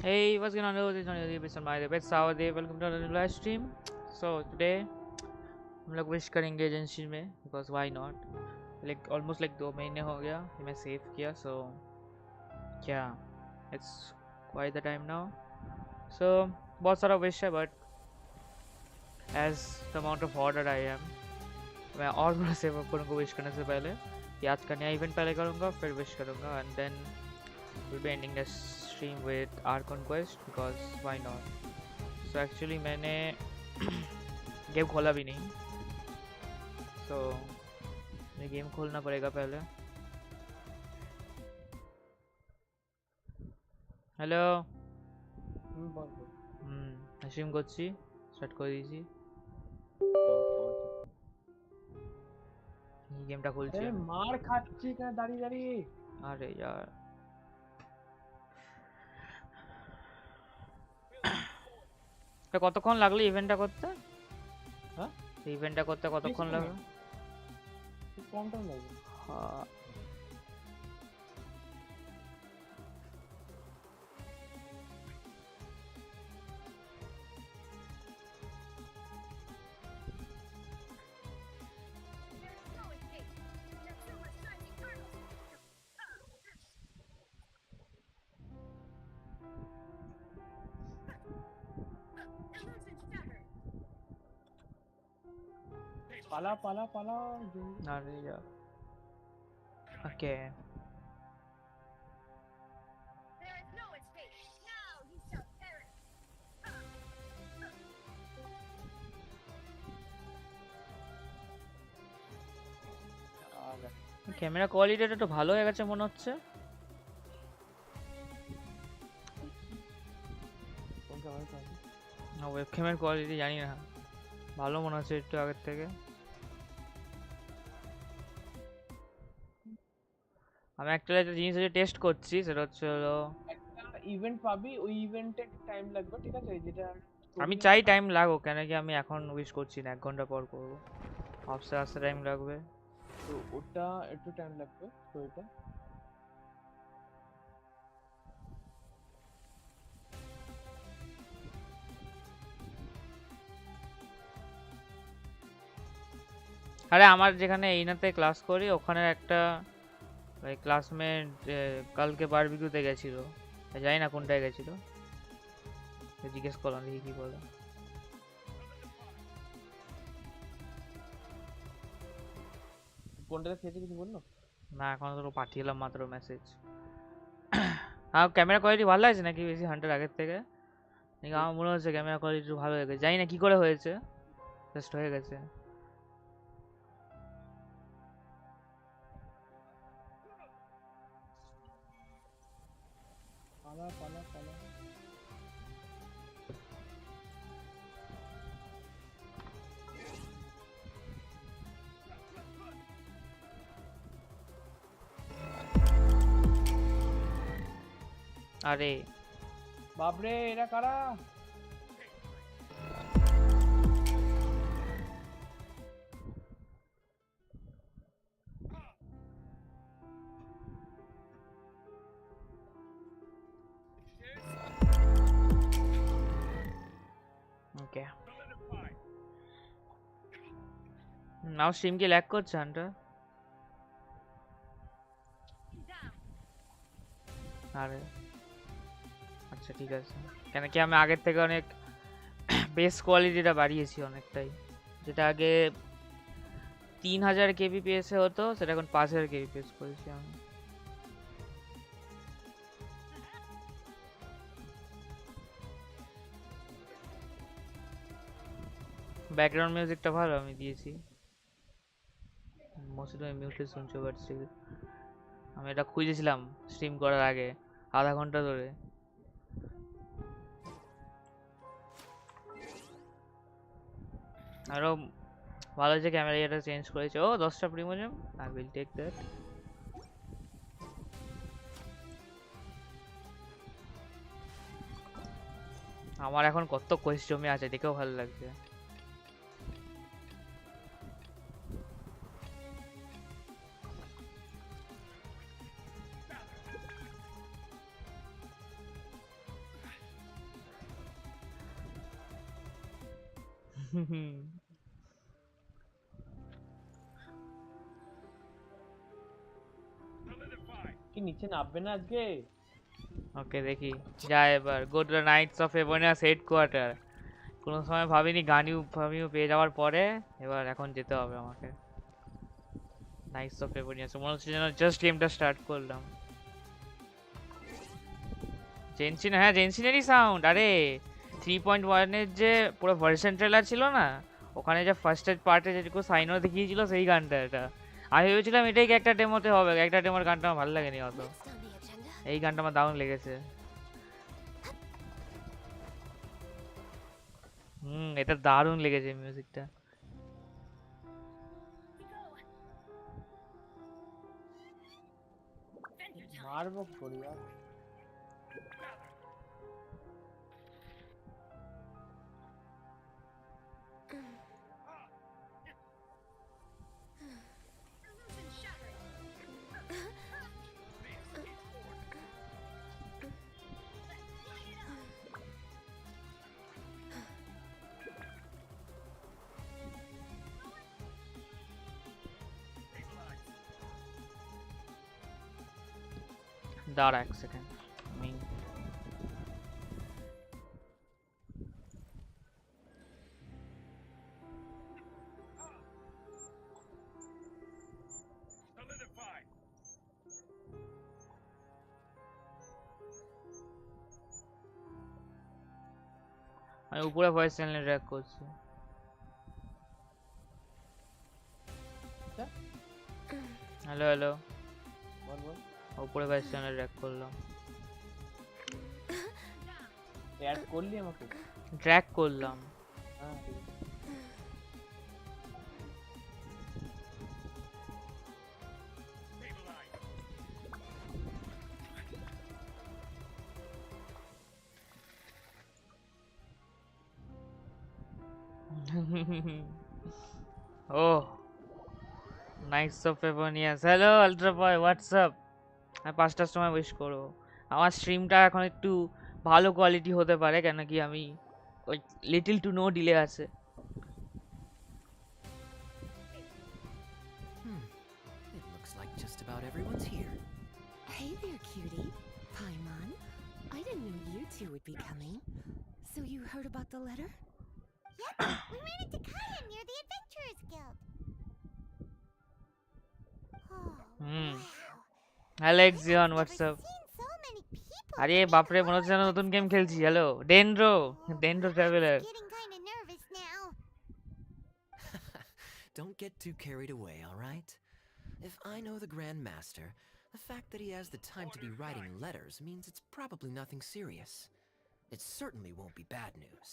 Hey, what's going on? This is OurDeep. It's on my best OurDeep. Welcome to another live stream. So today हम लोग wish करेंगे जेंशी में because why not? Like almost like 2 महीने हो गया कि मैं सेव किया, so yeah, it's quite the time now. So बहुत सारा wish है, but as the amount of order I am, मैं और थोड़ा सेव अप करूँगा विश करने से पहले. कि आज का नया इवेंट पहले करूँगा, फिर विश करूँगा, and then we'll be ending this stream with Archon quest because why not? So actually मैंने गेम खोला भी नहीं, so मुझे गेम खोलना पड़ेगा पहले. हेलो স্ট্রিম করছি, স্টার্ট করে দিয়েছি. এই গেমটা খুলছি. মার খাচ্ছি কেন দাঁড়িয়ে দাঁড়িয়ে? আরে यार কতক্ষণ লাগলো ইভেন্টটা করতে? হ্যাঁ, ইভেন্টটা করতে কতক্ষণ লাগলো? কম টাইম লাগবে. হ্যাঁ, পালা পালা পালা. আরে यार ওকে. ক্যামেরা কোয়ালিটিটা একটু ভালো হয়ে গেছে মনে হচ্ছে. না, ওয়েবক্যামের কোয়ালিটি জানি না, ভালো মনে হচ্ছে একটু আগের থেকে. আমি অ্যাকচুয়ালি একটা জিনিস টেস্ট করছি, সেটা হচ্ছে হলো একটা ইভেন্ট পাবি, ওই ইভেন্টে টাইম লাগবে, ঠিক আছে? যেটা আমি চাই টাইম লাগুক, কেন কি আমি এখন উইশ করছি না, 1 ঘন্টা পর করবো. আস্তে আস্তে টাইম লাগবে, তো ওটা একটু টাইম লাগবে. তো এটা আরে আমার যেখানে এইনাতে ক্লাস করি ওখানে একটা ক্লাসমেট কালকে বারবিকিউতে গেছিল, জানি না কোনটায় গেছিল, জিজ্ঞেস করলাম দেখি কি বলে. কোনটাতে খেয়েছে কিছু বললো না, এখন তো পাঠিয়েলাম মাত্র মেসেজ. হ্যাঁ, ক্যামেরা কোয়ালিটি ভালো লাগছে নাকি বেশি হান্টার আগের থেকে? নাকি আমার মনে হচ্ছে ক্যামেরা কোয়ালিটি ভালো হয়ে গেছে, জানি না কি করে হয়েছে, জাস্ট হয়ে গেছে. পালা পালা পালা. আরে বাপরে, এরা কারা? ওকে, নাও স্ট্রিম কি ল্যাগ করছে হান্টার? আরে আচ্ছা ঠিক আছে, কেন কি আমি আগের থেকে অনেক বেস কোয়ালিটিটা বাড়িয়েছি অনেকটাই. যেটা আগে 3000 kbps এ হতো, সেটা এখন 5000 kbps করেছি আমি. ব্যাকগ্রাউন্ড মিউজিকটা ভালো আমি দিয়েছি, মোস্টলি আমি মিউটে শুনতে পারছি. আমি এটা খুঁজেছিলাম স্ট্রিম করার আগে আধা ঘন্টা ধরে. আরো ভালো যে ক্যামেরা এটা চেঞ্জ করেছে. ও 10টা প্রিমোজেম, আই উইল টেক দ্যাট. আমার এখন কত কোয়েস্ট জমে আছে, দেখেও ভালো লাগছে. কি নিচে নামবে না আজকে? ওকে দেখি যাই এবার। Go to the Knights of Favonius headquarter. কোনো সময় ভাবিনি গানিউ ফামিউ পেয়ে যাওয়ার পরে এবার এখন যেতে হবে আমাকে নাইটস অফ এভোনিয়াস। মনে হচ্ছে যেন জাস্ট গেমটা স্টার্ট করলাম। জেনশিন, হ্যাঁ জেনশিনেরই সাউন্ড। আরে 3.1 এর যে পুরো ভার্সন ট্রেলার ছিল না, ওখানে যে ফার্স্ট পার্টে যেটুকু সাইনো দেখিয়েছিল সেই গানটা এটা। আমি ভেবেছিলাম এটাই কি একটা ডেমোতে হবে, একটা ডেমোর গানটা আমার ভালো লাগেনি অত, এই গানটা আমার দারুণ লেগেছে। এটা দারুণ লেগেছে মিউজিকটা। মারবো করি আর দাঁড়া এক সেকেন্ড আমি উপরে ভয়েস চ্যানেলে ট্র্যাক করছি। হ্যালো হ্যালো, বল বল। উপরে ভয়েস চ্যানেলে ট্র্যাক করলাম। অ্যাড করলি আমাকে? ট্র্যাক করলাম। হ্যাঁ Oh, Knights of Evonius. Hello Ultra Boy, what's up? আমি 5টার সময় উইশ করবো। আমার স্ট্রিমটা এখন একটু ভালো কোয়ালিটি হতে পারে, কেন কি আমি ওই লিটল টু নো ডিলে আছে। It looks like just about everyone's here. Hey there, cutie. Paimon. I didn't know you two would be coming. So you heard about the letter? Yep, we ran into Kaya near the Adventurers Guild. Oh, wow. Alex Zion, what's Never up? seen so many people আরে come in বাপরে, at মনে হচ্ছে যেন once. নতুন game খেলছি। Hello Dendro, Dendro traveller. Getting kind of nervous now. Don't get too carried away, all right? If I know the Grand Master, the fact that he has the time to be writing letters means it's probably nothing serious. It certainly won't be bad news.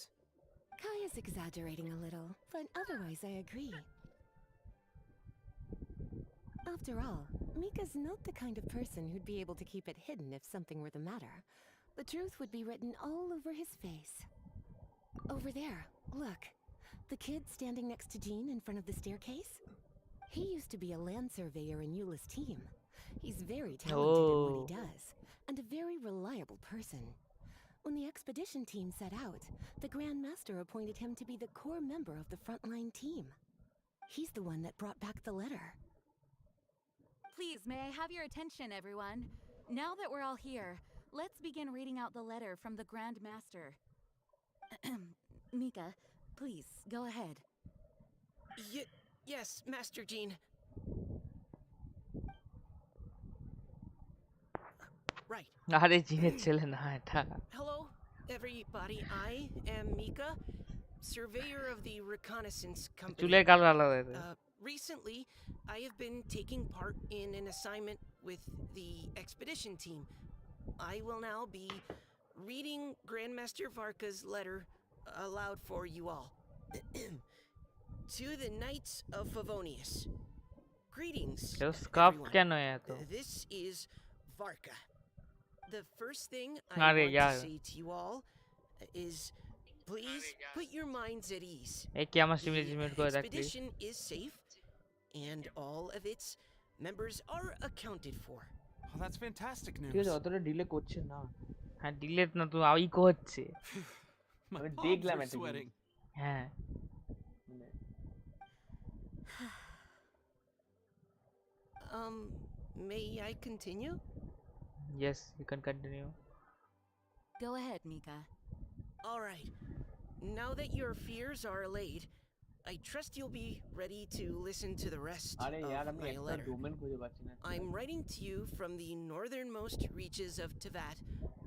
Kaya's exaggerating a little, but otherwise I agree. After all, Mika's not the kind of person who'd be able to keep it hidden if something were the matter. The truth would be written all over his face. Over there, look. The kid standing next to Jean in front of the staircase? He used to be a land surveyor in Eula's team. He's very talented at what he does, and a very reliable person. When the expedition team set out, the Grand Master appointed him to be the core member of the frontline team. He's the one that brought back the letter. Please, may I have your attention, everyone? Now that we're all here, let's begin reading out the letter from the Grand Master. Mika, please, go ahead. Yes, Master Jean. Right. আরে জিনের ছেলে না এটা। Hello, everybody. I am Mika, surveyor of the reconnaissance company. চুলের colour আলাদা এটা। Recently, I have been taking part in an assignment with the expedition team. I will now be reading Grandmaster Varka's letter aloud for you all. To the Knights of Favonius. Greetings, কেউ scarf everyone. কেন এত? This is Varka. The first thing I Arre, want yaar. to say to you all is please put your minds at ease. এই কি আমার স্ট্রিমে GMAT করে রাখ please. Expedition is safe and all of its members are accounted for. Oh, that's fantastic ঠিক news. আছে, অতটা delay করছে না। হ্যাঁ ডিলেট না তো ইকো হচ্ছে। My আমি palms দেখলাম are একটা জিনিস। sweating. হ্যাঁ May I continue? Yes, you can continue. Go ahead, Mika. All right. Now that your fears are allayed, I trust you'll be ready to listen to the rest अरे यार of আমি my একটা letter. Domain খুঁজে পাচ্ছি না I'm writing to you from the northernmost reaches of Teyvat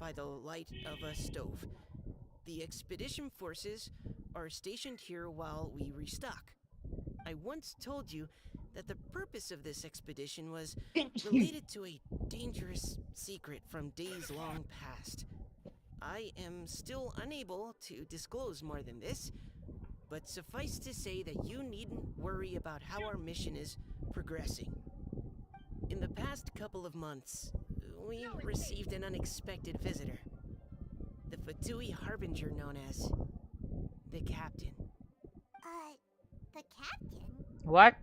by the light of a stove. The expedition forces are stationed here while we restock. I once told you that the purpose of this expedition was related to a dangerous secret from days long past. I am still unable to disclose more than this, but suffice to say that you needn't worry about how our mission is progressing. In the past couple of months, we received an unexpected visitor. The Fatui harbinger known as the Captain. The captain? What?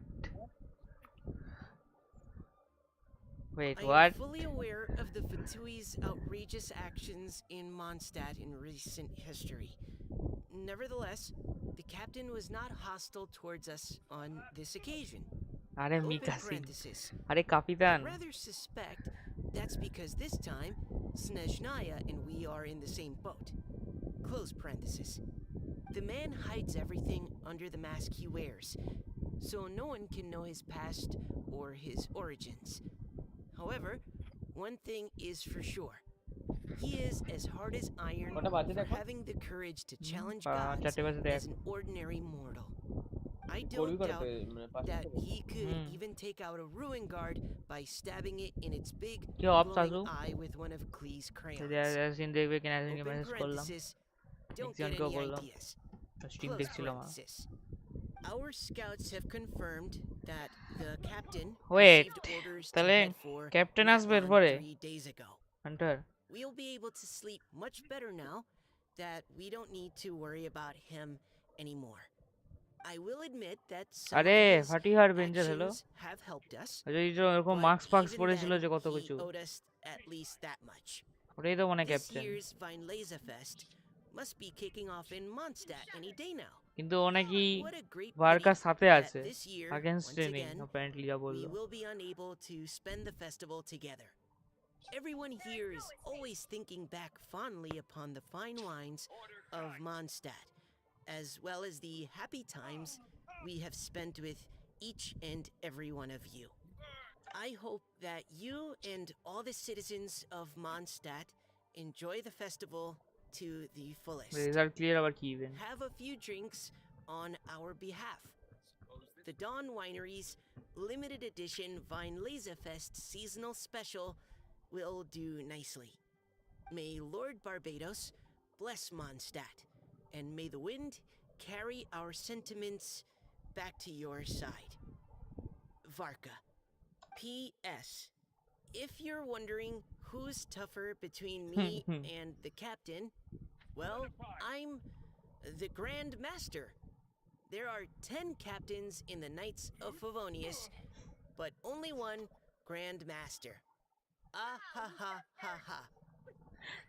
Wait, I what? am fully aware of the Fatui's outrageous actions in Mondstadt in recent history. Nevertheless, the Captain was not hostile towards us on this occasion. Are Open Mika Singh. parenthesis. Are I Kapitan. rather suspect that's because this time, Snezhnaya and we are in the same boat. Close parenthesis. The man hides everything under the mask he wears, so no one can know his past or his origins. However, one thing is for sure. He is as hard as iron কটা বাজে for দেখো having the courage to challenge চারটে gods বাজে দেখ as an ordinary mortal. I করবি don't করে doubt মানে পাঁচটা that থেকে he could Hmm. even take out a ruin guard by stabbing it in its big কি অফ glowing চালু eye with one of Klee's crayons. Scene দেখবে কিনা আজকে Open মেসেজ করলাম parenthesis. Don't get একজনকেও any বললাম ideas. Stream Close দেখছিলাম parenthesis. Our scouts have confirmed that the captain Wait, received orders to তাহলে head for ক্যাপ্টেন আসবে Netlon এরপরে 3 days ago. Hunter We'll be able to sleep much better now that we don't need to worry about him anymore. I will admit that some আরে of his Fatui harbinger hello actions have helped us, এই যে এরকম but marks ফার্কস even পড়েছিল then, যে কত he কিছু owed us at least that much. ওটাই তো মনে This captain year's Vinelaza Fest must be kicking off in Mondstadt any day now. কিন্তু ও নাকি What a great varchar pity সাথে that আছে this year, আগেনস্ট once নেই again, apparently যা we বললো will be unable to spend the festival together. Everyone here is always thinking back fondly upon the fine wines of Mondstadt, as well as the happy times we have spent with each and every one of you. I hope that you and all the citizens of Mondstadt enjoy the festival to the fullest. Result clear আবার কি event Have a few drinks on our behalf. The Dawn Winery's limited edition Vinelaza Fest seasonal special will do nicely. May Lord Barbados bless Mondstadt, and may the wind carry our sentiments back to your side. Varka. P.S. If you're wondering who's tougher between me and the captain, well, I'm the Grand Master. There are 10 captains in the Knights of Favonius, but only one Grand Master. Ah ha ha ha ha.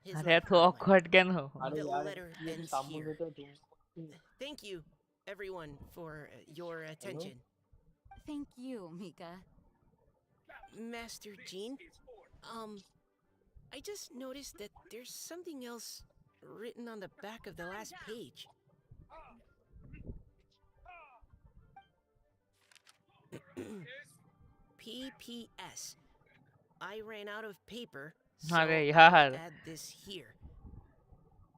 His আরে এত laugh awkward কেন আরে The यार letter ये ends सामने here. तो Thank you, everyone, for your attention. Thank you, Mika. Master Jean, I just noticed that there's something else written on the back of the last page. P.P.S. I ran out of paper, so আরে I'll यार add this here.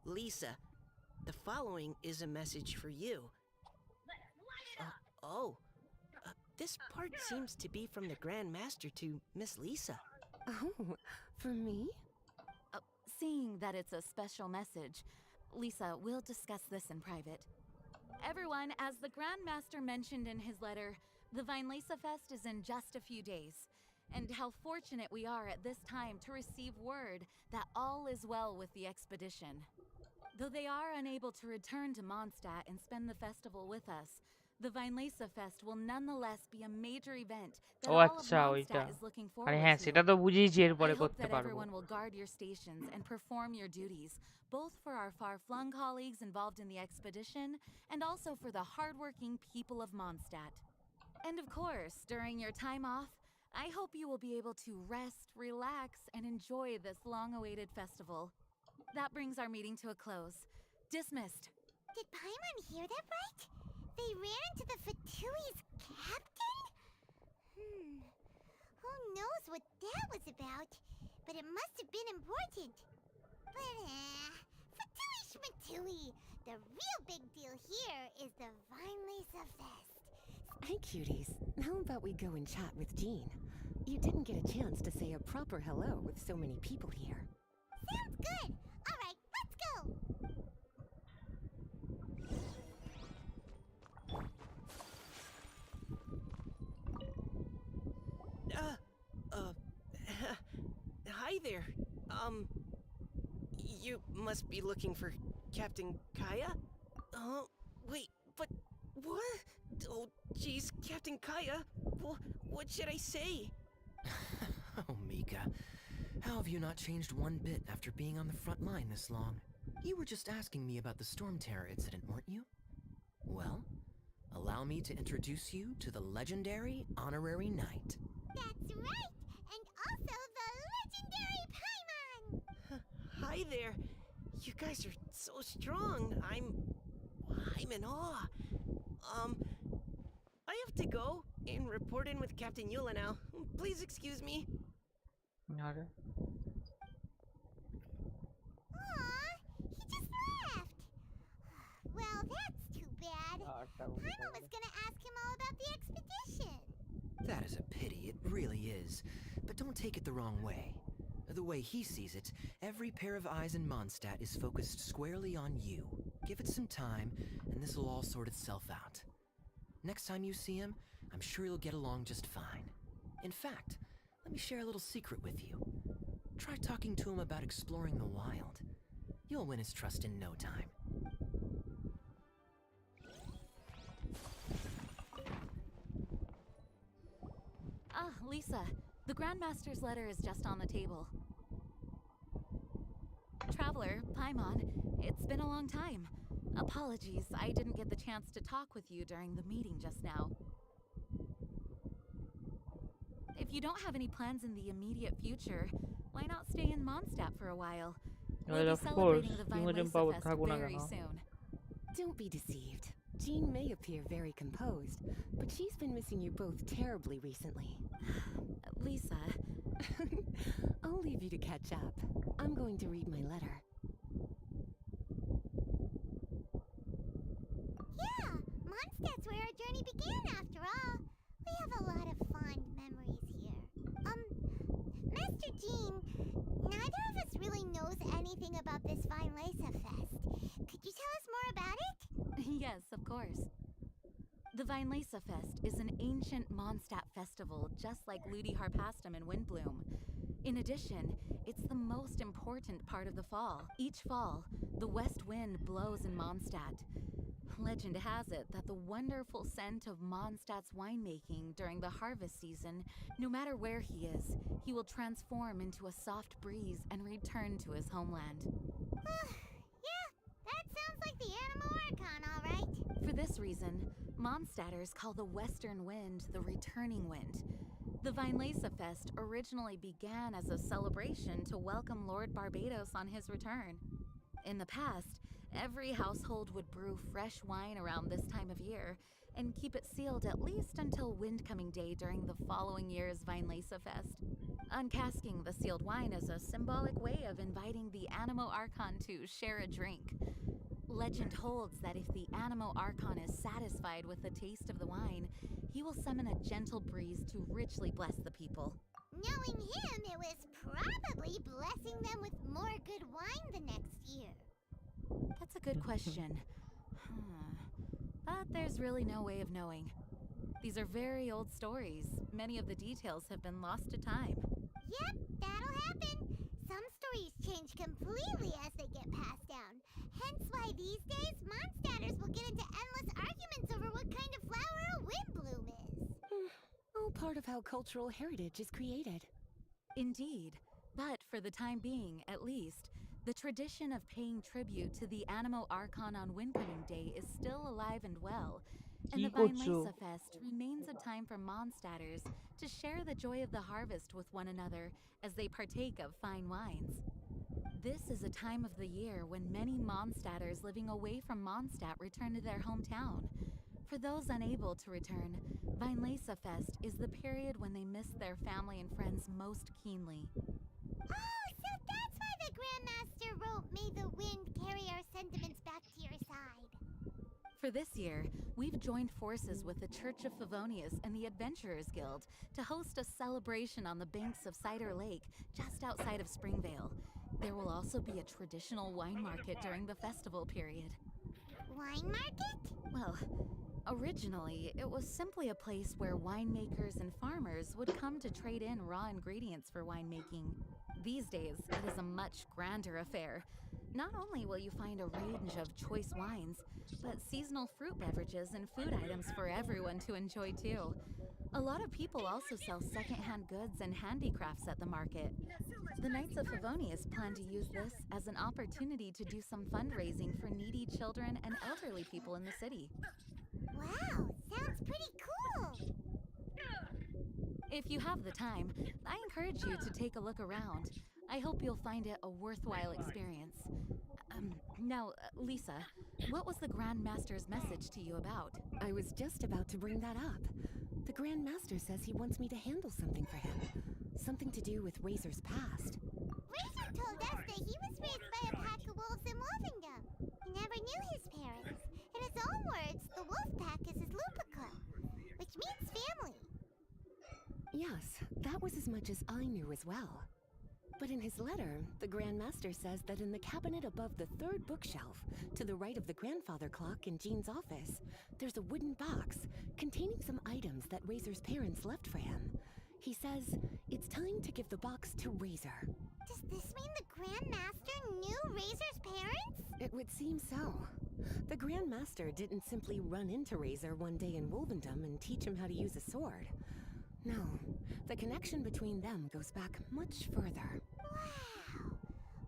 Lisa, the following is a message for you. This part seems to be from the Grand Master to Miss Lisa. Oh, for me? Seeing that it's a special message, Lisa, we'll discuss this in private. Everyone, as the Grand Master mentioned in his letter, the Vinelaza Fest is in just a few days. And how fortunate we are at this time to receive word that all is well with the expedition. Though they are unable to return to Mondstadt and spend the festival with us, the Vinelaza Fest will nonetheless be a major event that O all of আচ্ছা ওইটা Mondstadt is looking আরে forward হ্যাঁ to. সেটা তো বুঝিয়েছি I এরপরে hope করতে that পারবো everyone will guard your stations and perform your duties, both for our far-flung colleagues involved in the expedition and also for the hardworking people of Mondstadt. And of course, during your time off, I hope you will be able to rest, relax, and enjoy this long-awaited festival. That brings our meeting to a close. Dismissed. Did Paimon hear that right? They ran into the Fatui's captain? Who knows what that was about? But it must have been important. But, Fatui Schmatui! The real big deal here is the Vinelisa Fest. Hey, cuties. How about we go and chat with Jean? You didn't get a chance to say a proper hello with so many people here. Sounds good! Alright, let's go! Hi there. You must be looking for Captain Kaya? Oh, wait, but what? Oh, jeez, Captain Kaya. What should I say? Oh, Mika. How have you not changed one bit after being on the front line this long? You were just asking me about the Storm Terror incident, weren't you? Well, allow me to introduce you to the legendary Honorary Knight. That's right! And also the legendary Paimon! Hi there. You guys are so strong. I'm in awe. I have to go and report in with Captain Eula now. Please excuse me. Alright. Aw, he just left! Well, that's too bad. Paimon was gonna ask him all about the expedition. That is a pity, it really is. But don't take it the wrong way. The way he sees it, every pair of eyes in Mondstadt is focused squarely on you. Give it some time, and this will all sort itself out. Next time you see him, I'm sure you'll get along just fine. In fact, let me share a little secret with you. Try talking to him about exploring the wild. You'll win his trust in no time. Ah, Lisa, the Grandmaster's letter is just on the table. Traveler, Paimon, it's been a long time. Apologies, I didn't get the chance to talk with you during the meeting just now. If you don't have any plans in the immediate future, why not stay in Mondstadt for a while? We'll Well, be of celebrating course. the Tingin mo din Vinelisa pa Fest kakunan very ka, no? soon. Don't be deceived. Jean may appear very composed, but she's been missing you both terribly recently. Lisa, I'll leave you to catch up. I'm going to read my letter. Yeah, Mondstadt's where our journey began after all. We have a lot of fond memories here. Master Jean, neither of us really knows anything about this Vinelisa Fest. Could you tell us more about it? yes, of course. The Vinelisa Fest is an ancient Mondstadt festival just like Ludi Harpastum and Windbloom. In addition, it's the most important part of the fall. Each fall, the west wind blows in Mondstadt. Legend has it that the wonderful scent of Mondstadt's winemaking during the harvest season, no matter where he is, he will transform into a soft breeze and return to his homeland. Yeah, that sounds like the Animal Archon, all right. For this reason, Mondstadters call the western wind the returning wind. The Vinelisa Fest originally began as a celebration to welcome Lord Barbados on his return. In the past, every household would brew fresh wine around this time of year and keep it sealed at least until Windcoming Day during the following year's Vinelisa Fest. Uncasking the sealed wine is a symbolic way of inviting the Animo Archon to share a drink. Legend holds that if the Animo Archon is satisfied with the taste of the wine, he will summon a gentle breeze to richly bless the people. Knowing him, it was probably blessing them with more good wine the next year. That's a good question. But there's really no way of knowing. These are very old stories. Many of the details have been lost to time. Yep, that'll happen. Some stories change completely as they get passed down. Hence why these days, Mondstadters will get into endless arguments over what kind of flower a windbloom is. All part of how cultural heritage is created. Indeed. But for the time being, at least, the tradition of paying tribute to the Animo Archon on Windcoming Day is still alive and well, And the Kikotsu. Vinelesa Fest remains a time for Mondstadters to share the joy of the harvest with one another as they partake of fine wines. This is a time of the year when many Mondstadters living away from Mondstadt return to their hometown. For those unable to return, Vinelesa Fest is the period when they miss their family and friends most keenly. Oh, so that's why the Grandmaster wrote, "May the wind carry our sentiments back to your side." For this year, we've joined forces with the Church of Favonius and the Adventurers Guild to host a celebration on the banks of Cider Lake, just outside of Springvale. There will also be a traditional wine market during the festival period. Wine market? Well, originally, it was simply a place where winemakers and farmers would come to trade in raw ingredients for winemaking. These days, it is a much grander affair. Not only will you find a range of choice wines, but seasonal fruit beverages and food items for everyone to enjoy too. A lot of people also sell secondhand goods and handicrafts at the market. The Knights of Favonius plan to use this as an opportunity to do some fundraising for needy children and elderly people in the city. Wow, sounds pretty cool. If you have the time, I encourage you to take a look around. I hope you'll find it a worthwhile experience. Now, Lisa, what was the Grand Master's message to you about? I was just about to bring that up. The Grand Master says he wants me to handle something for him. Something to do with Razor's past. Razor told us that he was raised by a pack of wolves in Wolvendom. He never knew his parents. In his own words, the wolf pack is his lupico, which means family. Yes, that was as much as I knew as well. But in his letter, the Grand Master says that in the cabinet above the third bookshelf, to the right of the grandfather clock in Jean's office, there's a wooden box containing some items that Razor's parents left for him. He says it's time to give the box to Razor. Does this mean the Grand Master knew Razor's parents? It would seem so. The Grand Master didn't simply run into Razor one day in Wolvendom and teach him how to use a sword. No, the connection between them goes back much further. Wow.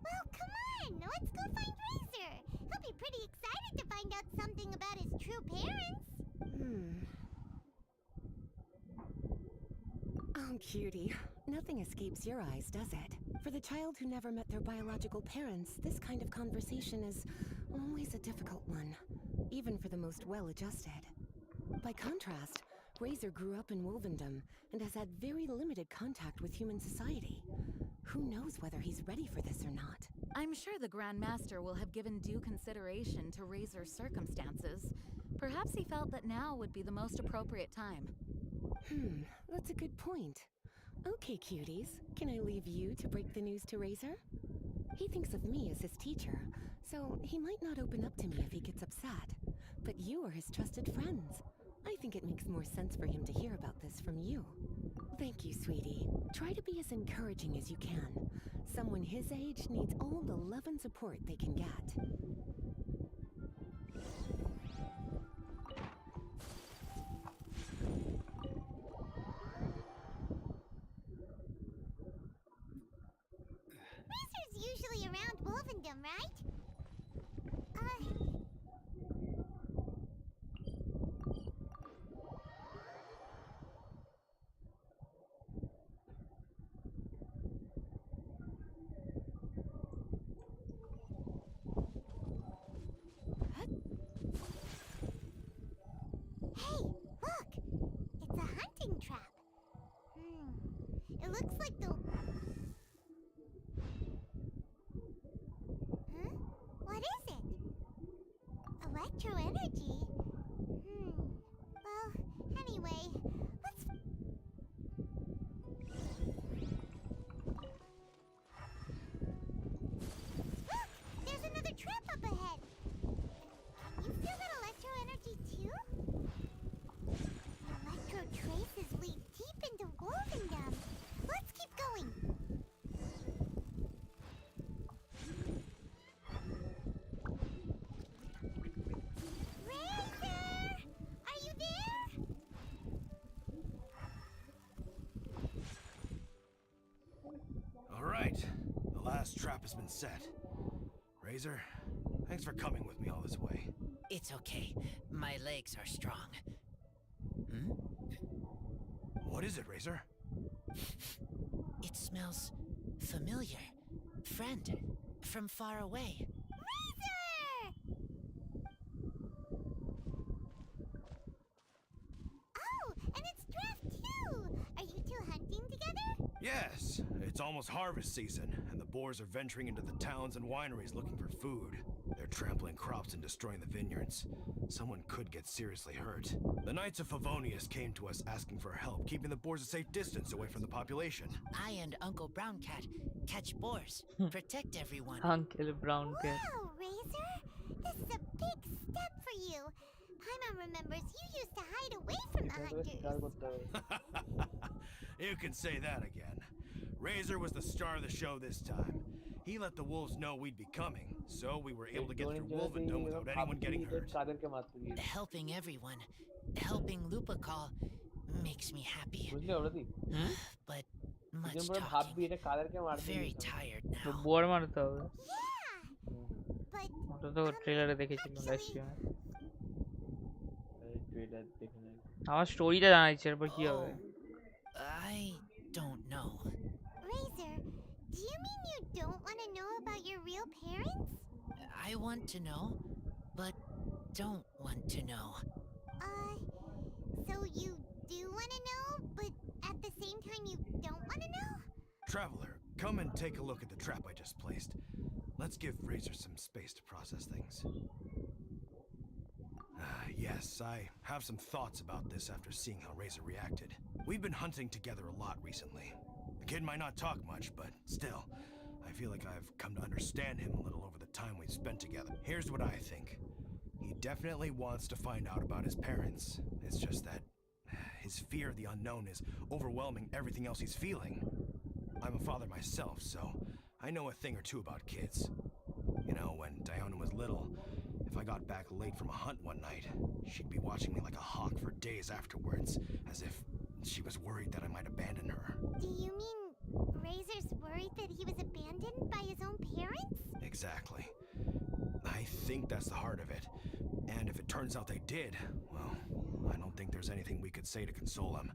Well, come on, let's go find Razor. He'll be pretty excited to find out something about his true parents. Oh, cutie. Nothing escapes your eyes, does it? For the child who never met their biological parents, this kind of conversation is always a difficult one, even for the most well-adjusted. By contrast, Razor grew up in Wolvendom and has had very limited contact with human society. Who knows whether he's ready for this or not? I'm sure the Grand Master will have given due consideration to Razor's circumstances. Perhaps he felt that now would be the most appropriate time. That's a good point. Okay, cuties, can I leave you to break the news to Razor? He thinks of me as his teacher, so he might not open up to me if he gets upset. But you are his trusted friends. I think it makes more sense for him to hear about this from you. Thank you, sweetie. Try to be as encouraging as you can. Someone his age needs all the love and support they can get. Razor's usually around Wolvendom, right? Hey, look! It's a hunting trap. It looks like the... Huh? What is it? Electro energy? Well, anyway, let's... Look! There's another trap up ahead! Can you feel that electro energy too? Electro traces lead deep into Wolvendom. Let's keep going. Razor! Are you there? All right, the last trap has been set. Razor, thanks for coming with me all this way. It's okay. My legs are strong. Hmm? What is it, Razor? It smells familiar. Friend, from far away. Razor! Oh, and it's Draft too! Are you two hunting together? Yes, it's almost harvest season, and the boars are venturing into the towns and wineries looking for food. They're trampling crops and destroying the vineyards. Someone could get seriously hurt. The Knights of Favonius came to us asking for help, keeping the boars a safe distance away from the population. I and Uncle Brown Cat catch boars, protect everyone. Uncle Brown Cat. Wow, Razor! This is a big step for you. Paimon remembers you used to hide away from the hunters. You can say that again. Razor was the star of the show this time. He let the wolves know we'd be coming, so we were able to get through Wolvendom without anyone getting hurt. Helping everyone, helping Lupacall makes me happy. But much talking. Very tired now. Bore मारता है Yeah! But, वो तो trailer देखे चलो live stream में আমার স্টোরিটা জানা ইচ্ছে এরপর কি হবে I don't know. Razor, do you mean you don't want to know about your real parents? I want to know, but don't want to know. So you do want to know, but at the same time you don't want to know? Traveler, come and take a look at the trap I just placed. Let's give Razor some space to process things. Yes, I have some thoughts about this after seeing how Razor reacted. We've been hunting together a lot recently. The kid might not talk much, but still, I feel like I've come to understand him a little over the time we've spent together. Here's what I think. He definitely wants to find out about his parents. It's just that his fear of the unknown is overwhelming everything else he's feeling. I'm a father myself, so I know a thing or two about kids. You know, when Diona was little, if I got back late from a hunt one night, she'd be watching me like a hawk for days afterwards, as if she was worried that I might abandon her. Do you mean Razor's worried that he was abandoned by his own parents? Exactly. I think that's the heart of it. And if it turns out they did, well, I don't think there's anything we could say to console him.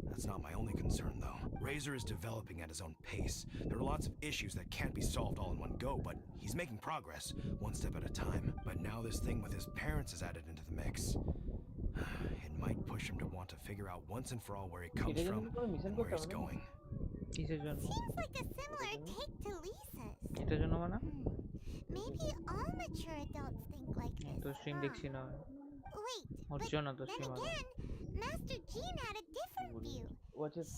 That's not my only concern, though. Razor is developing at his own pace. There are lots of issues that can't be solved all in one go, but he's making progress, one step at a time. But now this thing with his parents is added into the mix. It might push him to want to figure out once and for all where he comes from and where he's going. Seems like a similar take to Lisa's. এটার জন্য মানে Maybe all mature adults think like this. তো stream দেখছি না Wait, or but জন্য তো then stream again, Master Jean had a different view.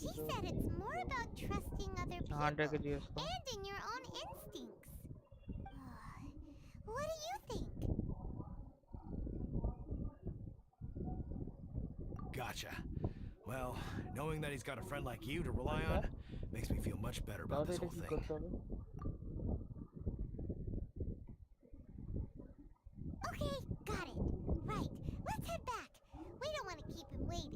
She said it's more about trusting other people হান্টারকে জিজ্ঞেস কর and in your own instincts. What do you think? Gotcha. Well, knowing that he's got a friend like you to rely on makes me feel much better about this whole thing. Okay, got it. Right, let's head back. We don't want to keep him waiting.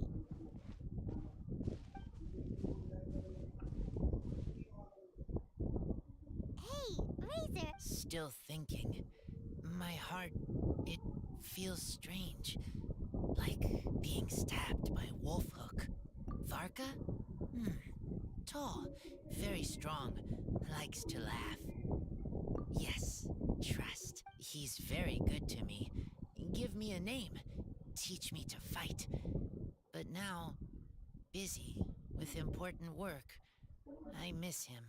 Hey, Razor. Still thinking. My heart, it feels strange. Like being stabbed by a wolf hook. Varka? Tall, very strong, likes to laugh. Yes, trust. He's very good to me. Give me a name. Teach me to fight. But now, busy with important work. I miss him.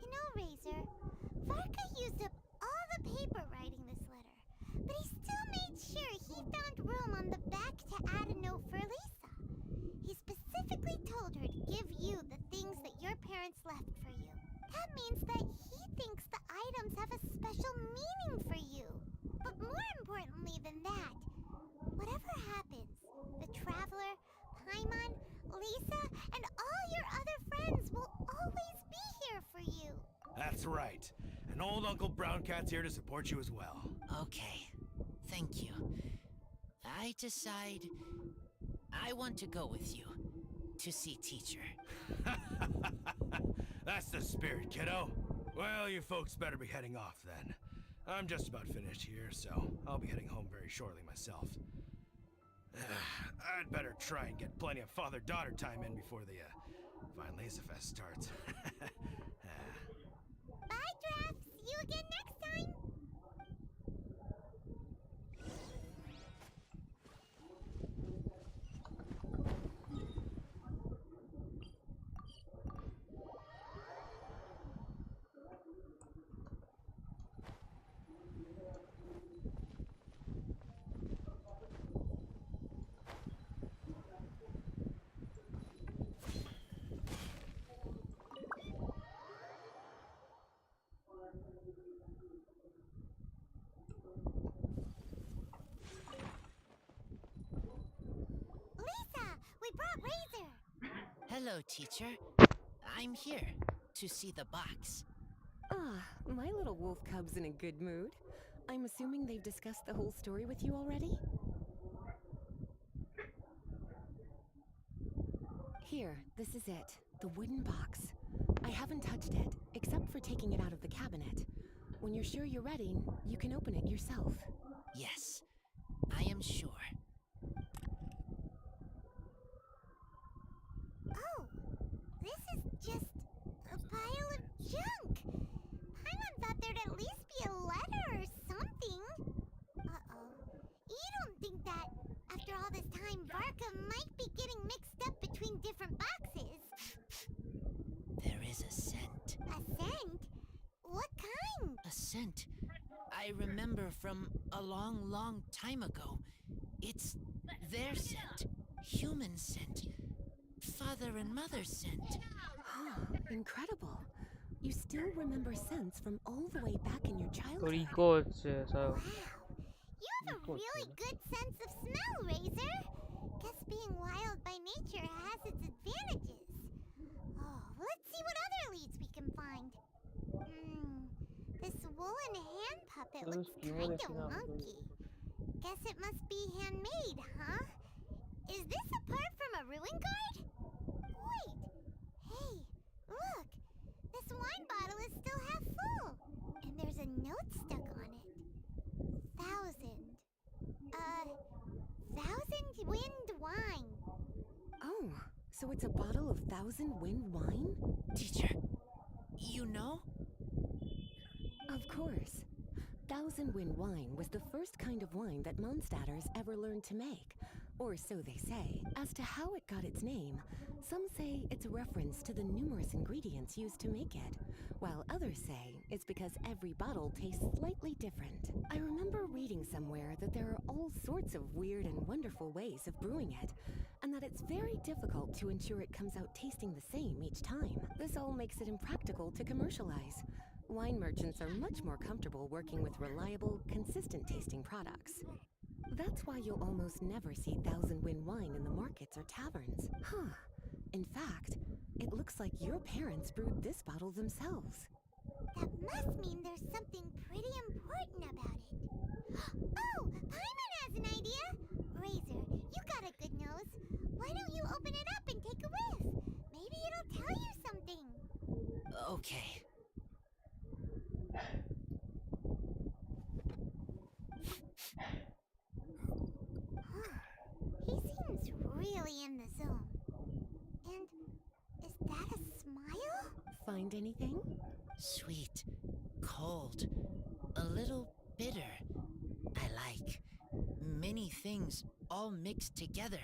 You know, Razor, Varka used up all the paper writing this letter, but he still made sure he found room on the back to add a note for Lisa. He specifically told her to give you the things that your parents left for you. That means that he thinks the items have a special meaning for you. But more importantly than that, whatever happens, the Traveler, Paimon, Lisa, and all your other friends will always be here for you. That's right. And old Uncle Brown Cat's here to support you as well. Okay, thank you. I decide I want to go with you to see teacher. That's the spirit, kiddo. Well, you folks better be heading off then. I'm just about finished here, so I'll be heading home very shortly myself. I'd better try and get plenty of father-daughter time in before the Vine Fest starts. Bye, Draft. See you again next time. We brought Razor! Hello, teacher. I'm here to see the box. Ah, my little wolf cub's in a good mood. I'm assuming they've discussed the whole story with you already? Here, this is it. The wooden box. I haven't touched it, except for taking it out of the cabinet. When you're sure you're ready, you can open it yourself. Yes, I am sure. Oh, this is just a pile of junk. Paimon thought there'd at least be a letter or something. Uh-oh. You don't think that, after all this time, Varka might be getting mixed up between different boxes? There is a scent. A scent? What kind? A scent I remember from a long, long time ago. It's their scent. Human scent. Father and mother scent. Incredible. You still remember scents from all the way back in your तो childhood. रिको से Wow. You have a really good sense of smell, Razor. Guess being wild by nature has its advantages. Oh, let's see what other leads we can find. This woolen hand puppet Those looks cute kind of looking up. wonky. Guess it must be handmade, huh? Is this a part from a ruin guard? Wait. Hey, look. This wine bottle is still half full. And there's a note stuck on it. 1,000 wind wine. Oh, so it's a bottle of 1,000 wind wine? Teacher, you know? Of course. 1,000 wind wine was the first kind of wine that Mondstadters ever learned to make. Or so they say. As to how it got its name, some say it's a reference to the numerous ingredients used to make it, while others say it's because every bottle tastes slightly different. I remember reading somewhere that there are all sorts of weird and wonderful ways of brewing it, and that it's very difficult to ensure it comes out tasting the same each time. This all makes it impractical to commercialize. Wine merchants are much more comfortable working with reliable, consistent tasting products. That's why you'll almost never see 1,000 wind wine in the markets or taverns. Huh. In fact, it looks like your parents brewed this bottle themselves. That must mean there's something pretty important about it. Oh, Paimon has an idea! Razor, you got a good nose. Why don't you open it up and take a whiff? Maybe it'll tell you something. Okay. He seems really in the zone. And is that a smile? Find anything? Sweet, cold, a little bitter. I like many things all mixed together.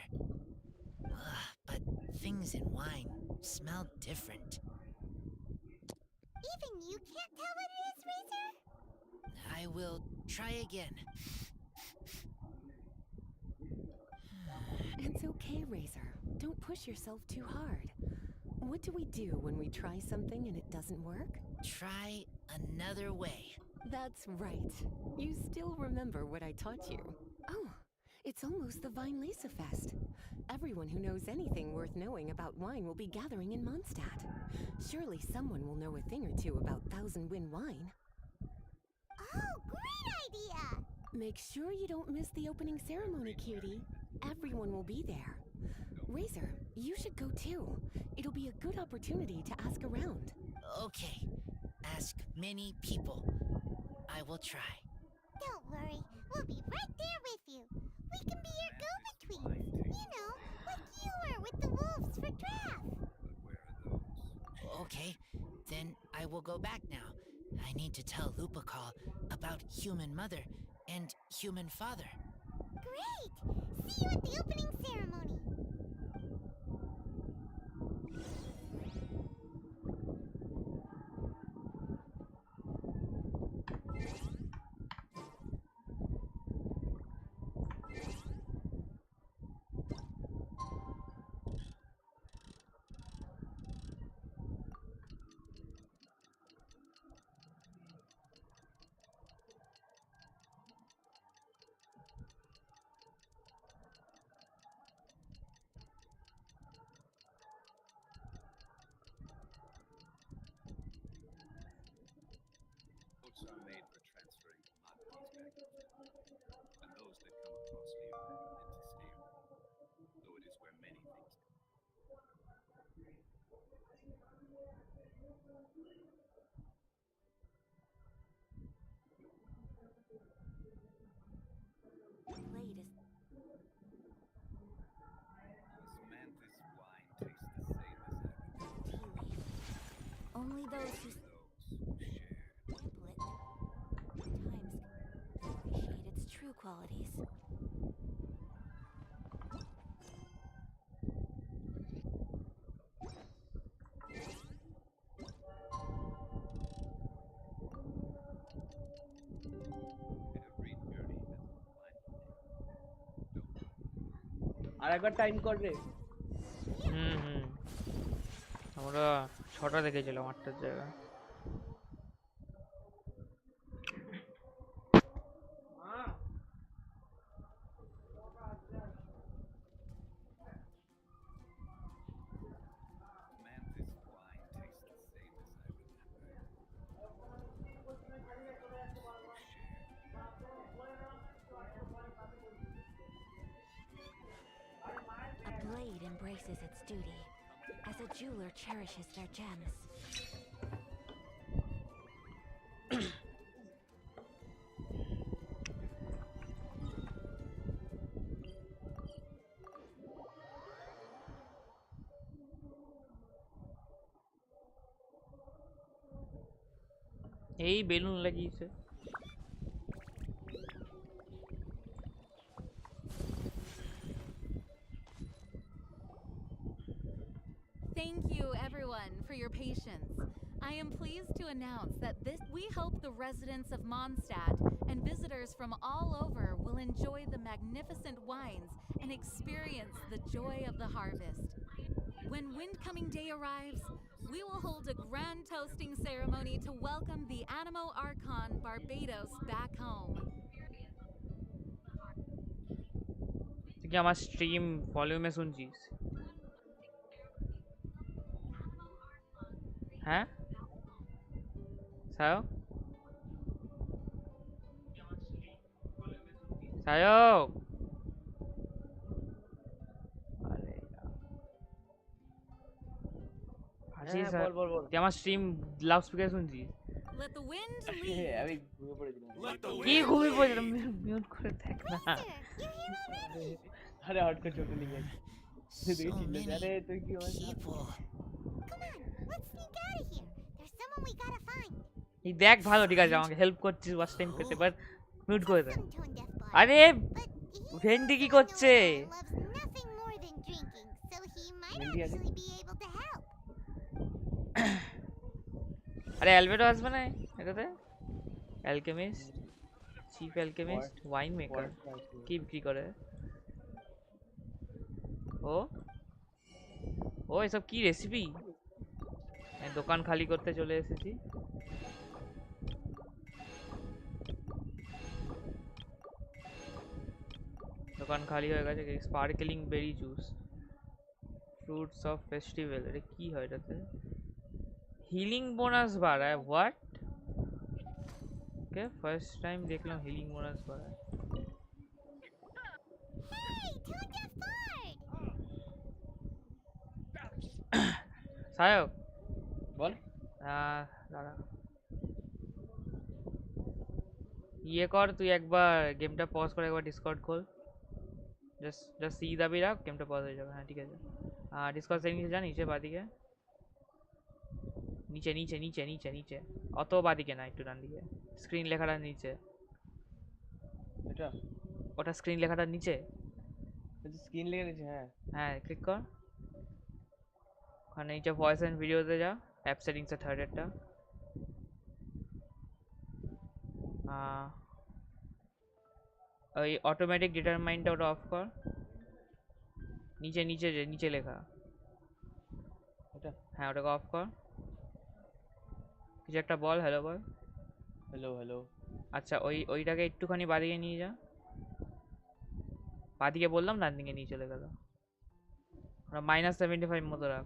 But things in wine smell different. Even you can't tell what it is, Razor? I will try again. It's okay, Razor. Don't push yourself too hard. What do we do when we try something and it doesn't work? Try another way. That's right. You still remember what I taught you. Oh, it's almost the Vine Fest. Everyone who knows anything worth knowing about wine will be gathering in Mondstadt. Surely someone will know a thing or two about 1,000 wind wine. Oh, great idea! Make sure you don't miss the opening ceremony, cutie. Everyone will be there. Razor, you should go too. It'll be a good opportunity to ask around. Okay, ask many people. I will try. Don't worry, we'll be right there with you. We can be your go-betweens. You know, like you were with the wolves for draft. Okay, then I will go back now. I need to tell Lupacall about human mother and human father. Great! See you at the opening ceremony. Notes are made for transferring commodities back and forth, and those that come across here are meant to stay around, though it is where many things Blade is This mantis wine tastes the same as ever. tea leaf. Only those who Those who share. sample it times appreciate its true qualities. Every journey has a final name. আরেকবার time করবে আমরা 6টা দেখেছিলাম 8টার জায়গায় Mantis wine tastes the same as I remember. A blade embraces its duty, as a jeweler cherishes their gems. এই balloon লাগিয়েছে Thank you, everyone, for your patience. I am pleased to announce that we hope the residents of Mondstadt and visitors from all over will enjoy the magnificent wines and experience the joy of the harvest. When Windcoming Day arrives, we will hold a grand toasting ceremony to welcome the Animo Archon Barbados back home. তুই কি আমার stream ভলিউমে শুনছিস হ্যাঁ সায়ো সায়ো আরে হাসিস বল তুই আমার stream loudspeaker শুনছিস Let the wind lead. আমি ঘুমিয়ে পড়েছিলাম কি ঘুমিয়ে পড়েছিলাম মিউট করে দেখ না আরে হট করে চোখে লেগে গেছে So আরে many তুই কি people. Come on, let's sneak out of here. There's someone we gotta find. এই দেখ ভালো ঠিক আছে আমাকে হেল্প করছিস ওয়াচ টাইম পেতে বাট মিউট করে দে Some tone deaf boy. আরে But he's ভেন্ডি কি someone করছে who loves nothing more than drinking, so he might Vendi আছে? actually be able to help. আরে অ্যালবেটো আসবে না এটাতে alchemist chief alchemist wine maker কি বিক্রি করে ও ও এসব কি রেসিপি দোকান খালি করতে চলে এসেছি দোকান খালি হয়ে গেছে sparkling berry juice fruits of festival এটা কি হয় এটাতে হিলিং বোনাস বাড়ায় হোয়াট ওকে ফার্স্ট টাইম দেখলাম হিলিং বোনাস বাড়ায় Hey, tone deaf bard! সায়ক বল দাঁড়া ये कर তুই একবার গেমটা পজ করে একবার ডিসকর্ড খোল জাস্ট সি দাবি রাখ গেমটা পজ হয়ে যাবে হ্যাঁ ঠিক আছে ডিসকর্ড সেটিংসে যা নিচে বাদিকে নিচে নিচে নিচে নিচে নিচে অত বাদিকে না একটু ডান দিকে স্ক্রিন লেখাটা নিচে এটা ওটা স্ক্রিন লেখাটা নিচে স্ক্রিন লেখা নিচে হ্যাঁ হ্যাঁ ক্লিক কর ওখানে নিচে ভয়েস এন্ড ভিডিওতে যা অ্যাপ সেটিংসে থার্ড এরটা ওই অটোমেটিক ডিটারমাইনটা ওটা অফ কর নিচে নিচে যে নিচে লেখা এটা হ্যাঁ ওটাকে অফ কর কিছু একটা বল হ্যালো বল হ্যালো হ্যালো আচ্ছা ওইটাকে একটুখানি বাদিকে নিয়ে যা বাদিকে বললাম ডান দিকে নিয়ে চলে গেল ওরা -75 মতো রাখ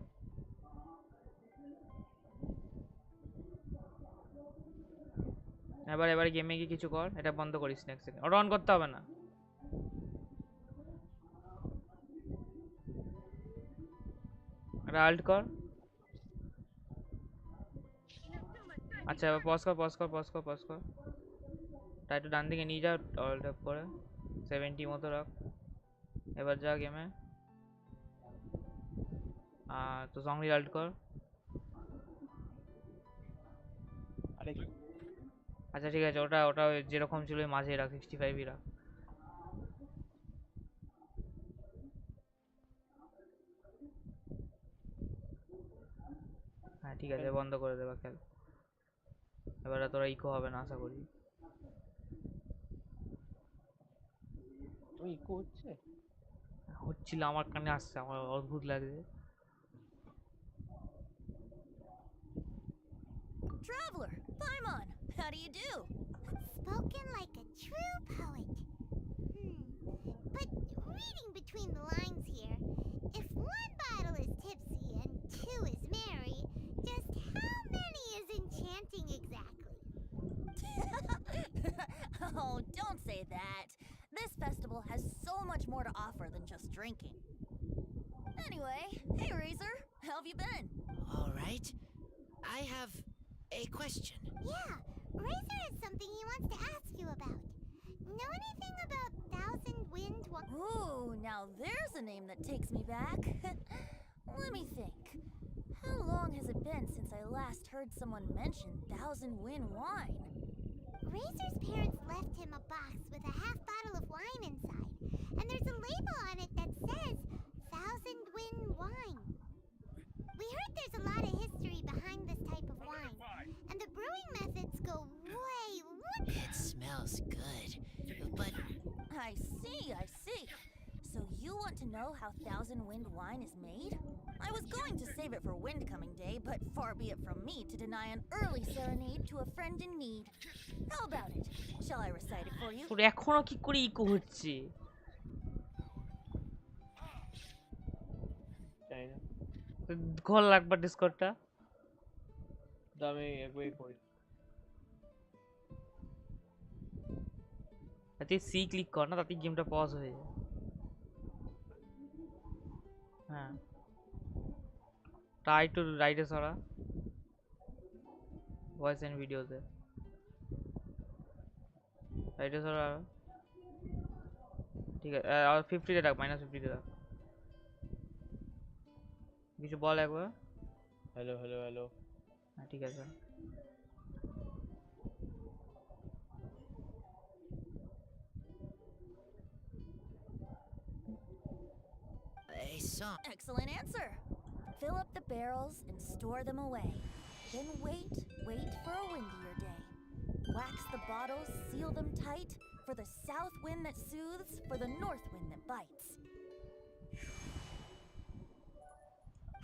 এবার গেমে গিয়ে কিছু কর এটা বন্ধ করিস না এক সেকেন্ড ওটা অন করতে হবে না এটা আল্ট কর আচ্ছা এবার পজ কর তাই একটু ডান দিকে নিয়ে যা অল ট্যাপ করে 70 মতো রাখ এবার যা গেমে তো সং রিজাল্ট কর আরে আচ্ছা ঠিক আছে ওটা যেরকম ছিল মাঝে রাখ 65ই রাখ হ্যাঁ ঠিক আছে বন্ধ করে দেবা খেল এবারে তোরা ইকো হবে না আশা করি ওই ইকো হচ্ছে হচ্ছিল আমার কানে আসছে আমার অদ্ভুত লাগছে Traveler, Paimon, how do you do? Spoken like a true poet. But reading between the lines here, if one bottle is tipsy and two is merry, just how many is enchanting exactly? Oh, don't say that. This festival has so much more to offer than just drinking. Anyway, hey Razor, how have you been? All right. I have a question. Yeah, Razor has something he wants to ask you about. Know anything about Thousand Wind Ooh, now there's a name that takes me back. Let me think. How long has it been since I last heard someone mention Thousand Wind wine? Razor's parents left him a box with a half bottle of wine inside, and there's a label on it that says Thousand Wind Wine. We heard there's a lot of history behind this type of wine, and the brewing methods go way. It smells good, but I see. So you want to know how Thousand Wind wine is made? I was going to save it for Windcoming Day, but far be it from me to deny an early serenade to a friend in need. How about it? Shall I recite it for you? তোর এখনো কি করে eco হচ্ছে জানি না খোল একবার ডিসকর্ডটা দামে একবার করি তুই সি ক্লিক কর না তাতে গেমটা পজ হয়ে যায় হ্যাঁ ট্রাই টু রাইটে সরা ভয়েস এন্ড ভিডিওতে রাইটে সরা ঠিক আছে আর 50 তে রাখ -50 তে রাখ কিছু বল একবার হ্যালো হ্যালো হ্যালো হ্যাঁ ঠিক আছে a song. Excellent answer. Fill up the barrels and store them away. Then wait for a windier day. Wax the bottles, seal them tight, for the south wind that soothes, for the north wind that bites.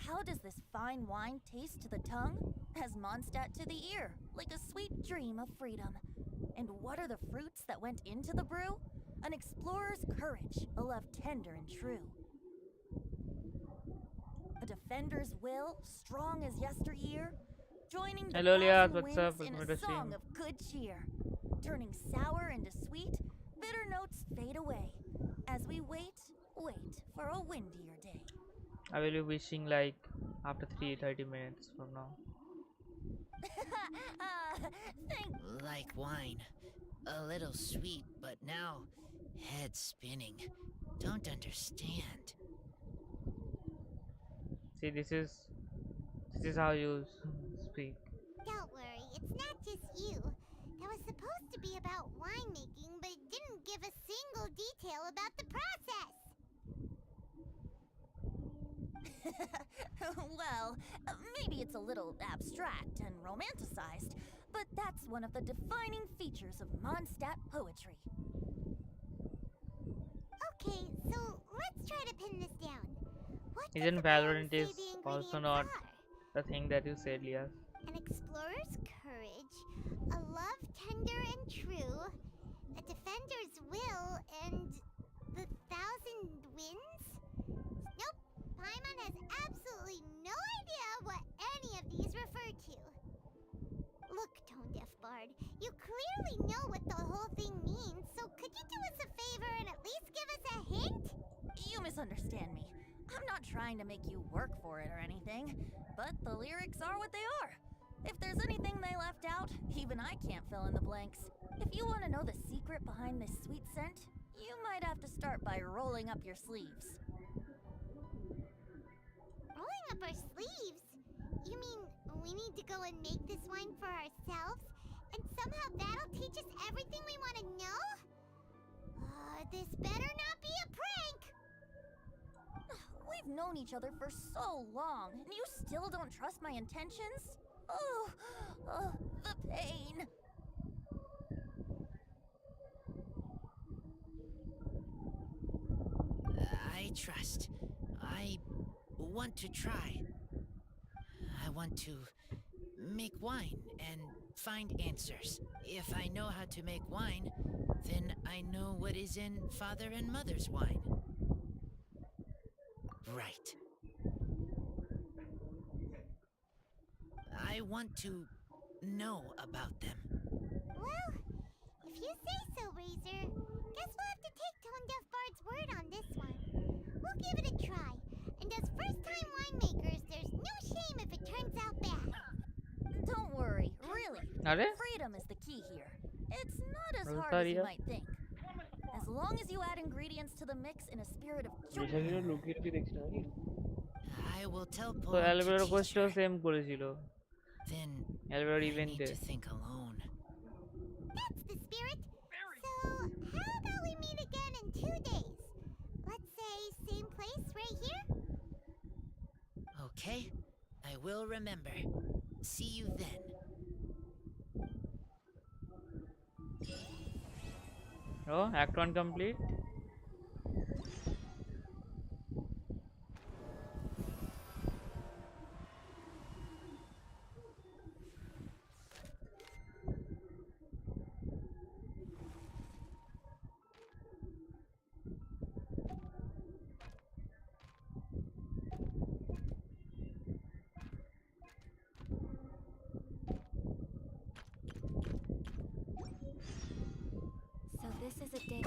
How does this fine wine taste to the tongue? As Mondstadt to the ear, like a sweet dream of freedom. And what are the fruits that went into the brew? An explorer's courage, a love tender and true. A defender's will, strong as yesteryear, joining the Hello, Liat, thousand what's up? winds in Welcome a to the song stream. of good cheer, turning sour into sweet, bitter notes fade away, as we wait for a windier day. I will be wishing like after 30 minutes from now. Thank Like wine. A little sweet, but now head spinning. Don't understand. See, this is how you speak. Don't worry, it's not just you. That was supposed to be about winemaking, but it didn't give a single detail about the process. Well, maybe it's a little abstract and romanticized, but that's one of the defining features of Mondstadt poetry. Okay, so let's try to pin this down. What does Isn't the poem Valorant say is the also ingredients not are? the thing that you said, Lias? An explorer's courage, a love tender and true, a defender's will, and the thousand winds? Nope, Paimon has absolutely no idea what any of these refer to. Look, Tone Deaf Bard, you clearly know what the whole thing means, so could you do us a favor and at least give us a hint? You misunderstand me. I'm not trying to make you work for it or anything, but the lyrics are what they are. If there's anything they left out, even I can't fill in the blanks. If you want to know the secret behind this sweet scent, you might have to start by rolling up your sleeves. Rolling up our sleeves? You mean we need to go and make this wine for ourselves? And somehow that'll teach us everything we want to know? This better not be a prank! We've known each other for so long, and you still don't trust my intentions? Oh, the pain. I trust. I want to try. I want to make wine and find answers. If I know how to make wine, then I know what is in father and mother's wine. Right. I want to know about them. Well, if you say so, Razor, guess we'll have to take Tone Deaf Bard's word on this one. We'll give it a try, and as first-time winemakers, there's no shame if it turns out bad. Don't worry, really. Are? Freedom is the key here. It's not as Oh, hard as you sorry, might think. As long as you add ingredients to the mix in a spirit of joy. I will tell So Paul to Alvaro teach question her. Same করেছিল Then Alvaro I need ইভেন্টে to think alone. That's the spirit. So, how about we meet again in 2 days? Let's say same place right here? Okay, I will remember. See you then. Oh, act 1 complete. So this is a day.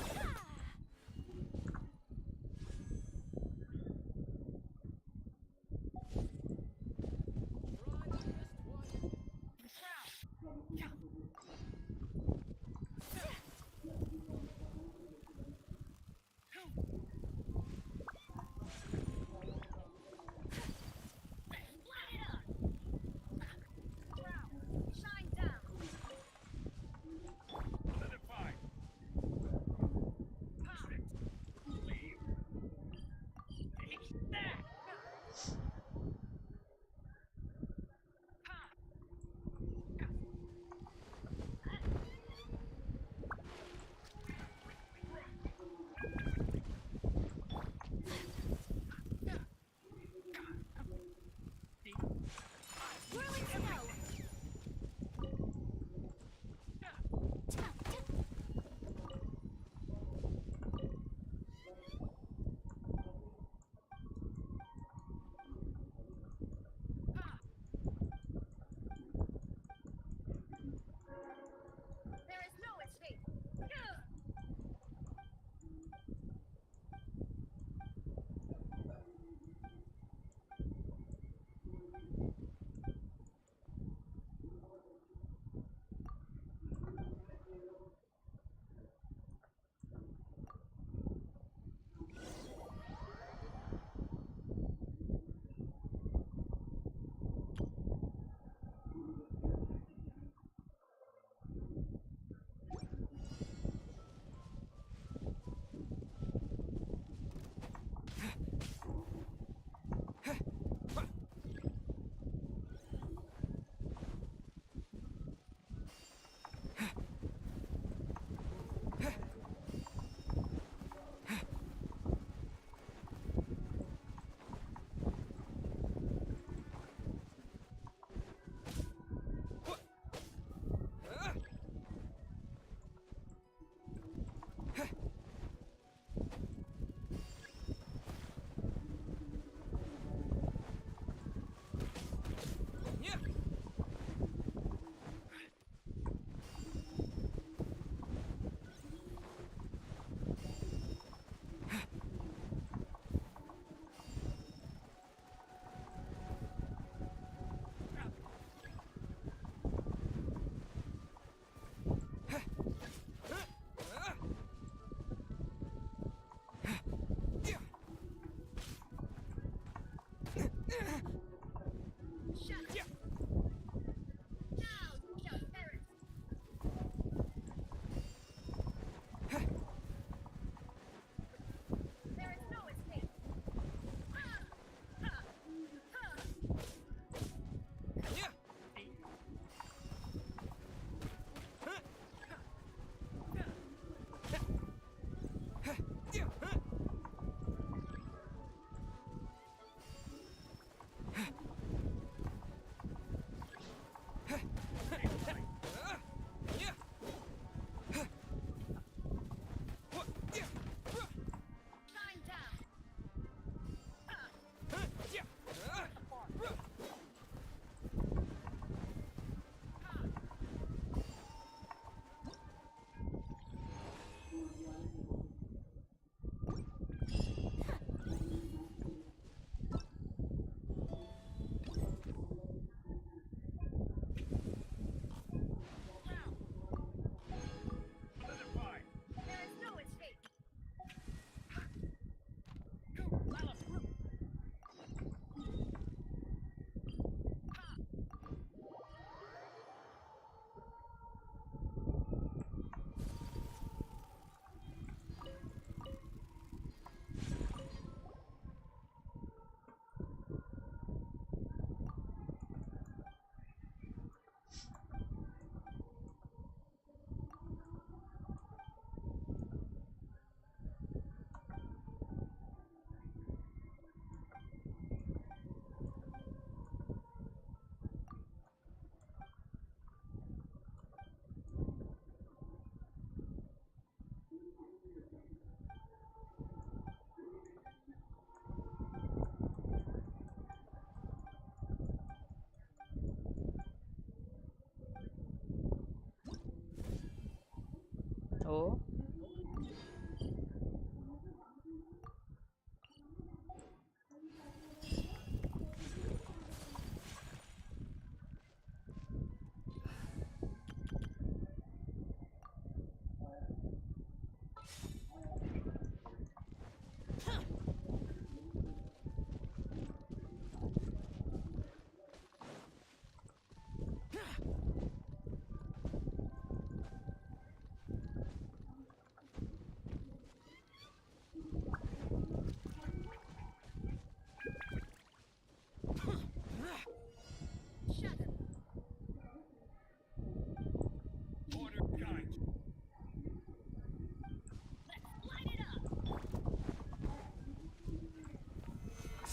রাখো।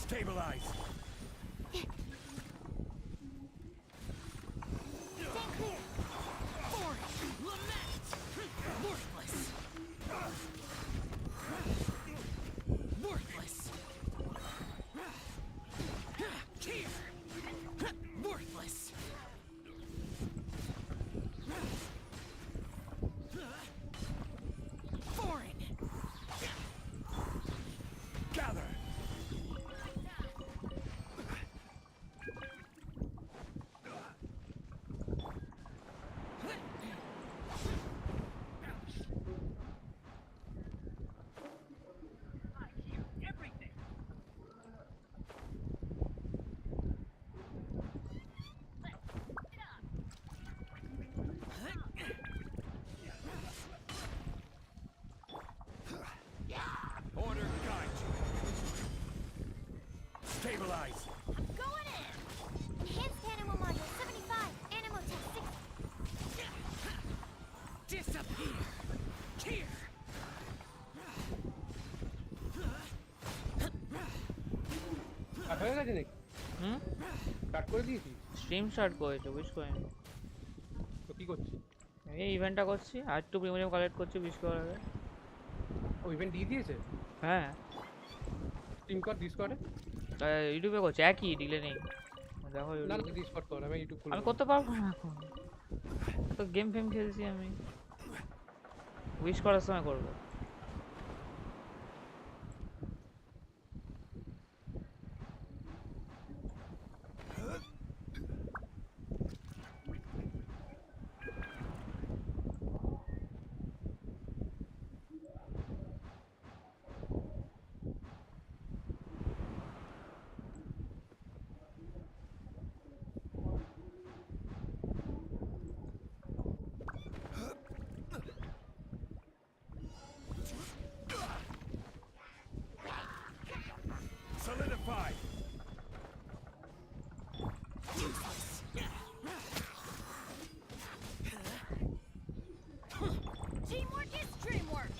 Stabilize. Stand clear. Lament! Worthless! Worthless! Here! Worthless! Foreign! Gather. Order guide you. Stabilize. Going in. Enhanced animal module 75. Animal tech 60. Disappear! Here! কাট হয়ে গেছে নাকি? হুম কাট করে দিয়েছি? Stream start করেছে wish করেন। তো কি করছিস? এই ইভেন্টটা করছি আর একটু প্রিমিয়াম কালেক্ট করছি উইশ করার আগে। ও ইভেন্ট দিয়ে দিয়েছে? হ্যাঁ টিম কর ডিসকর্ডে? ইউটিউবে করছি একই ডিলে নেই। দেখো না YouTube না ডিসকর্ড কর, আমি ইউটিউব খুলব। আমি করতে পারবো না এখন, তো গেম ফেম খেলছি আমি। উইশ করার সময় করবো। Solidify. Teamwork is dreamwork.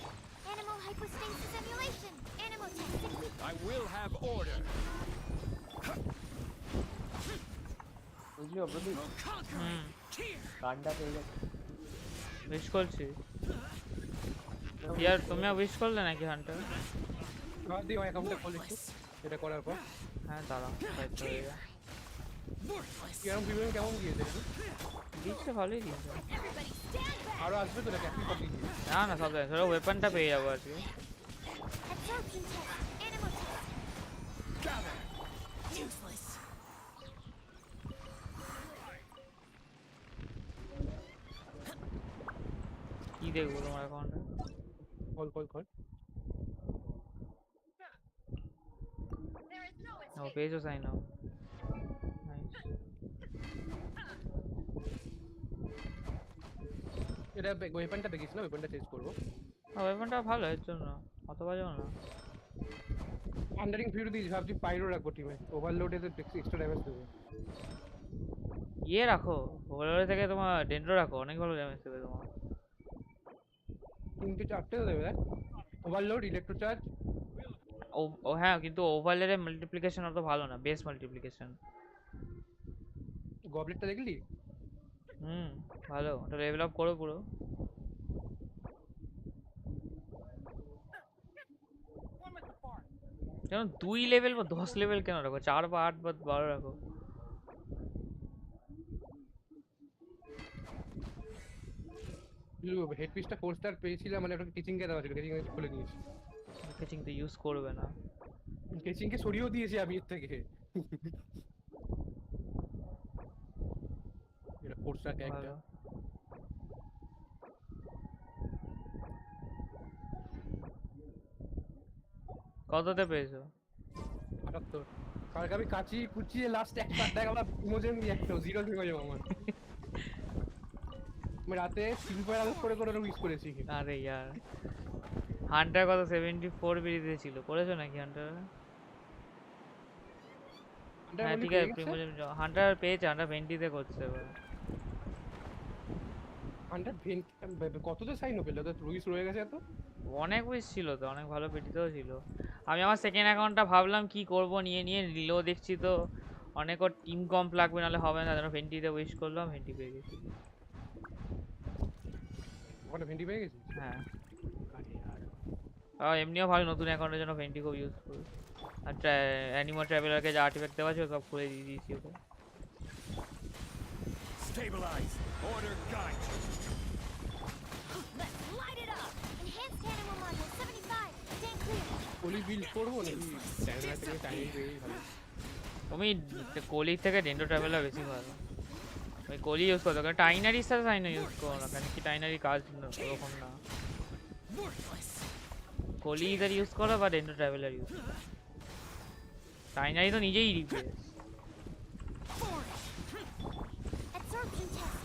Animal hypostasis emulation. Animal tech 60. I will have order. বুঝলি অবধি কান্ডা পেয়ে গেছে। উইশ করছি। ইয়ার তুমি উইশ করলে নাকি হান্টার? আর দিও অ্যাকাউন্টটা খুলে একটু এটা করার পর। হ্যাঁ দাঁড়াও দায়িত্ব হয়ে গেছে। কিরম প্রিমিয়াম কেমন গিয়েছে? দিচ্ছে ভালোই দিচ্ছে। আরো আসবে তো নাকি? একই কপি দিয়ে? না না সব জায়গায় ধরো ওয়েপনটা পেয়ে যাবো আজকে। Absorption test. Animal tech. Gather. Useless! কি দেখবো তোমার অ্যাকাউন্টে? Call call call. ও পেয়েছো সাইনো। নাইস। এটা ওয়েপনটা দেখিস না, ওয়েপনটা চেঞ্জ করবো। ওয়েপনটা ভালো এর জন্য অত বাজেও না। আন্ডারিং ফিউরি দিয়েছি, ভাবছি পাইরো রাখবো টিমে, ওভারলোডে তো এক্সট্রা ড্যামেজ দেবে। ইয়ে রাখো ওভারলোড থেকে তোমার ডেন্ড্রো রাখো, অনেক ভালো ড্যামেজ দেবে তোমার। 3টে 4টে দেবে দেখ। ওভারলোড, ইলেকট্রোচার্জ। ও হ্যাঁ কিন্তু ওভারলোডের মাল্টিপ্লিকেশন অত ভালো না, বেস মাল্টিপ্লিকেশন। গবলেটটা দেখলি? ভালো, ওটা লেভেল আপ করো পুরো। কেন 2 লেভেল বা 10 লেভেল কেন রাখো? 4 বা 8 বা 12 রাখো। হেড পিসটা 4 স্টার পেয়েছিলাম মানে ওটা টিচিং কে দেওয়া ছিল, টিচিং খুলে দিয়েছি। কেচিং তো ইউজ করবে না। টিচিং কে সরিয়েও দিয়েছি আমি এর থেকে। এটা 4 স্টার ক্যারেক্টার। ভালো। কততে পেয়েছো? 78। কালকে আমি কাচি কুচিয়ে লাস্ট একটা দেখ আমার ইমোশন দিয়ে একটা 0 হয়ে যাবে আমার। আমি রাতে সিম্পল আউট করে করে উইশ করেছি। আরে यार হান্টার কত 74 বেরিয়ে ছিল, করেছো নাকি হান্টার? হ্যাঁ ঠিক আছে, প্রিমোজেন হান্টার পেয়েছে, হান্টার 20 তে করছে এবার। হান্টার 20 কততে সাইন পেল? তো উইশ রয়ে গেছে এত। অনেক উইশ ছিল তো, অনেক ভালো পেটিতেও ছিল। আমি আমার সেকেন্ড অ্যাকাউন্টটা ভাবলাম কি করব, নিয়ে নিয়ে নিলেও দেখছি তো অনেক ওর টিম কম্প লাগবে, নাহলে হবে না, যেন 20 তে উইশ করলাম, 20 পেয়ে গেছি। ওটা 20 পেয়ে গেছি। হ্যাঁ আর এমনিও ভালো, নতুন অ্যাকাউন্টের জন্য 20 খুব ইউজফুল। আর অ্যানিমো ট্রাভেলারকে যা আর্টিফ্যাক্ট দেওয়া ছিল সব খুলে দিয়ে দিয়েছি ওকে। Stabilize. Order guide. Let's light it up! Enhanced animal module 75. Stand clear. Koli build করবো নাকি চ্যানেল থেকে টাইম পেয়েই ভালো। তুমি কোলির থেকে ডেন্ডো ট্রাভেলার বেশি ভালো। ওই কোলি ইউজ করতে কারণ টাইনারির সাথে সাইনো ইউজ করো না, কারণ কি টাইনারি কাজ ওরকম না। কোলি ইদার ইউজ করো বা ডেন্ডো ট্রাভেলার ইউজ করো। টাইনারি তো নিজেই রিপ্লেস। Absorption test.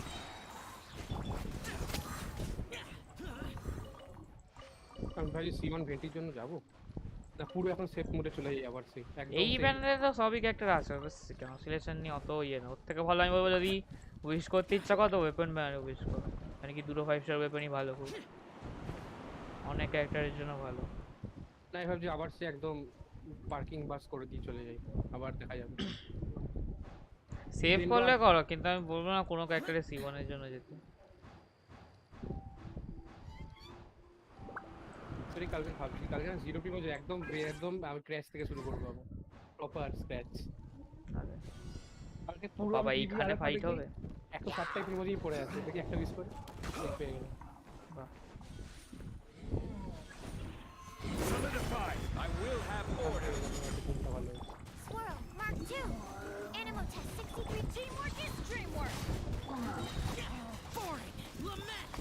আমি ভাই C1 20 জন্য যাব না, পুরো এখন সেফ মোডে চলে যাই আবার সেই একদম। এই ইভেন্টে তো সবই ক্যারেক্টার আছে, বাস কেন সিলেকশন নিয়ে অত ইয়ে না। ওর থেকে ভালো আমি বলবো যদি উইশ করতে ইচ্ছা করো তো ওয়েপন ব্যানারে উইশ করো, মানে কি 2 5 স্টার ওয়েপনই ভালো, খুব অনেক ক্যারেক্টারের জন্য ভালো। না আমি ভাবছি আবার সে একদম পার্কিং বাস করে দিয়ে চলে যাই, আবার দেখা যাবে। সেভ করলে করো, কিন্তু আমি বলবো না কোনো ক্যারেক্টারে C1 এর জন্য যেতে। কালকে ভাবছি কালকে না 0 প্রিমো যে একদম একদম আমি ক্র্যাশ থেকে শুরু করবো আবার প্রপার স্ক্র্যাচ। আরে কালকে পুরো বাবা এইখানে ফাইট হবে। 107টাই প্রিমোজি পড়ে আছে, দেখি একটা মিস করে পেয়ে গেলাম। বাহ Solidify. I will have order. ভালো। Squirrel, Mark 2. Animal test 63. Teamwork is dreamwork. Boring. Lament.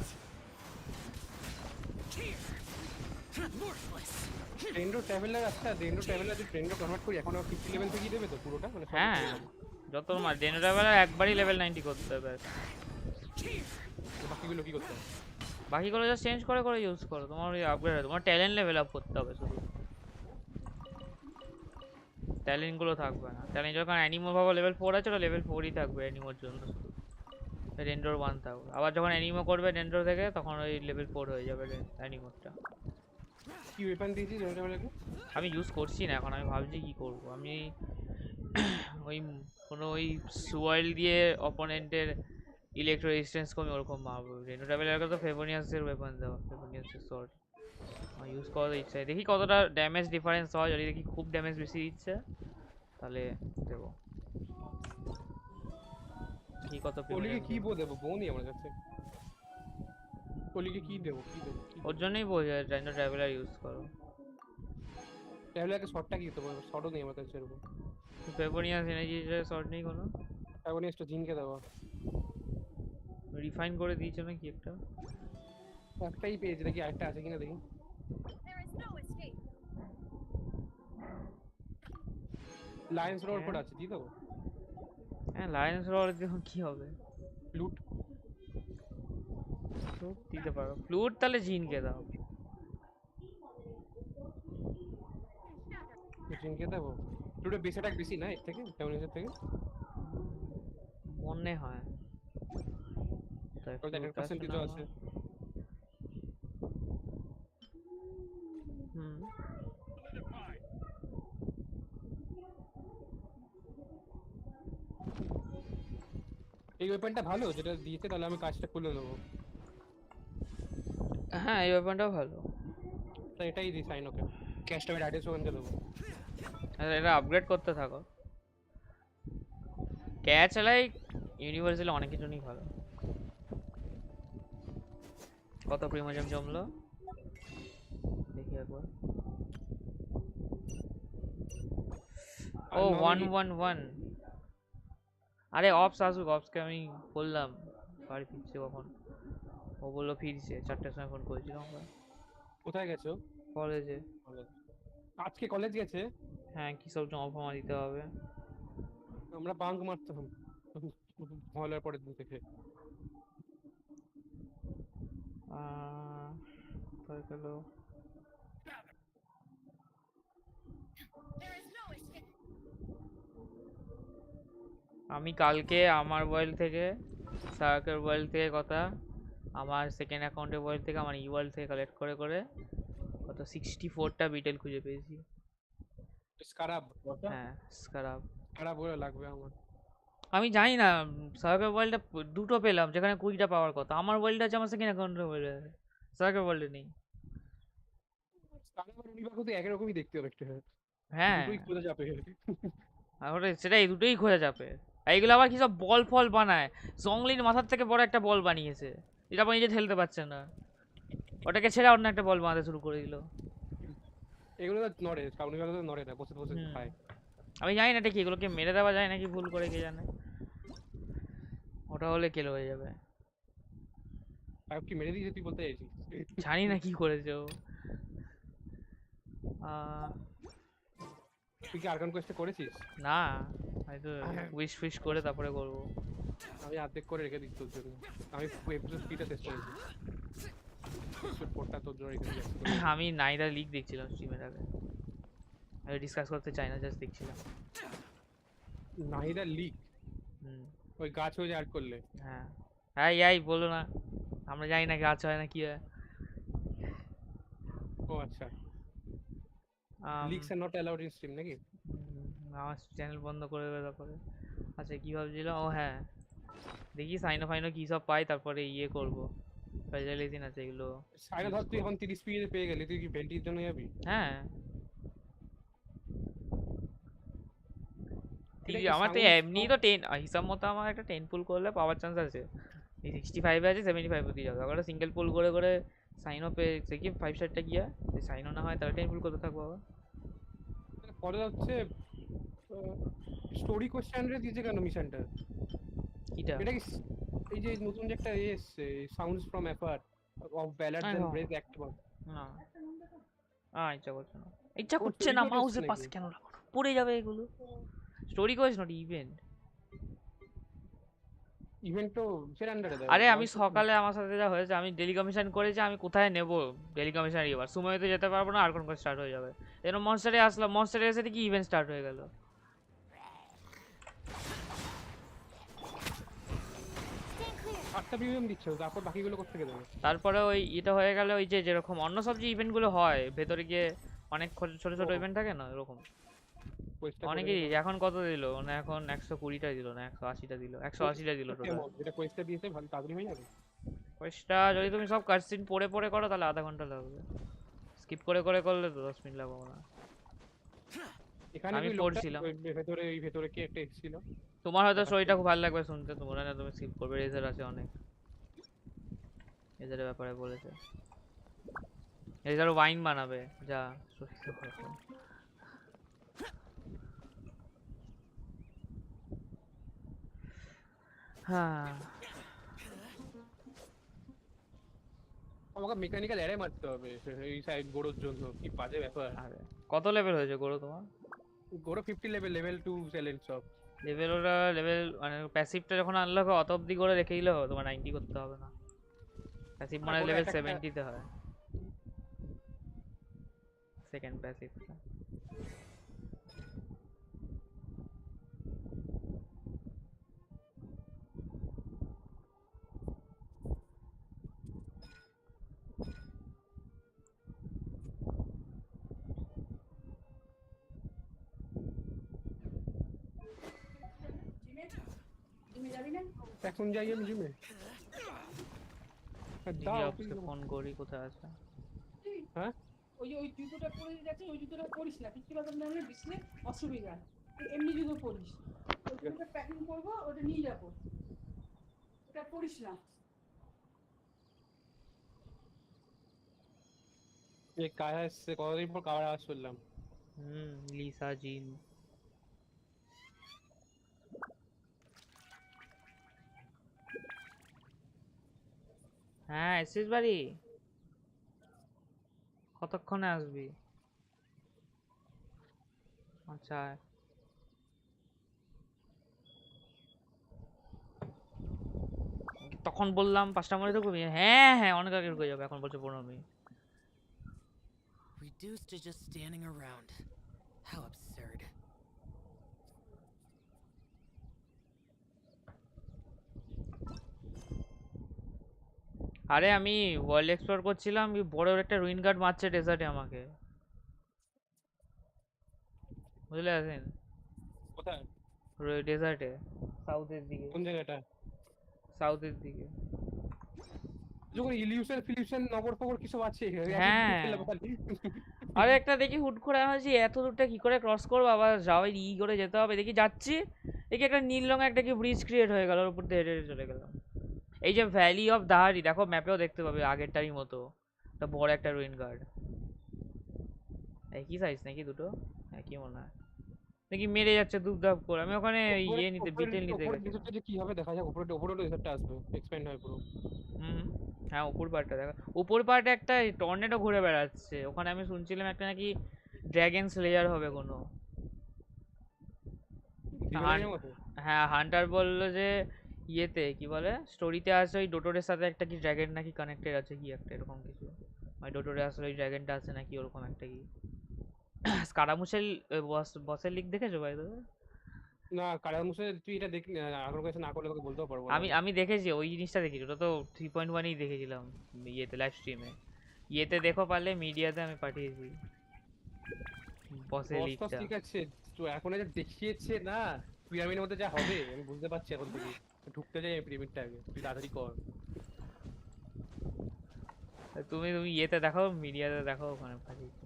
Tear. Worthless. Dendro traveller আচ্ছা ডেন্ডো ট্রাভেলার যে ডেন্ডো কনভার্ট করি এখন 50 লেভেল থেকে দেবে তো পুরোটা মানে হ্যাঁ যত মার ডেন্ডো ট্রাভেলার একবারই লেভেল 90 করতে হবে। বাকিগুলো কি করতে হবে? বাকিগুলো জাস্ট চেঞ্জ করে করে ইউজ করো, তোমার ওই আপগ্রেড হবে, তোমার ট্যালেন্ট লেভেল আপ করতে হবে শুধু। ট্যালেন্ট গুলো থাকবে না, ট্যালেন্ট যখন অ্যানিমো ভাবো লেভেল 4 আছে ওটা লেভেল 4ই থাকবে অ্যানিমোর জন্য শুধু, ডেন্ডোর 1 থাকবে। আবার যখন অ্যানিমো করবে ডেন্ডোর থেকে তখন ওই লেভেল 4 হয়ে যাবে অ্যানিমোরটা। কি ওয়েপন দিয়েছি ডেন্ডো ট্রাভেলারকে? আমি ইউজ করছি না এখন, আমি ভাবছি কি করব। আমি ওই কোনো ওই সুয়াইল দিয়ে অপোনেন্টের ইলেকট্রো রেজিস্ট্যান্স কমে ওরকম মারবো। ডেন্ডো ট্রাভেলারকে তো ফেবোনিয়াসের ওয়েপন দেওয়া, ফেবোনিয়াসের সর্ট আমার ইউজ করার ইচ্ছা, দেখি কতটা ড্যামেজ ডিফারেন্স হয়। যদি দেখি খুব ড্যামেজ বেশি দিচ্ছে তাহলে দেবো, দেখি কত কোলিকে কি দেবো বোনই আমার কাছে। কোলিকে কি দেবো কি দেবো? ওর জন্যই বোঝা ডেন্ডো ট্রাভেলার ইউজ করো। ট্রাভেলারকে শর্টটা কি দেবো? শর্টও নেই আমার কাছে এরকম। ফেবোনিয়াস এনার্জি শর্ট নেই কোনো? ফেবোনিয়াসটা জিনকে দেবো। রিফাইন করে দিয়েছো নাকি একটা? একটাই পেয়েছি, দেখি আরেকটা আছে কিনা দেখি। লায়ন্স রোড কোড আছে দিয়ে দেবো? হ্যাঁ লায়ন্স রড দেখুন কি হবে। ফ্লুট দিতে পারো, ফ্লুট তাহলে জিনকে দাও। জিনকে দেবো। ফ্লুটের বেস অ্যাটাক বেশি না এর থেকে, ফেবোনিয়াসের থেকে মনে হয় তাই ওটা 100% তো আছে। এই ওয়েপনটা ভালো যেটা দিয়েছে, তাহলে আমি কাজটা খুলে নেবো। হ্যাঁ এই ওয়েপনটাও ভালো, তো এটাই দিই সাইনোকে। ক্যাশটা আমি রাইডের ওখানকে দেবো। এটা আপগ্রেড করতে থাকো। ক্যাচ লাইক ইউনিভার্সালি অনেক কিছুই ভালো। কত প্রিমোজেম জমলো দেখি একবার। ও 111। আরে অপস আসুক, অপসকে আমি বললাম বাড়ি ফিরছে কখন, ও বললো ফিরছে 4টার সময় ফোন করেছিলাম। কোথায় গেছো? কলেজে। আজকে কলেজ গেছে? হ্যাঁ, কি সব জমা ফমা দিতে হবে। আমরা বাঙ্ক মারতাম মহলার পরের দিন থেকে। কোথায় গেল? আমি কালকে আমার ওয়ার্ল্ড থেকে, সার্কের ওয়ার্ল্ড থেকে কথা, আমার সেকেন্ড অ্যাকাউন্টের ওয়ার্ল্ড থেকে, আমার ওয়ার্ল্ড থেকে কালেক্ট করে করে কত 64টা বিটেল খুঁজে পেয়েছি। স্কারাব? হ্যাঁ স্কারাব। স্কারাব বলে লাগবে আমার। আমি জানি না, সার্কের ওয়ার্ল্ডে দুটো পেলাম যেখানে 20টা পাওয়ার কথা। আমার ওয়ার্ল্ড আছে, আমার সেকেন্ড অ্যাকাউন্টের ওয়ার্ল্ডে, সার্কের ওয়ার্ল্ডে নেই। স্কারাব আর উনিবাকো তো একই রকমই দেখতে অনেকটা। হ্যাঁ দুটোই খোঁজা যাবে। আসলে সেটাই, দুটোই খোঁজা যাবে। এইগুলো আবার কি সব বল ফল বানায়, জংলির মাথার থেকে বড় একটা বল বানিয়েছে, যেটা আপনি নিজে ঠেলতে পারছেন না, ওটাকে ছেড়ে অন্য একটা বল বানাতে শুরু করে দিল। এগুলো তো নড়ে, উনিবাকো তো নড়ে না, বসে বসে খায়। আমি জানি না এটা কি, এগুলোকে মেরে দেওয়া যায় নাকি ভুল করে, কে জানে। ওটা হলে কেল হয়ে যাবে। আর কি মেরে দিয়েছে তুই বলতে চাইছিস? জানি না কি করেছে ও। তুই কি আর্কান কোয়েস্ট করেছিস? না, আমি তো উইশ ফিশ করে তারপরে করব। আমি অর্ধেক করে রেখে দিচ্ছি তোর জন্য। আমি এপিসোড 3টা শেষ করেছি। এপিসোড 4টা তোর জন্য রেখে দিয়েছি। আমি নাইরা লিগ দেখছিলাম স্ট্রিমের আগে, আমি ডিসকাস করতে চাই না, জাস্ট দেখছিলাম। নাহিদা লিগ? ওই গাছ হয়ে অ্যাড করলে? হ্যাঁ এই বলো না, আমরা জানি না গাছ হয় না কি হয়। ও আচ্ছা, leagues are not allowed in stream নাকি? আমার চ্যানেল বন্ধ করে দেবে তারপরে। আচ্ছা কি ভাবছিলাম, ও হ্যাঁ দেখি সাইনো ফাইনো কি সব পাই, তারপরে ইয়ে করবো, স্পেশালাইজেশন আছে এগুলো। সাইনো ধর তুই এখন 30 পিএ পেয়ে গেলি, তুই কি ভেন্টির জন্য যাবি? হ্যাঁ আমার তো এমনি তো 10 হিসাব মতো আমার একটা 10 পুল করলে পাওয়ার চান্স আছে। এই 65 এ আছে, 75 অবধি যাবে। আবার সিঙ্গেল পুল করে করে সাইনো পে দেখি 5 স্টারটা গিয়া যদি সাইনো না হয় তাহলে 10 পুল করতে থাকবো আবার। পরে হচ্ছে স্টোরি কোশ্চেনরে দিয়েছে কেন মিশনটা? কিটা? এটা কি এই যে নতুন যে একটা এসছে, sounds from afar of ballads and break act 1? না ইচ্ছা করছে না, ইচ্ছা করছে না, মাউসের পাশে কেন রাখো, পড়ে যাবে এগুলো। Story Quest not event. Event তো সের আন্ডারে দেয়। আরে আমি সকালে আমার সাথে যা হয়েছে, আমি ডেলি কমিশন করেছি, আমি কোথায় নেব ডেলি কমিশন, এবার সময়তে যেতে পারবো না, আর কোন কোন স্টার্ট হয়ে যাবে। এর মনস্টারে আসলাম, মনস্টারে এসে দেখি ইভেন্ট স্টার্ট হয়ে গেল। তারপর বাকিগুলো করতে গেলে তারপরে ওই এটা হয়ে গেল, ওই যে যেরকম অন্য সব যে ইভেন্ট গুলো হয় ভেতরে গিয়ে অনেক ছোট ছোট ইভেন্ট থাকে না, এরকম অনেকেই। এখন কত দিল না, এখন 120টা দিল না 180টা দিল, 180টা দিল টোটাল। এটা কোয়েস্টটা দিয়েছে ভালো তাড়াতাড়ি হয়ে যাবে। কোয়েস্টটা যদি তুমি সব কাটসিন পড়ে পড়ে করো তাহলে আধা ঘন্টা লাগবে, স্কিপ করে করে করলে তো 10 মিনিট লাগবে না। এখানে আমি পড়ছিলাম ভেতরে, এই ভেতরে কি একটা এসেছিল। তোমার হয়তো স্টোরিটা খুব ভালো লাগবে শুনতে, তোমার না তুমি স্কিপ করবে। রেজার আছে অনেক, রেজারের ব্যাপারে বলেছে, রেজার ওয়াইন বানাবে যা। হ্যাঁ আমাকে মেকানিক্যাল এরে মারতে হবে এই সাইড গোড়োর জন্য, কি বাজে ব্যাপার। আরে কত লেভেল হয়েছে গোড়ো তোমার? গোড়ো 50 লেভেল, লেভেল 2 চ্যালেঞ্জ সব। লেভেল ওরা লেভেল মানে প্যাসিভটা যখন আনলক হবে অত অবধি করে রেখে দিলে হবে, তোমার 90 করতে হবে না। প্যাসিভ মানে লেভেল 70 তে হয় সেকেন্ড প্যাসিভটা। এখন যাই আমি জিমে। ফোন করি কোথায় আছে। হ্যাঁ ওই জুতোটা পরে যাচ্ছে, ওই জুতোটা পরিস না, কিছু কথা নামলে বিছলে অসুবিধা। এমনি জুতো পরিস, ওটা প্যাকিং করবো, ওটা নিয়ে যাবো, ওটা পরিস না। এই কারা এসছে কতদিন পর কারা আওয়াজ শুনলাম। লিসা জিন। হ্যাঁ এসিস বাড়ি, কতক্ষণে আসবি? আচ্ছা তখন বললাম 5টা মনে তো করবি, হ্যাঁ হ্যাঁ অনেক আগে ঢুকে যাবে, এখন বলছে 15 minute. Reduced to just standing around. How absurd. আরে আমি ওয়ার্ল্ড এক্সপ্লোর করছিলাম, বড় একটা রুইন গার্ড মারছে ডেজার্টে আমাকে, বুঝলে আছেন? কোথায়? ডেজার্টে সাউথের দিকে। কোন জায়গাটা? সাউথের দিকে। যখন ইলিউশন ফিলিউশন নগর ফগর কিছু আছে হ্যাঁ আরে একটা দেখি হুট করে আসি, এত দূরটা কি করে ক্রস করবো, আবার যাওয়াই করে যেতে হবে, দেখি যাচ্ছি দেখি একটা নীল রঙের একটা কি ব্রিজ ক্রিয়েট হয়ে গেল, ওর উপর দিয়ে হেঁটে হেঁটে চলে গেলাম। এই যে ভ্যালি অফ দাহারি দেখো ম্যাপেও দেখতে পাবে, আগেরটারই মতো একটা বড় একটা রুইন গার্ড। একই সাইজ নাকি দুটো? একই মনে হয়, নাকি মেরে যাচ্ছে দুপদাপ করে। আমি ওখানে ইয়ে নিতে বিটেল নিতে গেছি। যে কি হবে দেখা যাক, উপরে উপরে রিসেপ্টটা আসবে, এক্সপ্যান্ড হয় পুরো। হ্যাঁ উপর পার্টটা দেখো, উপর পার্টে একটা টর্নেডো ঘুরে বেড়াচ্ছে, ওখানে আমি শুনছিলাম একটা নাকি ড্র্যাগন স্লেয়ার হবে কোনো। হ্যাঁ হান্টার বললো যে ইয়েতে কি বলে স্টোরিতে আছে ওই ডোটোরের সাথে একটা কি ড্র্যাগন নাকি কানেক্টেড আছে, কি একটা এরকম কিছু, মানে ডোটোরে আসলে ওই ড্র্যাগনটা আছে নাকি ওরকম একটা কি। স্কারামুশের বসের লিগ দেখেছো ভাই? না কারামুসে তুই এটা দেখ, আগ্রহ কাছে না করলে তোকে বলতেও পারবো না। আমি দেখেছি ওই জিনিসটা দেখেছি, ওটা তো 3.1ই দেখেছিলাম ইয়েতে লাইভ স্ট্রিমে। ইয়েতে দেখো পারলে মিডিয়াতে আমি পাঠিয়েছি বসের লিগটা। ঠিক আছে তো এখন যা দেখিয়েছে না পিরামিডের মধ্যে যা হবে আমি বুঝতে পারছি এখন থেকে। ঢুকতে যাই পিরামিডটা আগে, তুই তাড়াতাড়ি কর। তুমি ইয়েতে দেখো মিডিয়াতে দেখো, ওখানে পাঠিয়েছি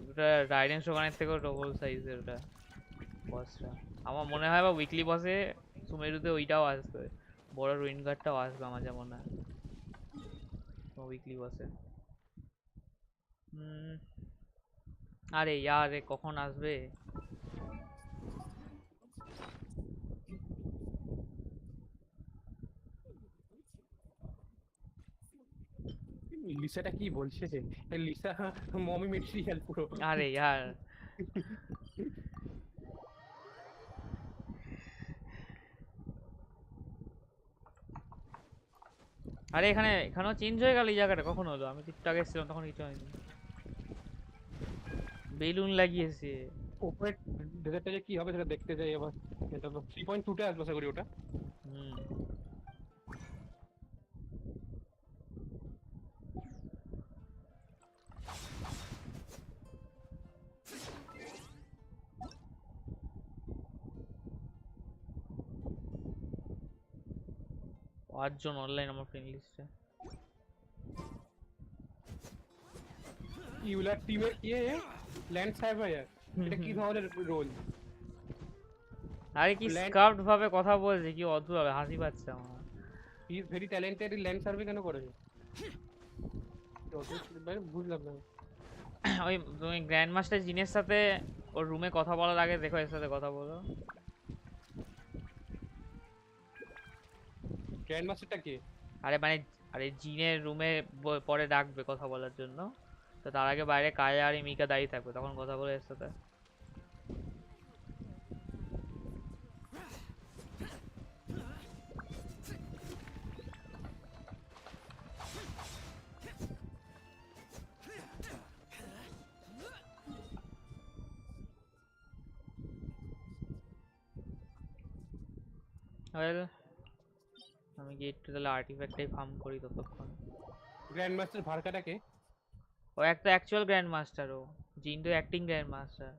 ওটা। রাইডেন্স ওখানের থেকেও ডবল সাইজের ওটা বসটা আমার মনে হয়, বা উইকলি বসে সুমেরুতে ওইটাও আসবে, বড় রুইন গার্ডটাও আসবে আমার যেমন মনে হয় উইকলি বসে। আরে ইয়ার কখন আসবে? লিসাটা কি বলছে, লিসা মমি মেটেরিয়াল পুরো। আরে ইয়ার আরে এখানেও চেঞ্জ হয়ে গেল এই জায়গাটা, কখন হলো? আমি তো একটু আগে এসেছিলাম তখন কিছু হয়নি। বেলুন লাগিয়েছে উপরে ডেজার্টটা যে কি হবে সেটা দেখতে যাই আবার। এটা তো 3.2 তে আসবে আশা করি ওটা। পাঁচজন অনলাইন আমার ফ্রেন্ড লিস্টে। ইউলার টিমের কি ল্যান্ড সার্ভাইয়ার, এটা কি ধরনের রোল? আরে কি স্কার্ফড ভাবে কথা বলছে, কি অদ্ভুত ভাবে, হাসি পাচ্ছে আমার। He is very talented, land survey কেন করেছে? বুঝলাম না। ওই তুমি গ্র্যান্ড মাস্টার জিনের সাথে ওর রুমে কথা বলার আগে দেখো এর সাথে কথা বলো। গ্র্যান্ড মাস্টারটা কে? আরে জিনের রুমে পরে ডাকবে কথা বলার জন্য, তো তার আগে বাইরে কায়া আর মিকা দাঁড়িয়ে থাকবে, তখন কথা বলে এর সাথে। আমি গিয়ে একটু তাহলে আর্টিফ্যাক্টটাই ফার্ম করি ততক্ষণ। গ্র্যান্ড মাস্টার ভারকাটা কে? ও একটা অ্যাকচুয়াল গ্র্যান্ড মাস্টার, ও জিন তো অ্যাক্টিং গ্র্যান্ড মাস্টার।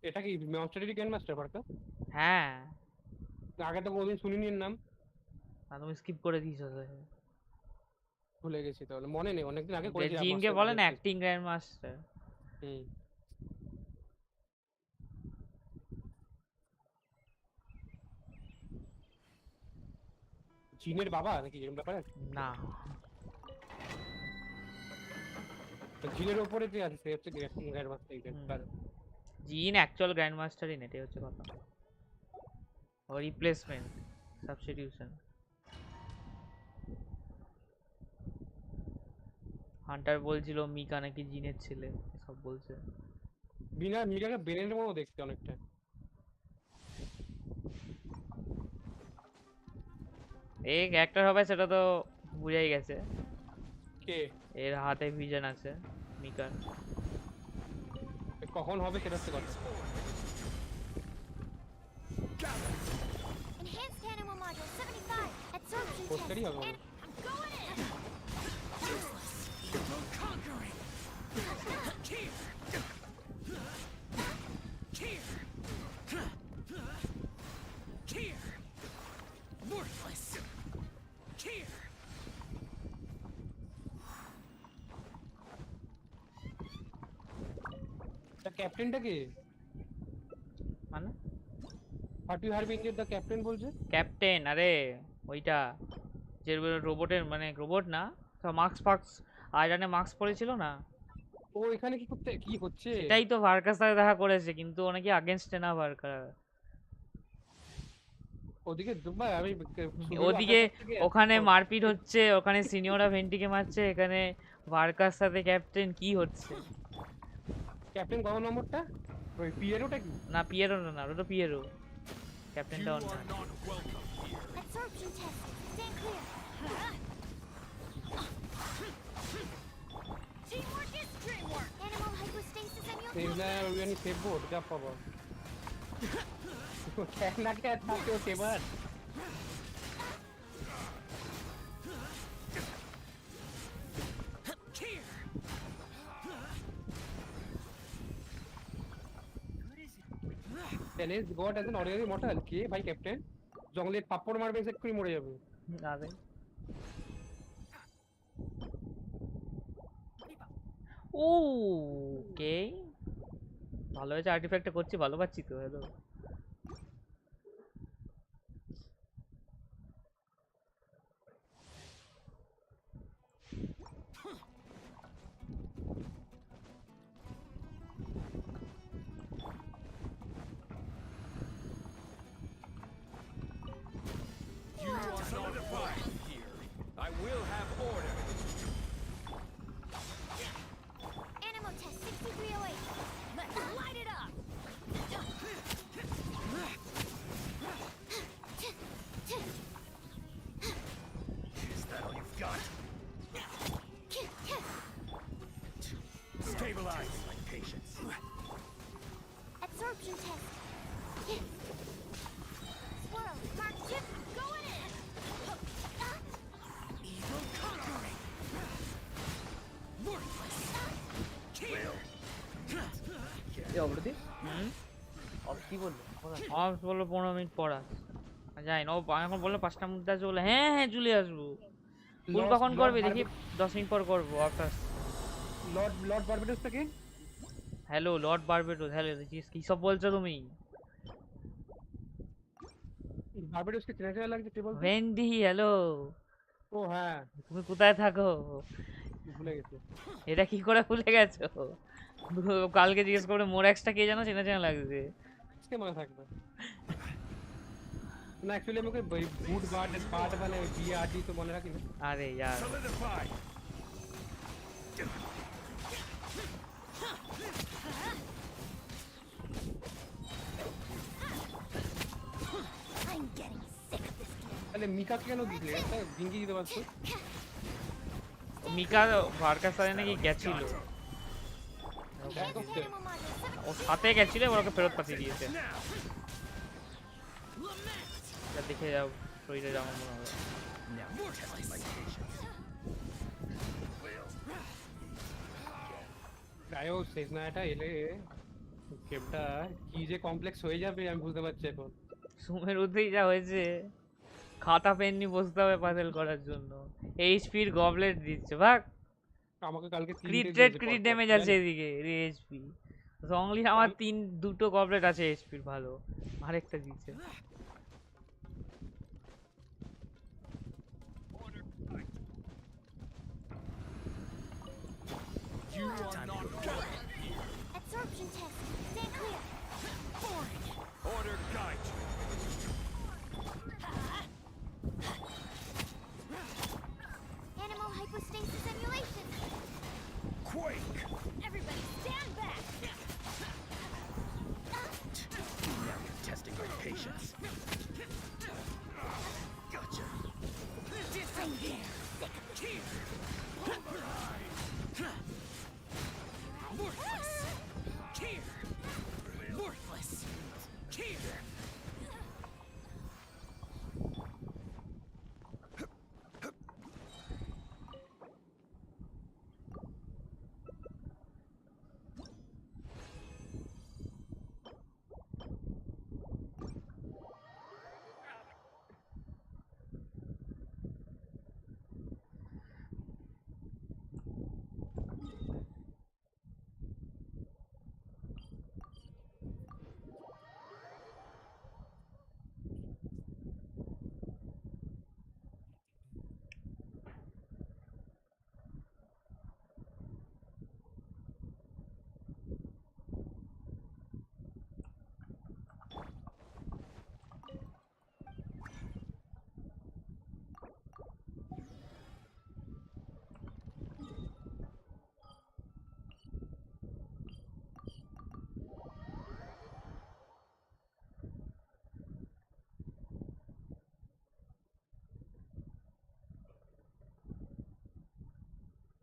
এটা কি মনস্টারেরই গ্র্যান্ড মাস্টার ভারকা? হ্যাঁ আগে তো কোনোদিন শুনিনি এর নাম। তুমি স্কিপ করে দিয়েছো, ভুলে গেছি তাহলে, মনে নেই, অনেকদিন আগে করেছি। জিনকে বলে না অ্যাক্টিং গ্র্যান্ড মাস্টার। জিনের বাবা নাকি এরকম ব্যাপার? না জিনের উপরে যে আছে সে হচ্ছে গ্র্যান্ড মাস্টার এইটার। জিন অ্যাকচুয়াল গ্র্যান্ড মাস্টারই না, এটাই হচ্ছে কথা। ও রিপ্লেসমেন্ট, সাবস্টিটিউশন। হান্টার বলছিল মিকা নাকি জিনের ছেলে, সব বলছে। মিকাকে বেনের মতো দেখতে অনেকটা। এই ক্যারেক্টার হবে সেটা তো বুঝাই গেছে। কে? এর হাতে ভিজন আছে মিকার। কখন হবে সেটা হচ্ছে কথা। Enhanced animal module 75. Absorption পোস্টারই test. হবে মনে হয়। I'm going in. Conquering. Here. Here. Here. Worthless. Here. ক্যাপ্টেনটা কে? মানে what you have injured the captain বলছে? ক্যাপ্টেন, আরে ওইটা যে রোবটের, মানে রোবট না, সব মাস্ক ফাক্স আয়রনে মাস্ক পরেছিল না, ও এখানে কি করতে কি হচ্ছে? সেটাই তো ভার্কার সাথে দেখা করেছে, কিন্তু অনেকে আগেনস্টে না ভার্কার। ওদিকে দুবাই আমি ওদিকে ওখানে মারপিট হচ্ছে, ওখানে সিনিয়ররা ভেন্টিকে মারছে, এখানে ভার্কার সাথে ক্যাপ্টেন কি হচ্ছে? ক্যাপ্টেন কত নম্বরটা? ওই পিয়েরোটা কি? না পিয়েরো না, ওটা পিয়েরো, ক্যাপ্টেনটা অন্য। Absorption test. Stand clear. Teamwork is dreamwork. Animal hypostasis and you'll save না ওই সেভ বোর্ড যা পাবো। না কে থাকে ও সেভার। Tennis God as an ordinary mortal. কে ভাই ক্যাপ্টেন? জঙ্গলে পাপড় মারবে সেট করে মরে যাবে। আরে ওকে, ভালো হয়েছে, আর্টিফ্যাক্টটা করছি, ভালো পাচ্ছি তো। Hello You are solidified here. I will have order. Animal test 6308. Let's light it up. Is that all you've got? Stabilize my patience. Absorption test. Swirl. Mark chip. Going in. Evil conquering. Worthless. Here. কি বললো? বললো 15 minute পর আস। যাই না, ও এখন বললো 5টার মধ্যে আসবে বলে। হ্যাঁ হ্যাঁ চলে আসবো। ফুল কখন করবি দেখি? 10 মিনিট পর করবো। আকাশ লর্ড বারবেডস থেকে? হ্যালো লর্ড বারবেডোস, হ্যালো কি সব বলছো তুমি? বারবেডসকে চেনা চেনা লাগছে টেবল। ভেন্ডি হ্যালো। ও হ্যাঁ, তুমি কোথায় থাকো? ভুলে গেছি। এটা কি করে ভুলে গেছো? কালকে জিজ্ঞেস করে মোরাক্সটা কে জানো, চেনা চেনা লাগছে। আজকে মনে থাকবে না। অ্যাকচুয়ালি আমাকে বুট বাট মানে বিআরডি তো মনে রাখি না। আরে यार Solidify. I'm getting sick of this game. তাহলে মিকা কেন দিলে? এটা ভিঙ্গি দিতে পারছো। মিকা ভার্কার সাথে নাকি গেছিল, Enhanced animal module 70. ও সাথে গেছিল, এবার ওকে ফেরত পাঠিয়ে দিয়েছে। এটা দেখে যাও, শরীরে যেমন মনে হবে। প্রায় শেষ না এটা এলে গেমটা কি যে কমপ্লেক্স হয়ে যাবে আমি বুঝতে পারছি এখন। সুমেরুতেই যা হয়েছে, খাতা পেন নিয়ে বসতে হবে পাজেল করার জন্য। এইচপির গবলেট দিচ্ছে, ভাগ। আমাকে কালকে ক্রিট ড্যামেজ আছে এদিকে এইচপি রংলি। আমার দুটো গবলেট আছে এইচপির ভালো, আরেকটা দিচ্ছে। You Absorption test. Stand clear. Order guide. Animal hypostasis simulation. Quake. Everybody stand back. Now you're testing my patience. Gotcha. Disengage. Worthless. Here. Worthless. Here.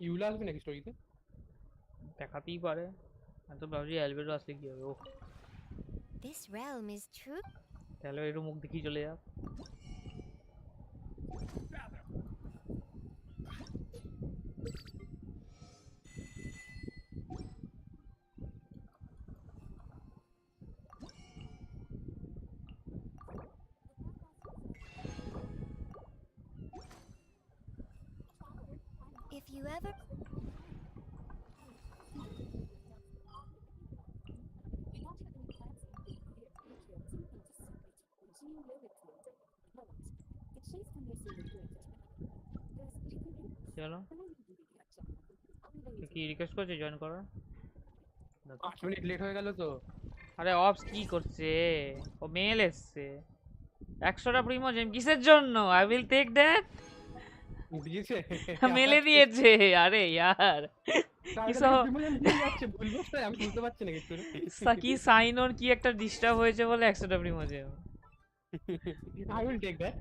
ইউলা আসবে নাকি স্টোরিতে? দেখাতেই পারে। আমি তো ভাবছি অ্যালবেরো আসলে কি হবে। ওহ This realm is true. তাহলে একটু মুখ দেখি চলে যাক। If you ever চলো কি রিকোয়েস্ট করছে জয়েন করার? 5 মিনিট লেট হয়ে গেল তো। আরে অপস কি করছে? ও মেল এসছে 100টা প্রিমোজেম কিসের জন্য? I will take that. দিয়েছে মেলে দিয়েছে। আরে ইয়ার কি সব আমি বুঝতে পারছি না কিছু। কি সাইনোর কি একটা ডিস্টার্ব হয়েছে বলে 100টা প্রিমোজেম। I will take that.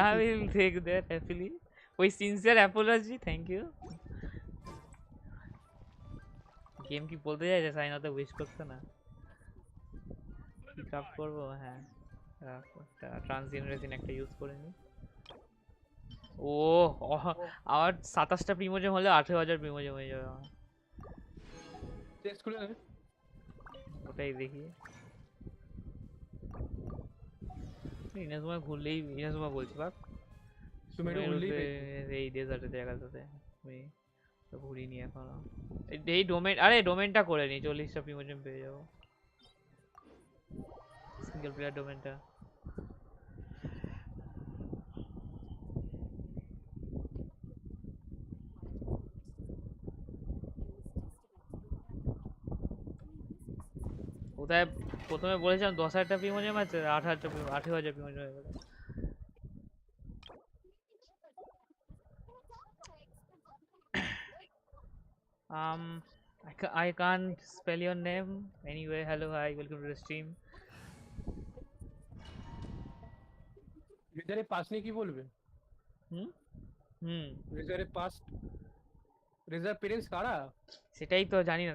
I will take that happily. With sincere apology, thank you. Game की बोलते जाए जैसा इन्होंने तो विश करते ना पिक अप করবো হ্যাঁ ট্রান্সজেনারেশন একটা ইউজ করে নি ও আর 27টা প্রিমোজেম হলে 18000 প্রিমোজেম হয়ে যাবে আমার টেস্ট করে নে ওটাই দেখি ইনাজমা ঘুরলেই ইনাজমা বলছি বাপ সুমেরু ঘুরলেই এই ডেজার্টে জায়গাটাতে আমি তো ঘুরিনি এখনো এই ডোমেন আরে ডোমেনটা করে নি 40টা প্রিমোজেম পেয়ে যাবো সিঙ্গেল প্লেয়ার ডোমেনটা ওটাই প্রথমে বলেছিলাম 10000টা প্রিমোজেম আছে 8000 প্রিমোজেম হয়ে গেল I can't spell your name anyway. Hello, hi, welcome to the stream. রেজারে পাস নিয়ে কি বলবে? রেজারে পাস রেজার পেরেন্টস কারা? সেটাই তো জানি না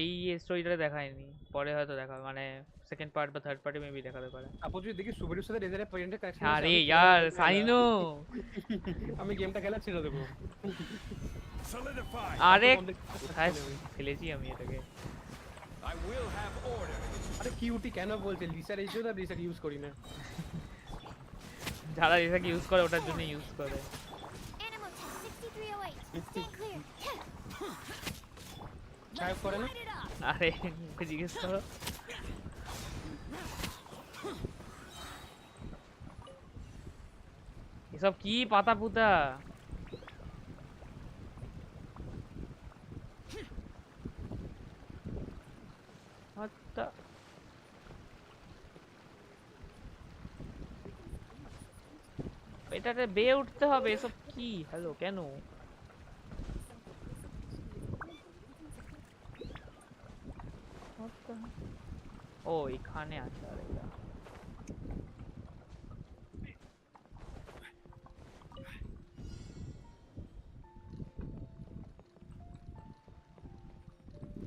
এই স্টোরিটা দেখায়নি পরে হয়তো দেখাবে মানে সেকেন্ড পার্ট বা থার্ড পার্টে মেবি দেখাতে পারে আপু যদি দেখি সুবেরুর সাথে রেজারের পেরেন্টের কানেকশন আরে यार সাইনো আমি গেমটা খেলা ছেড়ে দেব আরে ফেলেছি আমি এটাকে I will have order. আরে কিউটি কেন বলছে লিসার এই জন্য লিসার ইউজ করি না যারা লিসাকে ইউজ করে ওটার জন্য ইউজ করে Animal test 6308. Stand clear. সাহেব করে না আরে মুখে জিজ্ঞেস করো এসব কি পাতা পুতা এটাতে বেয়ে উঠতে হবে এসব কি হ্যালো কেন ও এখানে আছে আর এটা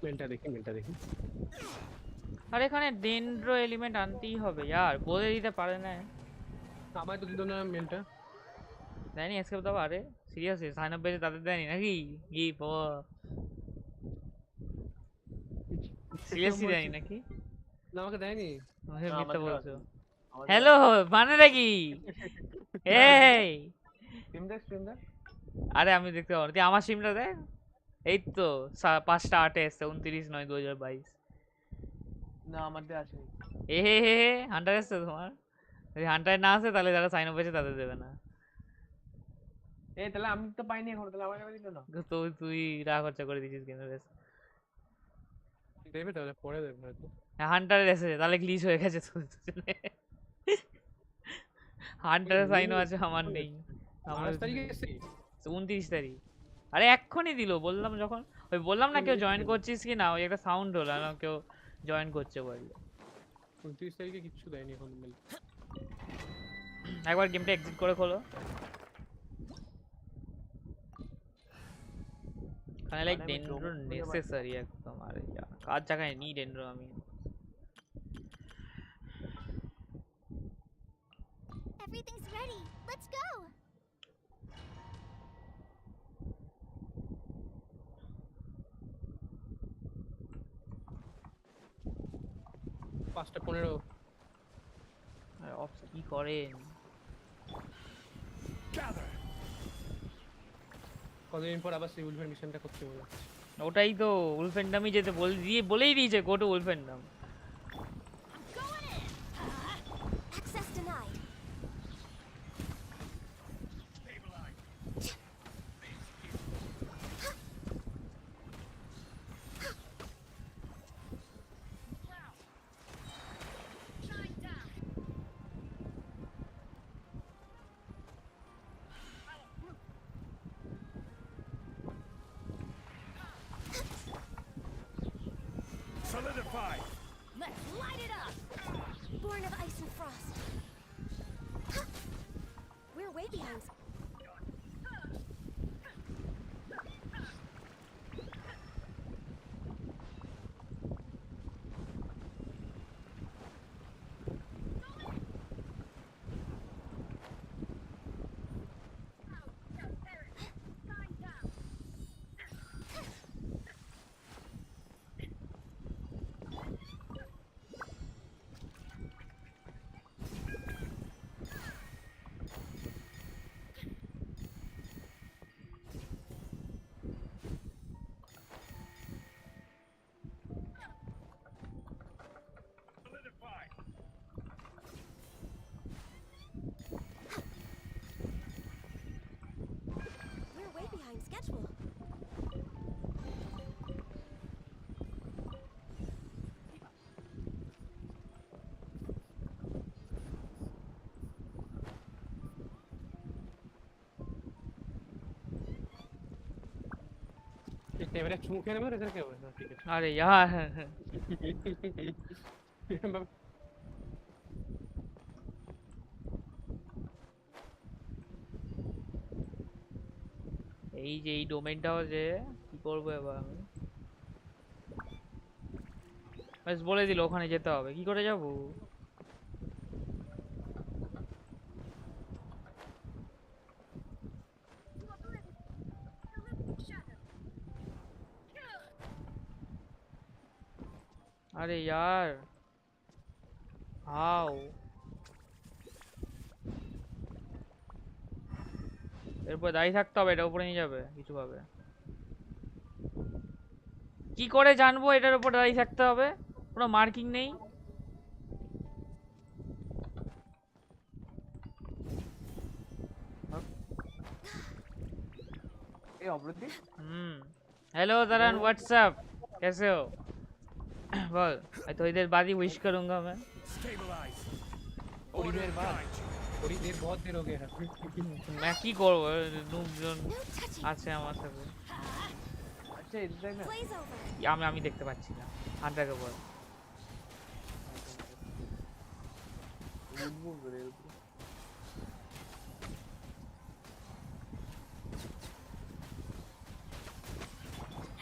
মেলটা দেখি আর এখানে ডেন্ড্রো এলিমেন্ট আনতেই হবে यार বলে দিতে পারে না আমার তো দিল না মেলটা দেয়নি এসকেপ দাও আরে সিরিয়াসলি সাইন আপ পেজে তাদের দেয়নি নাকি কি সিরিয়াসলি দেয়নি নাকি না আমাকে দেয়নি মিথ্যা বলছো হ্যালো মানে নাকি এই স্ট্রিম দেখ আরে আমি দেখতে পাবো তুই আমার সিমটা দেখ এই তো 5টা 8 এসছে 29/9/2022 না আমার দিয়ে আছে এ হে হে হান্টার এসছে তোমার যদি হান্টার না আসে তাহলে যারা সাইন আপ পেয়েছে তাদের দেবে না এই তাহলে আমি তো পাইনি এখন তাহলে আমাকে দিল না তো তুই রাগ খরচা করে দিছিস কেন বেশ দেবে তাহলে পরে দেবে হয়তো হান্টার এসেছে তাহলে গ্লিচ হয়ে গেছে হান্টারের সাইনও আছে আমার নেই আমার 29 তারিখ আরে এক্ষুনি দিল বললাম যখন ওই বললাম না কেউ জয়েন করছিস কি না ওই একটা সাউন্ড হলো না কেউ জয়েন করছে বললো 29 তারিখে কিছু দেয়নি এখন মেল একবার গেমটা এক্সিট করে খোলো kind of like dendro necessary একদম আরে কাজ জায়গায় নি dendro আমি Everything's ready. Let's go. পাঁচটা 15 আরে অফ কি করেন কতদিন পর আবার সেই উলফের মিশনটা করতে বলে ওটাই তো উলফেন্ডামই যেতে বলেই দিয়েছে go to Wolvendom Access denied. Solidify. Let's light it up. Born of ice and frost. We're way behind. We're way behind schedule. এটা এবারে চুমু খেয়ে নেবে রেজাল্ট কেমন না ঠিক আছে আরে यार এই যে এই ডোমেইনটাও যে কি করব এবার আমি বাস বলে দিল ওখানে যেতে হবে কি করে যাব আরে यार হাউ এরপর দাঁড়িয়ে থাকতে হবে এটা উপরে নিয়ে যাবে কিছু ভাবে কি করে জানবো এটার উপর দাঁড়িয়ে থাকতে হবে কোনো মার্কিং নেই এই অবরোধী हेलो दरन व्हाट्सअप कैसे हो बोल थोड़ी देर बाद ही विश करूंगा मैं थोड़ी देर बाद थोड़ी देर बहुत देर हो गया है मैं কি করব নুবজন আছে আমার সাথে আচ্ছা এটা দেখ না আমি দেখতে পাচ্ছি না হান্টারকে বল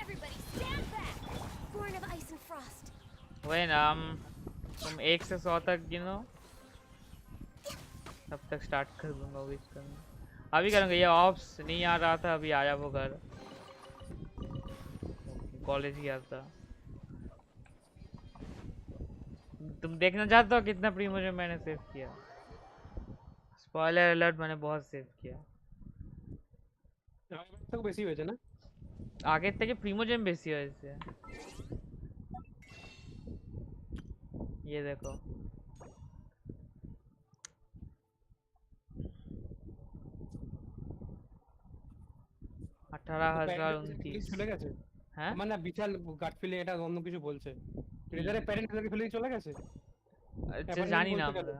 Everybody stand back! Born of ice and frost. when तुम 1 से 100 तक गिनो तब तक स्टार्ट कर दूंगा विश करना अभी करूंगा ये ऑप्स नहीं आ रहा था अभी आया वो घर कॉलेज गया था तुम देखना चाहते हो कितना प्रीमोजे मैंने सेव किया स्पॉइलर अलर्ट मैंने बहुत सेव किया তক বেশি হয়েছে না আগের থেকে প্রিমোজেম বেশি হয়েছে ये देखो अठारह हजार 29 চলে গেছে হ্যাঁ আমার না বিশাল গাট ফিলিং এটা অন্য কিছু বলছে রেজারে প্যারেন্ট ফিলিং চলে গেছে আচ্ছা জানি না আমরা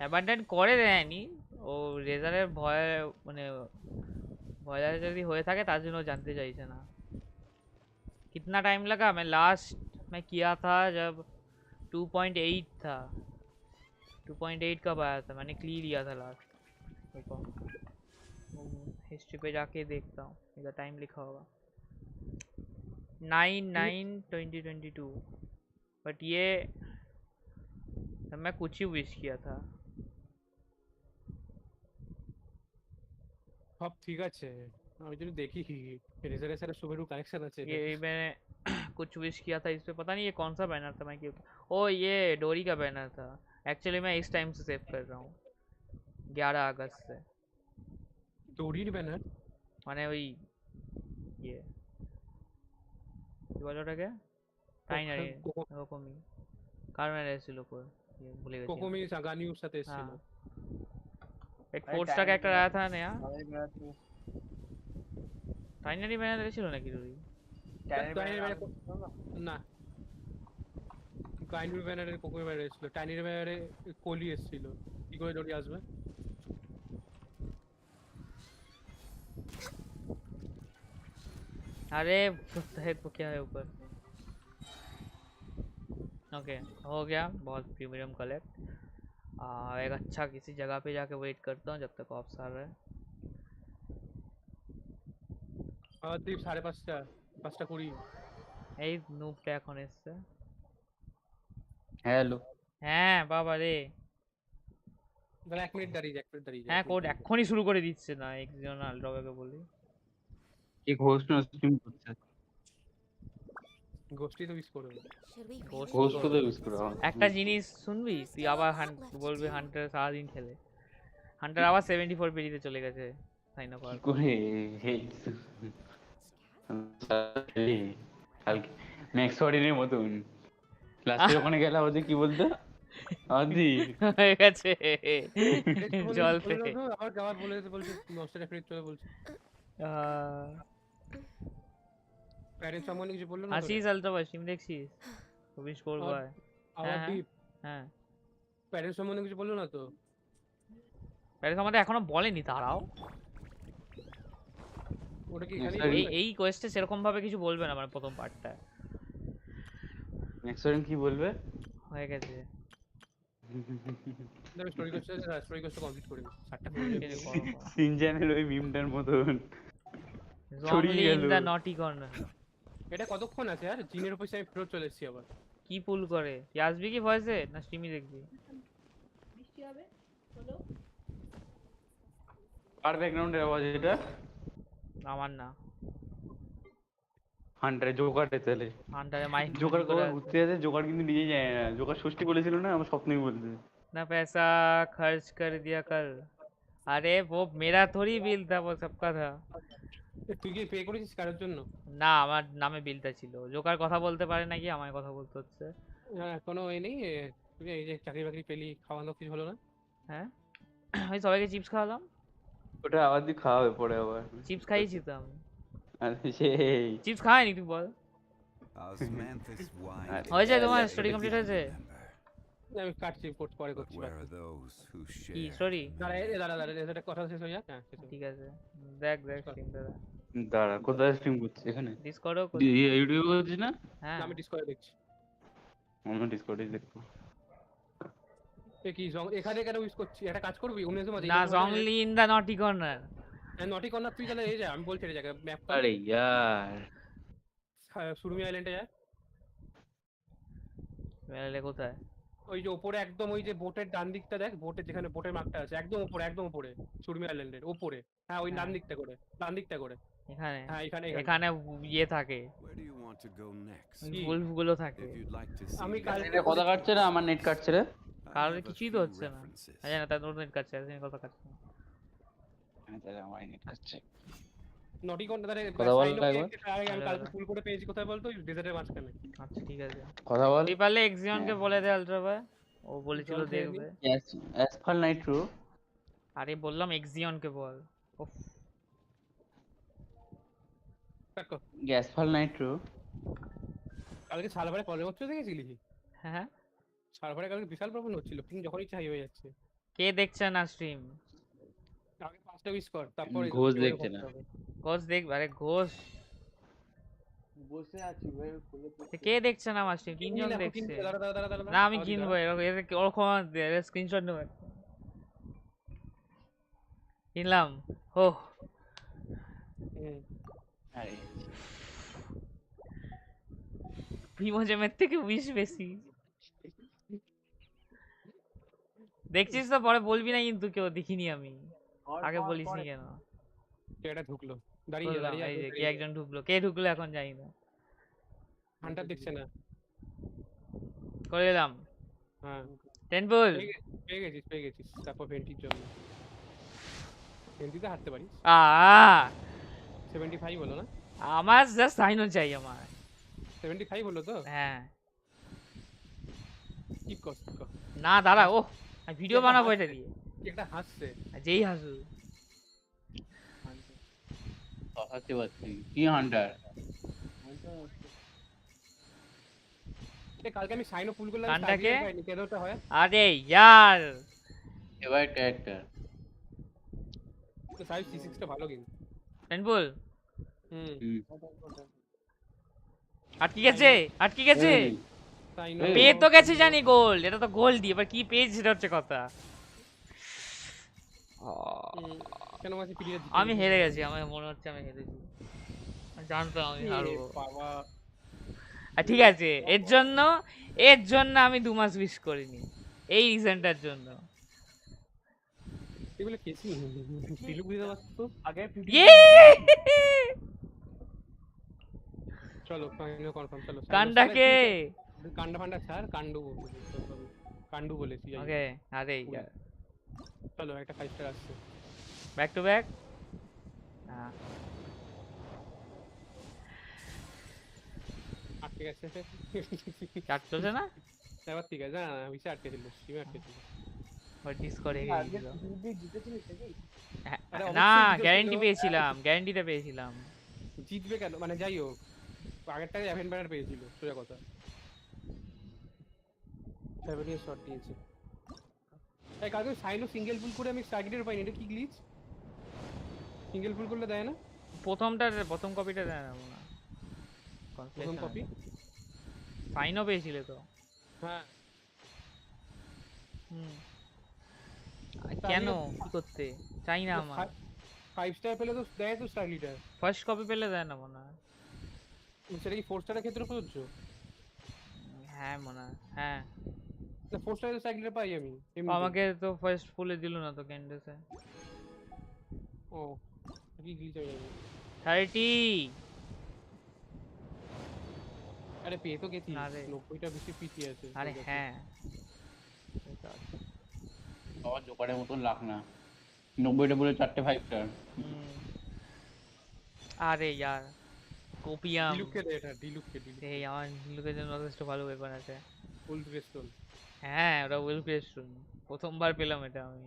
অ্যাবান্ডন করে দেয়নি ও রেজারের ভয় মানে ভয় যদি হয়ে থাকে তার জন্য জানতে চাইছে না कितना टाइम लगा मैं लास्ट मैं किया था जब 2.8 था 2.8 कब आया था मैंने क्ली लिया था लास्ट देखो हिस्ट्री पे जाके देखता हूँ इधर टाइम लिखा होगा 9/9/2022 बट ये तब मैं कुछ ही विश किया था সব ঠিক আছে আমি যদি দেখি রেজারের সাথে সুমেরু কানেকশন আছে ये मैंने कुछ विश किया था इस पे पता नहीं ये कौन सा बैनर था मैं क्यों ओ ये डोरी का बैनर था एक्चुअली मैं इस टाइम से सेव कर रहा हूँ 11 अगस्त से ডোরির ব্যানার মানে ওই ये কি বলে ওটাকে টাইনারি কোকোমি কার ব্যানার এসেছিল কই ভুলে গেছি কোকোমি সাগানিউর সাথে এসেছিল एक फोर्स का कैरेक्टर आया था नया টাইনারি ব্যানার এসেছিল নাকি ডোরি না কাইন্ডুর ব্যানারের কোকোমি ব্যানার এসেছিল টাইনির ব্যানারে কোলি এসেছিল কি করে ডোরি আসবে अरे है तो क्या है ऊपर ओके हो गया बहुत प्रीमियम कलेक्ट एक अच्छा किसी जगह पे जाके वेट करता हूँ जब तक ऑप्स आ रहा है দীপ 5:20 এই নুবটা এখন এসছে হ্যালো হ্যাঁ বাবা রে দাঁড়া 1 মিনিট দাঁড়িয়ে হ্যাঁ কোড এখনই শুরু করে দিচ্ছে না একজন আলড্রবাকে বলি কি ঘোস্ট স্ট্রিম করছে গোষ্ঠী তো ইউজ করবে ঘোস্ট তো ইউজ করো একটা জিনিস শুনবি তুই আবার বলবি হান্টার সারা দিন খেলে হান্টার আবার 74 পেরিতে চলে গেছে সাইনো কর করে কালকে ম্যাক্স অর্ডিনের মতন লাস্টে ওখানে গেলা ওদের কি বলতো আদি হয়ে গেছে জল থেকে আবার বলে দিতে বলছে নস্টার ফ্রিজ চলে বলছে প্যারেন্টস সম্বন্ধে কিছু বললো না আসিস আলট্রা স্ট্রিম দেখছিস উইশ করব OurDeep হ্যাঁ প্যারেন্টস সম্বন্ধে কিছু বললো না তো প্যারেন্টস আমাদের এখনো বলেনি দাঁড়াও ওটা কি এই কোয়েস্টে সেরকম ভাবে কিছু বলবে না মানে প্রথম পার্টটা নেক্সট টাইম কি বলবে হয়ে গেছে আমি স্টোরি কোয়েস্ট কমপ্লিট করে 7টা সিনজানের ওই মিমটার মতন ছড়িয়ে গেল দা নটি কর্নার এটা কতক্ষণ আছে আর জিনের উপর আমি ফেরত চলে এসেছি আবার কি পুল করে তুই আসবি কি ভয়েসে না স্ট্রিমই দেখবি বৃষ্টি হবে বলো আর ব্যাকগ্রাউন্ডের আওয়াজ এটা আমার না হান্টারে জোকারে চলে হান্টারে মাইক জোকার কবে ঘুরতে যাচ্ছে জোকার কিন্তু নিজে যায় না জোকার ষষ্ঠী বলেছিল না আমার স্বপ্নই বলছে ना पैसा खर्च कर दिया कल अरे वो मेरा थोड़ी बिल था वो सबका था তুই কি পে করেছিস কারোর জন্য না আমার নামে বিলটা ছিল জোকার কথা বলতে পারে নাকি আমায় কথা বলতে হচ্ছে হ্যাঁ কোনো এই নেই তুই এই যে চাকরি বাকরি পেলি খাওয়ানো কিছু হলো না হ্যাঁ আমি সবাইকে চিপস খাওয়ালাম ওটা আবার দি খাওয়াবে পরে আবার চিপস খাইছি তো আমি আরে সেই চিপস খাইনি তুই বল Osmanthus wine. হয়েছে তোমার স্টোরি কমপ্লিট হয়েছে? আমি কাটছি পরে করছি। Where are those who কি share? স্টোরি? দাঁড়া এটা কথা শেষ হয়ে যাক। হ্যাঁ ঠিক আছে, দেখ স্ট্রিম দাদা। দাঁড়া, কোথায় স্ট্রিম করছিস? এখানে ডিসকর্ডও ইউটিউবে করছিস না? হ্যাঁ আমি ডিসকর্ডে দেখছি। আমি ডিসকর্ডে দেখবো। কি এখানে কেন ইউজ করছি? একটা কাজ করবি 19 মাঝে না, জংলি ইন দা নটি কর্নার। নটি কর্নার তুই তাহলে এই যা, আমি বলছি এই জায়গা ম্যাপ। আরে ইয়ার, সুরমি আইল্যান্ডে যা। মেলে কোথায়? ওই যে উপরে একদম ওই যে বোটের ডান দিকটা দেখ, বোটের যেখানে বোটের মার্কটা আছে একদম উপরে সুরমি আইল্যান্ডের উপরে। হ্যাঁ ওই ডান দিকটা করে এখানে। হ্যাঁ এখানে ইয়ে থাকে, Where do you want to go next? Wolf গুলো থাকে। If you'd like to see আমি the কালকে কথা কাটছে না, আমার নেট কাটছে রে। কারণ কিছুই তো হচ্ছে না। আচ্ছা না, তার নেট কাটছে, আমি কথা কাটছে না। তাহলে আমার নেট কাটছে। নটি কর্নার ধরে কথা বল একবার। আমি কালকে ফুল করে পেয়েছি, কোথায় বলতো? ডেজার্টের মাঝখানে। আচ্ছা ঠিক আছে, কথা বল। তুই পারলে এক্সিয়নকে বলে দে আলট্রা ভাই, ও বলেছিল দেখবে। অ্যাসফাল নাইট্রো। আরে বললাম এক্সিয়নকে বল। উফ কাকো গ্যাসফাল নাইট্রো। কালকে সার্ভারে প্রবলেম হচ্ছে দেখেছিলি? হ্যাঁ সার্ভারে কালকে বিশাল প্রবলেম হচ্ছিল, পিং যখন ইচ্ছা হাই হয়ে যাচ্ছে। কে দেখছে না স্ট্রিম? আগে 5টা উইশ কর, তারপর ঘোষ দেখছে না। ঘোষ দেখ, আরে ঘোষ বসে আছি ভাই, কে দেখছে না আমার স্ট্রিম? তিনজন দেখছে। না আমি কিনবো, ওরকম স্ক্রিনশট নেব। কিনলাম। ও আরে প্রিমোজেমের থেকে উইশ বেশি দেখছিস তো, পরে বলবি না কিন্তু কেউ, দেখিনি আমি, আগে বলিসনি কেন? এটা ঢুকলো, দাঁড়িয়ে এই যে কে একজন ঢুকলো, কে ঢুকলো এখন জানি না। হান্টার দেখছে না, করে দিলাম। হ্যাঁ টেম্পল পেয়ে গেছিস। তারপর ভেন্টির জন্য ভেন্টিতে হাঁটতে পারিস। 75 হলো না? আমার জাস্ট সাইনো চাই, আমার 75 হলো তো? হ্যাঁ কি কর না দাঁড়া, ও আমি ভিডিও বানাবো এটা দিয়ে। একটা হাসছে, যেই হাসু হাসতে পারছি কি হান্টার। কালকে আমি সাইনো ফুল করলাম, কানটাকে কেদোটা হয়। আরে ইয়ার এবার ক্যারেক্টার তো সাইজ C6 টা ভালো কিন্তু টেম্পল। আটকে গেছে পেয়ে তো গেছে জানি, গোল্ড। এটা তো গোল্ড দিয়ে, এবার কি পেজ সেটা হচ্ছে কথা। আমি হেরে গেছি, আমার মনে হচ্ছে আমি হেরেছি, জানতাম আমি হারবো। ঠিক আছে, এর জন্য আমি 2 মাস উইশ করিনি, এই রিজনটার জন্য। এগুলো কেসি দিলু বুঝতে পারছো আগে। চলো ফাইনাল কনফার্ম, চলো কান্ডাকে কান্ডা ফান্ডা স্যার কান্ডু বলেছি। ওকে আরে চলো একটা 5 স্টার আসছে ব্যাক টু ব্যাক। আটকে গেছে, কাট চলছে না এবার ঠিক আছে। না বিশে আটকে ছিল, স্ট্রিমে আটকে ছিল। না গ্যারান্টি পেয়েছিলাম, গ্যারান্টিতে পেয়েছিলাম। জিতবে কেন মানে, যাই হোক আগেরটাকে ইভেন্ট ব্যানার পেয়েছিল, সোজা কথা। 7 ইয়ার শট দিয়েছে। তাই কালকে সাইনো সিঙ্গেল পুল করে আমি টার্গেটের পাইনি, এটা কি গ্লিচ? সিঙ্গেল পুল করলে দেয় না? প্রথম কপিটা দেয় না মনে হয়। প্রথম কপি সাইনো পেয়েছিল তো। হ্যাঁ কেন কি করতে চাই না আমার। 5 স্টার পেলে তো দেয় তো স্টার লিডার, ফার্স্ট কপি পেলে দেয় না মনে হয়। সেটা কি 4 স্টারের ক্ষেত্রে প্রযোজ্য? হ্যাঁ মনে হয়, হ্যাঁ। না 4 স্টারের স্টার লিডার পাই আমি। আমাকে তো ফার্স্ট ফুলে দিল না তো ক্যান্ডেসে। ও কি গ্লিচ হয়ে যাবে। 30 আরে পেয়ে তো গেছি, 90টা বেশি পিটি আছে। আরে হ্যাঁ বাবা জোকারের মতন লাখ না, 90টা বলে 4টে 5 স্টার। আরে यार কোপিয়াম ডিলুককে দে, এটা ডিলুককে এই আমার ডিলুকের জন্য যথেষ্ট ভালো ওয়েপন আছে। ফুল ক্রিস্টাল, হ্যাঁ ওটা ওয়েল ক্রিস্টাল, প্রথমবার পেলাম এটা আমি।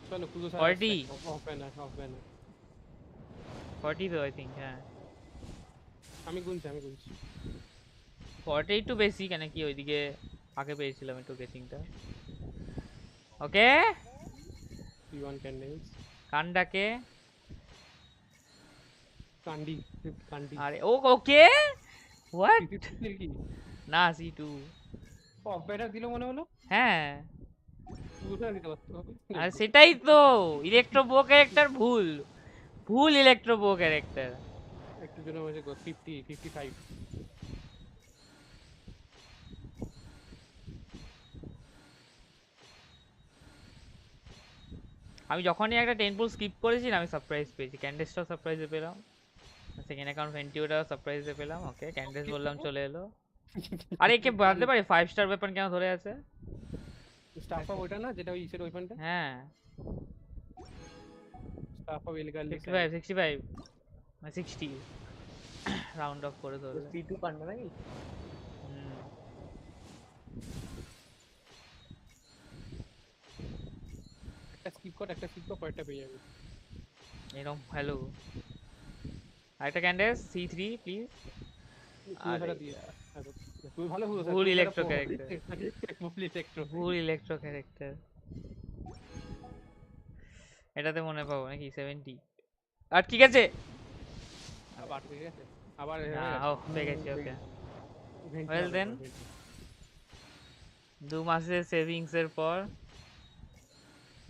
চলো কুদো 40 অফ ব্যানার 40 তো আই থিংক। হ্যাঁ আমি গুনছি 40 একটু বেশি কেন কি ওইদিকে আগে পেয়েছিলাম একটু গেসিংটা। ওকে T1 candace কান্ডাকে কান্ডি আরে ওকে হোয়াট কি না C2 অপারেটর দিল মনে হলো হ্যাঁ পুরোটা দিতে পারতো আর সেটাই তো ইলেকট্রো বো ক্যারেক্টার ভুল ইলেকট্রো বো ক্যারেক্টার। একটু জন্য হয়েছে 55 আমি যখনই একটা 10 পুল স্কিপ করেছি আমি সারপ্রাইজ পেয়েছি। ক্যান্ডেসটাও সারপ্রাইজে পেলাম, সেকেন্ড অ্যাকাউন্ট ভেন্টিওটাও সারপ্রাইজে পেলাম। ওকে ক্যান্ডেস বললাম চলে এলো। আরে কে বলতে পারে 5 স্টার ওয়েপন কেন ধরে আছে? স্টাফ অফ ওইটা না যেটা ওই ইসের ওয়েপনটা হ্যাঁ স্টাফ অফ ইলিগাল 65 মানে 60 রাউন্ড অফ করে ধরে C2 কান্ডা নাকি? একটা স্কিপ কর পরেরটা পেয়ে যাবে এরকম। হ্যালো আরেকটা ক্যান্ডেস C3 প্লিজ। তুই ভালো ভুল ইলেকট্রো ক্যারেক্টার ভুল ইলেকট্রো ক্যারেক্টার এটাতে মনে পাবো নাকি 70 আর ঠিক আছে আবার ঠিক আছে আবার পেয়ে গেছি। ওকে ওয়েল দেন 2 মাসের সেভিংস এর পর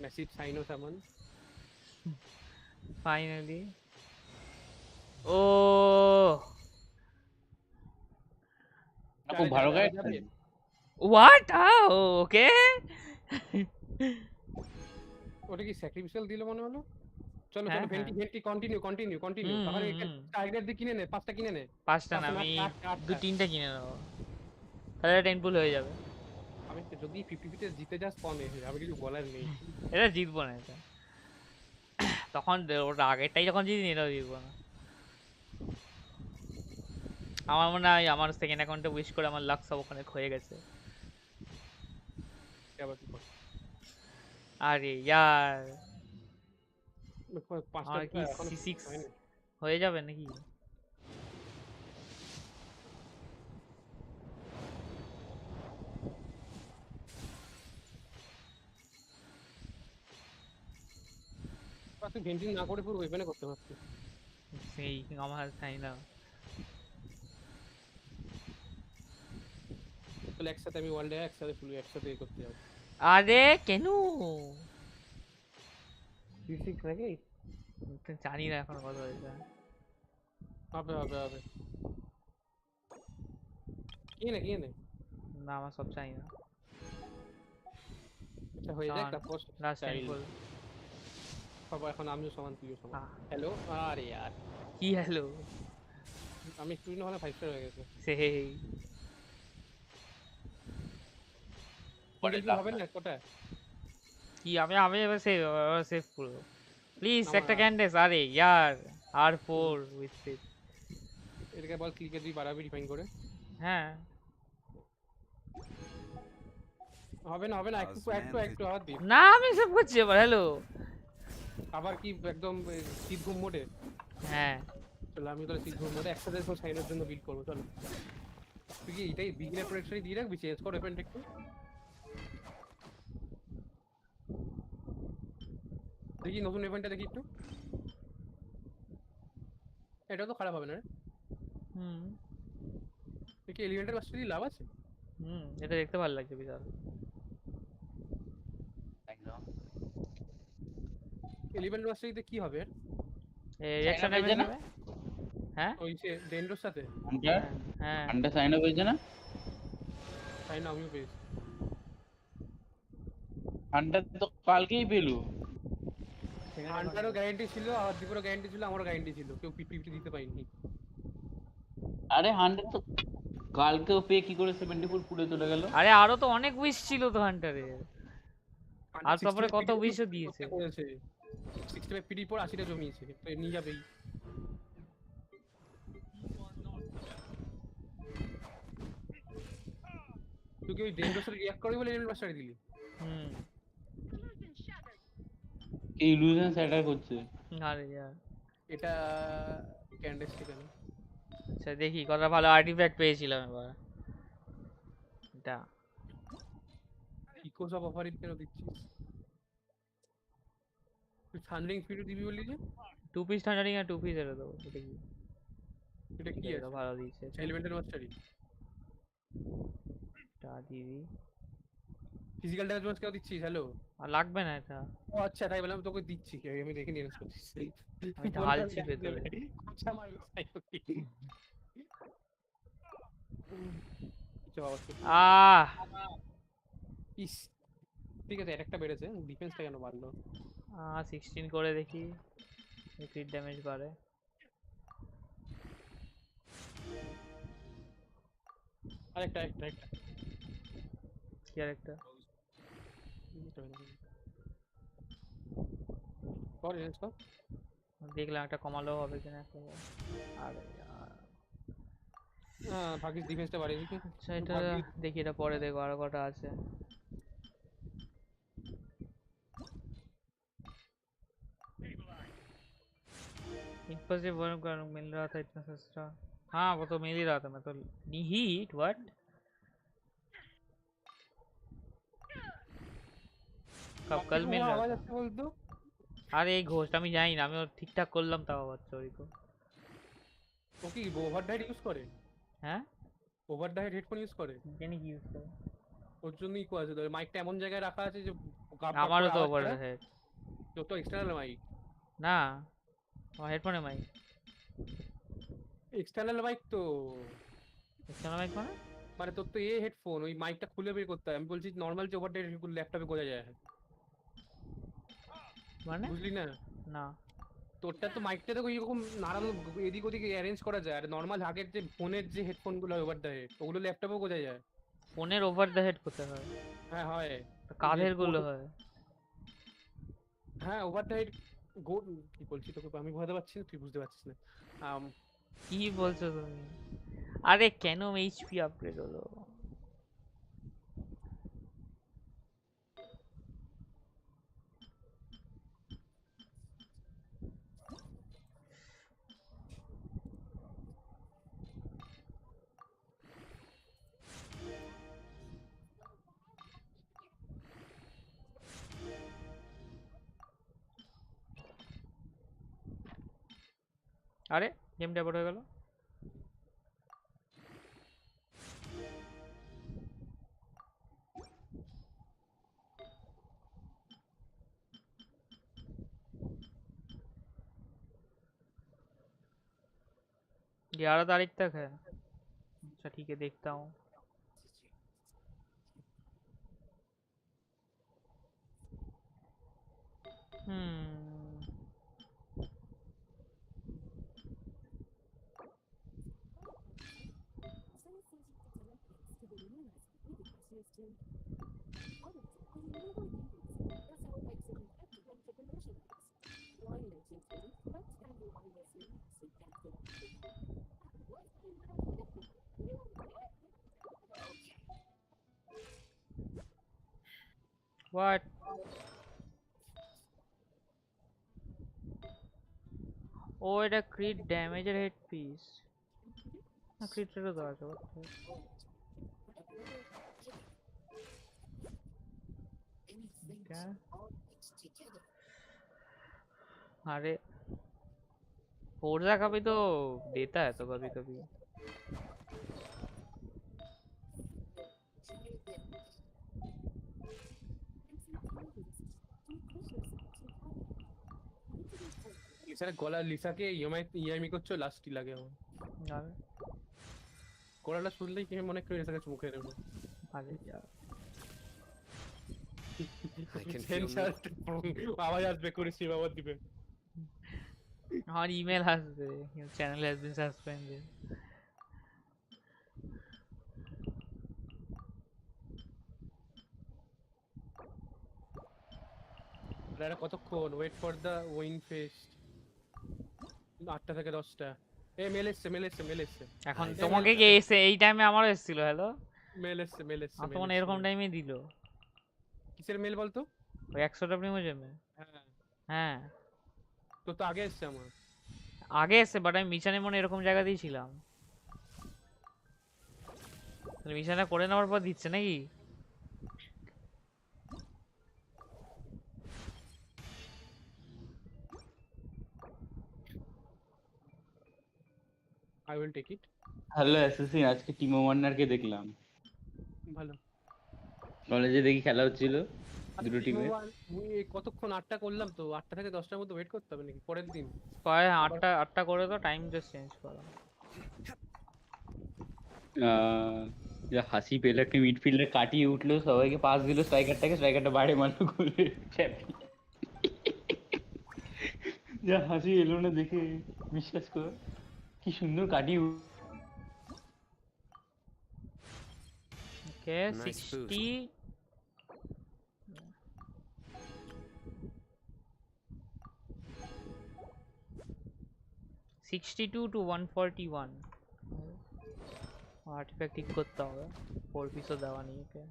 ম্যাসিভ সাইনো সামন ফাইনালি। ও খুব ভালো গাইড হোয়াট ওকে ওটা কি স্যাক্রিফিশিয়াল দিল মনে হলো। চলো ভেন্টি কন্টিনিউ তাহলে টার্গেট দিয়ে কিনে নে 5টা কিনে নে 5টা না আমি 2-3টা কিনে নেব তাহলে 10 পুল হয়ে যাবে। আমি যদি 50 তে জিতে যাস পনে আমি কিছু বলার নেই এটা জিতবো না এটা তখন ওটা আগেরটাই যখন জিতি এটাও জিতবো না। আমার মনে হয় আমার সেকেন্ড অ্যাকাউন্টে উইশ করে আমার লাক সব ওখানে হয়ে গেছে। আরে यार 5টা কি C6 হয়ে যাবে নাকি? তুই ভেন্টিং না করে পুরো ওয়েপনে করতে পারছিস সেই আমার চাই না। তো একসাথে আমি ওয়ার্ল্ডে একসাথে ফুল একসাথে করতে যাব। আরে কেন C6 নাকি? জানি না এখন কত হয়েছে। হবে কি নে না আমার সব চাই না। আচ্ছা হয়ে যাক তারপর লাস্ট টেম্পল সবাই এখন আমিও সমান তুইও সমান। হ্যালো আরে यार কি হ্যালো আমি একটু না হলে 5 স্টার হয়ে গেছে সেই পরে হবে না কোটা কি আমি এবার সেভ করব প্লিজ একটা ক্যান্ডেস। আরে यार R4 উইথ সেভ এটাকে বল ক্লিকে তুই বাড়াবি ডিফাইন করে। হ্যাঁ হবে না একটু হাত দি না আমি সব করছি এবার। হ্যালো আবার কি একদম সিট ঘুম মোডে? হ্যাঁ চলো আমি তো সিট ঘুম মোডে একসাথে সব সাইনের জন্য বিল্ড করব। চলো তুই কি এটাই বিগিনার প্রোটেকশনই দিয়ে রাখবি চেঞ্জ কর ওপেনটা একটু দেখি নতুন ইভেন্টটা দেখি একটু। এটা তো খারাপ হবে না রে। কি এলিমেন্টাল মাস্টারি লাভ আছে? এটা দেখতে ভালো লাগছে বিশাল একদম। এলিমেন্টাল মাস্টারিতে কি হবে? রিঅ্যাকশন হবে না? হ্যাঁ ওই যে ডেন্ড্রোর সাথে হ্যাঁ আন্ডার সাইন আপ হয়েছে না? সাইন আমিও পেয়েছি। আন্ডার তো কালকেই পেলু। আন্ডারও গ্যারান্টি ছিল আর দীপুরও গ্যারান্টি ছিল আমারও গ্যারান্টি ছিল কেউ পিপিটি দিতে পাইনি। আরে 100 তো কালকেও পে কি করে 74 পুরো চলে গেল। আরে আরো তো অনেক উইশ ছিল তো হান্টারে আর তারপরে কত উইশও দিয়েছে। 65 পিডি পর 80টা জমিয়েছে তো নিয়ে যাবেই। তুই কি ওই ডেন্ড্রোসের রিঅ্যাক্ট করবি বলে এলিমেন্টাল মাস্টারি দিলি? এই ইলুশন স্যাটার করছে। আরে यार এটা ক্যান্ডেস কেন আচ্ছা দেখি কতটা ভালো আর্টিফ্যাক্ট পেয়েছিলাম এবার। এটা ইকো সব অফারিং কেন দিচ্ছিস? তুই থান্ডারিং ফিডও দিবি বললি যে? 2 পিস থান্ডারিং আর 2 পিস এটা দেবো। এটা কি? এটা কি এটা আছে? ভালো দিয়েছে। এলিমেন্টাল মাস্টারি। এটা দিবি। ফিজিক্যাল ড্যামেজ মাস কেন দিচ্ছিস? হ্যালো। আর লাগবে না এটা। ও আচ্ছা তাই বললাম তোকে দিচ্ছি কি আমি দেখে নিয়ে আসছি। আমি ঢালছি ভেতরে। আচ্ছা আমার ইস ঠিক আছে একটা বেড়েছে ডিফেন্সটা কেন বাড়লো? 16 করে দেখি ক্রিট ড্যামেজ বাড়ে। আরেকটা কি আরেকটা? কর রেঞ্জ কর। দেখলাম একটা কমালো হবে কিনা একটা। আরে ভাগিস ডিফেন্সটা বাড়িয়ে দিবি। আচ্ছা এটা দেখি, এটা পরে দেখো আরো কটা আছে। इनपर से वर्म का मिल रहा था इतना सस्ता। हाँ वो तो मिल ही रहा था। मैं तो हीट व्हाट कब कल मिल रहा था। अरे এই ঘোষটা আমি জানি না, আমি ঠিকঠাক করলাম তাও আবার চোরি কো। ও কি ওভারডাইট ইউজ করে? হ্যাঁ ওভারডাইট হেডফোন ইউজ করে? জানি কি ইউজ করে। ওর জন্য ইকো আছে। ধর মাইকটা এমন জায়গায় রাখা আছে যে আমারও তো ওভারহেড। তোর তো এক্সটার্নাল মাইক না, আমার হেডফোনে মাইক। এক্সটার্নাল মাইক তো। এক্সটার্নাল মাইক মানে? মানে তোর তো এই হেডফোন, ওই মাইকটা খুলে বের করতে হয়। আমি বলছি নরমাল যে ওভারডাইট ল্যাপটপে গোজা যায় মানে বুঝলি না? না তোরটা তো মাইকটা দেখো এরকম নাড়ানো এদিক ওদিকে অ্যারেঞ্জ করা যায়। আর নরমাল হাগের যে ফোনের যে হেডফোন গুলো ওভার দ্য হেড ওগুলো ল্যাপটপেও গোজা যায়। ফোনের ওভার দ্য হেড করতে হয়? হ্যাঁ হয়। কাঁধের গুলো হয়। হ্যাঁ ওভার দ্য হেড কি বলছি তোকে আমি বুঝতে পারছি না, তুই বুঝতে পারছিস না। কি বলছো তুমি? আরে কেন এইচপি আপগ্রেড হলো? আরে গেমটা বড় হয়ে গেল। ग्यारह तारीख तक है। अच्छा ठीक है देखता हूँ। What? Oh, এটা crit damage এর head piece। না crit এরও তো আছে। क्या? अरे फोर्जा का भी तो देता है तो कभी कभी। লিসার গলা লিসাকে ইএমআই করছো লাস্টই লাগে আমার। আরে গলাটা শুনলেই কি মনে করে লিসাকে চুমু খেয়ে নেবো। আরে यार আওয়াজ আসবে করে সেভ আওয়াজ দিবে। আমার ইমেল আসবে চ্যানেল হ্যাজ বিন সাসপেন্ডেড। এটা কতক্ষণ wait for the win fest? 8টা থেকে 10টা। এই মেল এসছে। এখন তোমাকে কি এসে এই টাইমে আমারও এসেছিল? হ্যালো মেল এসছে তখন এরকম টাইমে দিল। কিসের মেল বলতো? ওই 100টা প্রিমোজেমে। হ্যাঁ তো আগে এসছে আমার। আগে এসে বাট আমি মিশনে মনে এরকম জায়গাতেই ছিলাম। মিশনটা করে নেওয়ার পর দিচ্ছে নাকি? I will take it. Hello assassin, আজকে টিমো ওয়ার্নারকে দেখলাম ভালো। কলেজে, দেখি খেলা হচ্ছিল দুটো টিম টিমে। ওয়ান কতক্ষণ 8টা করলাম তো, 8টা থেকে 10টার মধ্যে ওয়েট করতে হবে নাকি পরের দিন? কয় 8টা করে তো টাইম জাস্ট চেঞ্জ করো। যা হাসি পেল, একটা মিডফিল্ডার কাটিয়ে উঠলো, সবাইকে পাস দিল স্ট্রাইকারটাকে, স্ট্রাইকারটা বাইরে মারলো গোলে। যা হাসি এলো না দেখে, বিশ্বাস কর কি সুন্দর কাটিয়ে ওকে 60 62 to 141 আর্টিফ্যাক্ট ঠিক করতে হবে, 4 পিসও দেওয়া নেই ওকে।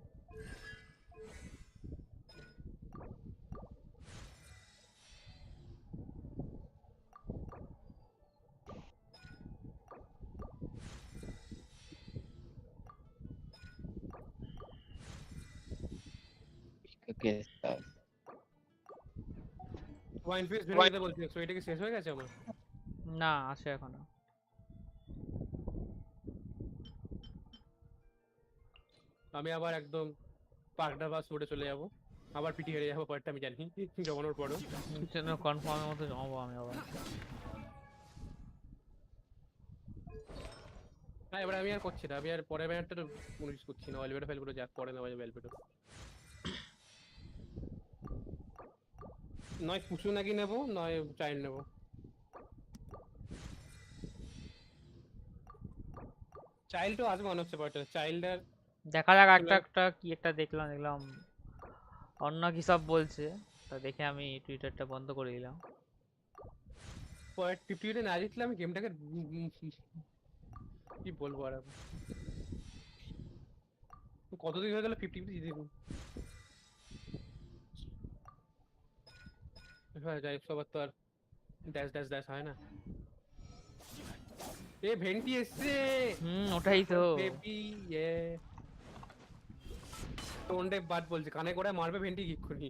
ওয়াইন ফেস ভেঙে যেতে বলছি, সো এটা কি শেষ হয়ে গেছে আমার? না, আছে এখনো। আমি আবার একদম পাকড়া বাস উড়ে চলে যাব, আবার পিটি হেরে যাবো পরেরটা আমি জানি। জমানোর পরও কনফার্মের মতো জমাবো আমি আবার। হ্যাঁ, এবার আমি আর করছি না, আমি আর পরের ব্যানারটা তো কোনো ইউজ করছি না। অলিভেরা ফেলবো, যাক পরে নেওয়া যাবে অলিভেরা। নয় কুচু নাকি নেবো, নয় চাইল্ড নেবো। চাইল্ড তো আসবে মনে হচ্ছে পরেরটা। চাইল্ড আর দেখা যাক, একটা কি একটা দেখলাম অন্য কি সব বলছে, তা দেখে আমি টুইটারটা বন্ধ করে দিলাম। পরের টিপিতে না জিতলে আমি গেমটাকে কি বলবো আর। কতদিন হয়ে গেল 50 জিতে দিবো। যাই সবার তো আর ড্যাশ ড্যাশ ড্যাশ হয় না। এ ভেন্টি এসছে। ওটাই তো বেবি এ টোন্ডে বাদ বলছে, কানে করে মারবে ভেন্টি কিক্ষুনি।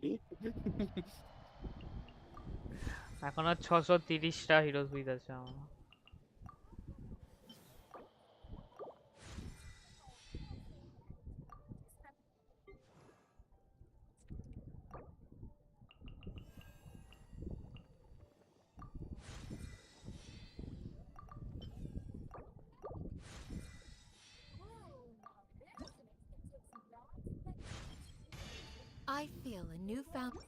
এখন আর 630টা হিরোজ উইথ আছে আমার। I feel a newfound...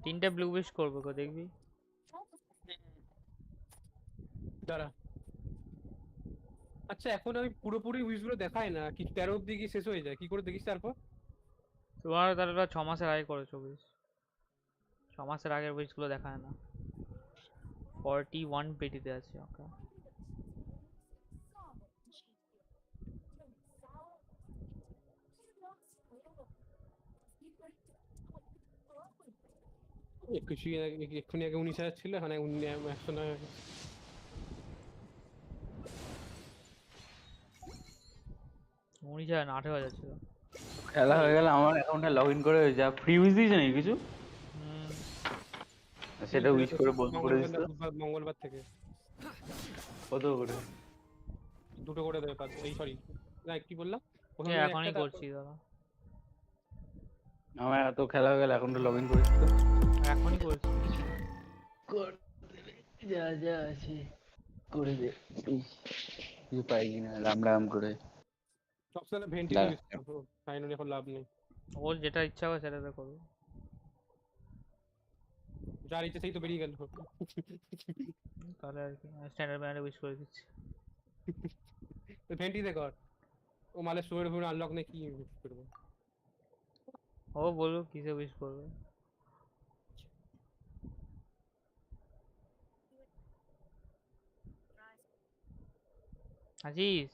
তিনটে ব্লু উইশ করবো গো, দেখবি? দাঁড়া, আচ্ছা এখন আমি পুরোপুরি উইশগুলো দেখাই না কি, 13 অবধি কি শেষ হয়ে যায়? কি করে দেখিস তারপর? তোমার তাহলে 6 মাসের আগে করেছো উইশ, 6 মাসের আগের উইশ গুলো দেখায় না। 41 পেটিতে আছে। ওকে, এক্ষুনি আগে 19,000 ছিল, এখন 109। উনি যায় না, 18,000 ছিল। খেলা হয়ে গেলে আমার অ্যাকাউন্টে লগ ইন করে যা ফ্রি উইজ দিয়েছে নাকি কিছু, সেটা উইজ করে বন্ধ করে দিস তো। মঙ্গলবার থেকে কত করে? 2টো করে দেবে পাঁচ। এই সরি, না কি বললাম, এখনই করছি দাদা। আমার এত খেলা হয়ে গেলে অ্যাকাউন্টে লগ ইন করিস তো। এখনই করছি, যা যা আছে করে দে, কিছু পাই কিনা রাম রাম করে। সবসময় ভেন্টি ইউজ করব, ফাইনালি এখন লাভ নেই। ওর যেটা ইচ্ছা হবে সেটাতে করবো। যার ইচ্ছে সেই তো বেরিয়ে গেল। তাহলে আর কি স্ট্যান্ডার্ড ব্যান্ডে উইশ করে দিচ্ছি। তো ভেন্টিতে কর। ও মালে সুমের উপর আনলক নেই কি করবো? ও বলো কিসে উইশ করবে। আজিস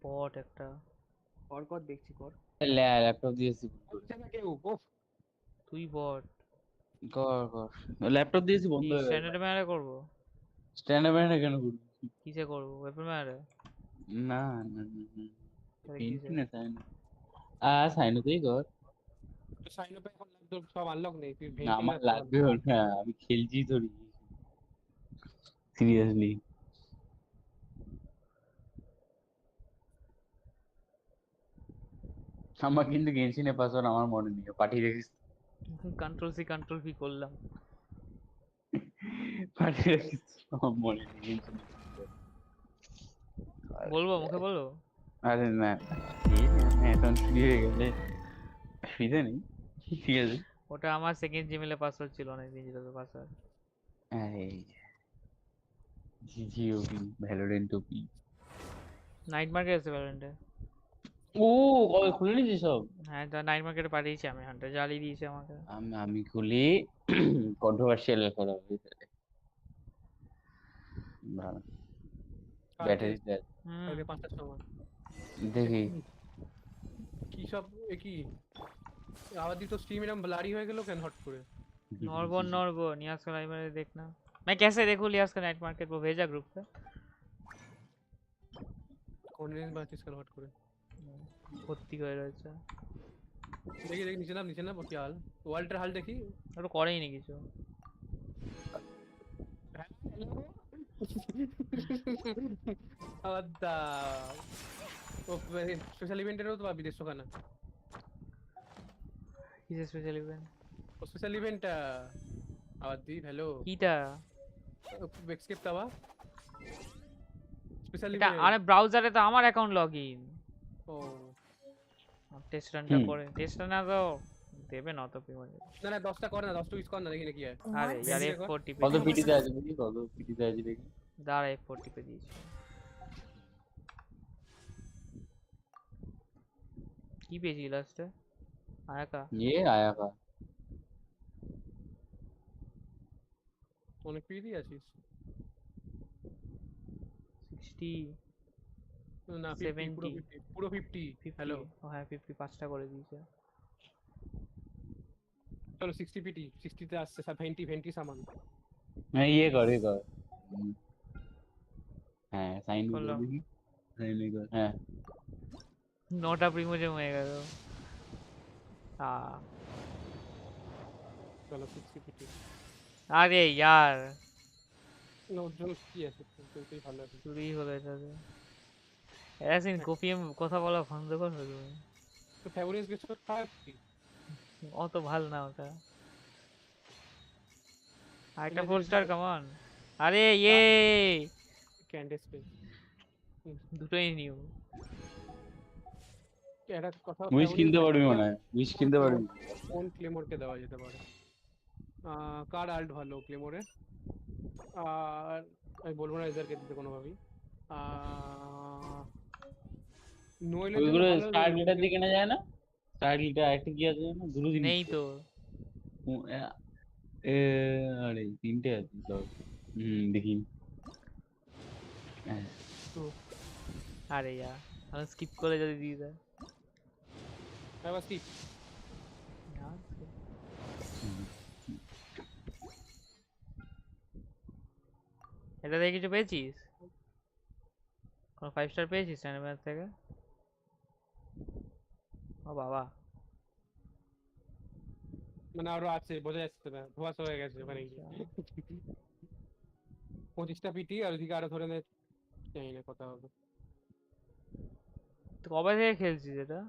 বট একটা কর দেখছি কর। ল্যাপটপ দিয়েছি কেউ তুই বট কর ল্যাপটপ দিয়েছি বন্ধ হয়ে গেল। স্ট্যান্ডার্ড ব্যান্ডে করবো। স্ট্যান্ডার্ড ব্যান্ডে কেন করবি? কিসে করবো ওয়েপন ব্যান্ডে? না না না না তাহলে পেন্টি কিসে? না সাইনো সাইনোতেই কর। সাইন আপ এখন তোর সব আনলক নেই তুই না ভেন্টি আমার না লাগবে না, আমি খেলছি ধরি সিরিয়াসলি। আমার কিন্তু গেনশিনের পাসওয়ার্ড আমার মনে নেই, পাঠিয়ে রেখিস। কন্ট্রোল ভি করলাম। পাঠিয়ে রেখিস, আমার মনে নেই গেনশিনের password। বলবো মুখে বলবো? আরে না এই না, এখন ফ্রি হয়ে গেলে ফ্রিতে নেই, ঠিক আছে। ওটা আমার সেকেন্ড জিমেলে পাসওয়ার্ড ছিল, অনেক দিন ছিল পাসওয়ার্ড। আরে জিজিওপি ভ্যালোরেন্ট ওপি। নাইট মার্কেট আছে ভ্যালোরেন্টে। ও কবে খুলে নিয়েছিস সব? হ্যাঁ তো নাইট মার্কেটে পাঠিয়েছি আমি, হান্টার জ্বালিয়ে দিয়েছে আমাকে। আমি খুলি কন্ট্রোভার্সিয়াল ব্যাপার হবে ভালো। ব্যাটারি কালকে 5টার সময় দেখি কি সব কি আবার তো স্ট্রিম এরকম ব্লারি হয়ে গেল কেন হট করে? नॉर्गो नियाज का लाइब्रेरी देखना। मैं कैसे देखूं लियाज का नाइट मार्केट? वो भेजा ग्रुप पे। কোন রেঞ্জ বাতিস কাল হট করে ভর্তি হয়ে রয়েছে। দেখি নিচে না কি হাল? ওয়ার্ল্ডের হাল দেখি। ওটা করেই নি কিছু। আদা ও স্পেশাল ইভেন্টেরও তো পাবি 150 খানা। কিসে স্পেশাল ইভেন্ট? স্পেশাল ইভেন্ট আদি হ্যালো কিটা এসকেপ তাওয়া স্পেশাল এটা ইভেন্ট। আরে ব্রাউজারে তো আমার অ্যাকাউন্ট লগইন। ও টেস্ট রানটা করে টেস্ট না তো দেবে না তো পেমেন্ট। না 10টা কর না 10টা ইউজ কর না দেখি না কি হয়। আরে यार F4 টিপে কত পিটিতে আছে দেখি, কত পিটিতে আছে দেখি। দাঁড়া F4 টিপে দিয়েছি। কি পেয়েছি লাস্টে? আয়াকা আয়াকা অনেক পিডি আছিস 60 না 50 পুরো 50 হ্যালো ও হ্যাঁ 50 5টা করে দিয়েছে। চলো 60 পিটি 60 তে আসছে 20 সামান। হ্যাঁ কর হ্যাঁ সাইন করে দেখি। সাইন কর হ্যাঁ 9টা প্রিমোজেম হয়ে গেল। চলো 60 পিটি। আরে यार নো জন্য কি আছে তুই ভালো আছে চুরি হলো এটাতে। এরাসিন কপিএম কথা বলা বন্ধ কর তুমি। তো ফেভারিট গেস্ট খারাপ কি অত ভালো না ওটা। আরেকটা 4 স্টার কামান। আরে ক্যান্ডেস পে দুটোই নিউ। এটা কথা উইশ কিনতে পারবি মনে হয়, উইশ কিনতে পারবি। কোন ক্লেমোরকে দেওয়া যেতে পারে? কার আল্ট ভালো ক্লেমোরে। আর আমি বলবো না এজারকে দিতে কোনোভাবেই। নোয়েলের জন্য ওইগুলো ভালো স্টার গিটার দিয়ে কেনা যায় না? স্টার গিটার একটা কি আছে না, দুটো জিনিস নেই তো। আরে তিনটে আছে তো। দেখি আরে यार আমি স্কিপ করে যদি দিয়ে দেয়। হ্যাঁ স্কিপ এটা দেখে কিছু পেয়েছিস? কোন 5 স্টার পেয়েছিস অ্যানিমেল থেকে? ও বাবা মানে আরো আছে বোঝা যাচ্ছে না, ধোয়াশা হয়ে গেছে ওখানে গিয়ে। 25টা পিটি আর ওদিকে আরো ধরে জানি না কথা হবে। তো কবে থেকে খেলছিস এটা?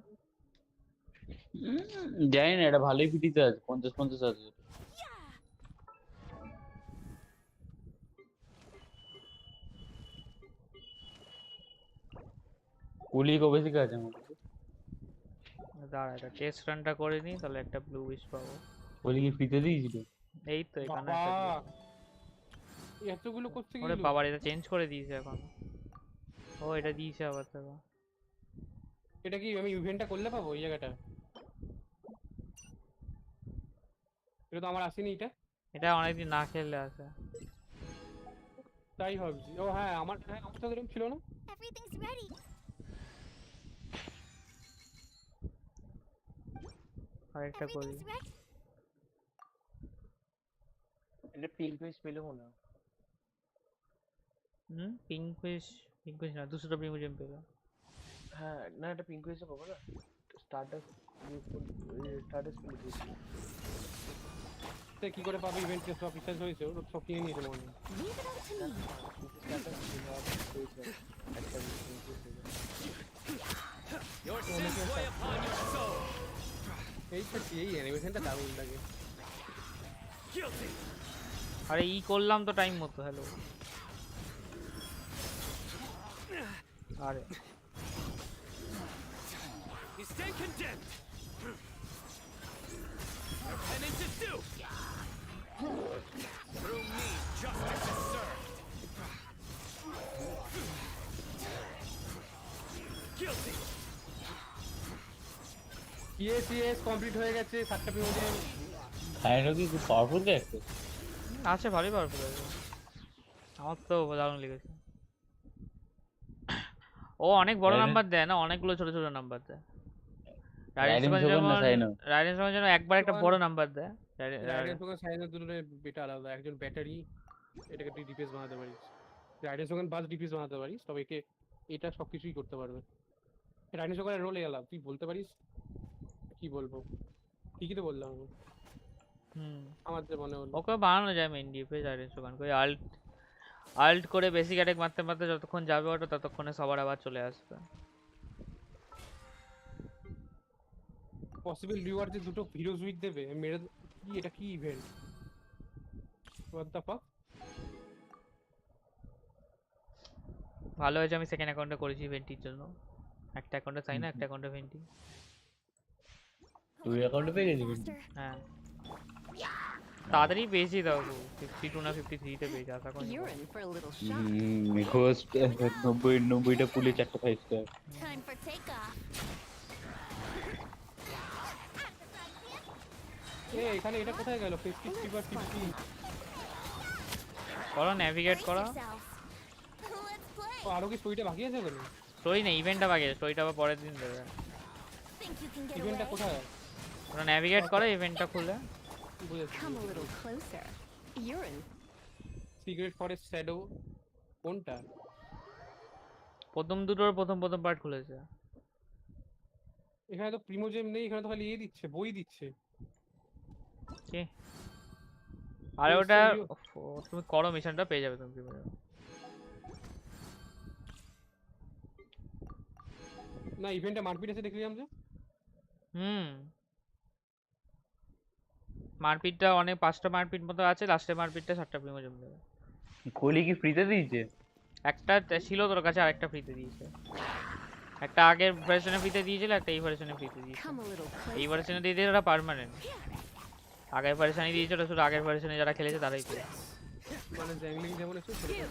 জানি না, এটা ভালোই পিটিতে আছে 50 আছে। কুলি কবে থেকে আছে আমার কাছে? দাঁড়া এটা টেস্ট রানটা করে নি, তাহলে একটা ব্লু উইশ পাবো। বলি কি ফ্রিতে দিয়েছিল? এই তো এখানে বাবা একটা দিয়েছে। এতগুলো করছে কি ওরে বাবা এটা চেঞ্জ করে দিয়েছে এখন। ও এটা দিয়েছে আবার তো। এটা কি আমি ইভেন্টটা করলে পাবো এই জায়গাটা? এটা তো আমার আসেনি এটা। এটা অনেকদিন না খেললে আছে। তাই ভাবছি। ও হ্যাঁ আমার তো এরকম ছিল না। Everything's ready. আরেকটা করি। Everything's ready. এটা পিঙ্ক ফিশ পেলে মনে হয়। পিঙ্ক ফিশ না 200টা প্রিমিয়াম পেলো। হ্যাঁ না এটা পিঙ্ক ফিশে পাবো না। স্টারডাস্ট পেলে দিয়েছি। কি করে পাবো ইভেন্টে সব রিচার্জ হয়েছে ও সব কিনে নিয়েছে মনে হয়। এই অ্যানিমেশনটা দারুণ লাগে। আরে ই করলাম তো টাইম মতো। হ্যালো আরে Stay condemned. Your penance is due. Through me, justice is served. Guilty. ES complete হয়ে গেছে 7টা প্রিমিয়াম। সাইনো কি খুব পাওয়ারফুল ক্যারেক্টার আছে, ভালোই পাওয়ারফুল আছে। আমার তো দারুণ লেগেছে। ও অনেক বড় নাম্বার দেয় না, অনেকগুলো ছোট ছোট নাম্বার দেয়। রাইডেন্স যেন একবার একটা বড় নাম্বার দেয়। রাইডেন্স ওখানে সাইজের দুটো বেটা আলাদা। একজন ব্যাটারি, এটাকে তুই ডিপিএস বানাতে পারিস। রাইডেন্স ওখানে বাস ডিপিএস বানাতে পারিস, তবে একে এটা সবকিছুই করতে পারবে। রাইডেন্স ওখানে রোল এলাম, তুই বলতে পারিস কি বলবো। ঠিকই তো বললাম আমি। আমার যে মনে হলো ওকে বানানো যায় মেইন ডিপে। রাইডেন্স ওখানে কই আল্ট করে বেসিক অ্যাটাক মারতে মারতে যতক্ষণ যাবে ওটা ততক্ষণে সবার আবার চলে আসবে। পসিবল রিওয়ার্ড যে দুটো হিরোজ উইথ দেবে মেরে কি এটা কি ইভেন্ট? What the fuck. ভালো হয়েছে আমি সেকেন্ড অ্যাকাউন্টে করেছি ইভেন্টের জন্য। একটা অ্যাকাউন্টে চাই না, একটা অ্যাকাউন্টে ভেন্টি। তুই অ্যাকাউন্টে পেয়ে গেছিস? হ্যাঁ তাড়াতাড়ি পেয়েছি তো 52 না 53 তে পেয়েছি আশা করি। ঘোস্ট 90টা পুলে 4টা 5 স্টার। Time for takeoff. এখানে এটা কোথায় গেল? 50 বা 50 করো নেভিগেট করো। ও আরো কি স্টোরিটা বাকি আছে বলে? স্টোরি না, ইভেন্টটা বাকি আছে। স্টোরিটা আবার পরের দিন দেবে। ইভেন্টটা কোথায়? তোমরা নেভিগেট করো, ইভেন্টটা খুলে। Come a little closer. You're in. Secret forest shadow কোনটা? প্রথম দুটোর প্রথম পার্ট খুলেছে। এখানে তো প্রিমোজেম নেই, এখানে তো খালি দিচ্ছে, বই দিচ্ছে। কি? আরে ওটা তুমি করো, মিশনটা পেয়ে যাবে তুমি প্রিমোজেম। না ইভেন্টে মারপিট আছে দেখলাম যে। মারপিটটা অনেক 5টা মারপিট মতো আছে, লাস্টের মারপিটটা 7টা প্রিমোজেম দেবে। কোলি কি ফ্রিতে দিয়েছে? একটা ছিল তোর কাছে, আরেকটা ফ্রিতে দিয়েছে। একটা আগের ভার্সনে ফ্রিতে দিয়েছিল, একটা এই ভার্সনে ফ্রিতে দিয়েছে। এই ভার্সনে দিয়ে দিয়েছে ওটা পার্মানেন্ট। আগের ভার্সনে দিয়েছে ওটা শুধু আগের ভার্সনে যারা খেলেছে তারাই পেয়েছে। মানে জ্যাংলিং যেমন আছে সেরকম।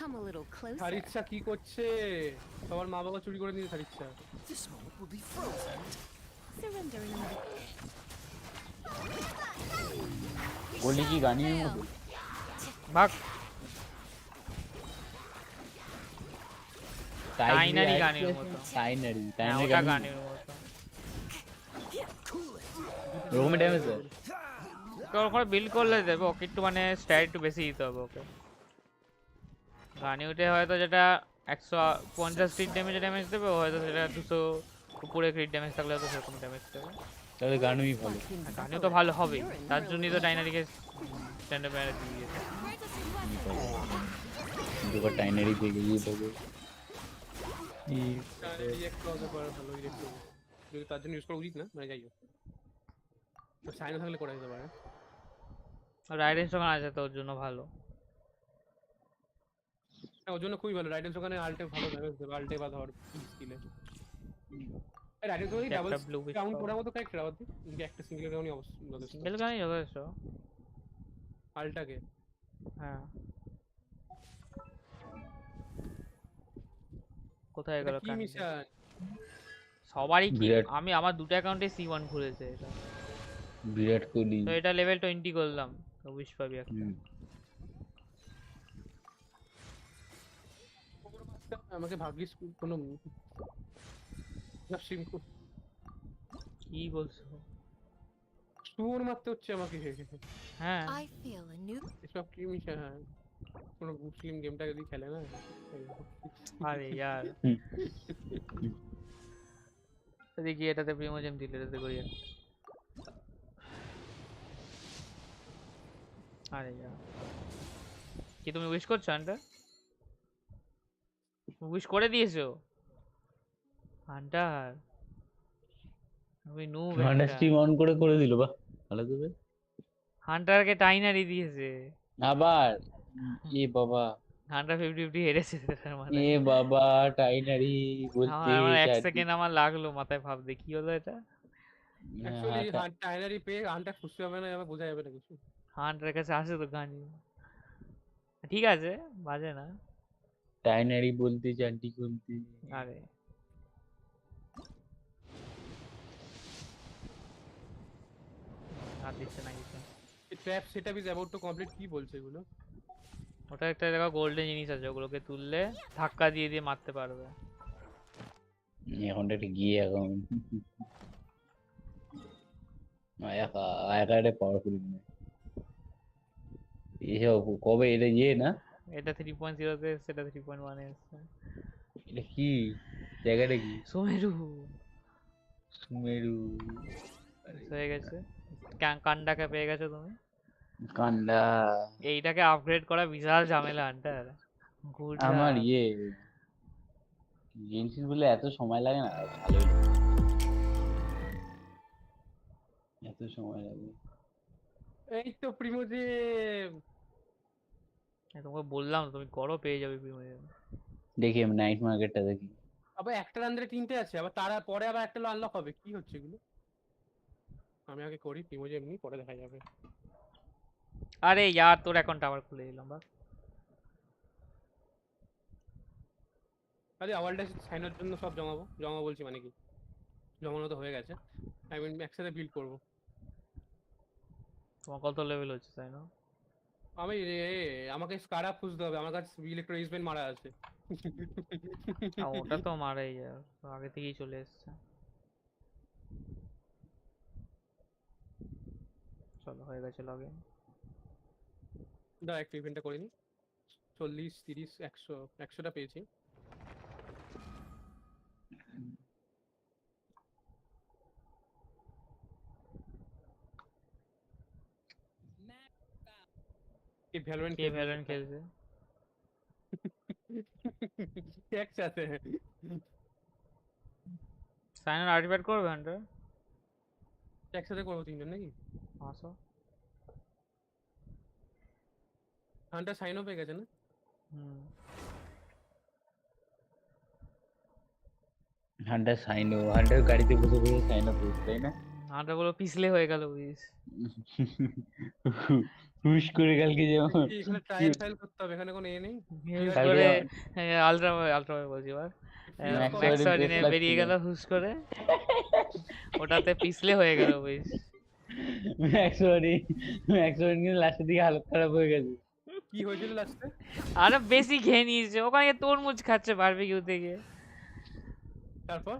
Come a little closer. সারিচ্ছা কি করছে? সবার মা বাবা চুরি করে নিয়েছে সারিচ্ছা। This moment will be frozen. Surrender in a minute. বলি কি গানির মতো ভাগ টাইনারি গানির মতো। টাইনারি গানির মতো রকম ড্যামেজ দেয়। ওখানে বিল্ড করলে দেবে ওকে একটু, মানে স্ট্যাট একটু বেশি দিতে হবে ওকে। গানি উঠে হয়তো যেটা 150 ক্রিট ড্যামেজ দেবে, ও হয়তো সেটা 200 উপরে ক্রিট ড্যামেজ থাকলে হয়তো সেরকম ড্যামেজ দেবে। তাহলে গানুই ভালো। গানিও তো ভালো হবে, তার জন্যই তো টাইনারিকে স্ট্যান্ডার্ড ব্যানার দিয়ে দিয়েছে। দুবার টাইনারি দিয়ে গিয়ে দেবে। টাইনারি একটু আগে পরে ভালো একটু যদি তার জন্য ইউজ করা উচিত না, মানে যাই হোক। তো সাইনো থাকলে করা যেতে পারে। রাইডেন্স ওখানে আছে তোর জন্য ভালো। ওর জন্য খুবই ভালো রাইডেন্স ওখানে আল্টে ভালো ড্যামেজ দেবে আল্টে বা ধর স্কিলে রাইডেন্স ওই ডাবল রাউন্ড করার মতো ক্যারেক্টার আবার কিন্তু একটা সিঙ্গেল রাউন্ডই অবশ্যই যথেষ্ট সিঙ্গেল গানই যথেষ্ট আল্টাকে হ্যাঁ কোথায় গেল কি মিশন সবারই কি আমি আমার দুটো অ্যাকাউন্টে C1 খুলেছে এটা বিরাট কোহলি তো এটা লেভেল 20 করলাম তো উইশ পাবি একটা আমাকে ভাগ্যিস কোনো স্ট্রিম কি বলছো সুর মারতে হচ্ছে আমাকে হ্যাঁ I feel a new এসব কি মিশন কোনো মুসলিম গেমটা যদি খেলে না আরে यार দেখি এটাতে প্রিমোজেন দিলে এটাতে করি আরে यार কি তুমি উইশ করছো আন্টা উইশ করে দিয়েছো আন্টার আমি নো হান্টার স্ট্রিম অন করে দিল বাহ ভালো তো হান্টারকে টাইনারি দিয়েছে আবার এ বাবা হান্টার 50-50 হেরেছে তার মানে এ বাবা টাইনারি বলতে আমার 1 সেকেন্ড আমার লাগলো মাথায় ভাবতে কি হলো এটা অ্যাকচুয়ালি টাইনারি পে হান্টার খুশি হবে না এবার বোঝা যাবে না কিছু হান্টারের কাছে আসে তো গানি ঠিক আছে বাজে না টাইনারি বলতে চান্টি বলতে আরে আর দিচ্ছে না কিছু trap setup is about to complete কি বলছে এগুলো ওটা একটা জায়গা গোল্ডেন জিনিস আছে ওগুলোকে তুললে ধাক্কা দিয়ে দিয়ে মারতে পারবে এখন এটা গিয়ে এখন আয়াকারে পাওয়ারফুল এসব কবে এটা ইয়ে না এটা 3.0 তে সেটা 3.1 এ আছে এটা কি জায়গাটা কি সুমেরু হয়ে গেছে কান্ডাকে পেয়ে গেছো তুমি কান্ডা এইটাকে আপগ্রেড করা বিশাল ঝামেলা আন্টার আমার ইয়ে জেনশিন বলে এত সময় লাগে না ভালোই এত সময় লাগে এই তো প্রিমোজে তোমাকে বললাম তুমি করো পেয়ে যাবে প্রিমোজে দেখি আমি নাইট মার্কেটটা দেখি আবার একটা রান্ডে তিনটে আছে আবার তার পরে আবার একটা আনলক হবে কি হচ্ছে এগুলো আমি আগে করি প্রিমোজে এমনি পরে দেখা যাবে আরে यार তোর অ্যাকাউন্ট আবার খুলে দিলাম বাস আরে আওয়ালটা সাইনের জন্য সব জমাবো বলছি মানে কি জমানো তো হয়ে গেছে আমি একসাথে বিল্ড করব তোমার কত লেভেল হচ্ছে তাই না আমি আমাকে স্কারা খুঁজতে হবে আমার কাছে ইলেকট্রোইজমেন্ট মারা আছে ওটা তো মারাই যায় আগে থেকেই চলে এসেছে চলো হয়ে গেছে লগইন দাও একটা ইভেন্টটা করে নি 40 30 100 100টা পেয়েছি কে ভ্যালোরেন্ট খেলছে একসাথে সাইনার আর্টিফ্যাক্ট করবে হান্টার একসাথে করবো তিনজন নাকি আসো হান্টার সাইনও পেয়ে গেছে না হান্টার সাইনো হান্টার গাড়িতে বসে বসে সাইনো পেয়েছে তাই না হান্টার বলো পিছলে হয়ে গেল বুঝিস হুশ করে কালকে যেমন এখানে ট্রায়াল ফাইল করতে হবে এখানে কোনো এ নেই হুশ করে আলট্রা বলছি বার ম্যাক্স অর্ডিনে বেরিয়ে গেল হুশ করে ওটাতে পিছলে হয়ে গেল বুঝিস ম্যাক্স অর্ডিন লাস্টের দিকে হালত খারাপ হয়ে গেছে কি হয়েছিল লাস্টে আরে বেশি খেয়ে নিয়েছে ওখানে তরমুজ খাচ্ছে বারবিকিউ থেকে তারপর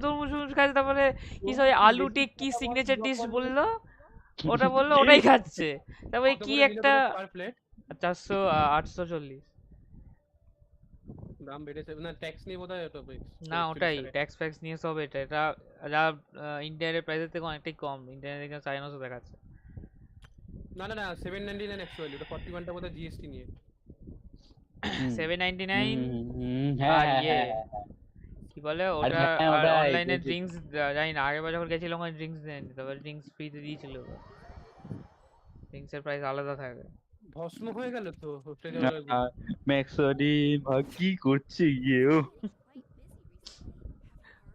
তরমুজ খাচ্ছে তারপরে কি সব আলু টিক কি সিগনেচার ডিশ বললো ওটা বললো ওটাই খাচ্ছে তারপরে কি একটা 840 দাম বেড়েছে না ট্যাক্স নিয়ে বোধহয় এটা না ওটাই ট্যাক্স ফ্যাক্স নিয়ে সব এটা যা ইন্ডিয়ার প্রাইসের থেকে অনেকটাই কম ইন্ডিয়ান থেকে চাইনাসও দেখাচ্ছে না 799 অ্যাকচুয়ালি ওটা 41টা বোধহয় জিএসটি নিয়ে 799 হ্যাঁ কি বলে ওটা অনলাইনে ড্রিঙ্কস জানি না আগেবার যখন গেছিলাম ওখানে ড্রিঙ্কস দেয়নি তবে ড্রিঙ্কস ফ্রিতে দিয়েছিল ড্রিঙ্কসের প্রাইস আলাদা থাকে ভস্ম হয়ে গেল তো হোস্টেলে ম্যাক্সরি ভাগ কি করছে গিয়েও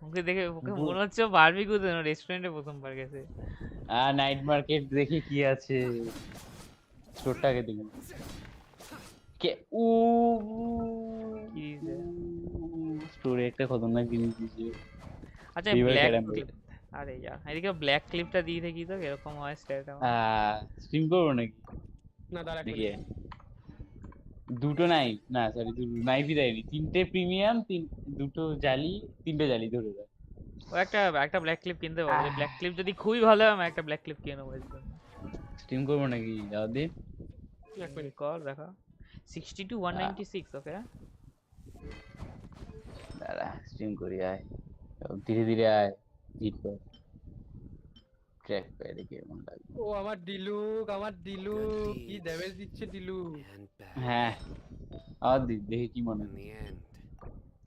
ওকে দেখে ওকে মনে হচ্ছে বারবিকিউ দেন রেস্টুরেন্টে প্রথমবার গেছে নাইট মার্কেট দেখি কি আছে স্টোরটাকে দেখি কে ও কি দিছে স্টোরে একটা খতরনাক জিনিস দিয়েছে আচ্ছা ব্ল্যাক আরে यार এদিকে ব্ল্যাক ক্লিপটা দিয়ে দেখি তো এরকম হয় স্ট্যাট স্ট্রিম করব নাকি না দাঁড়া দেখি দুটো নাইফ না সরি দুটো নাইফই দেয়নি তিনটে প্রিমিয়াম দুটো জালি তিনটে জালি ধরে দেয় ও একটা ব্ল্যাক ক্লিপ কিনতে পারবে ব্ল্যাক ক্লিপ যদি খুবই ভালো হয় আমি একটা ব্ল্যাক ক্লিপ কিনে নেবো স্ট্রিম করব নাকি দাদি এক মিনিট কল দেখা 60 to 196 ওকে দাঁড়া স্ট্রিম করি আয় ধীরে ধীরে আয় হিট কর ট্র্যাক করে দেখি কেমন লাগে ও আমার দিলু কি ড্যামেজ দিচ্ছে দিলু হ্যাঁ দেখি কি মনে হয়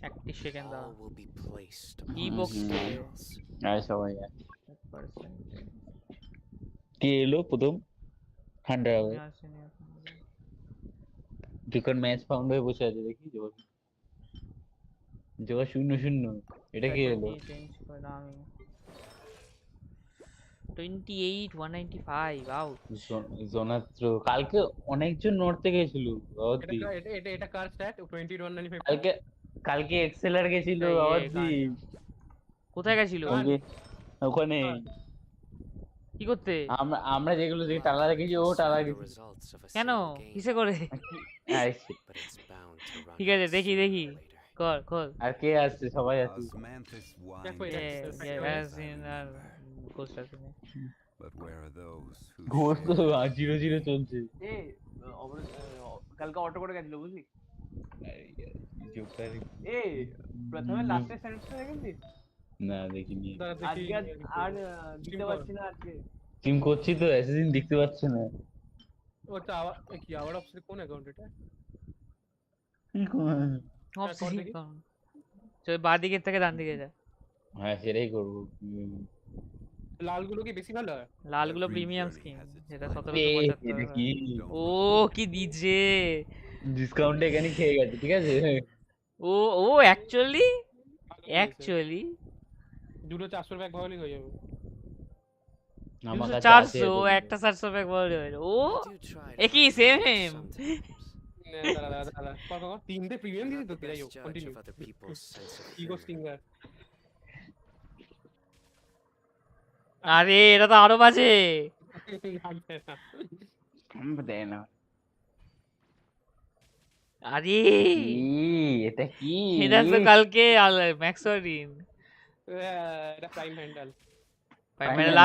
1 সেকেন্ড দাও ই বক্স আয় সবাই কে এলো প্রথম ঠান্ডা হবে দুজন ম্যাচ ফাউন্ড হয়ে বসে আছে দেখি জোয়া 0-0 এটা কি এলো 28 195 আউট জোনাত্র কালকে অনেকজন নড়তে গেছিল এটা কার স্ট্যাট 2195 কালকে এক্সেলার গেছিল কোথায় গেছিল ওখানে কি করতে আমরা যেগুলো যে টালা রেখেছি ও টালা গেছে কেন কিসে করে ঠিক আছে দেখি কর আর কে আসছে সবাই আসছে ঘোষ তো 0-0 চলছে কালকে অটো করে গেছিল বুঝলি প্রথমে লাস্টের সেন্টেন্সটা দেখেছিস না দেখিনি আজকে আর দিতে পারছি না আজকে টিম করছি তো অ্যাসেসিন দেখতে পাচ্ছ না ওটা কি আওয়ার অপশন কোন অ্যাকাউন্ট এটা চল বাঁ দিকে থেকে ডান দিকে যা হ্যাঁ সেটাই করব লালগুলো কি বেশি ভালো হয় লালগুলো প্রিমিয়াম স্কিন এটা 1775 ও কি দিছে ডিসকাউন্ট এখানে খেয়ে গেছে ঠিক আছে ও অ্যাকচুয়ালি দুটো 400 ব্যাগ ভরলেই হয়ে যাবে আমার কাছে 400 একটা 400 ব্যাগ ভরলে হয়ে ও একই সেম দাদা তিনটে প্রিমিয়াম দিতে তো যাই হোক কন্টিনিউ ইগো স্টিঙ্গার আরে এটা তো আরো বাজে দেয় না আরে এটা কি এটা তো কালকে ম্যাক্সরিন এটা প্রাইম হ্যান্ডেল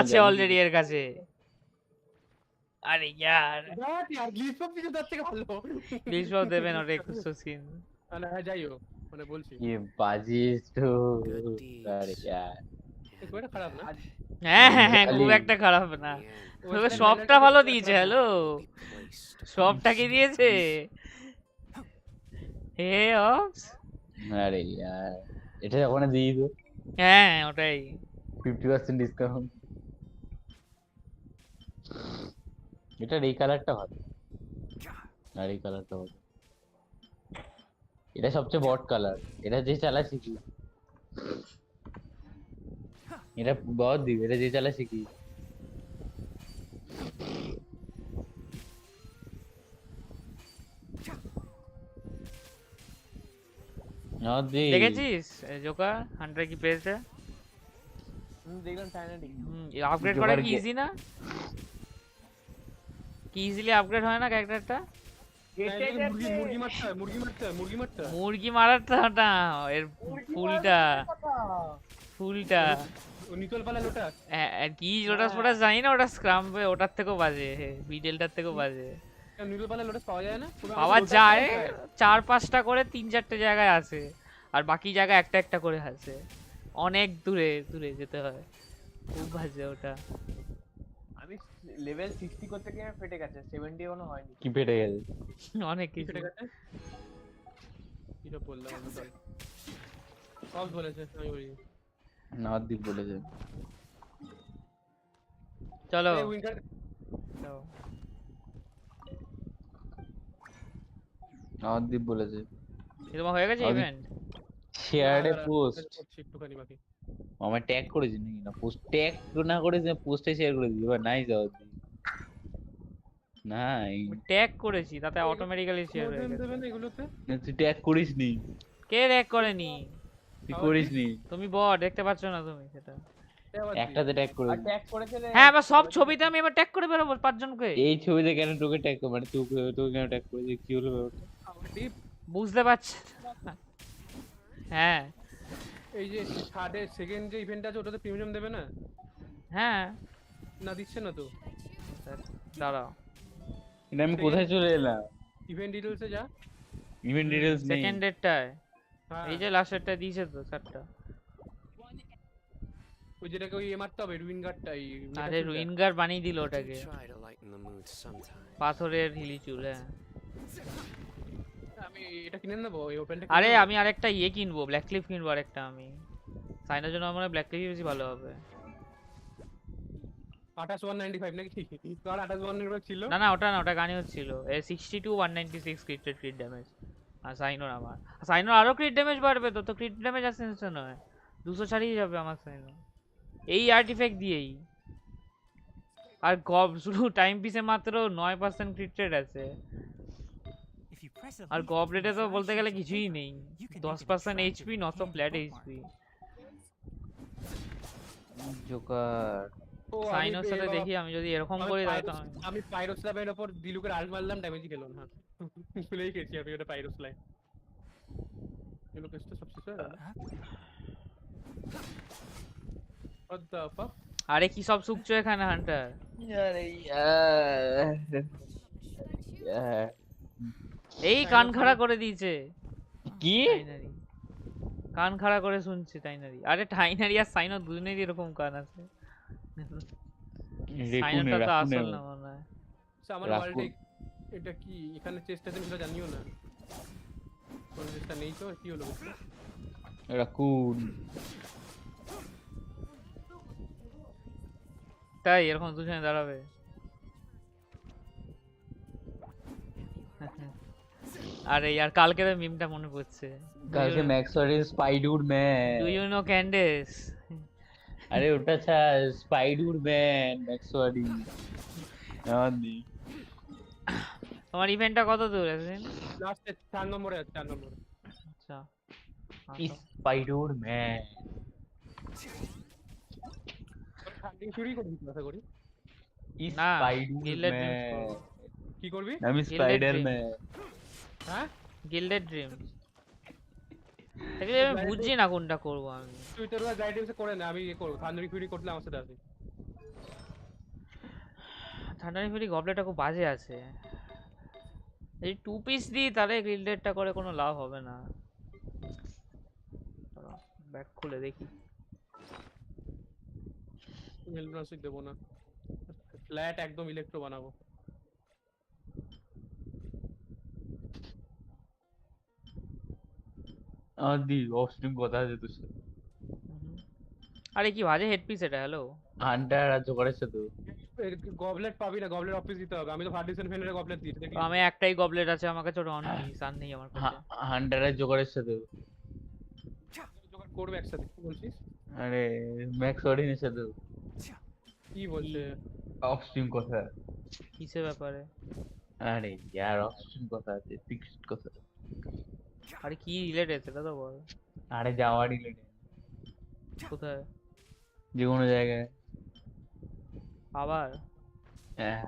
আছে অলরেডি এর কাছে আরে यार গ্লিচপ কিছু তার থেকে ভালো গ্লিচপ দেবেন ওটা 2100 স্কিন না যাই হোক মানে বলছি ये बाजिस तो अरे यार এটা খারাপ না হ্যাঁ খুব একটা খারাপ না তবে সবটা ভালো দিয়েছে হ্যালো সবটা কি দিয়েছে হে অপস আরে यार এটা ওখানে দিয়ে দিও হ্যাঁ ওটাই 50% ডিসকাউন্ট এটা এই কালারটা ভালো আর এই কালারটা ভালো এটা সবচেয়ে বট কালার এটা যে চালা শিখি এটা বহুত দিবে এটা যে চালা শিখি দেখেছিস জোকা 100 কি পেয়েছে দেখলাম চাইনাটিক আপগ্রেড করা কি ইজি না কি ইজিলি আপগ্রেড হয় না ক্যারেক্টারটা মুরগি মারাটা না এর ফুলটা নিকল পালা লোটাস কি লোটাস ফোটাস জানি না ওটা স্ক্রাম ওটার থেকেও বাজে বিডেলটার থেকেও বাজে নিকল পালা লোটাস পাওয়া যায় না পাওয়া যায় 4-5টা করে 3-4টে জায়গায় আছে আর বাকি জায়গা একটা একটা করে আছে অনেক দূরে যেতে হয় খুব বাজে ওটা আমি লেভেল 60 করতে গিয়ে ফেটে গেছে 70 এখনো হয়নি কি ফেটে গেছে অনেক কিছু ফেটে গেছে এটা বললাম আমি তো কল বলেছে আমি বলি নবদ্বীপ বলেছে চলো OurDeep বলেছে কি তোমার হয়ে গেছে OurDeep ইভেন্ট? শেয়ার্ড এ পোস্ট করছি একটুখানি বাকি। আমার ট্যাগ করেছি নাকি না পোস্ট ট্যাগ না করেছি পোস্টে শেয়ার করে দিই এবার নাইস OurDeep নাই ট্যাগ করেছি তাতে অটোমেটিক্যালি শেয়ার হয়ে গেছে। দেবে না এগুলোতে? তুই ট্যাগ করিসনি কে ট্যাগ করেনি? তুই করিসনি তুমি বট দেখতে পাচ্ছ না তুমি সেটা। একটাতে ট্যাগ করে ট্যাগ করেছিলে হ্যাঁ এবার সব ছবিতে আমি এবার ট্যাগ করে বেরোবো 5 জনকে। এই ছবিতে কেন তোকে ট্যাগ করে মানে তোকে কেন ট্যাগ করে কি হলো ব্যাপারটা বুঝতে পারছি হ্যাঁ এই যে থার্ডে সেকেন্ড যে ইভেন্ট আছে ওটাতে প্রিমিয়াম দেবে না? হ্যাঁ না দিচ্ছে না তো। দাঁড়াও এটা আমি কোথায় চলে এলাম ইভেন্ট ডিটেইলসে যা ইভেন্ট ডিটেইলস নেই সেকেন্ড ডেটটায় এই যে লাস্টেরটা দিয়েছে তো চারটা ওই যেটাকে ওই মারতে হবে রুইন গার্ডটা এই আরে রুইন গার্ড বানিয়ে দিল ওটাকে পাথরের হিলি চুল হ্যাঁ আমি এটা কিনে নেব এই ওপেনটা আরে আমি আরেকটা ইয়ে কিনবো ব্ল্যাক ক্লিফ কিনবো আরেকটা আমি সাইনোর জন্য আমার ব্ল্যাক ক্লিফ বেশি ভালো হবে 28195 নাকি তোর 28195 ছিল না না ওটা না ওটা গানি হচ্ছিল 62 196 ক্রিট ড্যামেজ আর সাইনোর আমার সাইনোর আরো ক্রিট ড্যামেজ বাড়বে তো ক্রিট ড্যামেজ আসেন্স নয় 200 ছাড়িয়ে যাবে আমার সাইনো এই আর্টিফ্যাক্ট দিয়েই আর গব শুধু টাইম পিসে মাত্র 9% ক্রিট রেট আছে আর গবলেটে তো বলতে গেলে কিছুই নেই 10% এইচপি 900 ফ্ল্যাট এইচপি জোকার সাইনোর সাথে দেখি আমি যদি এরকম করি তাহলে আমি পাইরোস্লামের উপর দিলুকের আল্ট মারলাম ড্যামেজই খেলো না ভুলেই গেছি আমি ওটা পাইরোস্লাম ये लोग इससे सबसे सर what the fuck আরে কি সব সুকছো এখানে হান্টার আরে এই কান খাড়া করে দিয়েছে কি কান খাড়া করে শুনছে টাইনারি আরে টাইনারি আর সাইনো দুজনেরই এরকম কান আছে সাইনোটা তো আসল না মনে হয় আমার ওয়ার্ল্ডে এটা কি এখানে চেষ্টা দিন সেটা জানিও না কোন চেষ্টা নেই তো কি হলো রাকুন তাই এরকম দুজনে দাঁড়াবে আরে यार কালকের মিমটা মনে পড়ছে কালকে ম্যাক্সওয়ারি স্পাইডুড man do you know Candace আরে ওটা ছা স্পাইডুড ম্যান ম্যাক্সওয়ারি আদি তোমার ইভেন্টটা কত দূর আছে লাস্ট 4 নম্বরে আছে 4 নম্বরে আচ্ছা স্পাইডুড ম্যান ফান্ডিং চুরি করবি আশা করি না স্পাইডুড ম্যান কি করবি আমি স্পাইডারম্যান হ্যাঁ গিল্ডেড ড্রিম তাহলে আমি বুঝি না কোনটা করব আমি তুই তোর গাইডেন্সে করে না আমি করব থান্ডারি ফিউরি করলে আমার সাথে আসে থান্ডারি ফিউরি গবলেটটা খুব বাজে আছে এই 2 পিস দি তাহলে গিল্ডেডটা করে কোনো লাভ হবে না চলো ব্যাক খুলে দেখি হেলমেট দেব না ফ্ল্যাট একদম ইলেকট্রো বানাবো আদি অফস্ট্রিম কথা আছে তোর সাথে আরে কি বাজে হেডপিস এটা হ্যালো হান্টার রাজ্য করেছে তো গবলেট পাবি না গবলেট অফিস দিতে হবে আমি তো ফার্টিশন ফেনের গবলেট দিই দেখি আমি একটাই গবলেট আছে আমার কাছে ওটা অন পিস আর নেই আমার কাছে হান্টার রাজ্য করেছে তো জোগাড় করবে একসাথে কি বলছিস আরে ম্যাক্স অর্ডিনের সাথে কি বলছে অফস্ট্রিম কথা কিসের ব্যাপারে আরে यार অফস্ট্রিম কথা আছে ফিক্সড কথা আরে কি রিলেটেড সেটা তো বল আরে যাওয়া রিলেটেড কোথায় যে কোনো জায়গায় আবার হ্যাঁ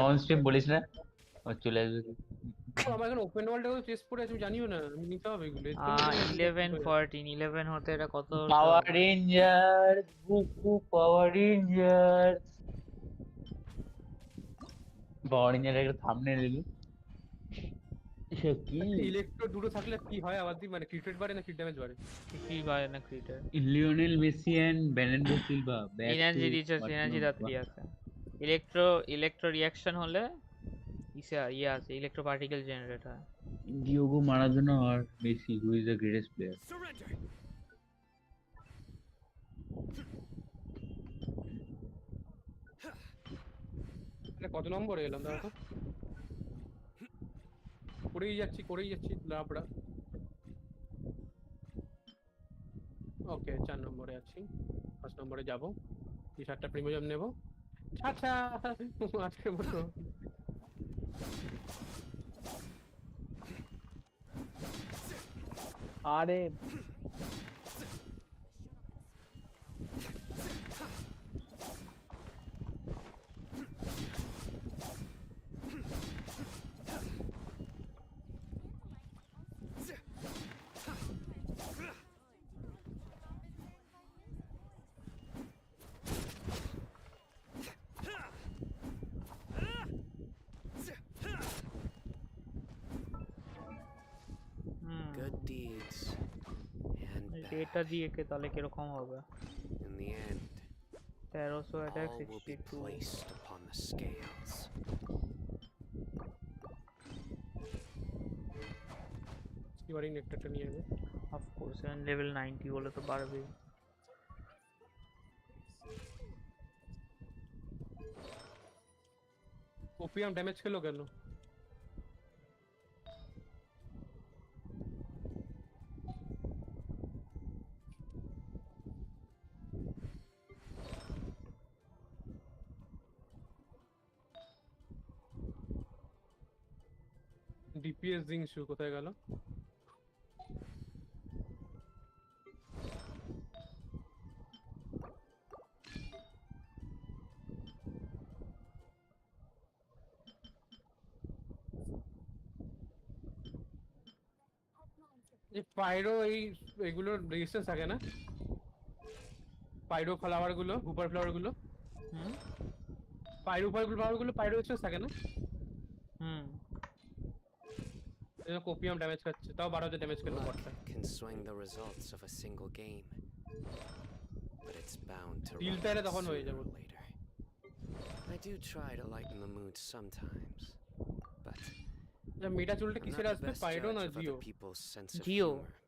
অন স্ট্রিম বলিস না ও চলে আসবে আমার এখন ওপেন ওয়ার্ল্ডে চেস পড়ে আছে আমি জানিও না আমি নিতে হবে এগুলো 11 14 11 হতে এটা কত পাওয়ার রেঞ্জার গুকু পাওয়ার রেঞ্জার একটা থাম্বনেল দিলু সে কি ইলেকট্রো দুটো থাকলে কি হয় আবার দি মানে ক্রিট রেট বাড়ে না ক্রিট ড্যামেজ বাড়ে কি বাড়ে না crit rate Lionel Messi and Bernardo Silva energy recharge energy দাত্রি আছে ইলেকট্রো রিঅ্যাকশন হলে ইয়ে আছে ইলেকট্রো পার্টিকেল জেনারেট হয় ডিওগো মারাদোনা আর Messi who is the greatest player কত নম্বরে এলাম দাদা করেই যাচ্ছি লাবড়া। ওকে 4 নম্বরে আছি, 5 নম্বরে যাব, 7টা প্রিমিয়াম নেব। আচ্ছা আজকের মতো আরে Good deeds and bad. এটা দিয়ে কে তাহলে কি রকম হবে? In the end, 1300 attack all will be 62 placed upon the scales. স্টিভারিং নেকটারটা নিয়ে নেব। অফ কোর্স লেভেল 90 হলে তো বাড়বে। ওপিয়াম ড্যামেজ খেলো কেন? ডিপিএস জিংশু কোথায় গেল? এই পাইরো এইগুলোর রেজিস্ট্যান্স থাকে না? পাইরো ফ্লাওয়ার গুলো, হুপার ফ্লাওয়ার গুলো, পাইরো ফ্লাওয়ার গুলো পাইরো রেজিস্ট্যান্স থাকে না? কোপিয়াম ড্যামেজ খাচ্ছে, তাও 12 ড্যামেজ খেলো বটটা। Can swing the results of a single game, but it's bound to run তিলটারে তখন হয়ে sooner যাবে। or later. I do try to lighten the mood sometimes, but মেটা চুলটা I'm কিসের not the আসবে, best পাইরো না judge of Jio? other people's sense of Jio. humor.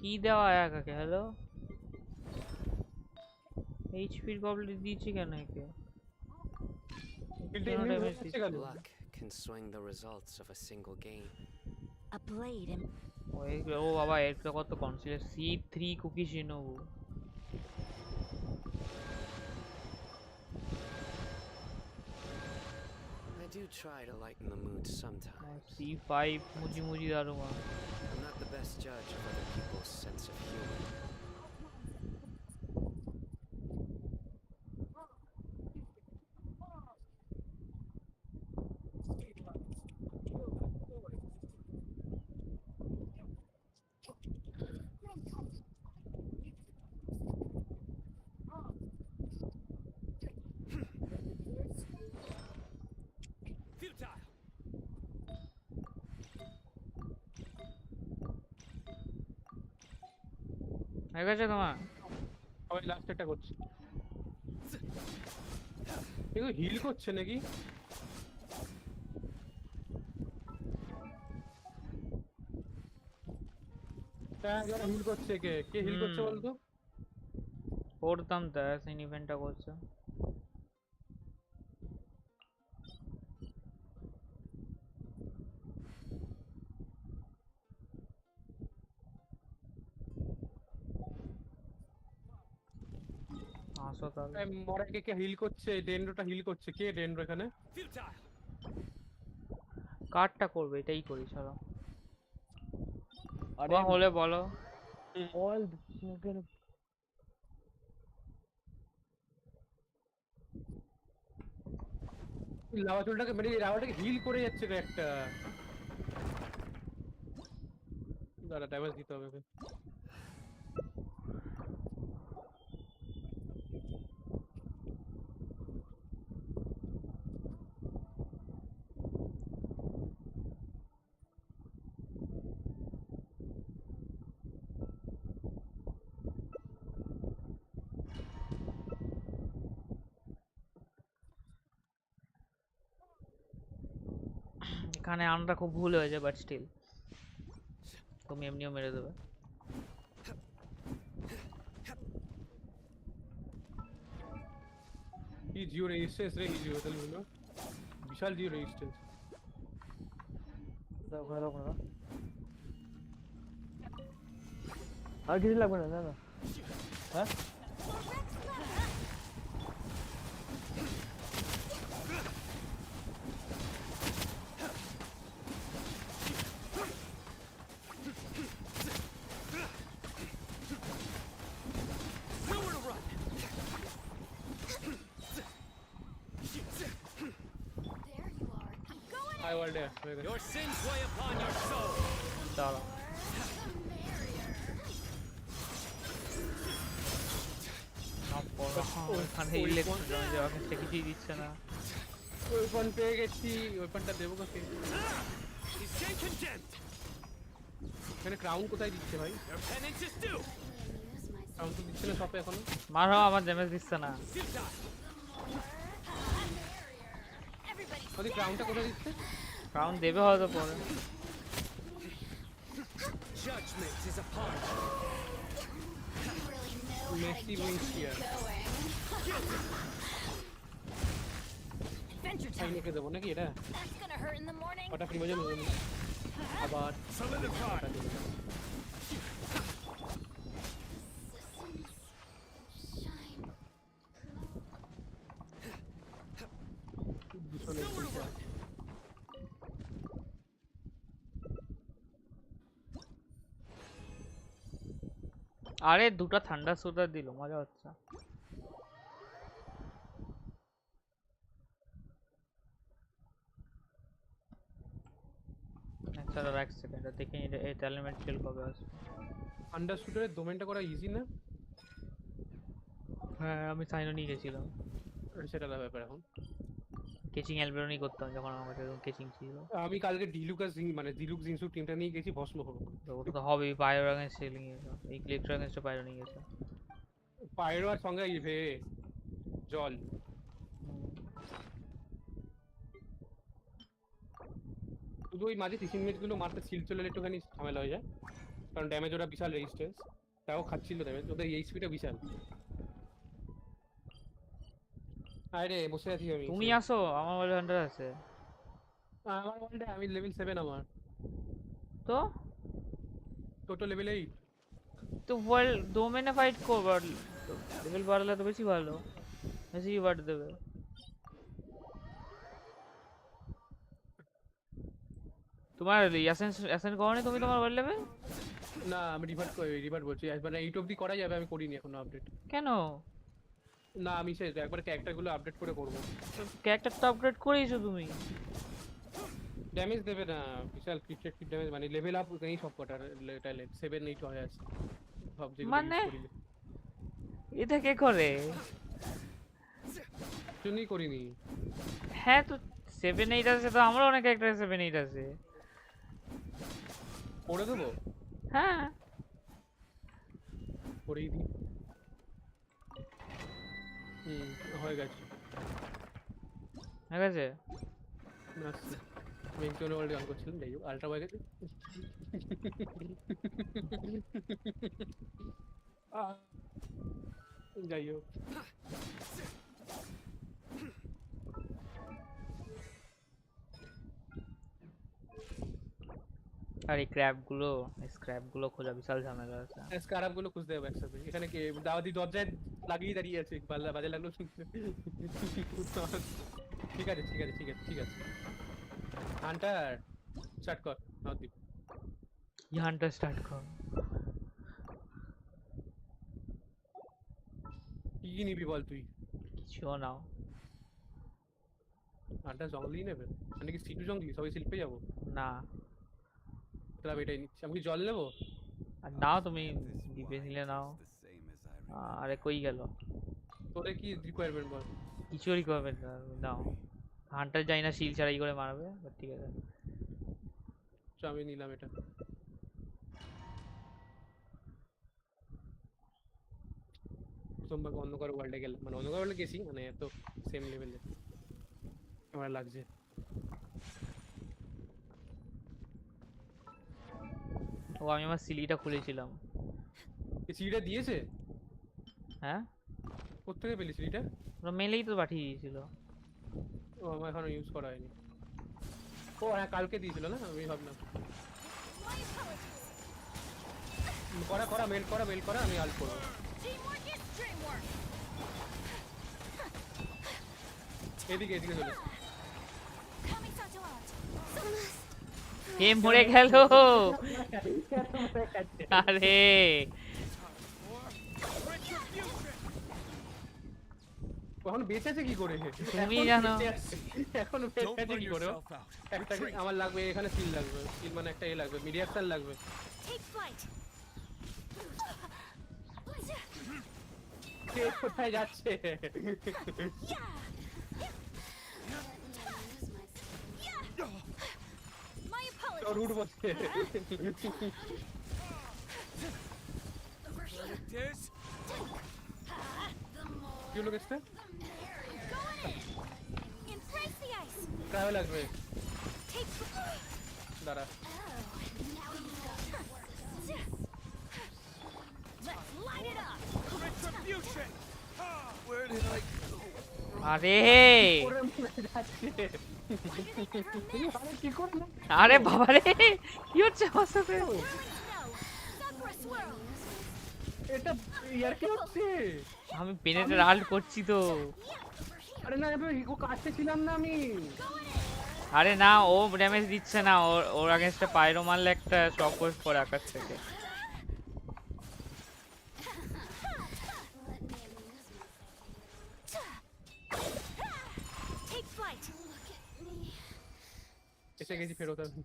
কি দেওয়া একাকে? Hello HP complete দিয়েছি কেন একে? Luck can swing the results of a single game. A blade and ও বাবা এর কত কনসিলার C3 Kuki Shinobu. I do try to lighten the mood sometimes. C5 Muji Muji Daruma. I'm not the best judge of other people's sense of humor. হয়ে গেছে তোমার? সবাই last একটা করছে। এগুলো হিল করছে নাকি? হিল করছে কে? কে হিল করছে বলতো? করতাম তো সেই ইভেন্টটা করছে। মরাকে কে হিল করছে? ডেন্ড্রোটা হিল করছে। কে ডেন্ড্রো এখানে? কাটটা করবে এটাই করি চলো। আরে হলে বলো। অল লাভা চুলটাকে মেরে লাভাটাকে হিল করে যাচ্ছে রে একটা। দাঁড়া ড্যামেজ দিতে হবে ওকে। এখানে আনটা খুব ভুল হয়েছে বাট স্টিল তুমি এমনিও মেরে দেবে। কি জিও রেজিস্ট্যান্স রে, জিও তাহলে হলো বিশাল জিও রেজিস্ট্যান্স। দাও ভালো করে আর কিছু লাগবে না, না না। হ্যাঁ I will there. Your sins weigh upon your soul. দাঁড়া ওখানে ইলেকট্রন যাওয়া কিছুই দিচ্ছে না। ওয়েপন পেয়ে গেছি, ওয়েপনটা দেবো কাকে? Is Genshin condemned? এখানে ক্রাউন কোথায় দিচ্ছে ভাই? Your penance is due. Crown তো দিচ্ছে না শপে এখনো। মারো, আমার ড্যামেজ দিচ্ছে না। ওই ক্রাউনটা কোথায় দিচ্ছে? ক্রাউন দেবে হয়তো পরে। Judgment is upon you. Messi wins here. সাইনোকে দেবো নাকি এটা? ওটা ফ্রি বাজে নেবো আবার। Solidify. আরে দুটো ঠান্ডা সুটার দিল, মজা হচ্ছে। আচ্ছা দাঁড়া এক সেকেন্ড দেখি এটা এলিমেন্ট কিল কবে আসবে। ঠান্ডা সুটারের ডোমেনটা করা ইজি না? হ্যাঁ আমি সাইনো নিয়ে গেছিলাম। সেটা আলাদা ব্যাপার। এখন কেচিং অ্যালবেরনি করতাম যখন আমার কাছে কেচিং ছিল। আমি কালকে ডিলুকাস মানে ডিলুক্স জিনসু টিমটা নিয়ে গেছি ভস্ম হবো। ওটা তো হবেই, পায়রো অ্যাগেন্স্ট সেলিং এ এই ক্লিকটার অ্যাগেন্স্ট পায়রো নিয়ে গেছে। পায়রো আর সঙ্গে ইভে জল। শুধু ওই মাঝে 3 মিনিট গুলো মারতে সিল চলে একটুখানি ঝামেলা হয়ে যায়, কারণ ড্যামেজ ওরা বিশাল রেজিস্ট্যান্স, তাও খাচ্ছিল ড্যামেজ, ওদের এইচপিটা বিশাল। আরে বসে আছি আমি। তুমি আসো, আমার ওয়ার্ল্ড হান্টার আছে। আমার ওয়ার্ল্ডে আমি লেভেল 7 আমার। তো টোটাল লেভেল 8। তো ওয়ার্ল্ড ডোমেনে ফাইট করবে, লেভেল বাড়লে তো বেশি ভালো, বেশি বাড় দেবে। তোমার অ্যাসেন্ট করনি তুমি তোমার ওয়ার্ল্ড লেভেল? না আমি রিভার্ট বলছি, মানে 8 অবধি করা যাবে, আমি করিনি এখনো আপডেট। কেন? না আমি সে একবার ক্যারেক্টারগুলো আপডেট করে করব। ক্যারেক্টারটা আপগ্রেড করেইছো তুমি? ড্যামেজ দেবে না, বিশাল ক্রিটিক ড্যামেজ, মানে লেভেল আপ নেই সব কটার, ট্যালেন্ট 7 8 হয়ে আছে সব যেগুলো মানে ইউজ করি। এটা কে করে? জন্যই করিনি। হ্যাঁ তো 7 8 আছে তো, আমারও অনেক ক্যারেক্টার 7 8 আছে। করে দেবো? হ্যাঁ করেই দিই। হয়ে গেছে হয়ে গেছে। আচ্ছা মেনশন ওয়ার্ল্ড গান করছিলাম, যাই হোক আলট্রা হয়ে গেছে। যাই হোক আর এই স্ক্র্যাপগুলো খোঁজা বিশাল ঝামেলা আছে। স্কারাবগুলো খুঁজতে হবে একসাথে। এখানে কি দাওয়াতি দরজায় লাগিয়ে দাঁড়িয়ে আছে, বাজে লাগলো শুনতে। ঠিক আছে ঠিক আছে ঠিক আছে ঠিক আছে। হান্টার স্টার্ট কর। নদীপ হান্টার স্টার্ট কর। কি নিবি বল তুই? কিছু নাও। হান্টার জঙ্গলই নেবে, মানে কি সিটু জঙ্গলি সবাই শিল্পে যাবো? না তাহলে এটাই নিচ্ছি। আমি কি জল নেবো? আর নাও, তুমি ডিপে নিলে নাও। আরে কই গেল? তোদের কি রিকোয়ারমেন্ট বল? কিছু রিকোয়ারমেন্ট নাও। হান্টার যাই না শিল ছাড়াই করে মারবে, ঠিক আছে আমি নিলাম এটা। প্রথমবার অন্ধকার ওয়ার্ল্ডে গেলাম, মানে অন্ধকার ওয়ার্ল্ডে গেছি, মানে এত সেম লেভেলে আমার লাগছে। ও আমি আমার সিলিটা খুলেছিলাম। এই সিলিটা দিয়েছে? হ্যাঁ কোত্থেকে পেলি সিলিটা? ওরা মেলেই তো পাঠিয়ে দিয়েছিল। ও আমার এখনো ইউজ করা হয়নি। ও হ্যাঁ কালকে দিয়েছিল না, আমি ভাবলাম। করা মেল করা আমি আল্ট করবো। এদিকে চলে। কে মরে গেল? আরে এখন বেঁচেছে কি করে? তুমি জানো। এখন বেঁচেছে কি করে? একটা আমার লাগবে এখানে সিল লাগবে, সিল মানে একটা লাগবে, মিডিয়াক্টার লাগবে। কে কোথায় যাচ্ছে? রুট বসছে। কি লোক এসছে? ট্রাভেল লাগবে। দাঁড়া আরে আরে বাবা রে কি হচ্ছে আমার সাথে? এটা ইয়ার কি হচ্ছে? আমি পেনেট্রেট আল্ট করছি তো। আরে না আমি ও কাটতে ছিলাম না আমি। আরে না ও ড্যামেজ দিচ্ছে না, ওর আগেন্স্টে পাইরো মারলে একটা শক পোস্ট পড়ে আকাশ থেকে। এসে গেছি ফেরত আমি।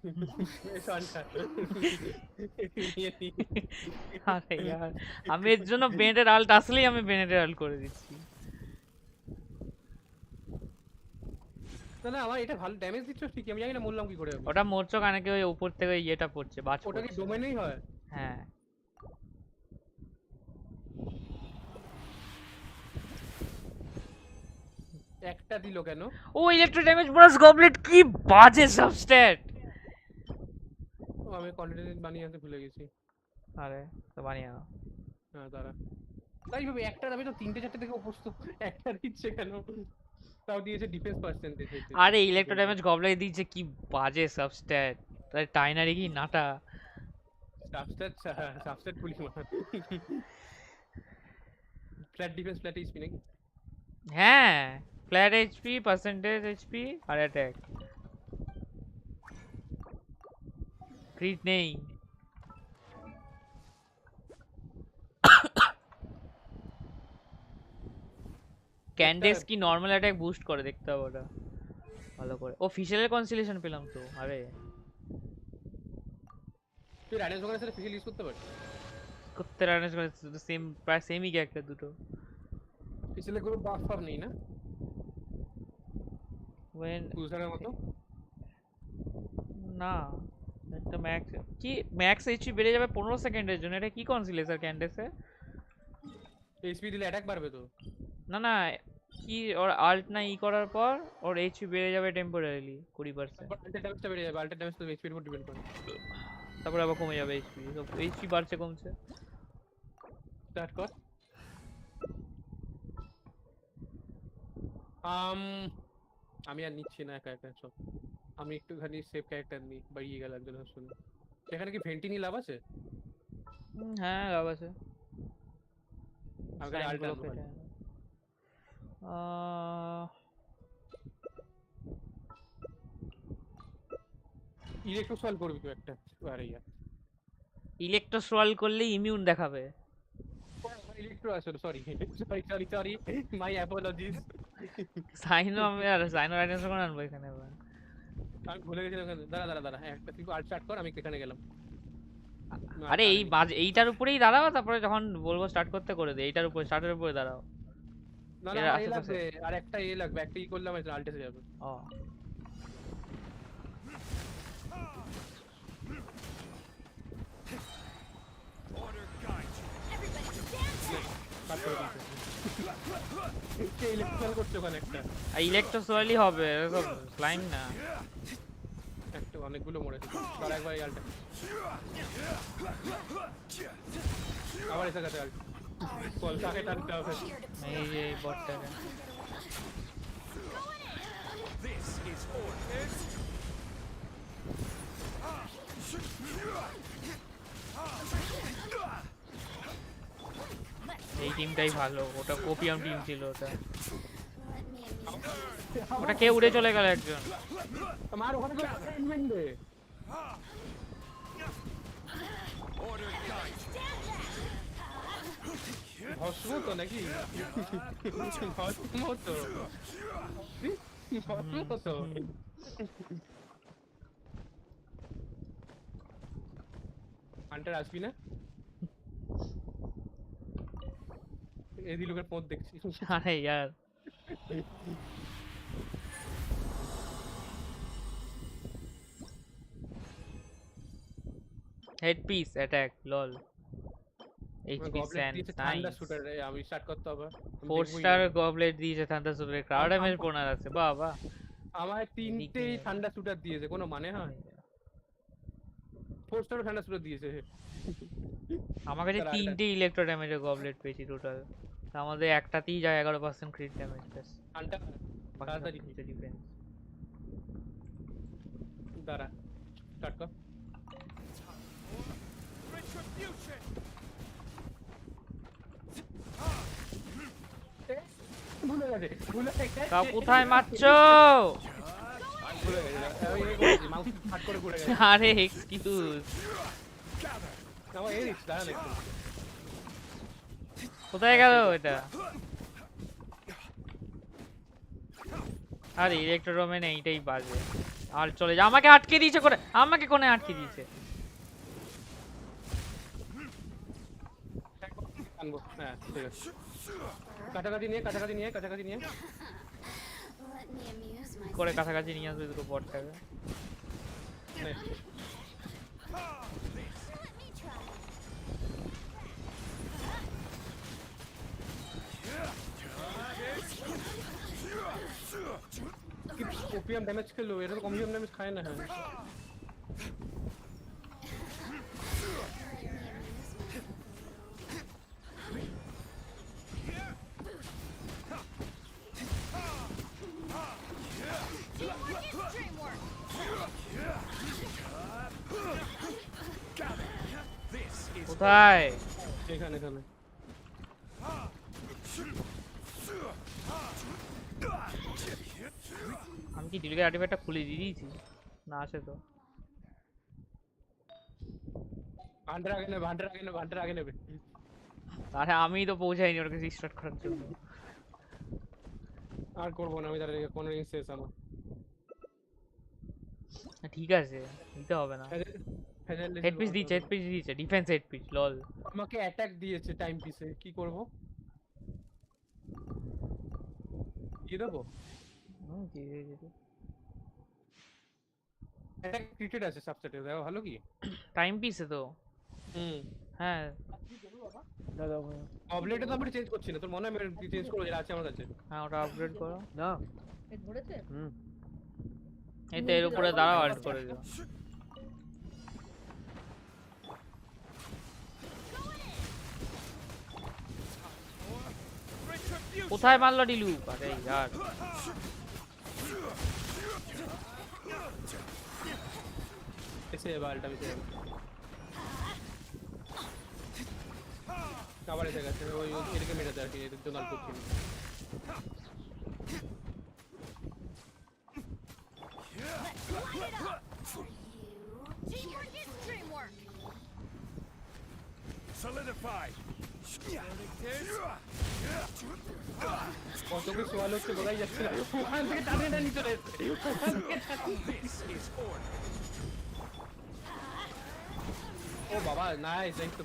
আরে यार আমি এর জন্য বেনেটের আল্ট আসলেই আমি বেনেটের আল্ট করে দিচ্ছি। না আমার এটা ভালো ড্যামেজ দিচ্ছ ঠিকই, আমি জানি না মরলাম কি করে। ওটা মরছো কারণ কি ওই উপর থেকে ওই ইয়েটা পড়ছে, বাজ পড়ছে। ওটা কি ডোমেনেই হয়? হ্যাঁ একটা দিল কেন? ও ইলেকট্রো ড্যামেজ বোনাস গবলেট কি বাজে সাবস্ট্যাট। ও আমি কন্টেন্ট বানিয়ে আনতে ভুলে গেছি। আরে তো বানিয়ে নাও। হ্যাঁ দাঁড়া তাই ভাবে একটা দাবি তো 3টে 4টে থেকে উপস্থিত একটা দিচ্ছে কেন? তাও দিয়েছে ডিফেন্স পার্সেন্টেজ। আরে ইলেকট্রো ড্যামেজ গবলেট দিয়েছে কি বাজে সাবস্ট্যাট। তাই টাইনারি কি নাটা সাবস্ট্যাট পুলিশ মার। ফ্ল্যাট ডিফেন্স ফ্ল্যাট এইচপি নাকি? হ্যাঁ ফ্ল্যাট এইচপি পার্সেন্টেজ এইচপি আর অ্যাটাক। ক্রিট নেই। ক্যান্ডেস কি নরমাল অ্যাটাক বুস্ট করে দেখতে হবে ওটা ভালো করে। ও ফিশেলের কনসিলেশন পেলাম তো। আরে তুই রাইডেন্স ওখানে সাথে ফিজিক্যাল ইউজ করতে পারিস? করতে রাইডেন্স করে সেম প্রায় সেমই ক্যারেক্টার দুটো। ফিজিক্যালে কোনো বাফ ফাফ নেই না? ওয়েন কুজারের মতো না একটা ম্যাক্স কি ম্যাক্স এইচপি বেড়ে যাবে 15 সেকেন্ডের জন্য। এটা কি কনসিলেশন ক্যান্ডেসে? এইচপি দিলে অ্যাটাক বাড়বে তো? না না কি ওর আল্ট না ই করার পর ওর এইচপি বেড়ে যাবে টেম্পোরারিলি 20%। আল্টের ড্যামেজটা বেড়ে যাবে। আল্টের ড্যামেজ তো এইচপির উপর ডিপেন্ড করে। তারপর আবার কমে যাবে এইচপি। তো এইচপি বাড়ছে কমছে। স্টার্ট কর। আমি আর নিচ্ছি না একা একা সব। আমি একটুখানি সেফ ক্যারেক্টার নিই। বাড়িয়ে গেল একজন শুনে। এখানে কি ভেন্টিনি লাভ আছে? হ্যাঁ লাভ আছে। আগে আল্ট আনবো। ইলেকট্রো সোয়াল করবি তো একটা। আরে ইয়ার ইলেকট্রো সোয়াল করলে ইমিউন দেখাবে। ইলেকট্রো আসলে সরি মাই অ্যাপোলজিস। সাইনো আমি আর সাইনো রাইডেন্স কোন আনবো এখানে আবার। আমি ভুলে গেছিলাম ওখানে। দাঁড়া একটা তুই আল্ট স্টার্ট কর আমি এখানে গেলাম। আরে এই এইটার উপরেই দাঁড়াও, তারপরে যখন বলবো স্টার্ট করতে করে দে। এইটার উপরে স্টার্টের উপরে দাঁড়াও। না না এই লাগবে আর একটা এই লাগবে। একটা ই করলে আমার আল্ট এসে যাবে। ও ইলেকট্রো করতে ওখানে একটা ইলেকট্রো সোয়ালই হবে, সব স্লাইম না। একটা অনেকগুলো মরেছে তার একবার আলটা আবার এসে গেছে আলটা বল কাকে টানতে হবে এই যে বটটাকে This is orders. এই টিমটাই ভালো ওটা কোপিয়াম টিম ছিল ওটা ওটা কে উড়ে চলে গেল একজন আমার ওখানে তো ইনভেন্ট দে Order guide. ভস্ম তো নাকি ভস্ম তো ভস্ম তো হান্টার আসবি না এই লোকের পথ দেখছি আরে यार headpiece attack lol HP sand nice আমি স্টার্ট করতে হবে 4 star goblet দিয়েছে ঠান্ডা সুটের ক্রাউড ড্যামেজ পোনার আছে বাবা আমার তিনটেই ঠান্ডা শুটার দিয়েছে কোনো মানে হয় 4 স্টার ঠান্ডা শুটার দিয়েছে আমার কাছে তিনটে ইলেকট্রো ড্যামেজের গবলেট পেয়েছি টোটাল আমাদের একটাতেই যায় 11% ক্রিট ড্যামেজ বেশ ঠান্ডা তাড়াতাড়ি ডিফেন্স দাঁড়া স্টার্ট কর Retribution. ভুলে গেছে তা কোথায় মারছো মাউস হাত করে ঘুরে গেছে আরে এক্সকিউজ নাও এই রিক্স দাঁড়া একটু কোথায় গেল এটা আরে ইলেকট্রো ডোমেন এইটাই বাজে আর চলে যা আমাকে আটকে দিয়েছে করে আমাকে কোণে আটকে দিয়েছে আনবো হ্যাঁ ঠিক আছে কাছাকাছি নিয়ে করে কাছাকাছি নিয়ে আসবে দুটো বটটাকে ওপিয়াম ড্যামেজ খেলো এটা তো কমিয়াম ড্যামেজ খায় না হ্যাঁ কোথায় এখানে আমি কি ডিলগের আর্টিফ্যাক্টটা খুলে দিয়ে দিয়েছি না আছে তো ভান্ডার আগে নেবে আরে আমি তো পৌঁছাইনি ওর কাছে স্টার্ট করার জন্য আর করবো না আমি তার কোনো শেষ আমার ঠিক আছে নিতে হবে না হেডপিস দিয়েছে ডিফেন্স হেডপিস লল আমাকে অ্যাটাক দিয়েছে টাইম পিসে কি করব কি দেবো অ্যাটাক ক্রিকেট আছে সাবসেটে দাও ভালো কি টাইম পিসে তো হ্যাঁ দাদা ভাই অবলেটে তো আমি চেঞ্জ করছি না তোর মনে হয় আমি চেঞ্জ করব যেটা আছে আমার কাছে হ্যাঁ ওটা আপগ্রেড করো না এই ধরেছে এই তো এর উপরে দাঁড়াও অ্যাড করে দিও কোথায় মারলো ডিলু আরে यार এসে বালটা মিশে আবার এসে গেছে ওই এদিকে মেরে দেয় আর কি এদের জন্য আর করছি না Solidified. কত কি সোয়াল হচ্ছে বোঝাই যাচ্ছে না ওখান থেকে টানে না নিচে ও বাবা নাইস এই তো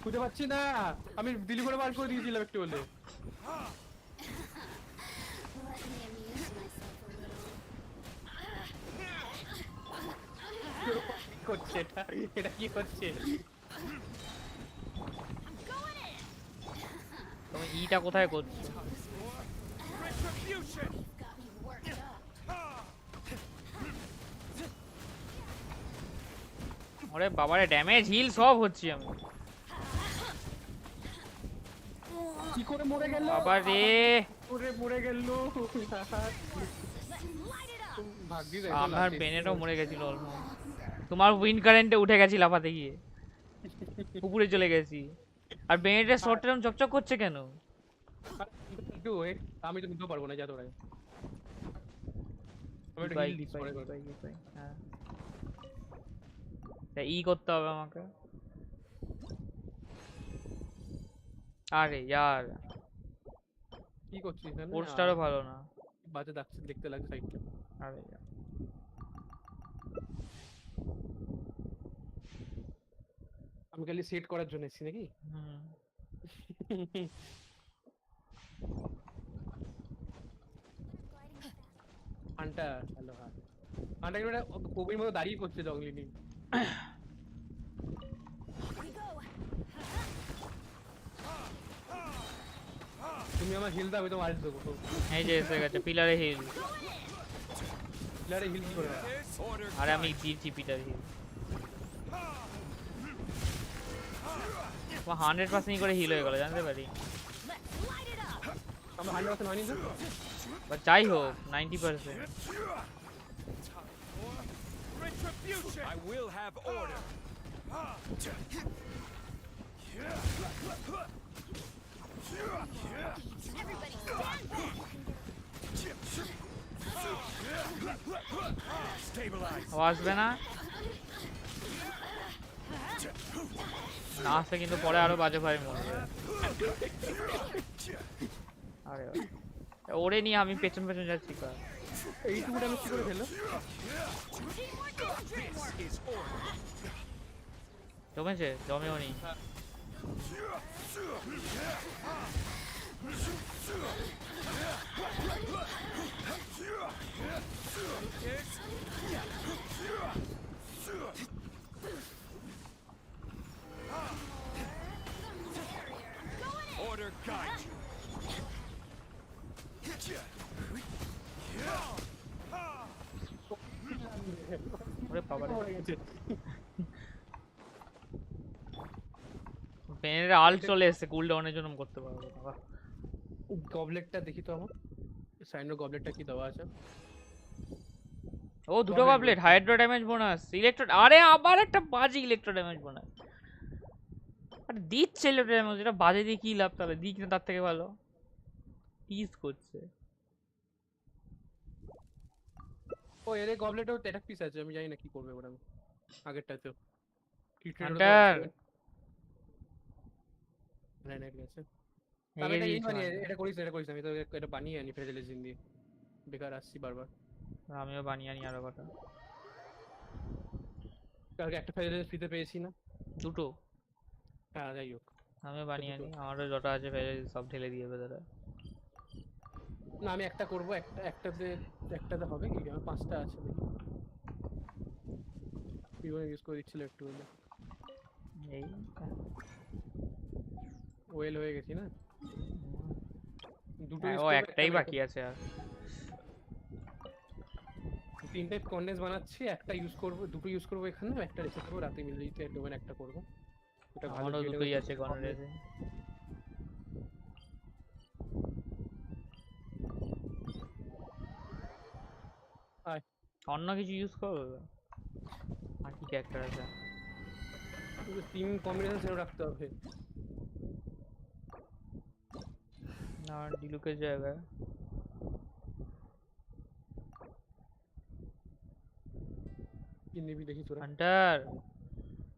খুঁজে পাচ্ছি না আমি দিলি করে বার করে দিয়েছিলাম একটু বলে করছে এটা কি করছে ইটা কোথায় করছে? Retribution! ওরে বাবারে ড্যামেজ হিল সব হচ্ছে আমি। কি করে মরে গেল বাবা রে মরে গেল ভাগ্যিস আমার বেনেটও মরে গেছিল অলমোস্ট। তোমার উইন কারেন্টে উঠে গেছি লাফাতে গিয়ে পুকুরে চলে গেছি। আর বেনেটের শর্ট টার্ম চকচক করছে কেন? আমি তো নিতে পারবো না যা তোরা। আমি একটু হিল দিচ্ছি পরে করে। হ্যাঁ ই করতে হবে আমাকে। আরে यार কি করছিস এখানে? পোস্টারও ভালো না, বাজে দেখতে লাগছে সাইডটা। আরে আমি খালি সেট করার জন্য এসেছি নাকি? আন্টা হ্যালো হ্যাঁ আন্টা কি ওটা কবির মতো দাঁড়িয়ে করছে জঙ্গলি নি। তুমি আমার হিল দাও আমি তো মার দেবো। এই যে এসে গেছে পিলারে হিল। পিলারে হিল কি করে? আরে আমি দিচ্ছি পিলারে হিল। ও 100% করে হিল হয়ে গেল জানতে পারি। আমরা 100% হয়নি তো? বাট যাই হোক 90%। Retribution! I will have order. Everybody stand back! Stabilize. আসবে না না আসে কিন্তু পরে আরো বাজে ভাই মরবে। আরে ওরে নিয়ে আমি পেছন পেছন যাচ্ছি কার এইটুকু ড্যামেজ কি করে ফেললো? জমেছে জমেও নি। Order guide you. ওরে বাবা বেনের আল চলে এসেছে কুল ডাউনের জন্য করতে পারবো বাবা। গবলেটটা দেখি তো আমার সাইনোর গবলেটটা কি দেওয়া আছে? ও দুটো goblet hydro damage bonus electro. আরে আবার একটা বাজে ইলেক্ট্রো ড্যামেজ বোনাস। আরে দিচ্ছে ইলেক্ট্রো ড্যামেজ, এটা বাজে দিয়ে কি লাভ? তাহলে দিক না তার থেকে ভালো টিজ করছে। ও এর গবলেটও অ্যাটাক পিস আছে, আমি জানি না কি করবে ওরা। আগেরটাতেও হান্টার গ্রেনেড গেছে। তবে এটা করিস আমি তো এটা বানিয়ে আনি ফ্রেজেলিজিন দিয়ে। বেকার আসছি বারবার। আমিও বানিয়ে আনি আরো কটা। কালকে একটা ফ্রেজেলিজিন ফ্রিতে পেয়েছি না? দুটো। হ্যাঁ যাই হোক আমিও বানিয়ে আনি, আমারও যটা আছে সব ঢেলে দিয়ে দেবে দাদা। না আমি একটা করব, একটাতে হবে কি? আমার 5টা আছে দেখি। কিভাবে ইউজ করে দিচ্ছিল একটু বলে। এই ওয়েল হয়ে গেছি না? দুটো ও একটাই বাকি আছে আর। 3টে কন্ডেন্স বানাচ্ছি, একটা ইউজ করব, দুটো ইউজ করব এখানে, একটা রেখে দেবো রাতে মিলে দিতে ডোমেন একটা করব। এটা ভালো দুটোই আছে কন্ডেন্সে। অন্য কিছু ইউজ করো আর কি ক্যারেক্টার আছে? টিম কম্বিনেশন সেট রাখতে হবে না ডিলুকের জায়গায়। কি নিবি দেখি তোরা? হান্টার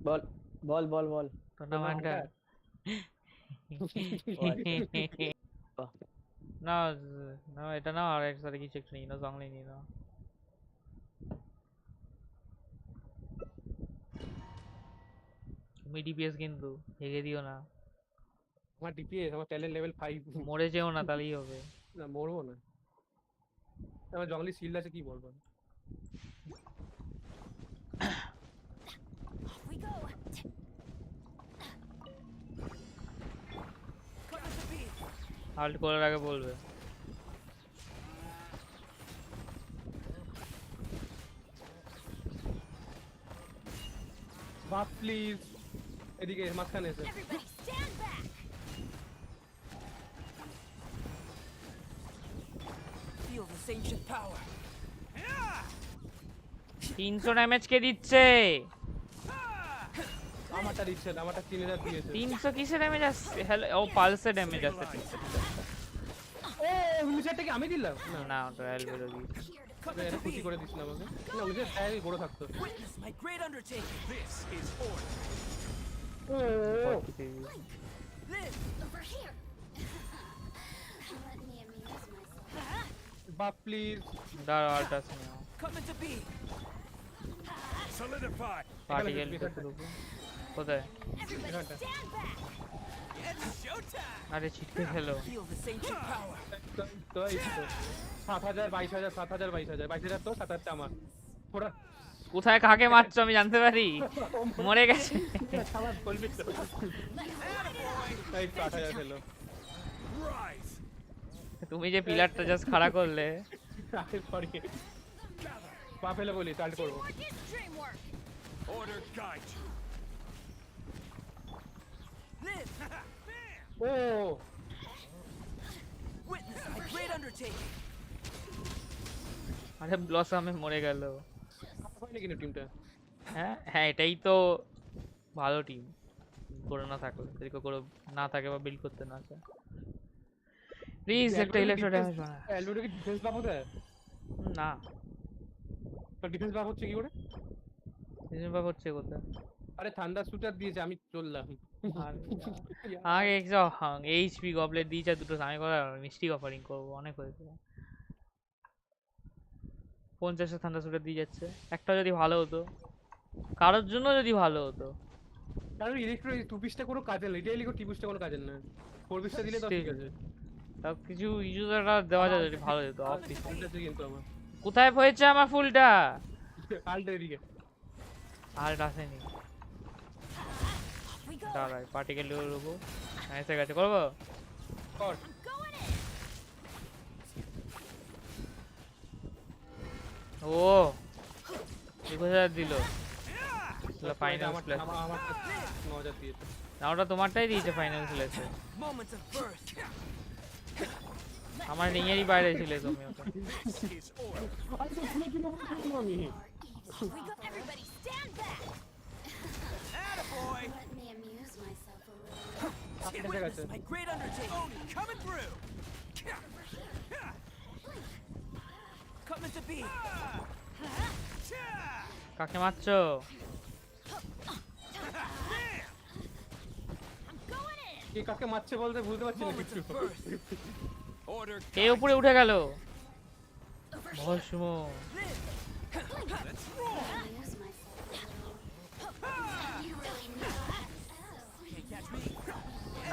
বল বল বল বল তোর নাম হান্টার? না না এটা না, আর একসাথে কিছু একটা নিয়ে নাও, জঙ্গলে নিয়ে নাও। তুমি ডিপিএস কিন্তু হেগে দিও না। আমার ডিপিএস আমার ট্যালেন্ট লেভেল 5। মরে যেও না তাহলেই হবে। না মরবো না, আমার জঙ্গলি শিল্ড আছে কি বলবো। আল্ট করার আগে বলবে। বাপ প্লিজ এদিকে মাঝখানে এসে Feel this ancient power. 300 damage কে দিচ্ছে? আমারটা দিচ্ছে না, আমারটা 3000 দিয়েছে। 300 কিসে ড্যামেজ আসছে? হ্যালো, ও পালসে ড্যামেজ আসছে। ও উনিশটা কি আমি দিলাম? না ওটা এলবেরো দিয়েছে। এটা খুশি করে দিছ না আমাকে। না উনিশটা তাই বড় থাকতো। Witness my great undertaking. This is order. ও Live Over here. Let me amuse myself. বাপ প্লিজ দাঁড়া আল্ট আছে না। come into being. Solidify. Particle কোথায়? Everybody stand back. It's showtime. আরে ছিটকে খেলো। Feel this ancient power. তো এই তো 7000 22000 7000 22000 22000 তো 7000 আমার পুরো কোথায় কাকে মারছো আমি জানতে পারি? মরে গেছে। সাবাস বলবি তো এই 8000 হলো। Rise. তুমি যে পিলারটা জাস্ট খাড়া করলে। সরি পা ফেলে বলি টাল্ট করব। Order guide you. Live. O Witness my great undertaking. আরে ব্লসামে মরে গেল। হয় নাকি টিমটা? হ্যাঁ হ্যাঁ এটাই তো ভালো টিম। করে না থাকলে এদিকে করে না থাকে বা বিল্ড করতে না চায়। প্লিজ একটা ইলেকট্রো ড্যামেজ বানা। এলবিডো কি ডিফেন্স বাপ হতে? না তো ডিফেন্স বাপ হচ্ছে কি করে? ডিফেন্স বাপ হচ্ছে কোথায়? আরে থান্ডার শুটার দিয়েছে আমি চললাম। আগে এক্সাও এইচপি গবলেট দিয়েছে দুটো আমি করে মিস্টিক অফারিং করব অনেক হয়েছে। 50 থান্ডার শুটার দিয়ে যাচ্ছে। একটা যদি ভালো হতো কারোর জন্য যদি ভালো হতো। কারণ ইলেকট্রো 2 পিসটা কোনো কাজে নেই। ডেইলি 2 পিসটা কোনো কাজে না। 4 পিসটা দিলে তো ঠিক আছে। সব কিছু ইউজাররা দেওয়া যায় যদি ভালো হতো। অফ পিস কিন্তু আমার কোথায় হয়েছে আমার ফুলটা? আল্ট এদিকে আল্ট আসেনি। দাঁড়াই পার্টিকেল লুবো এসে গেছে করবো কর ও 2000 দিল ফাইনাল প্লেস আমার 9000 দিয়েছে না ওটা তোমারটাই দিয়েছে ফাইনাল প্লেসে Moment of birth. আমার রিংয়েরই বাইরে ছিল তুমি ওটা Is order. আমি Everybody stand back. Attaboy. Let me amuse myself a little. Witness my great undertaking. Coming through. Coming to be. কাকে মারছো? কি কাকে মারছে বলতে বুঝতে পারছি না কিছু Order. কে উপরে উঠে গেল? ভস্ম Let's roll. Amuse myself a little. You really know that. Can't catch me.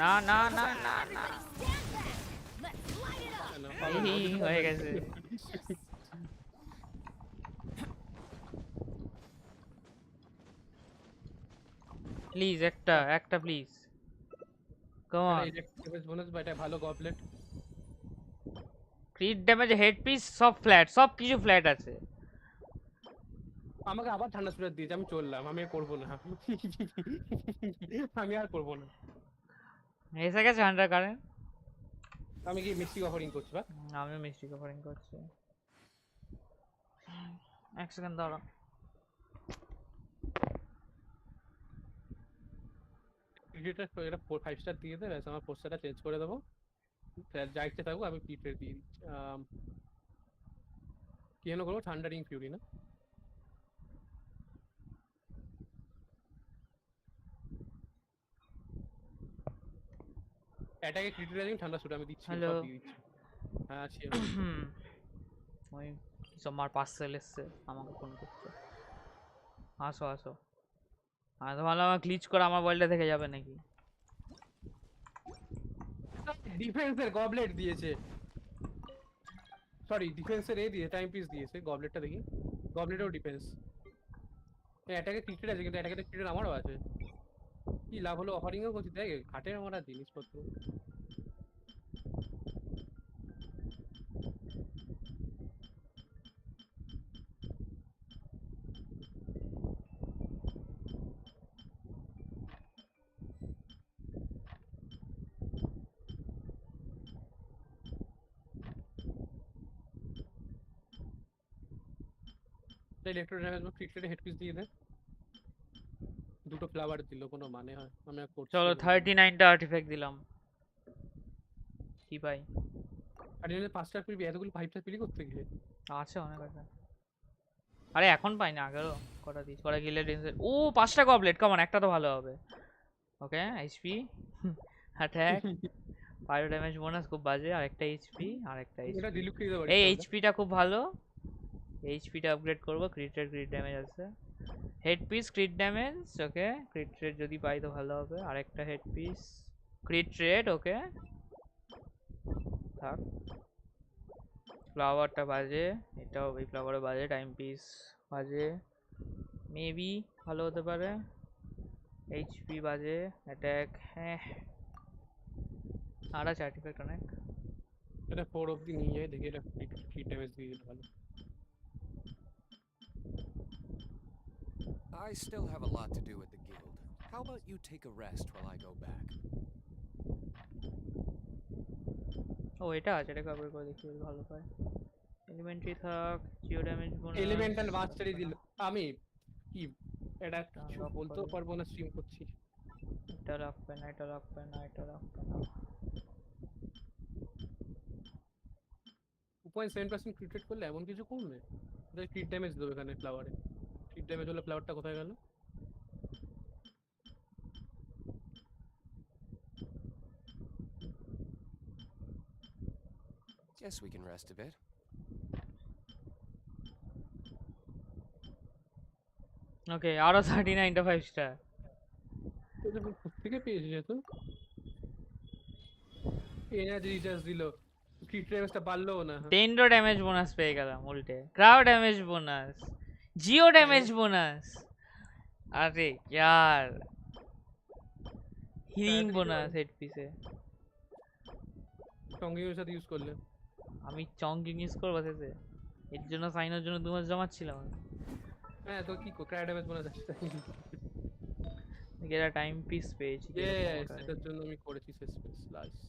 না না না না না এই হয়ে গেছে প্লিজ একটা please come on electric bonus বা এটা ভালো goblet crit damage head piece সব ফ্ল্যাট সব কিছু ফ্ল্যাট আছে আমাকে আবার ঠান্ডা সুরাত দিয়েছে আমি চললাম আমি আর করব না আমি আর করব না এসে গেছে হান্ডার কারেন্ট আমি কি মিস্টিক অফারিং করছি বা আমি মিস্টিক অফারিং করছি এক সেকেন্ড দাঁড়া ক্রিকেটার এটা 5 স্টার দিয়ে দে ব্যাস আমার পোস্টারটা চেঞ্জ করে দেবো যা ইচ্ছে থাকবো আমি পিটের দিয়ে দিচ্ছি কি যেন করবো থান্ডারিং ফিউরি না এটাকে ক্রিটিকাইজিং ঠান্ডা শুট আমি দিচ্ছি হ্যালো সব দিয়ে দিচ্ছি হ্যাঁ আছি ওই তোমার পার্সেল এসছে আমাকে ফোন করছে আসো আসো আমি তো ভাবলাম আমার গ্লিচ করে আমার ওয়ার্ল্ডে থেকে যাবে নাকি ডিফেন্সের গবলেট দিয়েছে সরি ডিফেন্সের এই দিয়ে টাইম পিস দিয়েছে গবলেটটা দেখি গবলেটও ডিফেন্স এটাকে ক্রিকেট আছে কিন্তু এটাকে তো ক্রিকেট আমারও আছে কি লাভ হলো অফারিংও করছি দেখ ঘাটের আমার জিনিসপত্র ইলেকট্রো ড্যামেজ বা ক্রিকেটে হেড পিস দিয়ে দেয় দুটো ফ্লাওয়ার দিল কোনো মানে হয় আমি আর করছি চলো 39টা আর্টিফ্যাক্ট দিলাম কি ভাই আর এর 5টা পিবি এতগুলো 5টা পিলি করতে গিয়ে আছে অনেক আছে আরে এখন পাই না আগেও কটা দিস কটা গিলে রেঞ্জের ও 5টা গবলেট কমন একটা তো ভালো হবে okay HP attack fire damage bonus খুব বাজে আরেকটা এইচপি আরেকটা এটা এইচপি ডিলুক দিয়ে দাও এই এইচপিটা খুব ভালো এইচপিটা আপগ্রেড করব ক্রিট ড্যামেজ আছে হেড পিস ক্রিট ড্যামেজ ওকে ক্রিট রেট যদি পাই তো ভালো হবে আরেকটা হেড পিস ক্রিট রেট ওকে থাক ফ্লাওয়ারটা বাজে এটাও এই ফ্লাওয়ারও বাজে টাইম পিস বাজে মেবি ভালো হতে পারে এইচপি বাজে অ্যাটাক হ্যাঁ আর আছে আর্টিফ্যাক্ট অনেক এটা 4 অবধি নিয়ে যায় দেখি এটা ক্রিট ড্যামেজ দিয়ে দিলে ভালো I still have a lot to do at the guild. How about you take a rest while I go back? ও এটা আছে এটা কভার করে দেখি ভালো পায় এলিমেন্টারি থাক জিও ড্যামেজ বোনাস এলিমেন্টাল মাস্টারি দিল আমি কি এটা কিছু বলতেও পারবো না স্ট্রিম করছি এটা রাখবে না এটা রাখবে না এটা রাখবে না 2.7% ক্রিট রেট করলে এমন কিছু কমবে এটা ক্রিট ড্যামেজ দেবে এখানে ফ্লাওয়ারে ক্রিট ড্যামেজ হলে ফ্লাওয়ারটা কোথায় গেল Guess we can rest a bit. ওকে আরো 39টা 5 স্টার এটা থেকে পেয়েছি তো এনার্জি রিচার্জ দিল ক্রিট ড্যামেজটা বাড়লো না 10 ড্যামেজ বোনাস পেয়ে গেলাম উল্টে crowd damage bonus Jio damage bonus আরে यार হিলিং বোনাস হেড পিসে চঙ্গিং এর সাথে ইউজ করলে আমি চঙ্গিং ইউজ করব শেষে এর জন্য সাইনোর জন্য 2 মাস জমাচ্ছিলাম হ্যাঁ তো কি ক্রাউড ড্যামেজ বোনাস আসছে এটা টাইম পিস পেয়েছি ইয়েস এটার জন্য আমি করেছি সাসপেন্স লাইস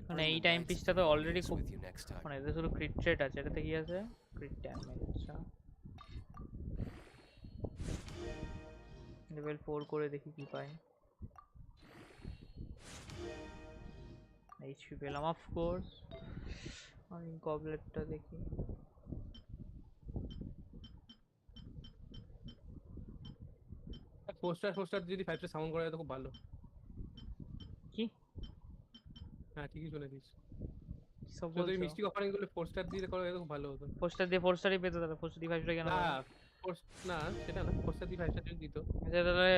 মানে এই টাইম পিসটা তো অলরেডি খুব মানে এটা শুধু ক্রিট রেট আছে এটাতে কি আছে ক্রিট ড্যামেজ আচ্ছা লেভেল 4 করে দেখি কি পাই এইচপি পেলাম অফ কোর্স আমি গবলেটটা দেখি পোস্টার যদি 5টা সাউন্ড করা যায় তো খুব ভালো কি হ্যাঁ ঠিকই শুনেছিস সব যদি মিষ্টি অফারিং গুলো 4 স্টার দিয়ে করা যায় তো খুব ভালো হতো 4 স্টার দিয়ে 4 স্টারই পেতে তাহলে 4 স্টার দিয়ে 5 স্টার কেন না সেটা না 4 স্টার দিয়ে 5 স্টার যদি দিত আচ্ছা তাহলে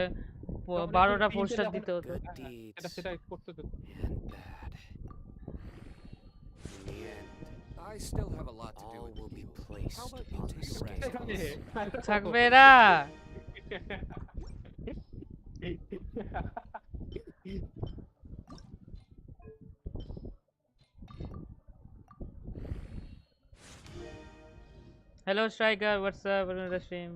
12টা 4 স্টার দিতে হতো সেটা করতে তো I still have a lot to do. All will be placed. How about you take a rest? থাকবে না Hello Striker, what's up? Welcome to the stream.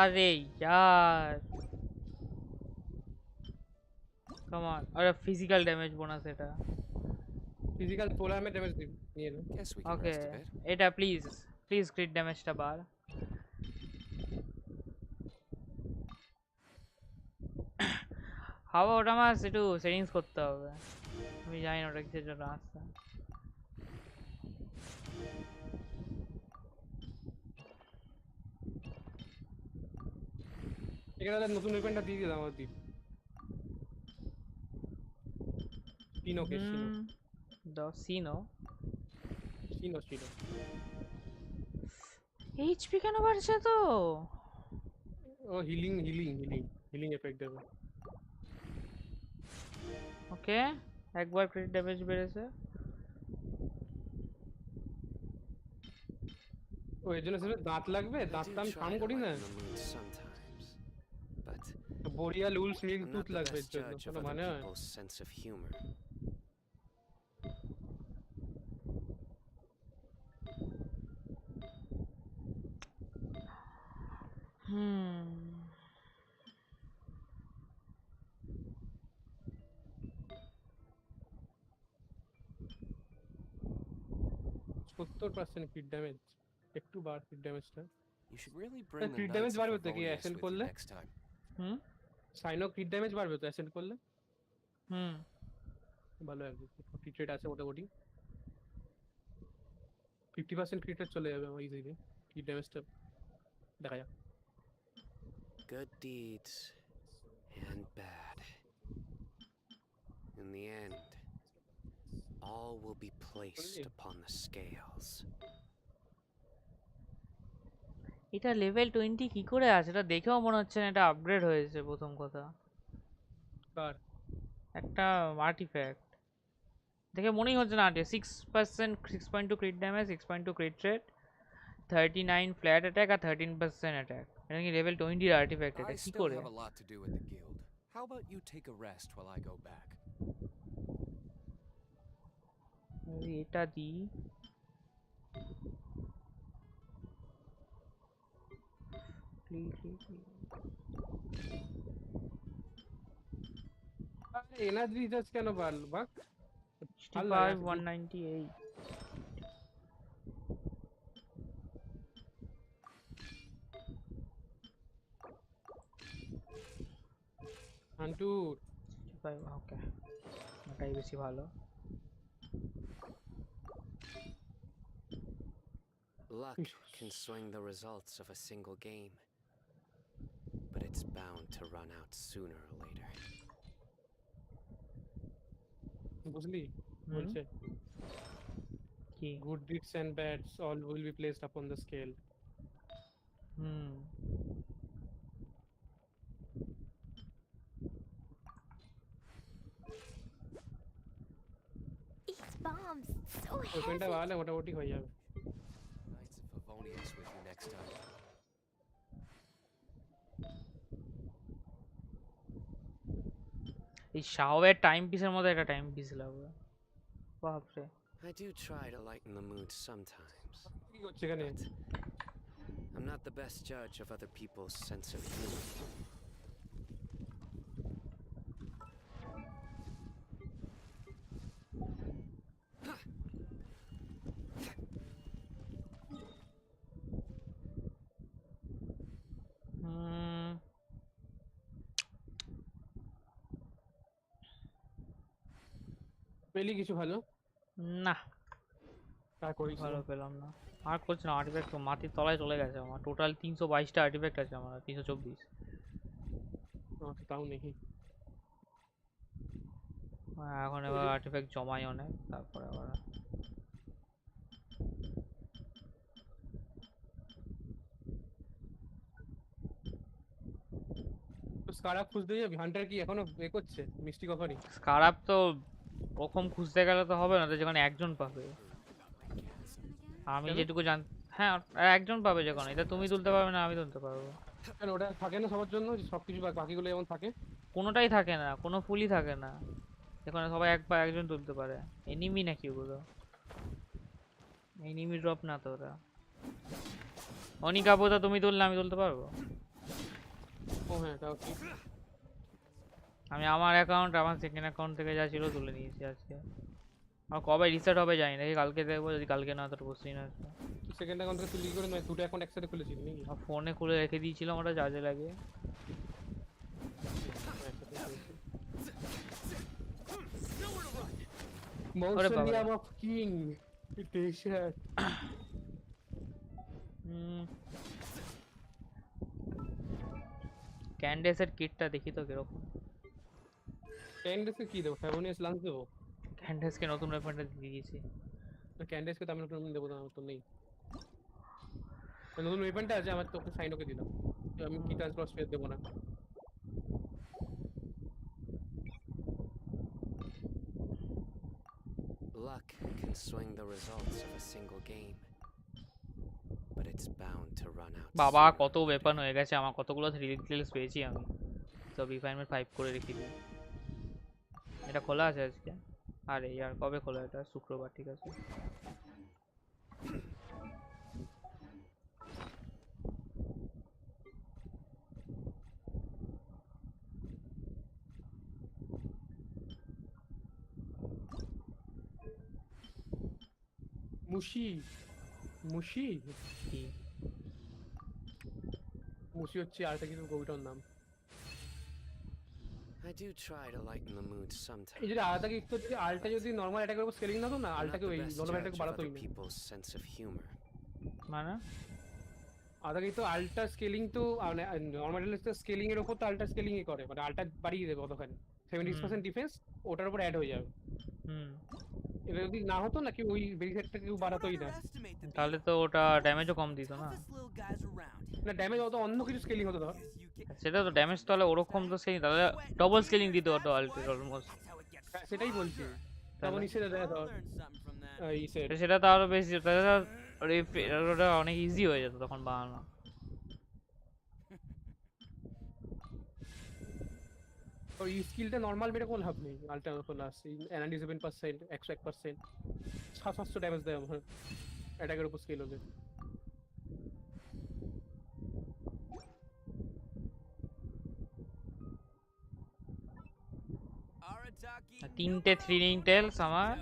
अरे यार come on अरे physical damage bonus এটা physical 4 में damage নিয়ে নে ওকে এটা প্লিজ crit damage টা বার হাওয়া ওটা আমার একটু সেটিংস করতে হবে আমি জানি না ওটা কিসের জন্য আসছে এখানে নতুন ইভেন্টটা দিয়ে দিলাম আমার দ্বীপ Cyno the Cyno HP কেন বাড়ছে তো ও হিলিং এফেক্ট দেবে ওকে একবার ক্রিট ড্যামেজ বেড়েছে ও এর জন্য শুধু দাঁত লাগবে দাঁতটা আমি কাম করি না বড়িয়া লুলস মিল টুথ লাগবে এর জন্য কোনো মানে হয় 70% ক্রিট ড্যামেজ, একটু বার ক্রিট ড্যামেজটা। You should really bring the ক্রিট Knights damage of বাড়বে তো কি Favonius অ্যাসেন্ট with you করলে? next time. সাইনো ক্রিট ড্যামেজ বাড়বে তো অ্যাসেন্ট করলে? হুম ভালো হবে, ক্রিট রেট আছে মোটামুটি 50% ক্রিট রেট চলে যাবে আমার ইজিলি। ক্রিট ড্যামেজটা দেখা যাক। Good deeds and bad. In the end, all will be placed upon the scales. এটা লেভেল 20 কি করে আছে? এটা দেখেও মনে হচ্ছে না এটা আপগ্রেড হয়েছে। প্রথম কথা কার একটা আর্টিফ্যাক্ট দেখে মনেই হচ্ছে না। 6% 6.2 ক্রিট ড্যামেজ, 6.2 ক্রিট রেট, 39 ফ্ল্যাট অ্যাটাক আর 13% অ্যাটাক। এটা কি লেভেল 20 এর আর্টিফ্যাক্ট? এটা I কি still করে? have a lot to do with the guild. How about you take a rest while I go back? এটা দি এনার্জি রিচার্জ কেন বাড়লো বাক? 65 198 হান্টু 65 ওকে, এটাই বেশি ভালো। Luck can swing the results of a single game, but it's bound to run out sooner or later. বুঝলি বলছে কি good deeds and bads all will be placed upon the scale. These bombs so ওপেনটা heavy. বাড়ালে মোটামুটি হয়ে যাবে। Knights of Favonius with you next time. এই শাওয়ের time পিসের মধ্যে একটা টাইম পিস লাগবে বাপরে। I do try to lighten the mood sometimes. কি করছে এখানে? I'm not the best judge of other people's sense of humor. পেলি কিছু ভালো? না আর করিস ভালো পেলাম না। আর করছি না, আর্টিফ্যাক্ট তো মাটির তলায় চলে গেছে আমার। টোটাল 322টা আর্টিফ্যাক্ট আছে আমার, 324। তাও নেই। এখন এবার আর্টিফ্যাক্ট জমাই অনেক, তারপরে আবার স্কারাপ খুঁজতে যাবি? হান্টার কি এখনো এ করছে মিষ্টি কফারি? স্কারাপ তো ওরকম খুঁজতে গেলে তো হবে না, তো যেখানে একজন পাবে। আমি যেটুকু জান, হ্যাঁ একজন পাবে যেখানে। এটা তুমি তুলতে পারবে না, আমি তুলতে পারবো। কেন ওটা থাকে না সবার জন্য? সবকিছু বাকিগুলো যেমন থাকে কোনোটাই থাকে না, কোনো ফুলই থাকে না এখানে। সবাই একজন তুলতে পারে। এনিমি নাকি ওগুলো? এনিমি ড্রপ না তো ওরা। অনিকাপোতা তুমি তুললে আমি তুলতে পারবো? ও হ্যাঁ তাও ঠিক। আমি আমার অ্যাকাউন্ট, আমার সেকেন্ড অ্যাকাউন্ট থেকে যা ছিল তুলে নিয়েছি আজকে। আর কবে রিসেট হবে জানি না, কালকে দেখবো। যদি কালকে না তো বসেই না। সেকেন্ড অ্যাকাউন্ট থেকে তুই কি করে? দুটো অ্যাকাউন্ট একসাথে খুলেছিস নাকি? ফোনে খুলে রেখে দিয়েছিলাম, ওটা চার্জে লাগে। মৌসুমিয়াম অফ কিং টি-শার্ট। ক্যান্ডেসের কিটটা দেখি তো কিরকম। ক্যান্ডেসকে কি দেবো? ফেভোনিয়াস লাঞ্চ দেবো? ক্যান্ডেসকে নতুন ওয়েপনটা দিয়ে দিয়েছি। ক্যান্ডেসকে তো আমি নতুন দেবো না, তো নেই। নতুন ওয়েপনটা আছে আমার, তোকে সাইনোকে দিলাম। আমি কি ট্রান্সফার স্পেস দেবো না। Luck can swing the results of a single game, but it's bound to run out. বাবা কত ওয়েপন হয়ে গেছে আমার, কতগুলো রিলিজ পেয়েছি আমি। সব রিফাইনমেন্ট 5 করে রেখে দিই। এটা খোলা আছে আজকে? আরে यार কবে খোলা? এটা শুক্রবার, ঠিক আছে। মুশি মুশি কি মুশি হচ্ছে আরেকটা কিছু কবিতার নাম। I do try to lighten the mood sometimes. এই যদি আলাদা কিছু যদি আলটা যদি নরমাল অ্যাটাকের উপর স্কেলিং না তো না I'm not আলটাকে the ওই best normal judge অ্যাটাকে of বাড়াতোই other না। people's sense of humor. মানে আলাদা কিন্তু আলটা স্কেলিং তো মানে নরমাল স্কেলিং এর উপর তো আলটা স্কেলিং ই করে, মানে আলটা বাড়িয়ে দেবে কতখানি 70% ডিফেন্স ওটার উপর অ্যাড হয়ে যাবে। এটা যদি না হতো নাকি ওই বেরিফেক্টটা কেউ বাড়াতোই না, তাহলে তো ওটা ড্যামেজও কম দিত না। না ড্যামেজ অত অন্য কিছু স্কেলিং হতো ধর। সেটা তো ড্যামেজ তাহলে ওরকম তো সেই তাহলে ডবল স্কেলিং দিত ওটা অলমোস্ট। সেটাই বলছি, তেমন ইসে দেয় ধর ইসে সেটা তো আরো বেশি, ওটা অনেক ইজি হয়ে যেত তখন বানানো। ওই স্কিলটা নরমাল মেরে কোন লাভ নেই। আলটা প্লাস 97% 101% 700 ড্যামেজ দেয় আমার অ্যাটাকের উপর স্কেল হলে। তিনটে থ্রিলিং টেলস আমার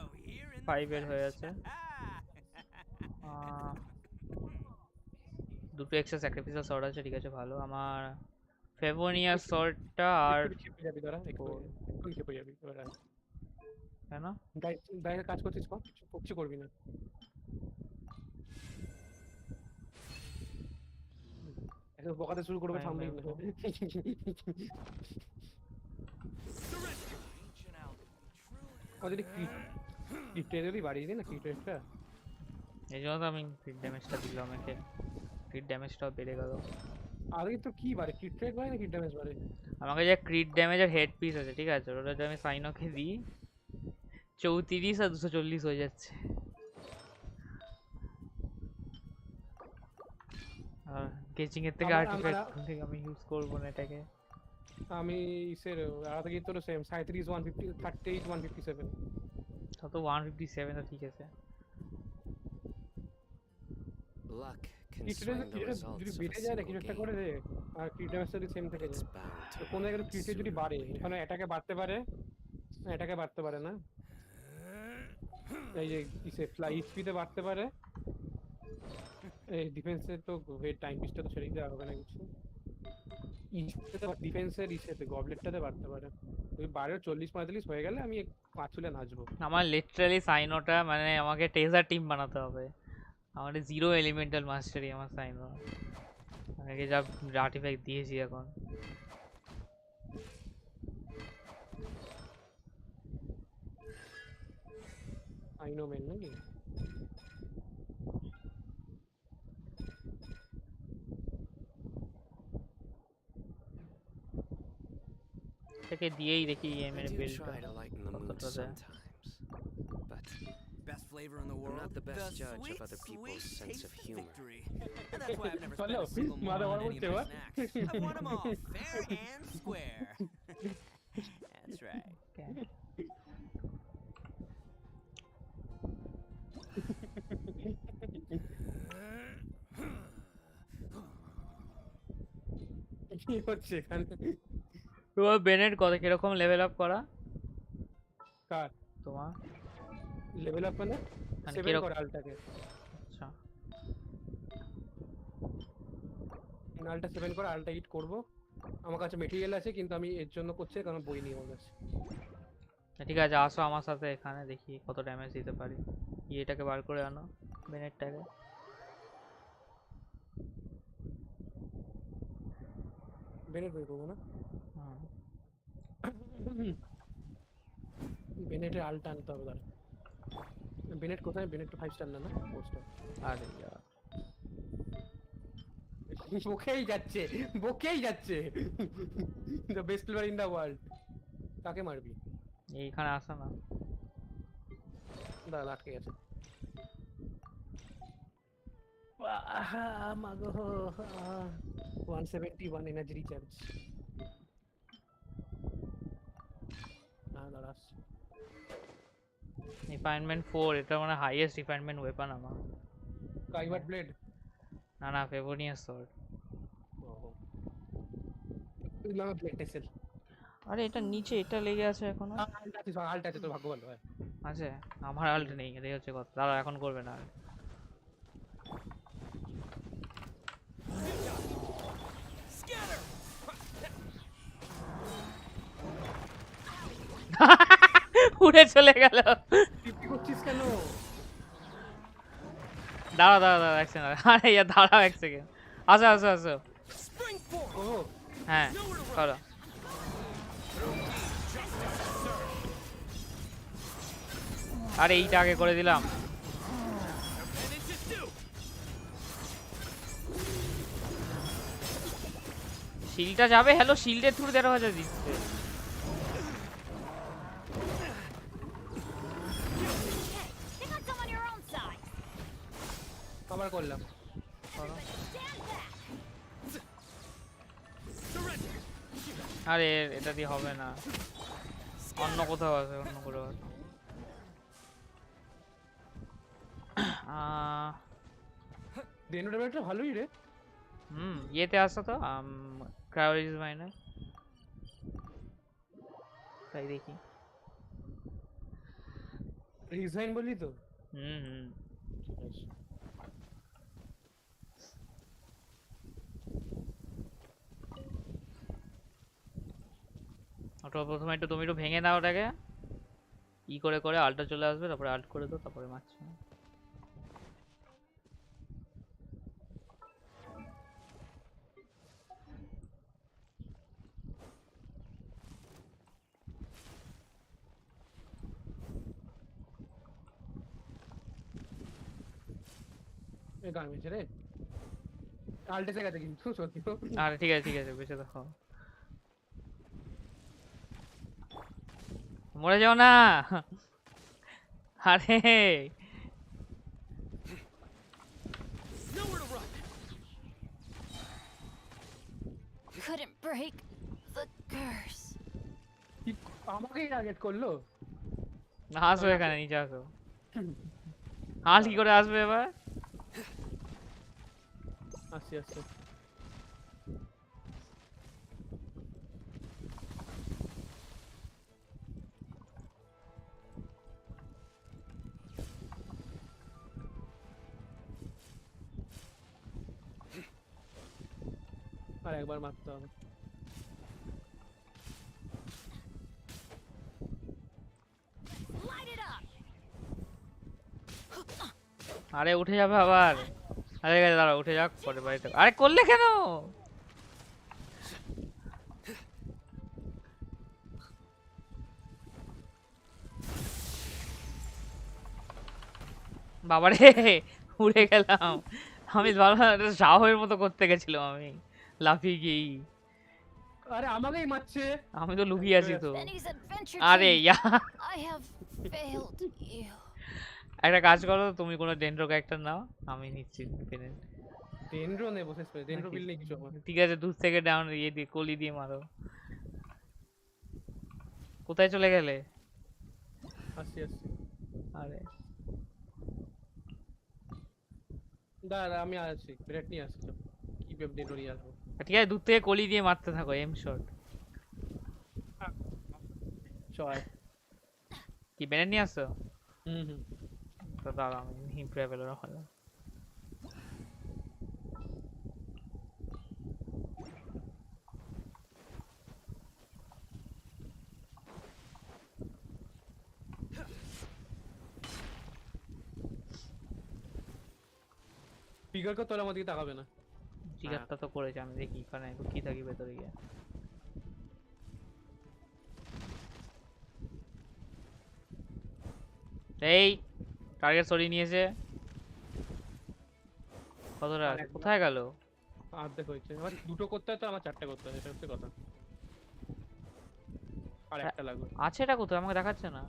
5 এর হয়ে আছে। দুটো এক্সট্রা স্যাক্রিফিসাল সর্ট আছে, ঠিক আছে ভালো। আমার ফেভোনিয়া সর্টটা আর কেন দায় কাজ করছিস কিছু করবি না। এখন বকাতে শুরু করবে থামবি না। যদি ক্রিপ্টে যদি বাড়িয়ে দিই না ক্রিপ্টেটা, এই জন্য তো আমি ক্রিট ড্যামেজটা দিলাম একে, ক্রিট ড্যামেজটাও বেড়ে গেল। আরে তো কি বাড়ে ক্রিপ্টেট বাড়ে না ক্রিট ড্যামেজ বাড়ে? আমাকে যে ক্রিট ড্যামেজের হেড পিস আছে ঠিক আছে, ওটা যদি আমি সাইনোকে দিই 34 আর 240 হয়ে যাচ্ছে। আর গেচিং এর থেকে আর্টিফ্যাক্ট থেকে আমি ইউজ করব না এটাকে। আমি ইসের আলাদা কি তোর সেম 37 150 38 157 তো 157 তো ঠিক আছে। Luck can swing the results of a single game. করে রে আর ক্রিট ড্যামেজটা যদি সেম থেকে যায় তো কোন জায়গায় ক্রিটে যদি বাড়ে এখানে অ্যাটাকে বাড়তে পারে, অ্যাটাকে বাড়তে পারে না, এই যে ইসে ফ্লাই স্পিডে বাড়তে পারে, এই ডিফেন্সে তো ওয়েট টাইম পিসটা তো ছেড়ে দেওয়া হবে না কিছু। ইসেতে ডিফেন্সের ইসেতে গবলেটটাতে বাড়তে পারে, ওই 12 40 45 হয়ে গেলে আমি পাঁচ চুলে নাচবো। আমার লিটারালি সাইনোটা মানে আমাকে টেজার টিম বানাতে হবে। আমাদের 0 এলিমেন্টাল মাস্টারি আমার সাইনো, আগে যা আর্টিফ্যাক্ট দিয়েছি এখন। সাইনো মেন নাকি থেকে দিয়েই দেখি এমএর বিল্ডটা কতটা দেয়। Best flavor in the world. I'm not the best judge of other people's sense of humor. And that's why I've never spent a single moment on any of my snacks. I've won them all fair and square. That's right. কি হচ্ছে এখানে? তোমার Bennett কত কিরকম level up করা? কার তোমার level up মানে 7 করে আলটাকে। আচ্ছা আলটা 7 করে আলটা হিট করব। আমার কাছে মেটেরিয়াল আছে কিন্তু আমি এর জন্য করছি কারণ বই নিয়ে আমার কাছে। ঠিক আছে আসো আমার সাথে এখানে দেখি কত ড্যামেজ দিতে পারি। এটাকে বার করে আনো বেনেটটাকে। বেনেট বের করবো না, বেনেটের আলটা আনতে হবে। দাঁড়া বেনেট কোথায়? বেনেট তো 5 স্টার না 4 স্টার। আরে यार বকেই যাচ্ছে the best player in the world. কাকে মারবি? এইখানে আসা না, দাঁড়া আটকে গেছে। মাগো 171 এনার্জি রিচার্জ। দাঁড়া রিফাইনমেন্ট 4 এটা মানে হাইয়েস্ট রিফাইনমেন্ট ওয়েপন আমার। কাইভাট ব্লেড না না ফেভোনিয়া সর্ড। না ব্লেড টেসেল। আরে এটা নিচে এটা লেগে আছে এখনো। আলটা আছে তো ভাগ্য ভালো হয়। আছে আমার আল্ট নেই, এটাই হচ্ছে কথা। দাঁড়া এখন করবে না। উড়ে চলে গেল। টিপি করছিস কেন? দাঁড়া দাঁড়া দাঁড়া এক সেকেন্ড। আরে ইয়া দাঁড়াও এক সেকেন্ড। আসো আসো আসো। ও হ্যাঁ করো। আরে এইটা আগে করে দিলাম। শিলটা যাবে। হ্যালো শিল্ডের থ্রু 13,000 দিচ্ছে। আবার করলাম। আরে এটা দিয়ে হবে না, অন্য কোথাও আছে, অন্য কোথাও আছে। ডেনোটা একটা ভালোই রে। ইয়েতে আসো তো ক্রাউড ইজ মাইনার তাই দেখি। রিজাইন বলি তো। ওটা প্রথমে একটু তুমি একটু ভেঙে নাও ওটাকে, ই করে করে আলটা চলে আসবে, তারপরে আল্ট করে দাও, তারপরে মারছো। এই গান মেছে রে। আলটে সে গেছে কিন্তু সত্যি। আরে ঠিক আছে ঠিক আছে, বেঁচে দেখো, মরে যাও না। আরে Couldn't break the curse. আমাকেই টার্গেট করলো। না আসো এখানে, নিচে আসো। হাল কি করে আসবে এবার? আসছি আসছি। আর একবার মারতে হবে। আরে উঠে যাবে আবার। আরে দাঁড়া উঠে যাক, পরে বাড়িতে। আরে করলে কেন? বাবারে উড়ে গেলাম আমি। শাহের মতো করতে গেছিলাম আমি, লাফিয়ে গিয়েই। আরে আমাকেই মারছে। আমি তো লুকিয়ে আছি তো। আরে ইয়া একটা কাজ করো, তুমি কোনো ডেন্ড্রো ক্যারেক্টার নাও, আমি নিচ্ছি পেনেন্ট। ডেন্ড্রো নেবো শেষ করে, ডেন্ড্রো বিল নেই কিছু আমার। ঠিক আছে, দূর থেকে ডাউন ইয়ে দিয়ে কলি দিয়ে মারো। কোথায় চলে গেলে? আসছি আসছি। আরে দাঁড়া আমি আসছি, ব্রেড নিয়ে আসছি। কি পেপ ডেন্ড্রো নিয়ে আসবো। ঠিক আছে, দূর থেকে কলি দিয়ে মারতে থাকো, এম শট। চয় কি বেনে নিয়ে আসছো? হুম তো দাঁড়া আমি হিমপ্রেভেলের হলো। ফিগার কো তোর আমার দিকে তাকাবে না। ফিগারটা তো করেছে, আমি দেখি এখানে কি থাকি ভেতরে গিয়ে। এই টার্গেট সরিয়ে নিয়েছে। কতটা কোথায় গেল? অর্ধেক হয়েছে। আমার দুটো করতে হয় তো আমার চারটে করতে হয়, এটা হচ্ছে কথা। আর একটা লাগবে। আছে এটা কোথায় আমাকে দেখাচ্ছে না।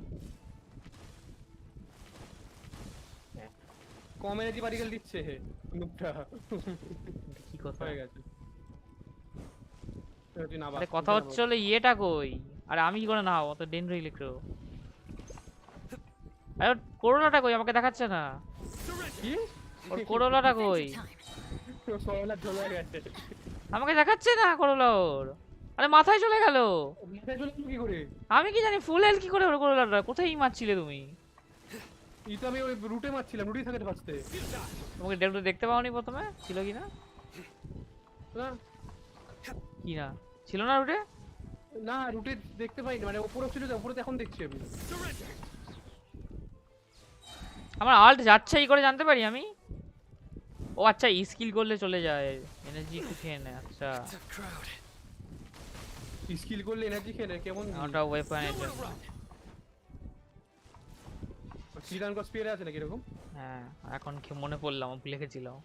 কম এনার্জি পার্টিকেল দিচ্ছে হে নুকটা। কি কথা হয়ে গেছে। তুই না আরে কথা হচ্ছে হলো ইয়েটা কই? আরে আমি কি করে নাও অত ডেন্ড্রো ইলেক্ট্রো। আরে করোলাটা কই আমাকে দেখাচ্ছে না। কি? ওর করোলাটা কই? করোলা চলে গেছে। আমাকে দেখাচ্ছে না করোলা ওর। আরে মাথায় চলে গেল। মাথায় চলে গেল কি করে? আমি কি জানি ফুল হেলথ কি করে ওর করোলাটা? কোথায় মারছিলে তুমি? এই তো আমি ওই রুটে মারছিলাম, রুটেই থাকে ফার্স্টে। তোমাকে ডেন্ড্রো দেখতে পাওনি প্রথমে? ছিল কি না? না কি না ছিল না রুটে? না রুটে দেখতে পাইনি, মানে উপরে ছিল, উপরে তো এখন দেখছি আমি। আমার আল্ট যাচ্ছে এই করে জানতে পারি আমি? ও আচ্ছা স্কিল করলে চলে যায়, এনার্জি একটু খেয়ে নেয়। আচ্ছা স্কিল করলে এনার্জি খেয়ে নেয় কেমন? ওটা ওয়েপনের জন্য। সিরান কস স্পিয়ার আছে নাকি এরকম? হ্যাঁ এখন কি মনে পড়লাম, ভুলে গেছিলাম।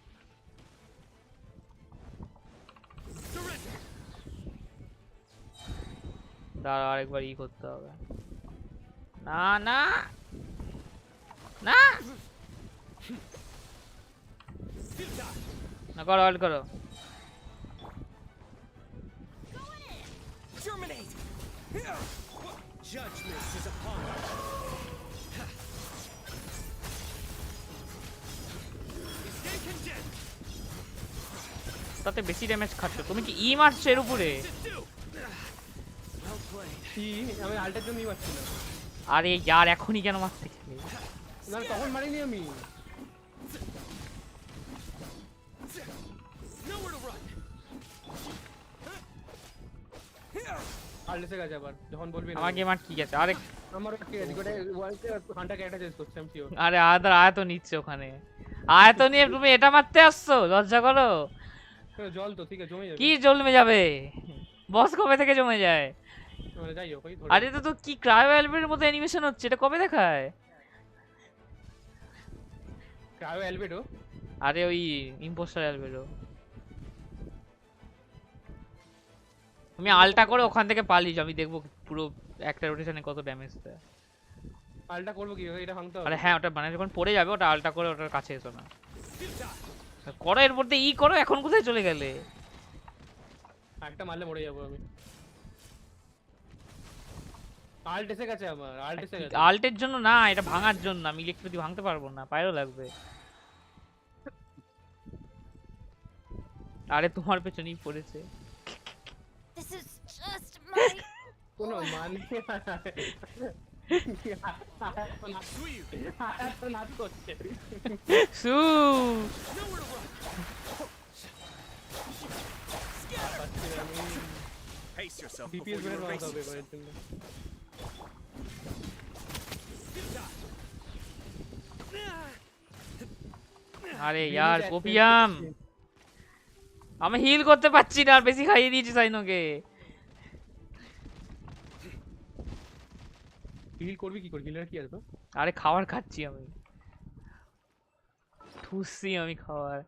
দাঁড়া আরেকবার ই করতে হবে। না না না না, করো অল্ট করো। Germinate! Judgment is upon us. Stay condemned. তাতে বেশি ড্যামেজ খাচ্ছ তুমি। কি ই মারছো এর উপরে? Well played. কি আমি আল্টের জন্যই মারছি না। আরে यार এখনই কেন মারতে গেলে? না তখন মারিনি আমি। Nowhere to run. আল্টেসে গেছে আবার যখন বলবি না। আমার গেম আর কি আছে? আরে আমার কি আছে গোটা ওয়ার্ল্ডে হান্টার ক্যারেক্টার চেঞ্জ করছি আমি শিওর। আরে আয়ত নিচ্ছে ওখানে। আয়ত নিয়ে তুমি এটা মারতে আসছো? লজ্জা করো। জল তো ঠিক আছে জমে যাবে। কি জমে যাবে? বস কবে থেকে জমে যায়? মানে যাই হোক ওই ধরে। আরে তো কি ক্রায়ো অ্যালবের মতো অ্যানিমেশন হচ্ছে, এটা কবে দেখায়? Cryo albedo? আরে ওই ইম্পোস্টার অ্যালবেডো। আমি আলটা করে ওখান থেকে পালিয়ে আমি দেখবো পুরো একটা রোটেশনে কত ড্যামেজ দেয়। আলটা করব কি এটা ভাঙতে হবে? আরে হ্যাঁ ওটা মানে যখন পড়ে যাবে ওটা আলটা করে ওটার কাছে এসো না। করো এর মধ্যে ই করো। এখন কোথায় চলে গেলে? একটা মারলে মরে যাবো আমি। আল্ট এসে গেছে আমার, আল্ট এসে গেছে। আল্টের জন্য না, এটা ভাঙার জন্য। আমি ইলেকট্রিক ভাঙতে পারবো না, পায়রও লাগবে। আরে তোমার পেছনেই পড়েছে। This is just my কোনো মানে সু Pace yourself DPS before you বের erase হবে yourself. এর জন্য। আরে यार কোপিয়াম, আমি হিল করতে পারছি না, আর বেশি খাইয়ে দিয়েছি সাইনোকে। হিল করবি কি করে? হিলার কি আছে তো? আরে খাবার খাচ্ছি আমি, ঠুসছি আমি খাবার।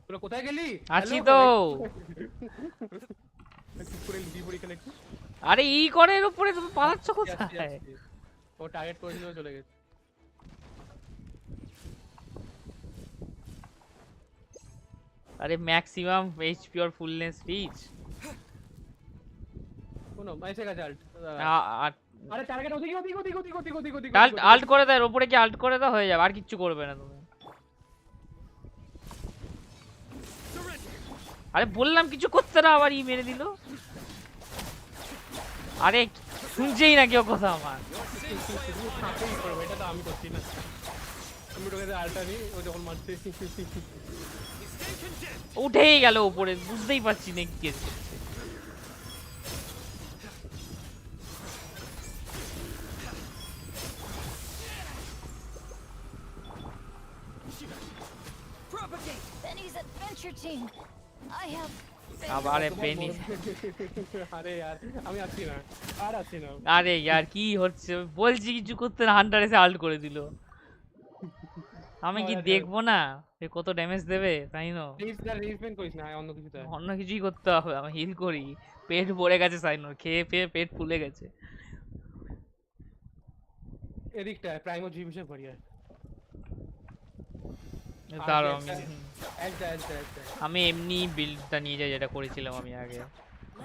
তোরা কোথায় গেলি? আছি তো। আরে ই করে এর উপরে তুমি পালাচ্ছ কোথায়? ও টার্গেট করেছিল চলে গেছে। আরে maximum HP or fullness reach. কোন এসে গেছে আল্ট। আরে টার্গেট ওদিকে ওদিকে ওদিকে ওদিকে ওদিকে ওদিকে। আল্ট করে দাও, এর উপরে কি আল্ট করে দাও হয়ে যাবে, আর কিচ্ছু করবে না তুমি। আরে বললাম কিছু করতে না, আবার ই মেরে দিল। আরে শুনছেই না কেউ কথা আমার। এটা তো আমি করছি না, আমি তোকে আল্টা নি ও যখন মারছে উঠেই গেল উপরে, বুঝতেই পারছি না কি হচ্ছে। Benny's adventure team. I have আরে পেনি। আরে यार আমি আছি না, আর আছি না। আরে यार কি হচ্ছে? বলছি কিছু করতে না, হান্টার এসে আল্ট করে দিল। আমি কি দেখবো না কত ড্যামেজ দেবে? তাই না, রিসপেন্ড করিস না, অন্য কিছু তো অন্য কিছুই করতে হবে। আমি হিল করি, পেট ভরে গেছে সাইনোর, খেয়ে পেয়ে পেট ফুলে গেছে। এদিকটা প্রাইমো জিবিশে ভরিয়া। দাঁড়াও আমি এমনি বিল্ডটা নিয়ে যাই যেটা করেছিলাম আমি আগে,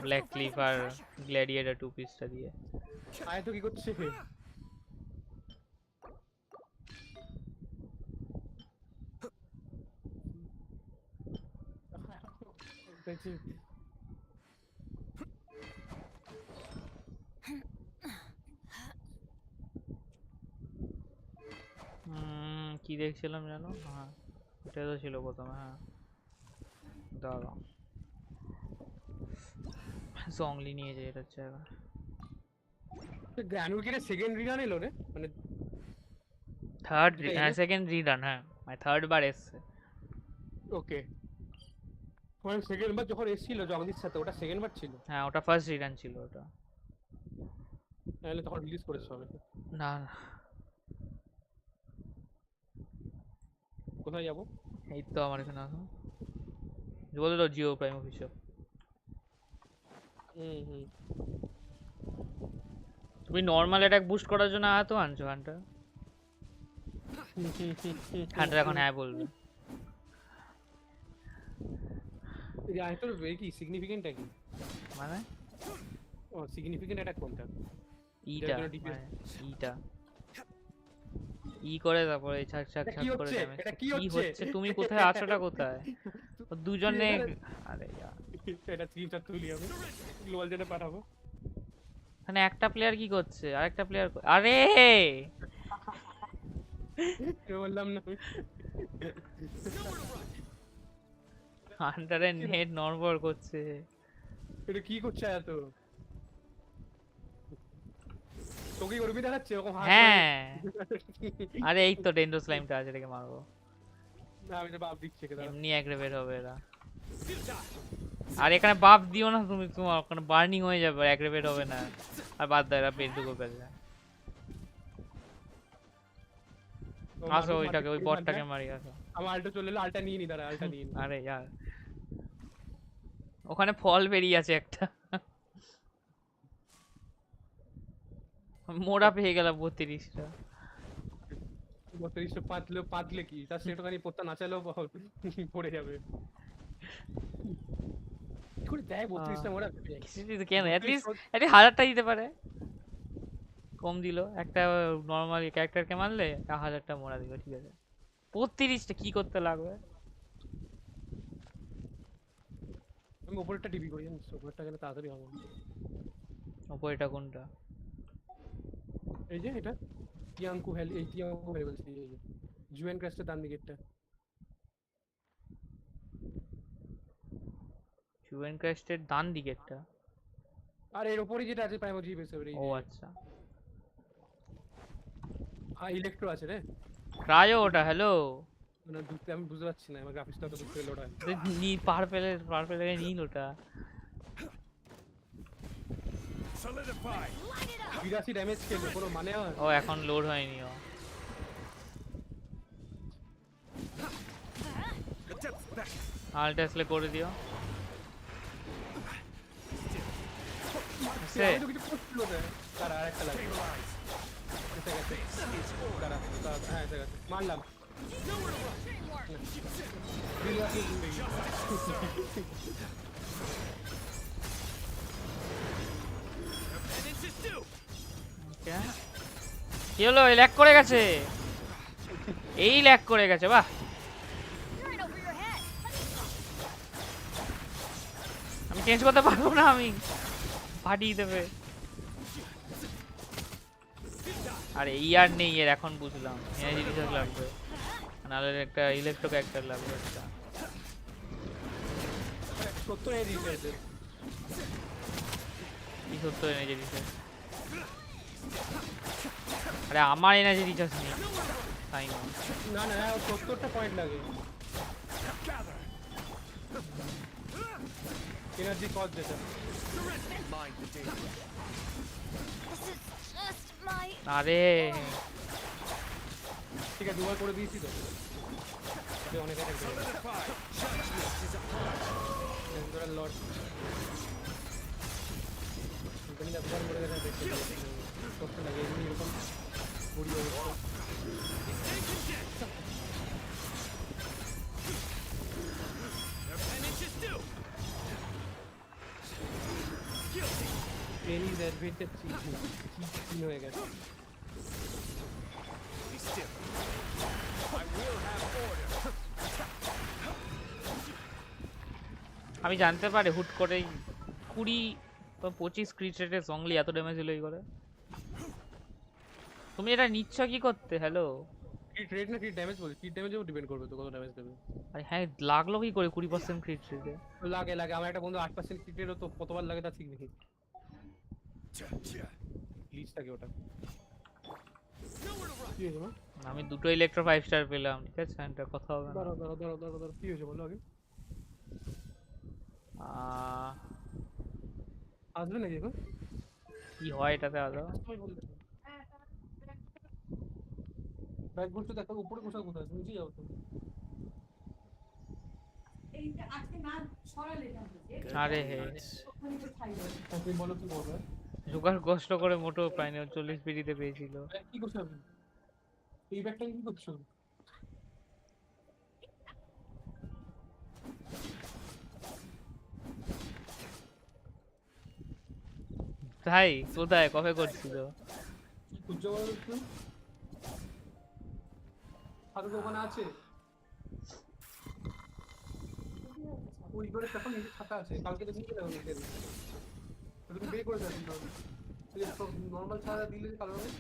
ব্ল্যাক ক্লিফ আর গ্ল্যাডিয়েটর 2 পিসটা দিয়ে। আয় তো কি করছিস? কি দেখছিলাম জানো? হ্যাঁ এটা তো ছিল প্রথমে। হ্যাঁ দাঁড়াও জংলি নিয়ে যাই এটা জায়গা। গ্র্যান্ড উইকেটের সেকেন্ড রিরান এলো রে, মানে থার্ড সেকেন্ড রিরান। হ্যাঁ মানে থার্ড বার এসছে। ওকে মানে সেকেন্ড বার যখন এসেছিল জগদীর সাথে ওটা সেকেন্ড বার ছিল? হ্যাঁ ওটা ফার্স্ট রিরান ছিল ওটা। তাহলে তখন রিলিজ করেছে হবে না। কোথায় যাবো? এই তো আমার এখানে আসো বলে দাও জিও প্রাইম অফিসে। তুমি নর্মাল অ্যাটাক বুস্ট করার জন্য তো আনছো হান্টার। হান্টার এখন হ্যাঁ বলবে। এই আইটোর কি সিগনিফিকেন্ট কি মানে? ও সিগনিফিকেন্ট অ্যাটাক কোনটা? ইটা ইটা ই করে তারপরে ছাক ছাক ছাক করে ড্যামেজ। এটা কি হচ্ছে? তুমি কোথায় আছোটা কোথায়? দুজনে আরে यार এটা স্ক্রিনশট তুলি আমি গ্লোবাল জেনে পাঠাবো। মানে একটা প্লেয়ার কি করছে আরেকটা প্লেয়ার আরে বললাম না হান্টারের নেট নরবর করছে। এটা কি করছে এত? তোকে করবি দেখাচ্ছে ওরকম হাত। হ্যাঁ আরে এই তো ডেন্ডো স্লাইমটা আছে এটাকে মারবো। না আমি তো বাপ দিচ্ছে কেন? এমনি অ্যাগ্রেভেট হবে এরা। আর এখানে বাপ দিও না তুমি, তোমার ওখানে বার্নিং হয়ে যাবে, অ্যাগ্রেভেট হবে না। আর বাদ দাও এরা পেট ঢুকে ফেলবে। আসো ওইটাকে ওই বটটাকে মারি আসো। আমার আলটা চলে এলো, আলটা নিয়ে নি দাঁড়া, আলটা নিয়ে নি। আরে यार ওখানে ফল বেরিয়ে আছে একটা। মোড়া পেয়ে গেল 32টা। 32টা পাতলে কি তার সেটাখানি পড়তা নাচালেও পড়ে যাবে। করে দেয় 32টা মোড়া কেন অ্যাটলিস্ট 1000টা দিতে পারে। কম দিল একটা নরমাল ক্যারেক্টারকে মারলে 1000টা মোড়া দিল। ঠিক আছে 32টা কি করতে লাগবে? আমি উপরেরটা টিভি করি জানিস, উপরেরটা গেলে তাড়াতাড়ি হবে। উপরেরটা কোনটা? এই যে এটা টিয়াঙ্কু ভ্যালি, এই টিয়াঙ্কু ভ্যালি বলছি, এই যে জুয়েন ক্রাস্টের ডান দিকেরটা। জুয়েন ক্রাস্টের ডান দিকেরটা? আর এর উপরে যেটা আছে প্রাইম জিপ এসে ও আচ্ছা হ্যাঁ ইলেকট্রো আছে রে। ক্রায়ো ওটা। হ্যালো না দুটো আমি বুঝতে পারছি না, আমার গ্রাফিক্সটা তো দুটো লোড হয়। নি পার্পেলের নীল ওটা। 82 ড্যামেজ খেলে কোনো মানে হয়? ও এখন লোড হয়নি। ও আলটাসলে করে দিও। সে আমি তো কিছু পোস্ট লো দেয় তারা আরেকটা লাগে। এসে গেছে তারা হ্যাঁ এসে গেছে মারলাম। কি হলো? এই ল্যাগ করে গেছে, এই ল্যাগ করে গেছে। বাহ আমি চেঞ্জ করতে পারবো না, আমি ফাটিয়ে দেবে। আরে ইয়ার নেই এর, এখন বুঝলাম এনার্জি রিচার্জ লাগবে, নাহলে একটা ইলেকট্রো ক্যারেক্টার লাগবে একটা। 70 এনার্জি রিচার্জ। কি 70 এনার্জি রিচার্জ? আরে আমার এনার্জি রিচার্জ নেই তাই না? না না 70টা পয়েন্ট লাগে এনার্জি কস্ট যেটা। আরে ঠিক আছে দুবার করে দিয়েছি তো অনেক অ্যাটাক করে লর্ড তুমি না দুবার করে গেছে দেখতে কষ্ট লাগে এরকম বুড়ি অবস্থা। Any advantage চিন হয়ে গেছে। আমি জানতে পারি হুট করে 20 বা 25 ক্রিট রেটে জংলি এত ড্যামেজ হলোই করে। তুমি এটা নিচ্ছ কি করতে? হ্যালো ক্রিট রেট না ক্রিট ড্যামেজ বলি, ক্রিট ড্যামেজও ডিপেন্ড করবে তো কত ড্যামেজ দেবে। আরে হ্যাঁ লাগলো কি করে 20% ক্রিট রেটে? লাগে লাগে, আমার একটা বন্ধু 8% ক্রিট রেটও তো কতবার লাগে তার ঠিক নেই। প্লিজ থাকে ওটা। কি হলো? আমি দুটো ইলেকট্রো 5 স্টার পেলাম, ঠিক আছে এটা কথা হবে না। দাঁড়াও কি হয়েছে বলো আগে। আসবে নাকি এখন? কি হয় এটাতে আদৌ? ব্যাক বলতে দেখো উপরে কোথাও কোথায় নিচে যাও তুমি। এইটা আজকে না সরালে না। আরে হে তুমি বলো কি বলবে? জোগাড় কষ্ট করে মোটো প্রায় 40 পিডিতে পেয়েছিল। কি করছ আপনি? এই ব্যাগটা কি করছো? তাই কোথায় কবে করছিল? কি খুঁজছো বলো তো? আর ওখানে আছে। ওই ঘরে তখন এই ছাতা আছে, কালকে তো নিয়ে যাবো নিতে। তুমি বে করে দাও তাহলে। তুমি নরমাল ছাতা দিলে কালো হবে।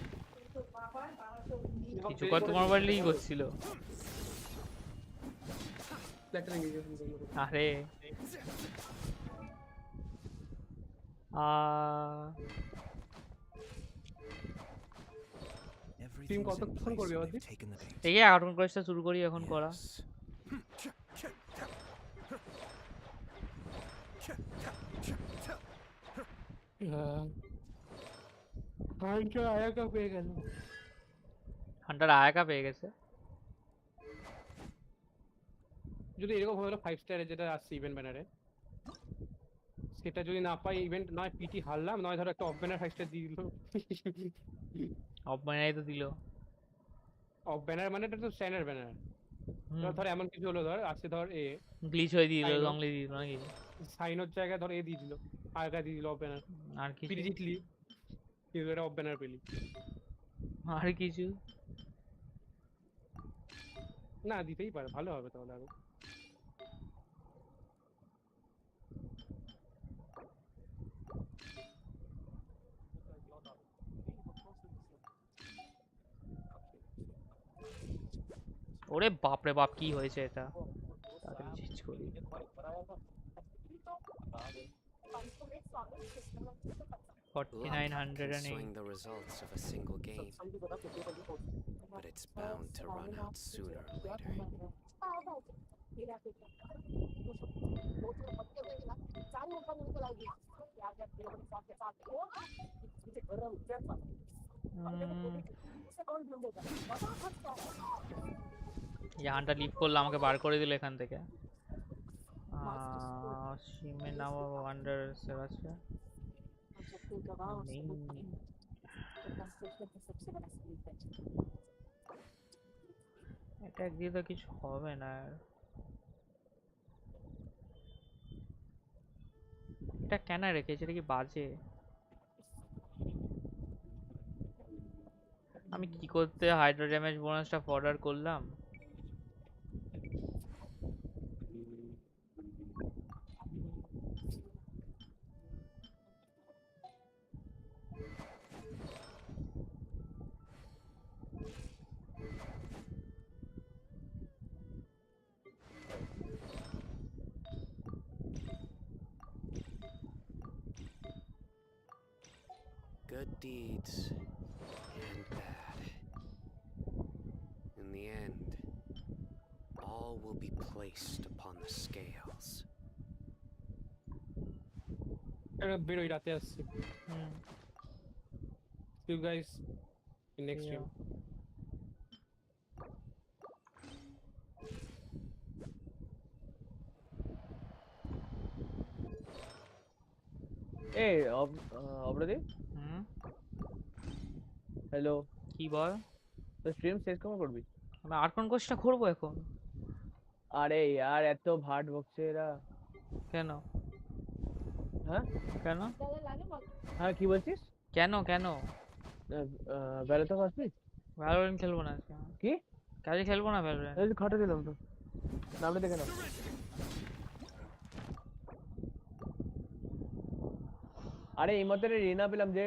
কিছু কত তোমার বাড়ি করছিল? আরে টিম কতক্ষণ করবে ওদের? এই আউটন কোর্সটা শুরু করি এখন করা। হান্টার আয়াকা পেয়ে গেল। হান্টার আয়াকা পেয়ে গেছে। যদি এরকম হলো 5 স্টারে যেটা আসছে ইভেন্ট ব্যানারে, সেটা যদি না পাই ইভেন্ট নয় পিটি হারলাম, নয় ধরো একটা অফ ব্যানার 5 স্টার দিয়ে দিল। অফ ব্যানারই তো দিল। অফ ব্যানার মানে এটা তো স্ট্যান্ডার্ড ব্যানার। ধর এমন কিছু হলো, ধর আছে ধর এ গ্লিচ হয়ে দিল, লংলি দিল নাকি সাইনোর জায়গায় ধর এ দিয়ে দিল, আয়গা দিয়ে দিল অফ ব্যানার। আর কি পিটি জিতলি কিন্তু এটা অফ ব্যানার পেলি। আর কিছু না দিতেই পারে, ভালো হবে তাহলে আরো। ওরে বাপ রে বাপ কি হয়েছে এটা? তাড়াতাড়ি চেঞ্জ করি। Swing the results of a single game, but it's bound to run out sooner or later. ইয়ানটা লিভ করলে আমাকে বার করে দিল এখান থেকে। সিমে নাও ওয়ান্ডার সেভ আছে। এটা দিয়ে তো কিছু হবে না। এটা কেন রেখেছে? এটা কি বাজে? আমি কি করতে হাইড্রো ড্যামেজ বোনাসটা অর্ডার করলাম? Good deeds and bad. In the end, all will be placed upon the scales. বেরোই রাতে আসছে। See you guys in next stream. এই অবরদীপ, হ্যালো, কি বল? তো স্ট্রিম শেষ কখন করবি? আমি আর্কন কোর্সটা করব এখন। আরে यार এত ভাট বকছে এরা কেন? হ্যাঁ কেন? হ্যাঁ কি বলছিস? কেন কেন? ভ্যালোরেন্ট আসবি? ভ্যালোরেন্ট খেলবো না আজকে। কি কাজে খেলবো না ভ্যালোরেন্ট। এই খাটা দিলাম তো, নামটা দেখে নাও। আরে এই মতে রিনা পেলাম যে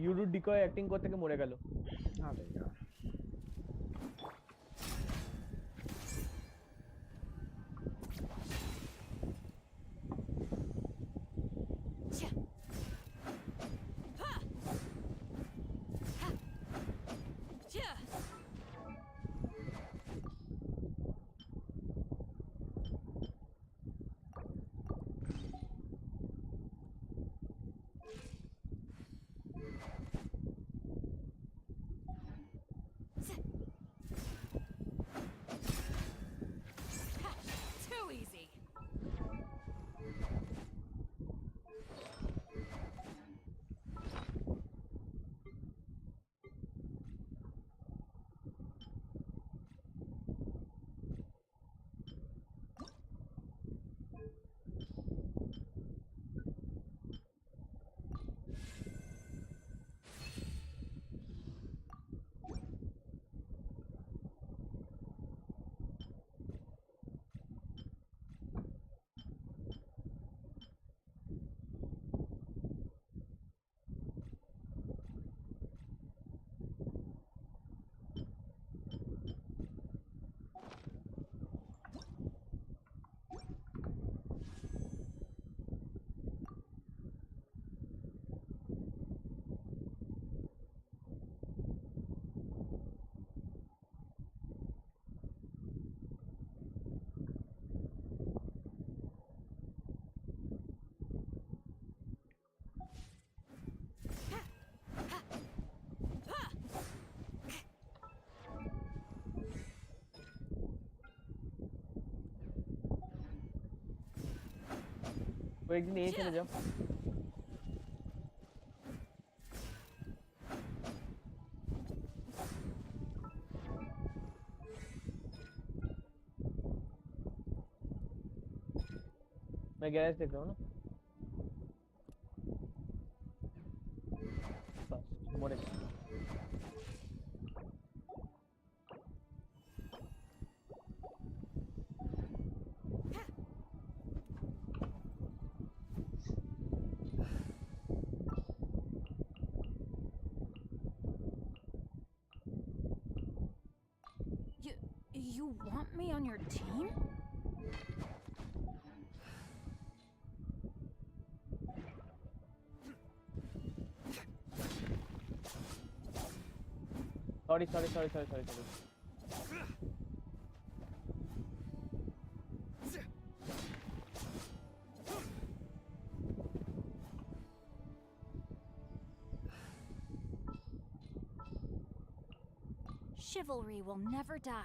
ইউরু ডিকয় অ্যাক্টিং করতে গিয়ে মরে গেল। Too easy. वो एक दिन ये चले जाओ मैं गैरेज देख रहा हूँ ना बस मोड़े You want me on your team? sorry. Chivalry will never die.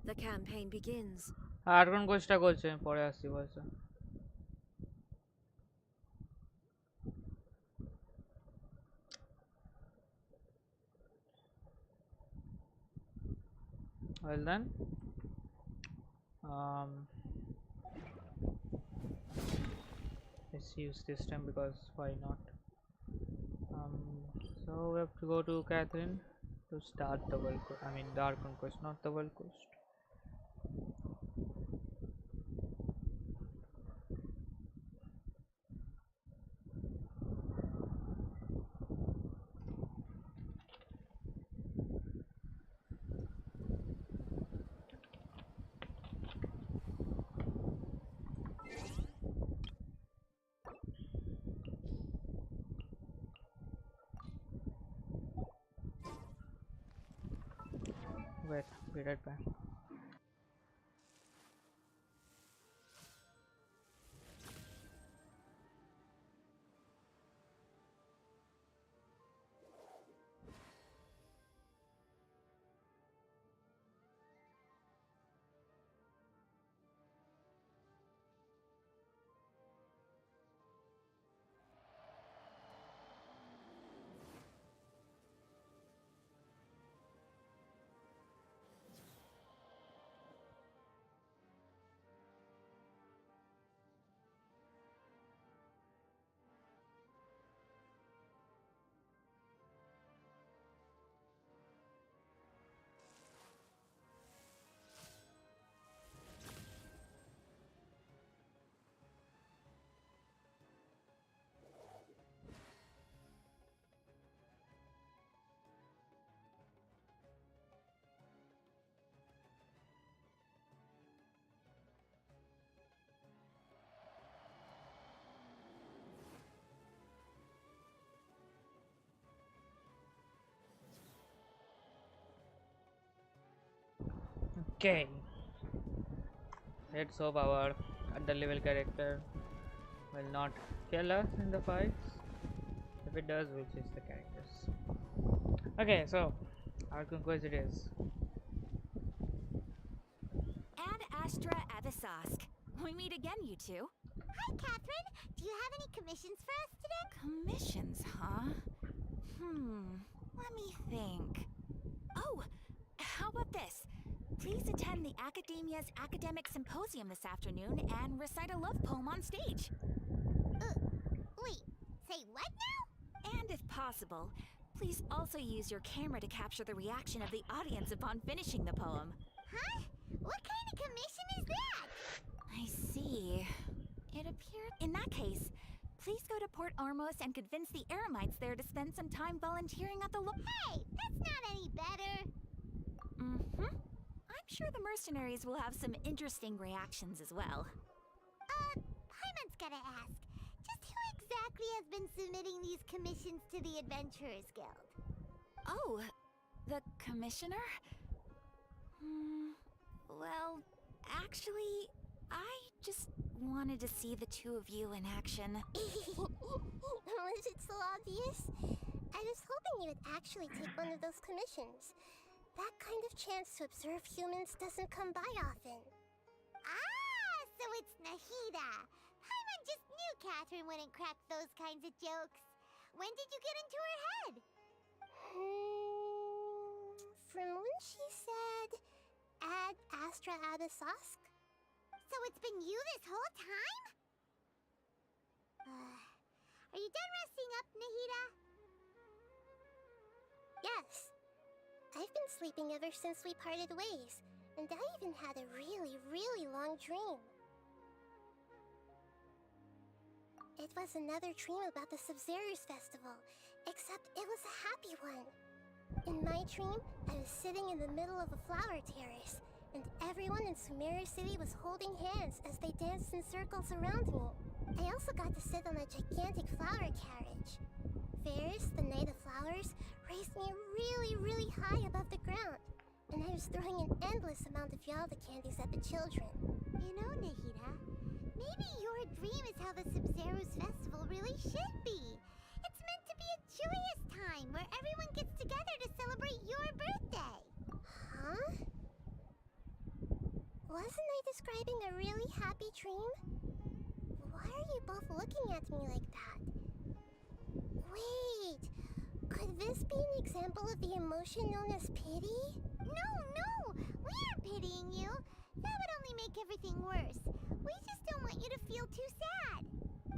The campaign begins. Argon কোর্সটা করছে পরে আসছি বলছে well then let's use this time because why not. So we have to go to Catherine to start the world the Archon quest, not the world quest. Wait, be right back. Okay. Let's hope our underlevel character will not kill us in the fights. If it does, we'll change the characters. Okay, so our conquest it is. Ad Astra Abyssosque. We meet again, you two. Hi, Catherine. Do you have any commissions for us today? Commissions, huh? Let me think. Oh, how about this? Please attend the Academia's Academic Symposium this afternoon and recite a love poem on stage. Wait, say what now? And if possible, please also use your camera to capture the reaction of the audience upon finishing the poem. Huh? What kind of commission is that? I see. It appeared... In that case, please go to Port Ormos and convince the Eremites there to spend some time volunteering at the Hey, that's not any better. I'm sure the mercenaries will have some interesting reactions as well. Paimon's gotta ask. Just who exactly has been submitting these commissions to the Adventurers Guild? Oh, the commissioner? Well, actually, I just wanted to see the two of you in action. Was it so obvious? I was hoping you would actually take one of those commissions. That kind of chance to observe humans doesn't come by often. Ah, so it's Nahida. Paimon just knew Catherine wouldn't crack those kinds of jokes. When did you get into her head? From when she said, Ad Astra Abyssosque? So it's been you this whole time? Are you done resting up, Nahida? Yes. I've been sleeping ever since we parted ways, and I even had a really, really long dream. It was another dream about the Subzerus Festival, except it was a happy one. In my dream, I was sitting in the middle of a flower terrace, and everyone in Sumeru City was holding hands as they danced in circles around me. I also got to sit on a gigantic flower carriage. Ferris, the Knight of Flowers, raised me really, really high above the ground, and I was throwing an endless amount of Yalda candies at the children. You know, Nahida, maybe your dream is how the Subzerus Festival really should be. It's meant to be a joyous time where everyone gets together to celebrate your birthday. Huh? Wasn't I describing a really happy dream? Why are you both looking at me like that? Wait, could this be an example of the emotion known as pity? No, we aren't pitying you. That would only make everything worse. We just don't want you to feel too sad.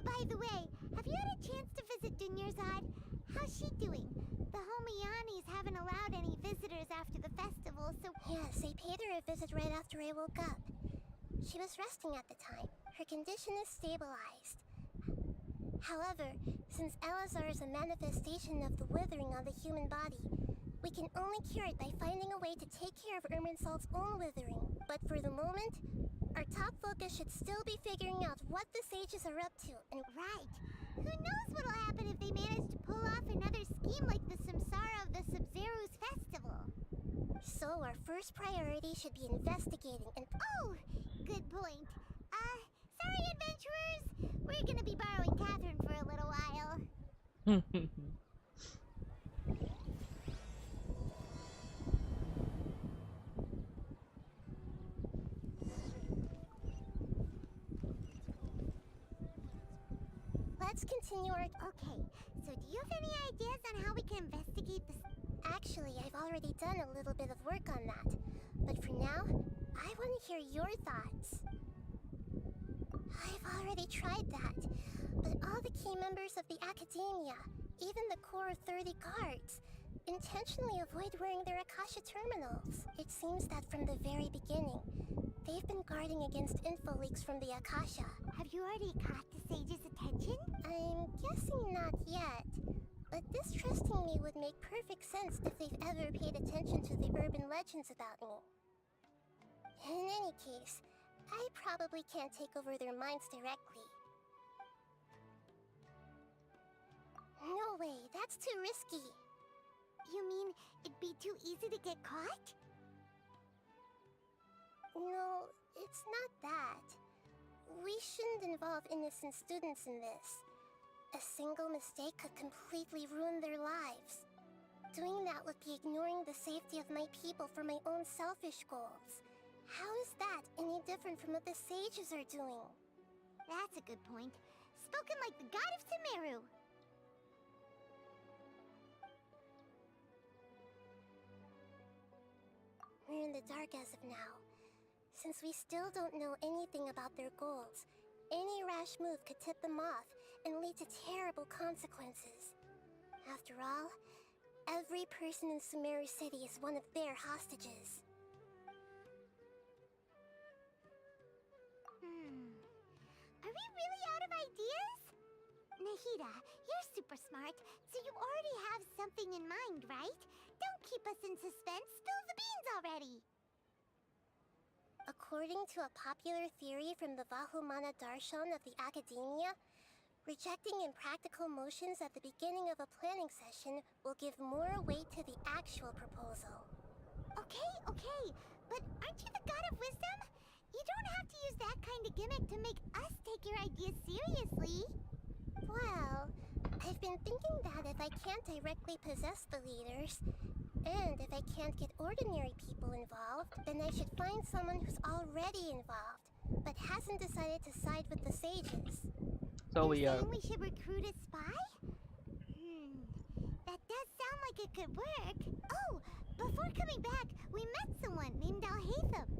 By the way, have you had a chance to visit Dunyarzad? How's she doing? The Homiyanis haven't allowed any visitors after the festival, so... Yes, I paid her a visit right after I woke up. She was resting at the time. Her condition is stabilized. However, since Elazar is a manifestation of the withering on the human body, we can only cure it by finding a way to take care of Irminsul's own withering. But for the moment, our top focus should still be figuring out what the sages are up to, and... Right! Who knows what'll happen if they manage to pull off another scheme like the Samsara of the Subzerus Festival? So our first priority should be investigating and... Oh! Good point. Sorry, adventurers! We're gonna be borrowing Catherine for a little while. Let's continue our... Okay, so do you have any ideas on how we can investigate this? Actually, I've already done a little bit of work on that. But for now, I want to hear your thoughts. I've already tried that, but all the key members of the Academia, even the core of 30 guards, intentionally avoid wearing their Akasha terminals. It seems that from the very beginning, they've been guarding against info leaks from the Akasha. Have you already caught the sage's attention? I'm guessing not yet, but distrusting me would make perfect sense if they've ever paid attention to the urban legends about me. In any case, I probably can't take over their minds directly. No way, that's too risky. You mean it'd be too easy to get caught? No, it's not that. We shouldn't involve innocent students in this. A single mistake could completely ruin their lives. Doing that would be ignoring the safety of my people for my own selfish goals. How is that any different from what the sages are doing? That's a good point. Spoken like the god of Sumeru. We're in the dark as of now. Since we still don't know anything about their goals, any rash move could tip them off and lead to terrible consequences. After all, every person in Sumeru City is one of their hostages. Are we really out of ideas? Nahida, you're super smart, so you already have something in mind, right? Don't keep us in suspense. Spill the beans already. According to a popular theory from the Vahumana Darshan of the Academia, rejecting impractical motions at the beginning of a planning session will give more weight to the actual proposal. Okay, but aren't you the god of wisdom? You don't have to use that kind of gimmick to make us take your ideas seriously. Well, I've been thinking that if I can't directly possess the leaders, and if I can't get ordinary people involved, then I should find someone who's already involved, but hasn't decided to side with the sages. So we are. Saying we should recruit a spy? That does sound like it could work. Oh, before coming back, we met someone named Alhaitham.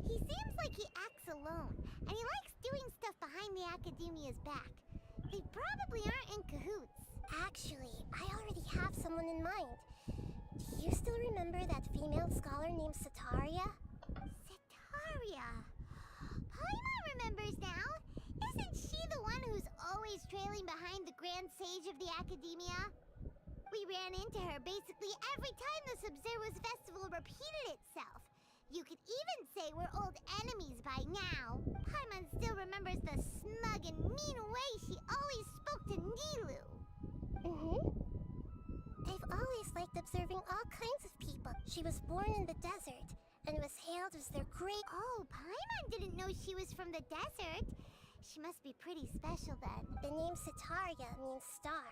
He seems like he acts alone, and he likes doing stuff behind the Academia's back. They probably aren't in cahoots. Actually, I already have someone in mind. Do you still remember that female scholar named Setaria? Setaria? Paimon remembers now. Isn't she the one who's always trailing behind the Grand Sage of the Academia? We ran into her basically every time the Sub-Zero's festival repeated itself. You could even say we're old enemies by now. Paimon still remembers the smug and mean way she always spoke to Nilu. I've always liked observing all kinds of people. She was born in the desert and was hailed as their great... Oh, Paimon didn't know she was from the desert. She must be pretty special then. The name Setaria means star.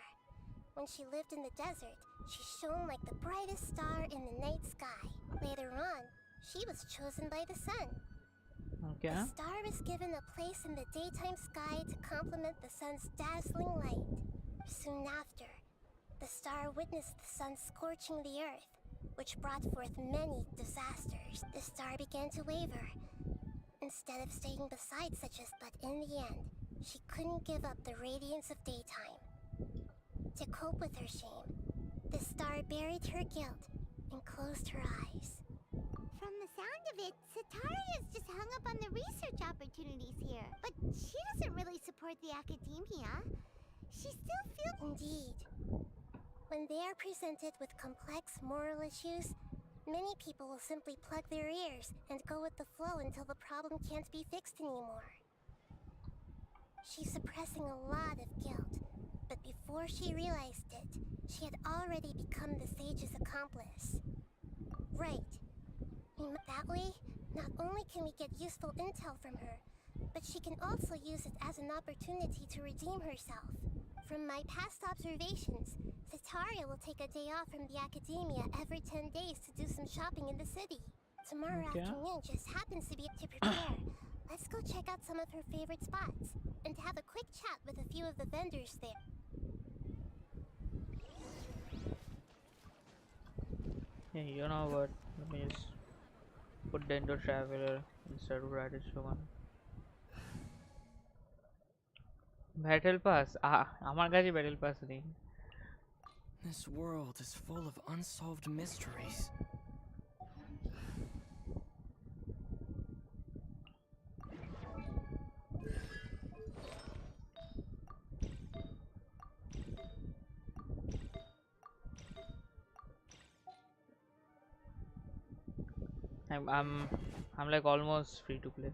When she lived in the desert, she shone like the brightest star in the night sky. Later on, she was chosen by the sun. Okay. The star was given a place in the daytime sky to complement the sun's dazzling light. Soon after, the star witnessed the sun scorching the earth, which brought forth many disasters. The star began to waver. Instead of staying beside such as, but in the end, she couldn't give up the radiance of daytime. To cope with her shame, the star buried her guilt and closed her eyes. From the sound of it, Setaria's just hung up on the research opportunities here. But she doesn't really support the Academia. She still feels... Indeed. When they are presented with complex moral issues, many people will simply plug their ears and go with the flow until the problem can't be fixed anymore. She's suppressing a lot of guilt, but before she realized it, she had already become the sage's accomplice. Right. That way, not only can we get useful intel from her, but she can also use it as an opportunity to redeem herself. From my past observations, Setaria will take a day off from the Academia every 10 days to do some shopping in the city. Tomorrow afternoon just happens to be to prepare. Let's go check out some of her favorite spots, and have a quick chat with a few of the vendors there. Yeah, you know what? Let me just put the Indo Traveler instead of Radish one. Battle Pass? আমার কাছে Battle Pass নেই. This world is full of unsolved mysteries. I'm like almost free to play.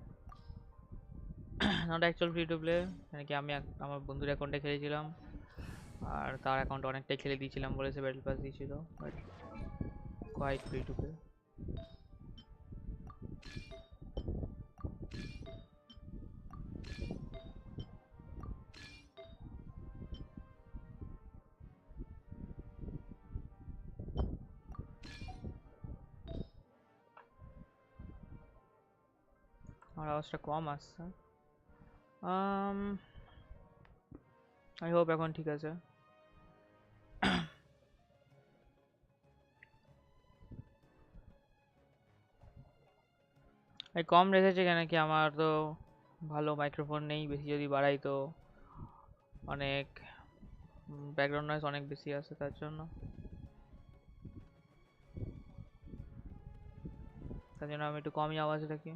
Not actual free to play, মানে কি আমি আমার বন্ধুর অ্যাকাউন্টে খেলেছিলাম আর তার অ্যাকাউন্ট অনেকটাই খেলে দিয়েছিলাম বলেছে ব্যাটল পাস দিয়েছিল, but quite free to play. আমার আওয়াজটা কম আসছে। আই হোপ এখন ঠিক আছে। এই কম রেখেছে কেন কি আমার তো ভালো মাইক্রোফোন নেই, বেশি যদি বাড়াই তো অনেক ব্যাকগ্রাউন্ড নয়েজ অনেক বেশি আসে, তার জন্য আমি একটু কমই আওয়াজ রাখি।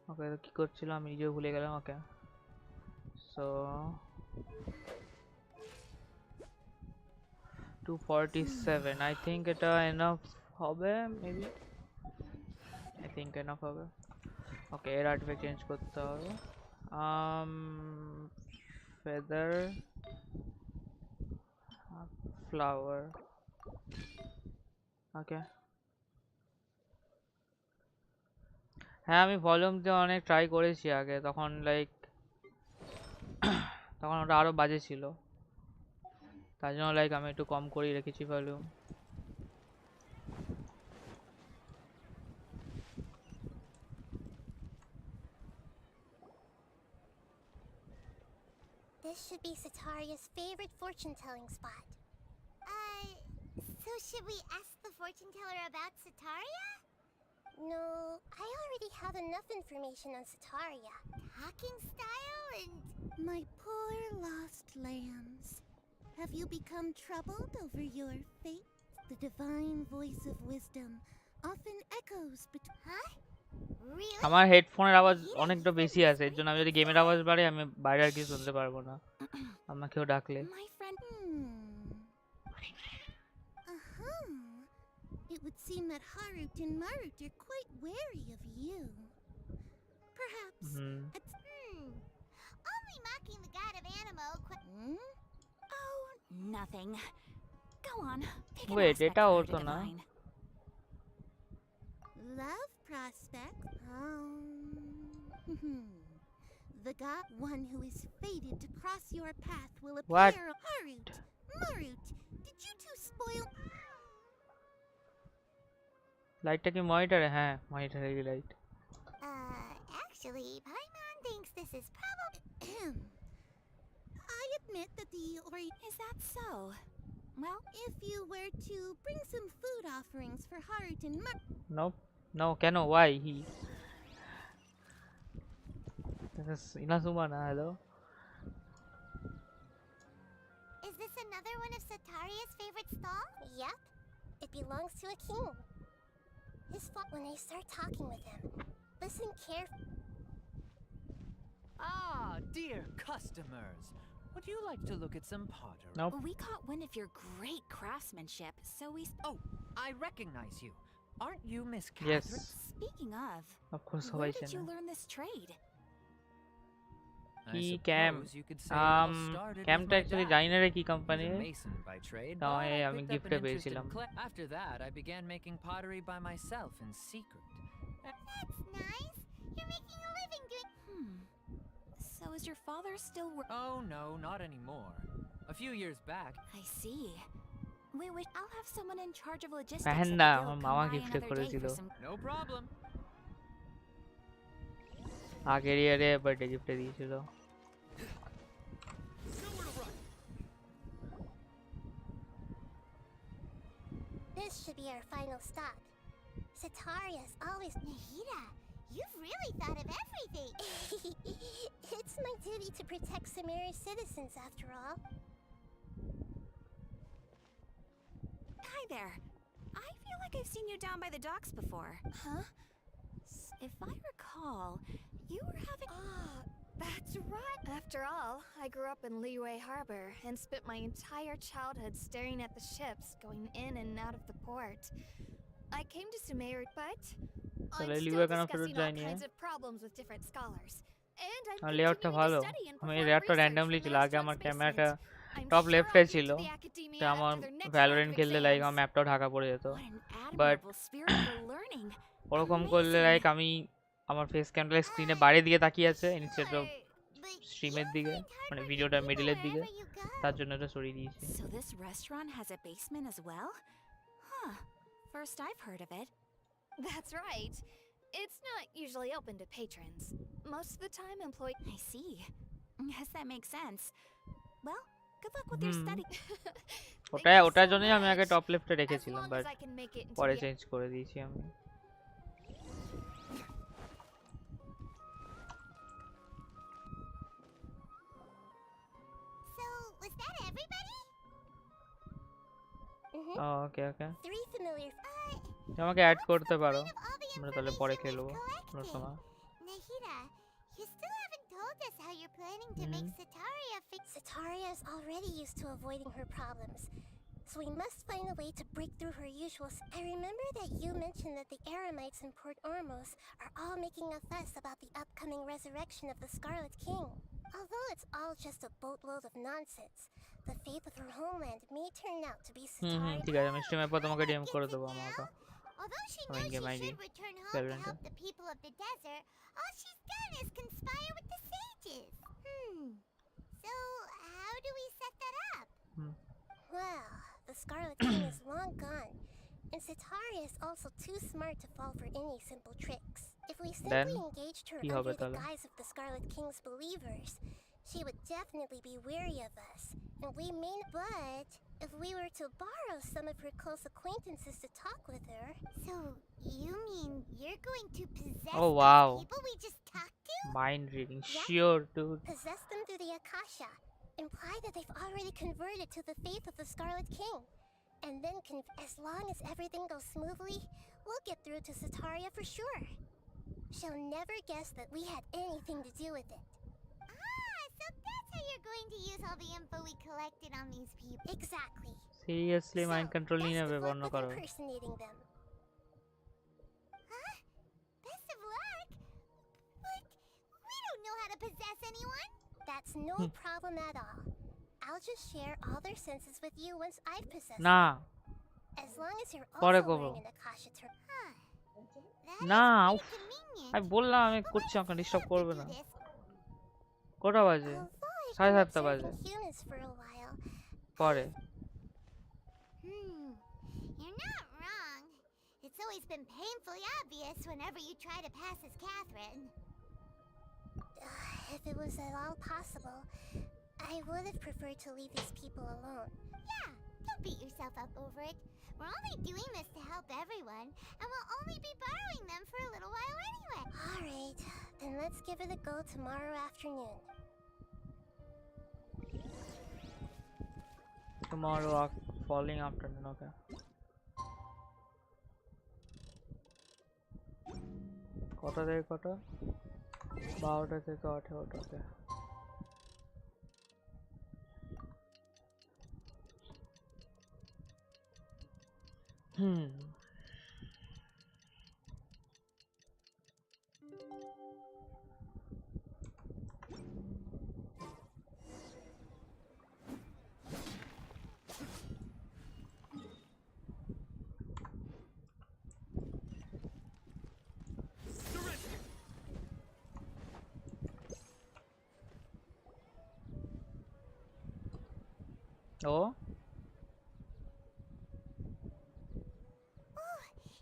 ওকে, কি করছিলাম আমি নিজেও ভুলে গেলাম। ওকে, সো 247 আই থিঙ্ক এটা এনাফ হবে, মেবি আই থিঙ্ক এনাফ হবে। ওকে, এর আর্টিফ্যাক্ট চেঞ্জ করতে হবে। Feather flower. ওকে, হ্যাঁ আমি ভলিউম দিয়ে অনেক ট্রাই করেছি আগে, তখন লাইক তখন ওটা আরো বাজে ছিল, তার জন্য লাইক আমি একটু কম করেই রেখেছি volume. This should be Sataria's favorite fortune-telling spot. So should we ask the fortune teller about Sataria? No, I already have enough information on Sataria. Talking style and... My poor lost lambs. Have you become troubled over your fate? The divine voice of wisdom often echoes between... Huh? Really? আমার হেডফোনের আওয়াজ অনেকটা বেশি আছে, এর জন্য আমি যদি গেমের আওয়াজ বাড়ে আমি বাইরে আর কিছু শুনতে পারবো না আমাকেও ডাকলে। My friend... It would seem that Harut and Marut are quite wary of you. Perhaps it's... Only mocking the god of Animo... Oh, nothing. Go on, pick an Wait, aspect এটা of ওর her তো না। divine. Love prospect. The god, one who is fated to cross your path, will appear. What? Harut, Marut, did you two spoil? লাইটটা কি মনিটরে? হ্যাঁ, মনিটরে light. Actually, Paimon thinks this is probably... I admit that the Is that so? Well, if you were to bring some food offerings for Harut and No, কেন? Why? This is Inazuma na, hello? Is this another one of Sataria's favorite stalls? Yep. It belongs to a king. His fault when I start talking with him. Listen carefully. Ah, dear customers. Would you like to look at some pottery? Nope. We caught wind of your great craftsmanship, so we... Oh, I recognize you. Aren't you Miss Catherine? Yes. Speaking of course, where সবাই did you চেনে। learn this trade? কি ক্যাম? ক্যামটা actually জানি না রে কি company, তাই আমি গিফটে পেয়েছিলাম। After that, I began making pottery by myself in secret. That's nice. You're making a living doing... So is your father still Oh no, not anymore. A few years back. I see. Wait, I'll have someone in charge of logistics পেহেন at না, the আমার guild মামা come by গিফটে another day করেছিল for some... No problem. আগের ইয়ারে birthday গিফটে দিয়েছিল। This should be our final stop. Sataria's always... Nahida, you've really thought of everything. It's my duty to protect Sumeru's citizens, after all. Hi there. I feel like I've seen you down by the docks before. Huh? If I recall, you were having... That's right. After all, I grew up in Liyue Harbor and spent my entire childhood staring at the ships going in and out of the port. I came to Sumeru, but I'm still discussing all kinds of problems with different scholars. And I'm লেআউটটা continuing ভালো। to study and আমি perform লেআউটটা research randomly for ছিল, the আগে আমার Restaurant ক্যামেরাটা basement. Top I'm লেফটে sure I'll ছিল, get to the academia তো আমার after their next Valorant round of খেলতে লাইক exams. আমার ম্যাপটাও ঢাকা পড়ে যেত, but Admirable spirit for learning. ওরকম করলে লাইক আমি আমার ফেস ক্যামটা স্ক্রিনে বাইরে দিয়ে তাকিয়ে আছে ইনস্টেড অফ স্ট্রিমের দিকে মানে ভিডিওটা মিডলের দিকে তার জন্য এটা সরিয়ে দিয়েছি So this restaurant has a basement as well? Huh. First I've heard of it. That's right. It's not usually open to patrons. Most of the time, employees. I see. Yes, that makes sense. Well, good luck with your study. ওটার জন্যই আমি আগে top লেফটে রেখেছিলাম but পরে change করে দিয়েছি আমি So, was that everybody? Okay okay Three familiar. আমাকে অ্যাড করতে পারো আমরা তাহলে পরে খেলবো কোনো সময় Nahida, you still haven't told us how you're planning to make Sataria fix. Sataria is already used to avoiding her problems, so we must find a way to break through her usual. I remember that you mentioned that the Eremites in Port Ormos are all making a fuss about the upcoming resurrection of the Scarlet King. Although it's all just a boatload of nonsense, the fate of her homeland may turn out to be Sataria. ঠিক আছে আমি স্ট্রিমের পর তোমাকে DM করে দেবো আমাকে Although she knows she should return home to help the people of the desert, all she's done is conspire with the sages. So, how do we set that up? Well, the Scarlet King is long gone, and Sataria is also too smart to fall for any simple tricks. If we simply engaged her under the guise of the Scarlet King's believers, she would definitely be wary of us, and we may. But if we were to borrow some of her close acquaintances to talk with her, so you mean you're going to possess those people we just talked to? Mind reading, sure, dude. Possess them through the Akasha. Imply that they've already converted to the faith of the Scarlet King. And then, as long as everything goes smoothly, we'll get through to Sataria for sure. She'll never guess that we had anything to do with it. So that's how you're going to use all the info we collected on these people. Exactly. Seriously, mind control নিয়ে নেবে বন্ধ করো impersonating them. Huh? Best of luck? But we don't know how to possess anyone. That's no problem at all. I'll just share all their senses with you once I've possessed না them. As long as you're পরে also করবো wearing an Akasha turban. না আমি বললাম আমি করছি আমাকে disturb করবে না কটা বাজে 7:30 বাজে পরে You're not wrong. It's always been painfully obvious whenever you try to pass as Catherine. If it was at all possible, I would have preferred to leave these people alone. Yeah, don't beat yourself up over it. We're only doing this to help everyone, and we'll only be borrowing them for a little while anyway. Alright, then let's give it a go tomorrow afternoon. Tomorrow falling afternoon, okay. কটা থেকে কটা 12টা থেকে 18টা ওকে Oh,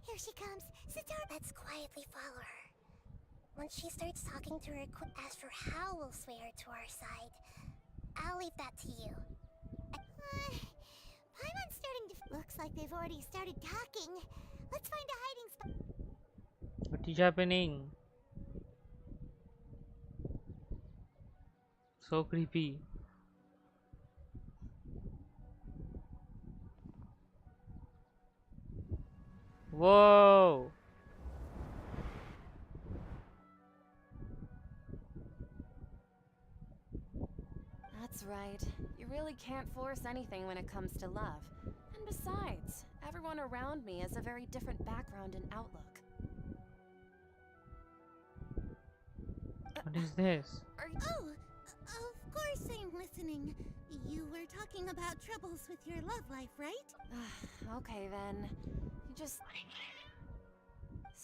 here she comes. Sitar, let's quietly follow her. Once she starts talking to her, as for how we'll sway her to our side, I'll leave that to you. Paimon's starting to. Looks like they've already started talking. Let's find a hiding spot. What is happening? So creepy. Whoa! That's right. You really can't force anything when it comes to love. And besides, everyone around me has a very different background and outlook. What is this? Oh, of course I'm listening. You were talking about troubles with your love life, right? Okay then. You just...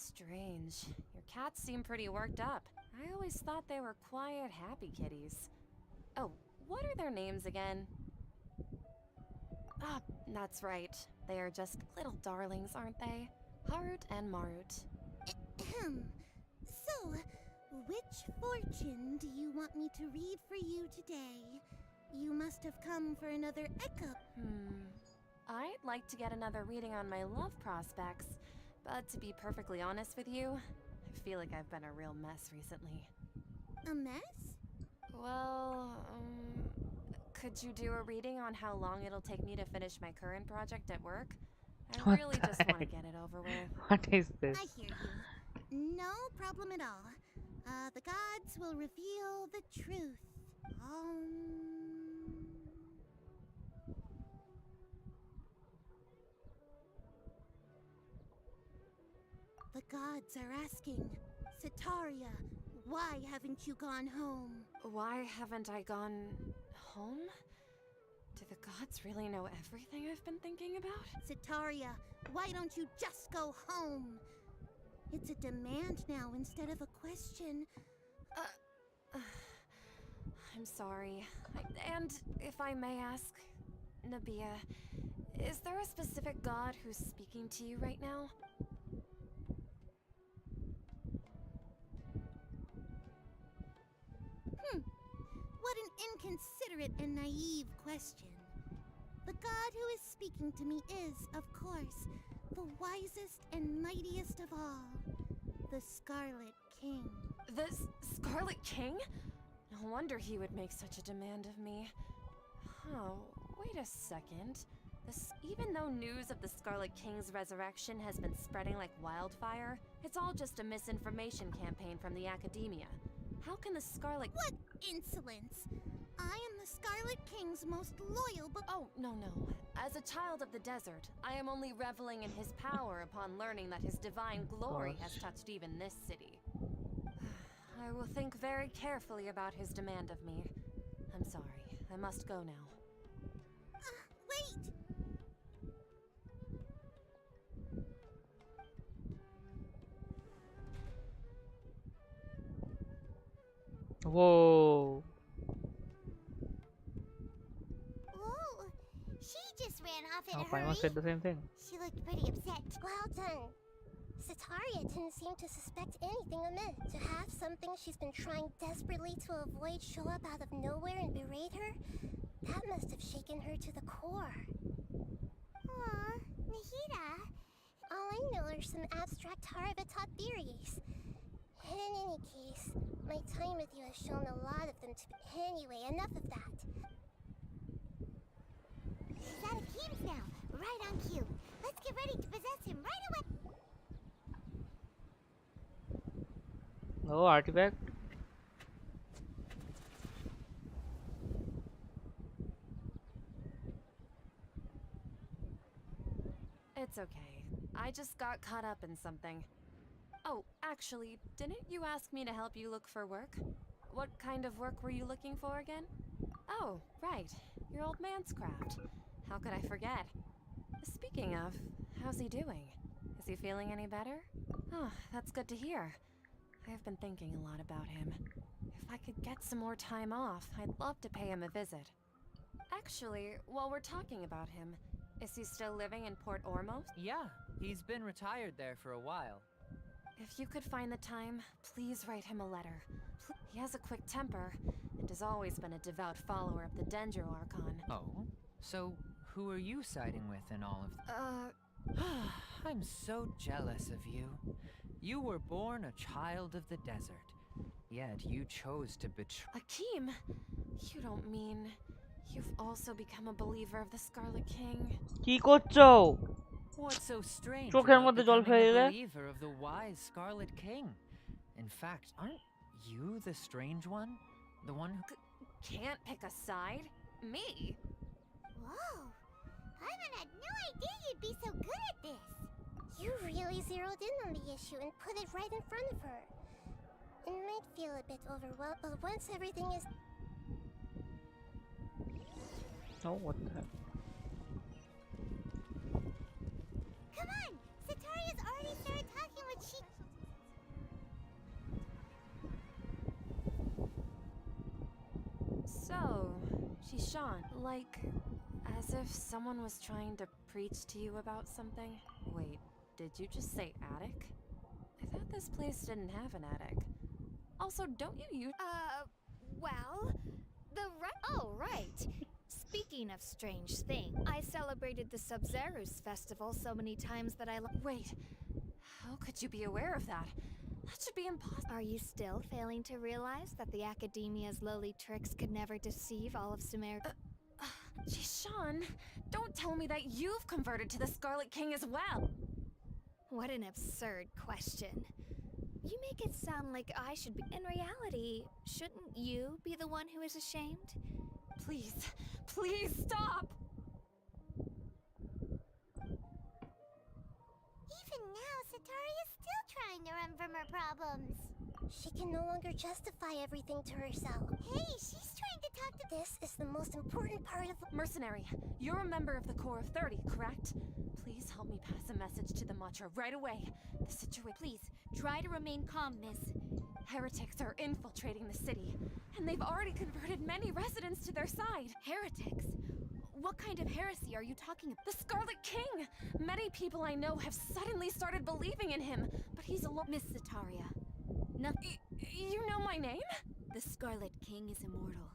Strange. Your cats seem pretty worked up. I always thought they were quiet, happy kitties. Oh, what are their names again? Ah, that's right. They are just little darlings, aren't they? Harut and Marut. Ahem. So, which fortune do you want me to read for you today? You must have come for another echo. I'd like to get another reading on my love prospects, but to be perfectly honest with you, I feel like I've been a real mess recently. A mess? Well, could you do a reading on how long it'll take me to finish my current project at work? I What really the just want to heck? get it over with. What is this? I hear you. No problem at all. The gods will reveal the truth. The gods are asking, Sitaria, why haven't you gone home? Why haven't I gone home? Do the gods really know everything I've been thinking about? Sitaria, why don't you just go home? It's a demand now instead of a question. I'm sorry. And if I may ask, Nabia, is there a specific god who's speaking to you right now? What an inconsiderate and naive question. The god who is speaking to me is, of course, the wisest and mightiest of all, the Scarlet King. The Scarlet King? No wonder he would make such a demand of me. Oh, wait a second. Even though news of the Scarlet King's resurrection has been spreading like wildfire, it's all just a misinformation campaign from the academia. How can the Scarlet... What insolence! I am the Scarlet King's most loyal but... Oh, no. As a child of the desert, I am only reveling in his power upon learning that his divine glory has touched even this city. I will think very carefully about his demand of me. I'm sorry. I must go now. Wait! Whoa. Whoa! She just ran off in a Paimon hurry. said the same thing. She looked pretty upset. Well done. Sitaria didn't seem to suspect anything amiss. To have something she's been trying desperately to avoid show up out of nowhere and berate her, that must have shaken her to the core. Aw, Nahida. All I know are some abstract Haravatot theories. In any case, my time with you has shown a lot of them to be... Anyway, enough of that. He's out of Keems now, right on cue. Let's get ready to possess him right away. Oh, artifact. It's okay. I just got caught up in something. Oh, actually, didn't you ask me to help you look for work? What kind of work were you looking for again? Oh, right. Your old man's craft. How could I forget? Speaking of, how's he doing? Is he feeling any better? Oh, that's good to hear. I've been thinking a lot about him. If I could get some more time off, I'd love to pay him a visit. Actually, while we're talking about him, is he still living in Port Ormos? Yeah, he's been retired there for a while. If you could find the time, please write him a letter. He has a quick temper, and has always been a devout follower of the Dendro Archon. Oh? So, who are you siding with in all of I'm so jealous of you. You were born a child of the desert, yet you chose to betray— Akeem, you don't mean you've also become a believer of the Scarlet King? কি করছো? What's so strange চোখের about মধ্যে জল becoming ফেলে a দিলে? believer of the wise Scarlet King? In fact, aren't you the strange one? The one who Can't pick a side? Me? Whoa! Paimon had no idea you'd be so good at this. You really zeroed in on the issue and put it right in front of her. It might feel a bit overwhelmed, but once everything is... Oh, what the heck? Come on! Sitaria's already started talking what she... So, she's Sean. Like, as if someone was trying to preach to you about something. Wait, did you just say attic? I thought this place didn't have an attic. Also, don't you Well, oh, right. Speaking of strange things, I celebrated the Sub-Zero's festival so many times that Wait, how could you be aware of that? That should be impossible. Are you still failing to realize that the Academia's lowly tricks could never deceive all of Sumeru? Gee, Sean, don't tell me that you've converted to the Scarlet King as well! What an absurd question. You make it sound like I should be. In reality, shouldn't you be the one who is ashamed? Please, please stop! Even now, Sataria's still trying to run from her problems. She can no longer justify everything to herself. Hey, she's trying to talk to... This is the most important part of... Mercenary, you're a member of the Corps of 30, correct? Please help me pass a message to the Matcha right away. The situation... Please, try to remain calm, miss. Heretics are infiltrating the city, and they've already converted many residents to their side. Heretics? What kind of heresy are you talking about? The Scarlet King! Many people I know have suddenly started believing in him, but he's alone. Miss Sataria, you know my name? The Scarlet King is immortal,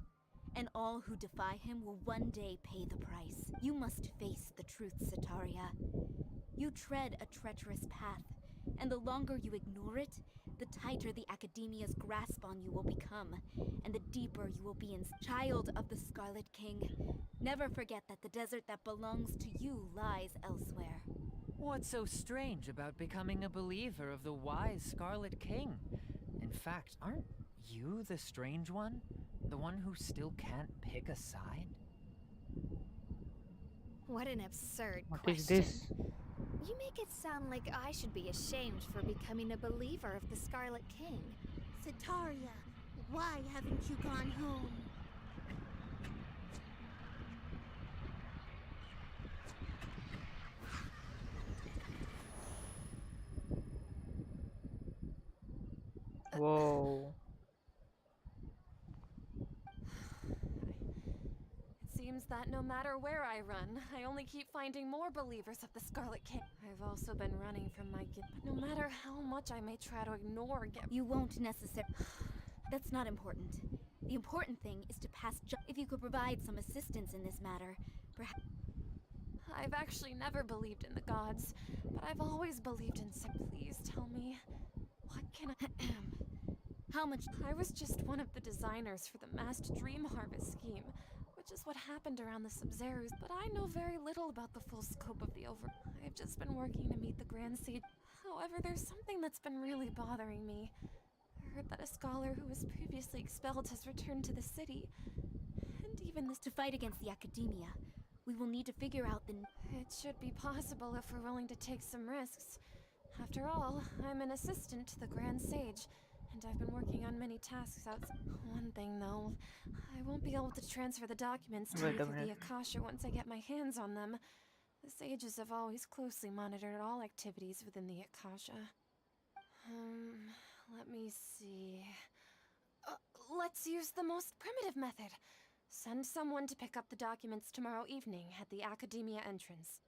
and all who defy him will one day pay the price. You must face the truth, Sataria. You tread a treacherous path, and the longer you ignore it, the tighter the Academia's grasp on you will become, and the deeper you will be in. Child of the Scarlet King, never forget that the desert that belongs to you lies elsewhere. What's so strange about becoming a believer of the wise Scarlet King? In fact, aren't you the strange one? The one who still can't pick a side? What an absurd What question. is this? You make it sound like I should be ashamed for becoming a believer of the Scarlet King. Sataria, why haven't you gone home? Whoa. It seems that no matter where I run, I only keep finding more believers of the Scarlet King. I've also been running from my but no matter how much I may try to ignore You won't necessarily... That's not important. The important thing is to pass if you could provide some assistance in this matter, perhaps... I've actually never believed in the gods, but I've always believed in some. Please tell me, what can I... How much... I was just one of the designers for the massed dream harvest scheme, which is what happened around the Sub-Zerus, but I know very little about the full scope of the I've just been working to meet the Grand Sage. However, there's something that's been really bothering me. I heard that a scholar who was previously expelled has returned to the city, and even this to fight against the Academia. We will need to figure out the... It should be possible if we're willing to take some risks. After all, I'm an assistant to the Grand Sage, and I've been working on many tasks outside. One thing, though, I won't be able to transfer the documents to you through the Akasha once I get my hands on them. The sages have always closely monitored all activities within the Akasha. Let me see... let's use the most primitive method. Send someone to pick up the documents tomorrow evening at the Academia entrance.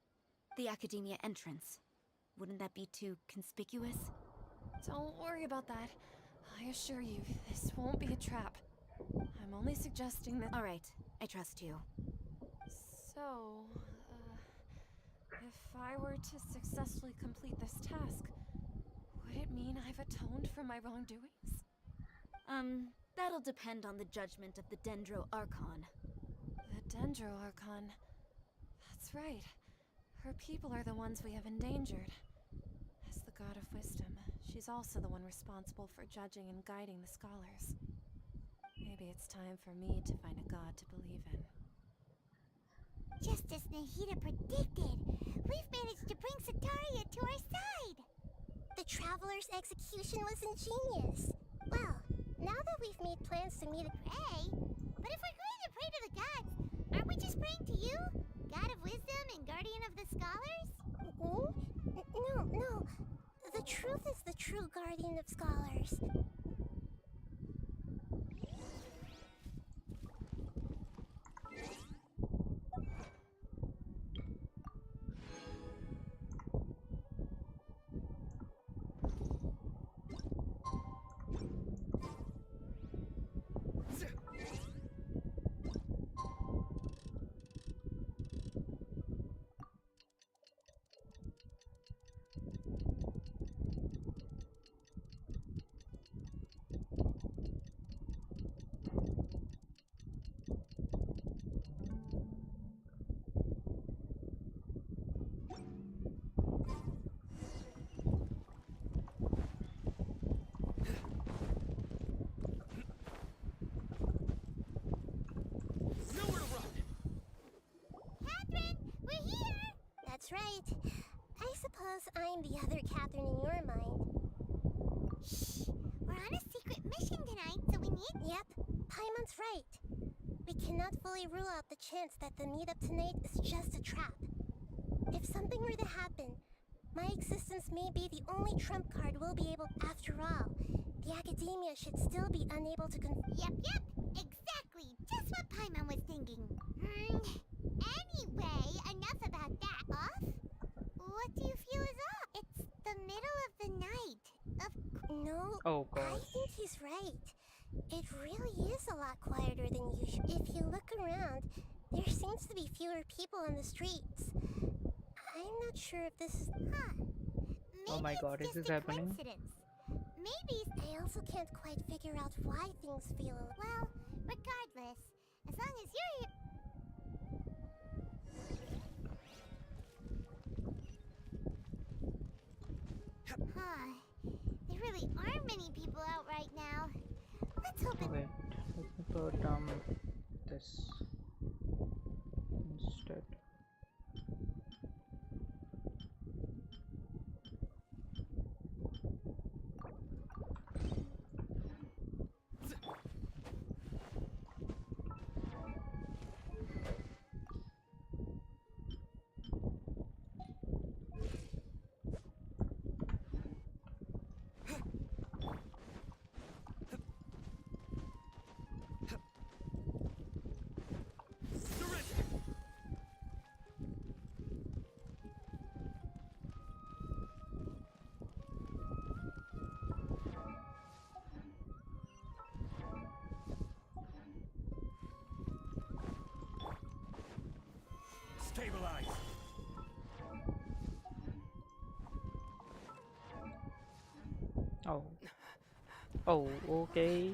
The Academia entrance? Wouldn't that be too conspicuous? Don't worry about that. I assure you, this won't be a trap. I'm only suggesting that... All right, I trust you. So, if I were to successfully complete this task, would it mean I've atoned for my wrongdoings? That'll depend on the judgment of the Dendro Archon. The Dendro Archon? That's right. Her people are the ones we have endangered. As the God of Wisdom, she's also the one responsible for judging and guiding the scholars. Maybe it's time for me to find a god to believe in. Just as Nahida predicted, we've managed to bring Sataria to our side! The Traveler's execution was ingenious. Well, now that we've made plans to meet a... Pray? But if we're going to pray to the gods, aren't we just praying to you? God of Wisdom and Guardian of the Scholars? No. The truth is guardian of scholars. That's right. I suppose I'm the other Catherine in your mind. Shh! We're on a secret mission tonight, so we need... Yep, Paimon's right. We cannot fully rule out the chance that the meetup tonight is just a trap. If something were to happen, my existence may be the only trump card we'll be able... After all, the academia should still be unable to Yep, exactly. Just what Paimon was thinking. Anyway, enough about that. Off? What do you feel is up? It's the middle of the night. No, Oh I god. think he's right. It really is a lot quieter than usual. If you look around, there seems to be fewer people on the streets. I'm not sure if this is... Oh my god, is this happening? Maybe... I also can't quite figure out why things feel... Well, regardless, as long as you're here... There really aren't many people out right now. Let's hope Okay, let me put this instead. Stabilize. Oh. Oh, okay.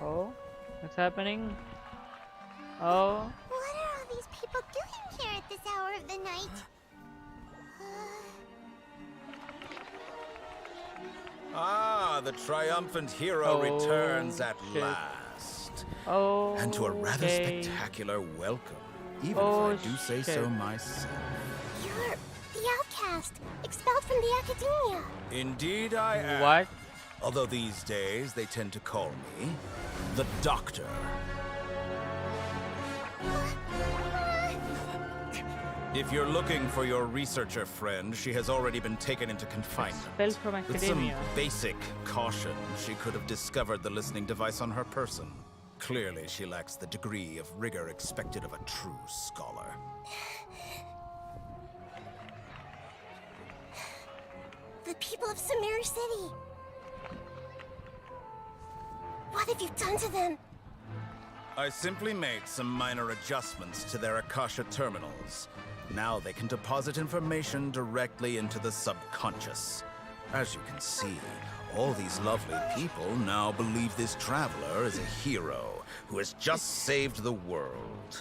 Oh, what's happening? Oh. What are all these people doing here at this hour of the night? Ah, the triumphant hero returns at shit. last. Oh. And to a rather okay. spectacular welcome, even Oh, if I do say so shit. myself. You're the outcast, expelled from the academia. Indeed I am. What? Although these days they tend to call me the Doctor. If you're looking for your researcher friend, she has already been taken into confinement. Expelled from With some academia. basic caution, she could have discovered the listening device on her person. Clearly, she lacks the degree of rigor expected of a true scholar. The people of Sumeru City. What have you done to them? I simply made some minor adjustments to their Akasha terminals. Now they can deposit information directly into the subconscious. As you can see, all these lovely people now believe this traveler is a hero who has just saved the world.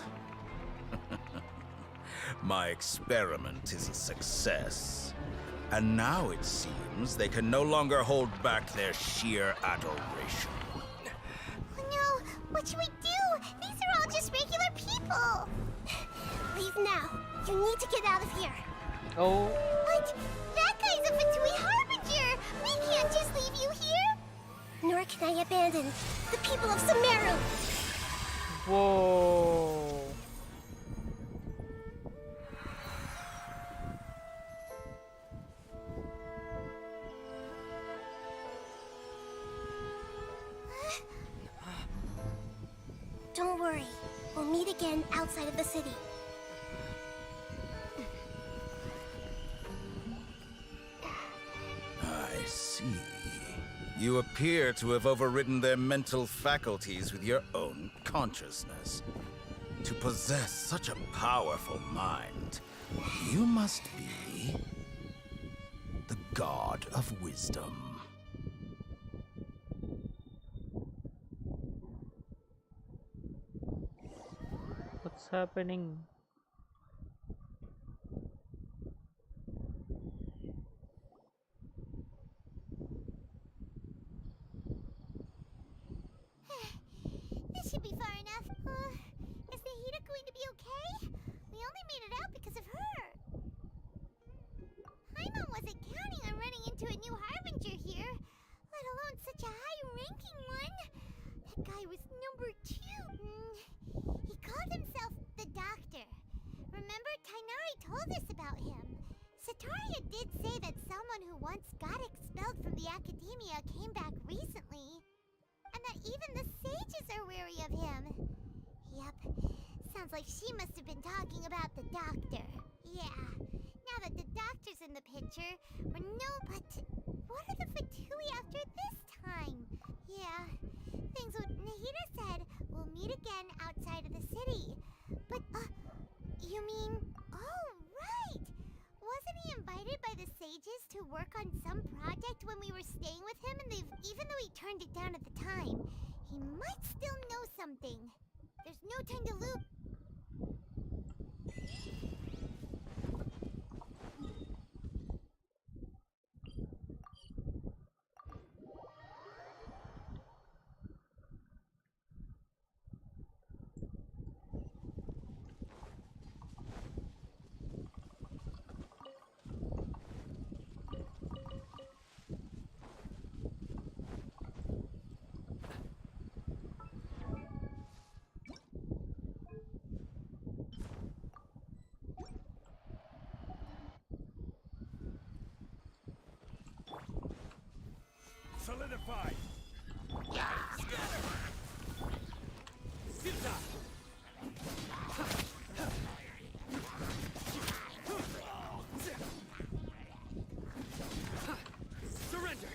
My experiment is a success. And now it seems they can no longer hold back their sheer adoration. No, what should we do? These are all just regular people. Leave now. You need to get out of here. Oh. What? That guy's a Fatui Harbinger. We can't just leave you here. Nor can I abandon the people of Sumeru. Whoa. again outside of the city. I see. You appear to have overridden their mental faculties with your own consciousness. To possess such a powerful mind, you must be the god of wisdom. What's happening? This should be far enough. Is Nahida going to be okay? We only made it out because of her. Paimon wasn't counting on running into a new Harbinger here, let alone such a high-ranking one. That guy was number 2. He called himself the Doctor. Remember, Tainari told us about him. Sataria did say that someone who once got expelled from the Academia came back recently. And that even the sages are wary of him. Yep. Sounds like she must have been talking about the Doctor. Yeah. Now that the Doctor's in the picture, we're but what are the Fatui after this time? Yeah. Things what Nahida said, we'll meet again outside of the city. But, you mean... Oh, right! Wasn't he invited by the sages to work on some project when we were staying with him? And even though he turned it down at the time, he might still know something. There's no time to loop. Solidify! Surrender!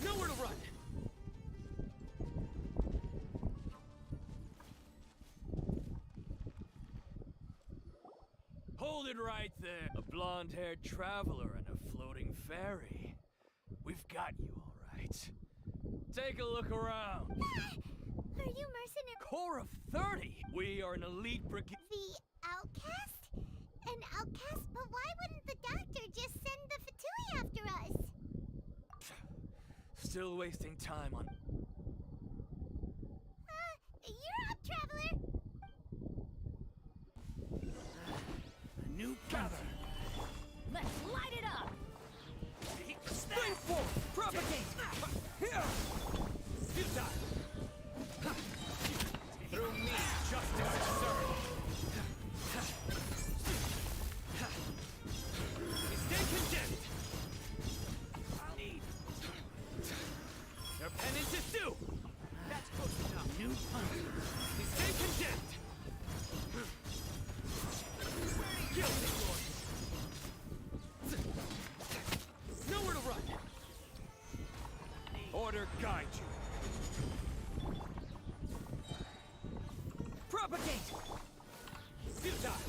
Nowhere to run! Hold it right there. A blonde-haired traveler and a floating fairy. We've got you, all right. Take a look around. Are you mercenary? Core of 30! We are an elite brigade. The outcast? An outcast? But why wouldn't the Doctor just send the Fatui after us? Still wasting time on... You're up, traveler! A new gather. Let's light it up! Spring forward! Propagate! Here! Futile! Through me, justice is served. Stay condemned! I'll need... Your penance is due! That's close enough. New punch. Stay condemned! Guilty, Lord! Nowhere to run! Order guide you! Propagate! Futile!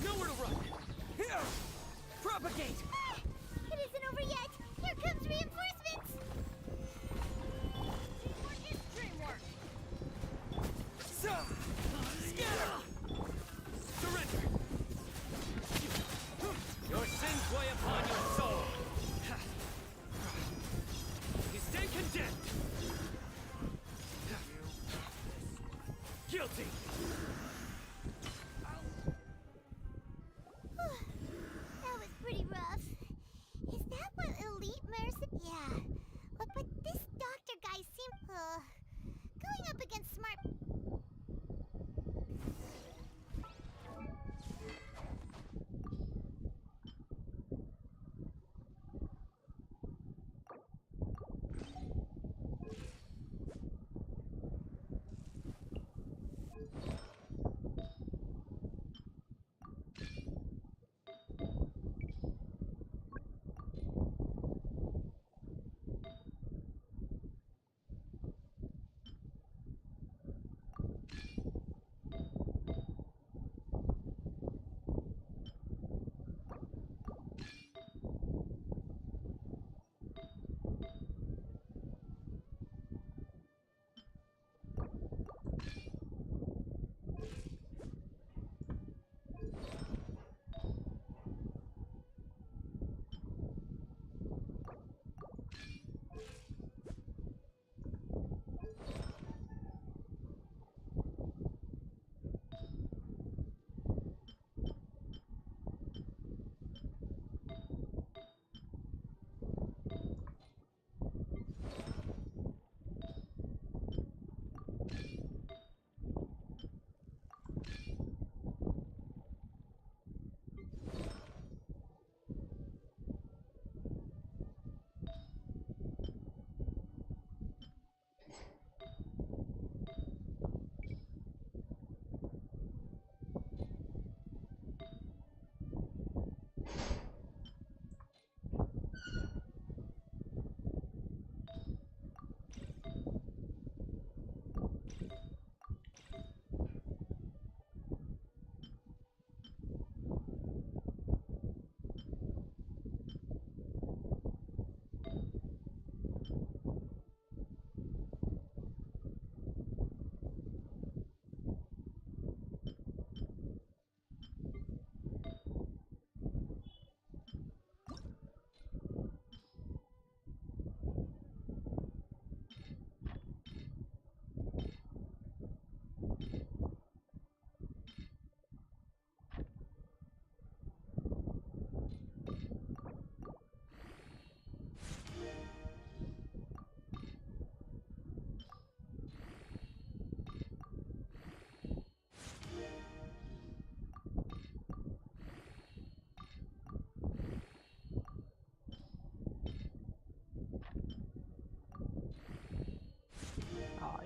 Nowhere to run! Here! Propagate! It isn't over yet! Here comes reinforcements! Dreamwork! Scatter! Surrender! guilty. That was pretty rough. Is that what elite mercy? Yeah. But this doctor guy seemed going up against smart.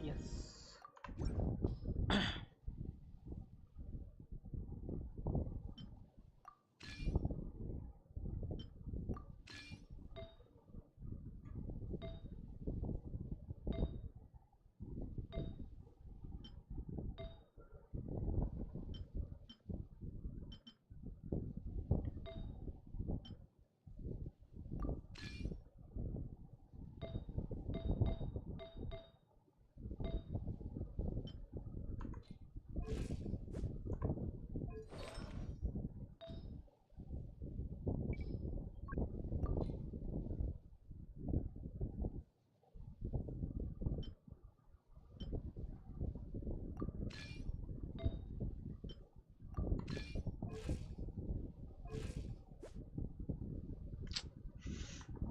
Yes.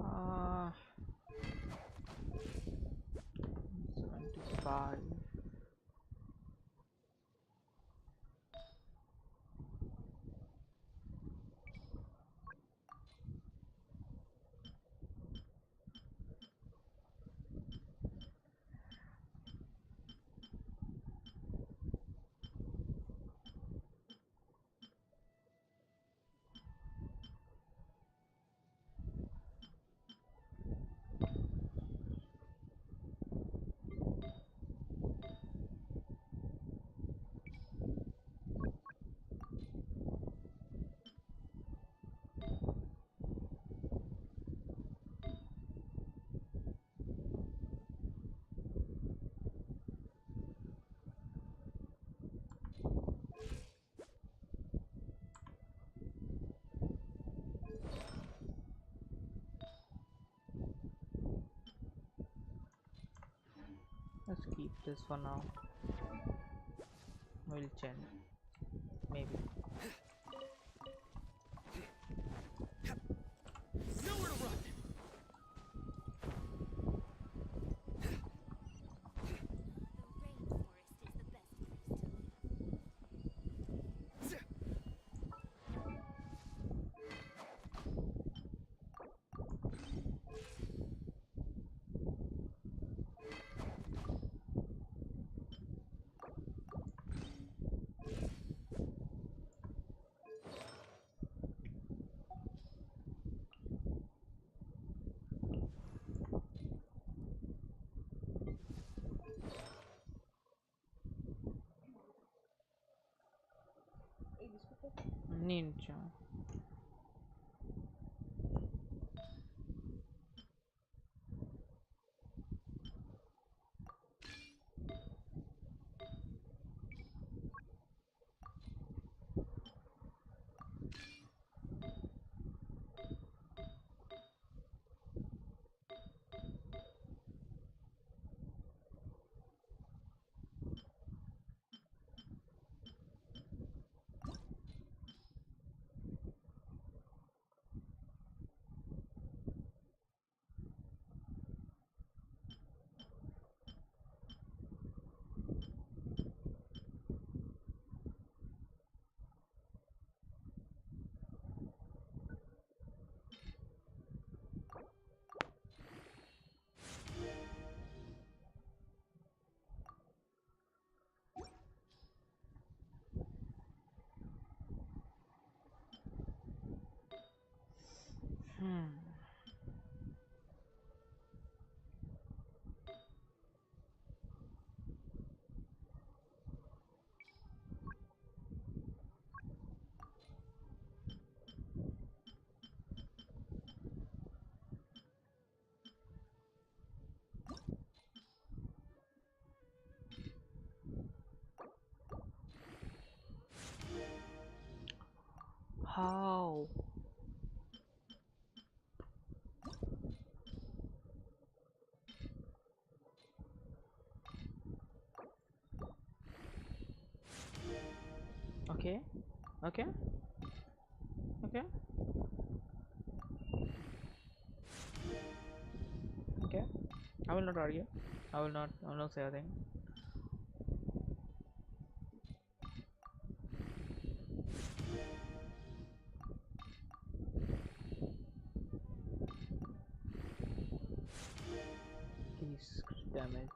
Uh, 75. Let's keep this for now. will change. Maybe. Nowhere to run. Ninja. How? Okay. Okay. Okay. Okay. I will not argue. I will not say a thing. Please damage.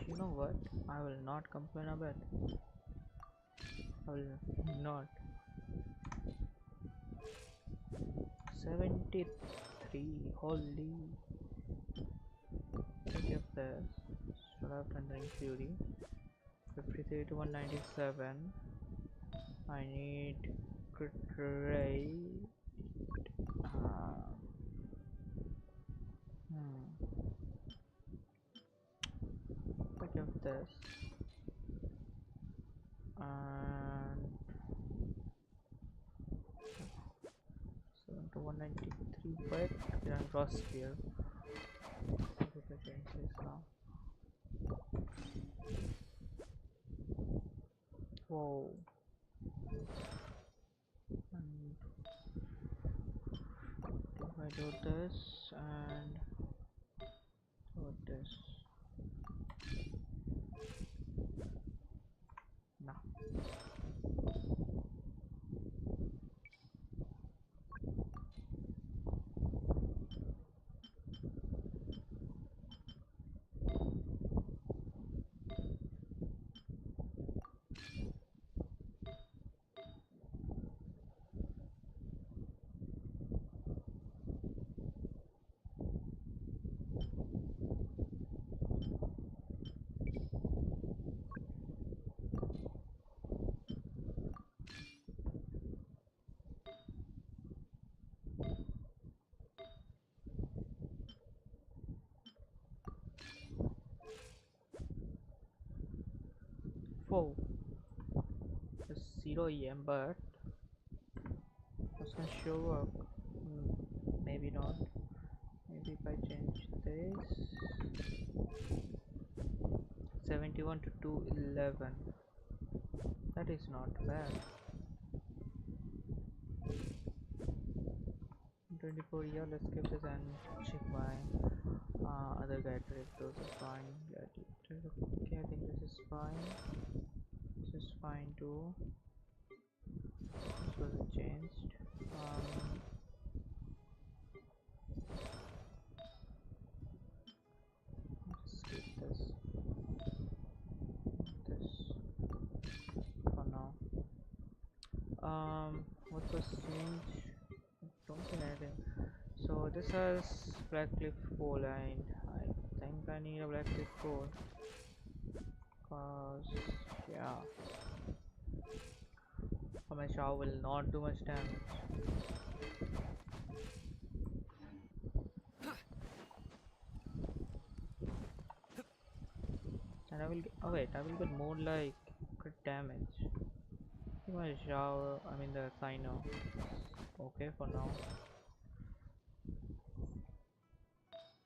You know what? I will not complain a bit. I will not. 73. Holy. Look at this. Should have Thundering Fury. 53 to 197. I need crit rate. Look at this. And 7 to 193, but and cross here. Look at change this now. Whoa. And if I do this and do this. No. Whoa. There's 0 EM, but that's gonna show up. Maybe not. Maybe if I change this. 91 to 211. That is not bad. 24, yeah, let's skip this and check my other character if those are fine. Yeah, okay, I think this is fine. This is fine too. This wasn't changed. Just skip this. This for now. What was changed? Don't think anything. So this has Blackcliff pole, and I think I need a Blackcliff pole, cause yeah, my shower will not do much damage. And I will get, oh wait, I will get more like crit damage. I think my shower, I mean the Cyno, okay for now.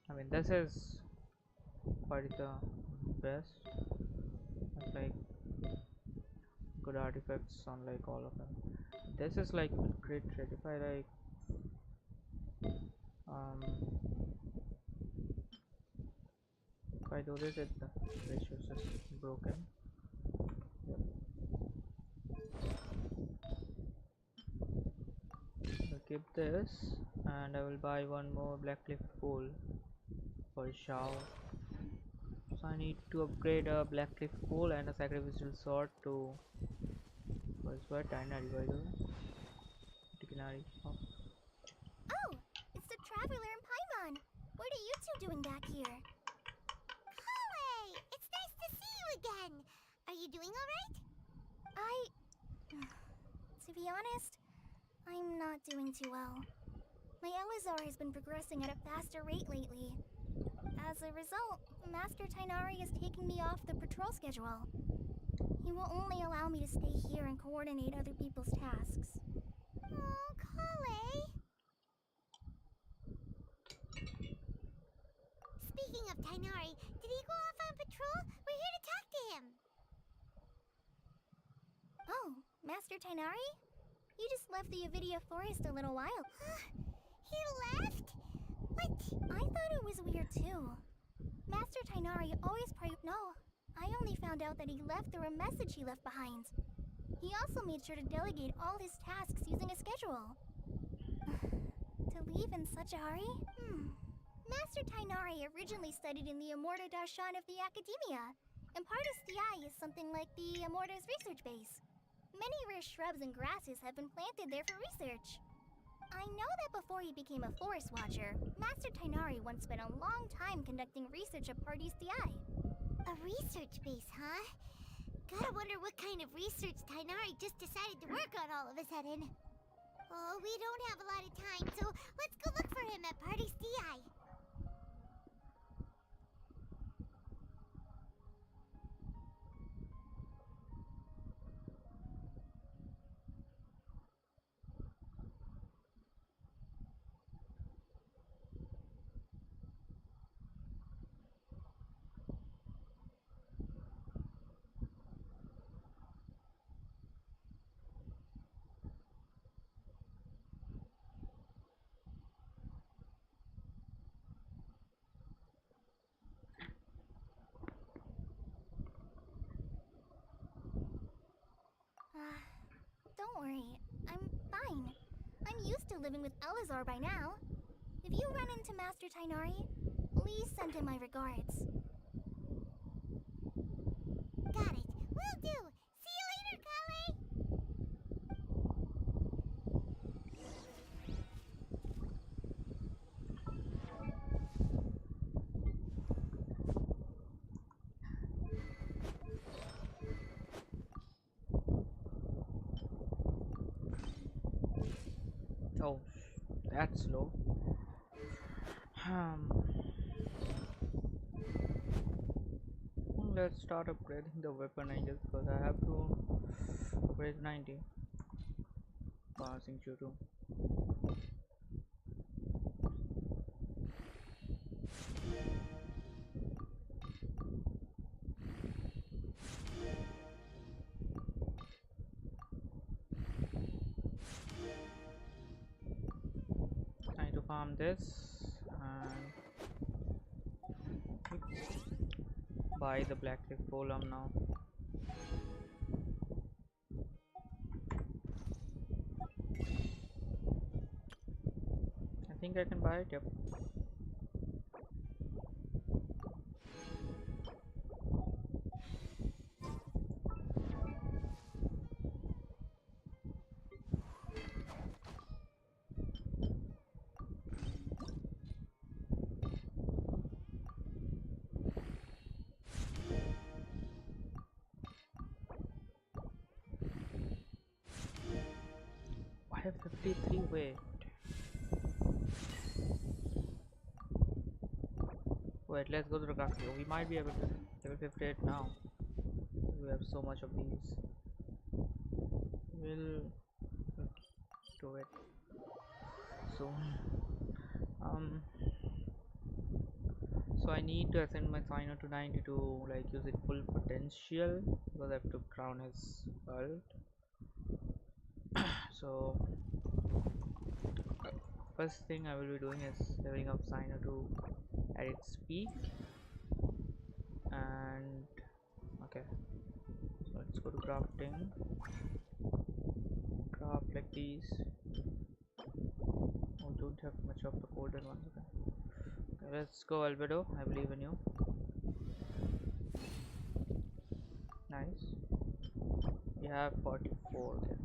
I mean this is quite the best. It's like good artifacts on like all of them. This is like crit rate. If I like if I do this, the ratio is just broken. Yep. I'll keep this, and I will buy one more Blackcliff pole for shower. So I need to upgrade a Blackcliff pole and a sacrificial sword to. What's what? Tinary, by the way. Oh, it's the Traveler and Paimon. What are you two doing back here? Kale, it's nice to see you again. Are you doing all right? To be honest, I'm not doing too well. My Elazar has been progressing at a faster rate lately. As a result, Master Tighnari is taking me off the patrol schedule. He will only allow me to stay here and coordinate other people's tasks. Oh, Kale. Speaking of Tighnari, did he go off on patrol? We're here to talk to him. Oh, Master Tighnari? You just left the Avidia Forest a little while. He left? What? I thought it was weird too. Master Tighnari always No, I only found out that he left through a message he left behind. He also made sure to delegate all his tasks using a schedule. To leave in such a hurry? Master Tighnari originally studied in the Immorta Darshan of the Academia, and Pardis Dii is something like the Immorta's research base. Many rare shrubs and grasses have been planted there for research. I know that before he became a forest watcher, Master Tighnari once spent a long time conducting research at Pardis Dii. A research base, huh? Gotta wonder what kind of research Tighnari just decided to work on all of a sudden. Oh, we don't have a lot of time, so let's go look for him at Pardis Dii. Don't worry, I'm fine. I'm used to living with Elazar by now. If you run into Master Tighnari, please send him my regards. Got it. Will do. See you later, Kale. Oh, that's low. Let's start upgrading the weapon, I guess, because I have to upgrade 90 passing through. farm this and buy the black cliff golem now. I think I can buy it, yep. I have 53 weight. Wait, let's go to the craft. We might be able to level 58 now. We have so much of these. We'll do it soon. So I need to ascend my Cyno to 90 to like use it full potential because I have to crown his belt. So first thing I will be doing is leveling up Cyno to at its peak. And okay, so let's go to crafting. Craft like these. Oh, don't have much of the golden ones. Okay, let's go Albedo, I believe in you. Nice. You have 44. Okay.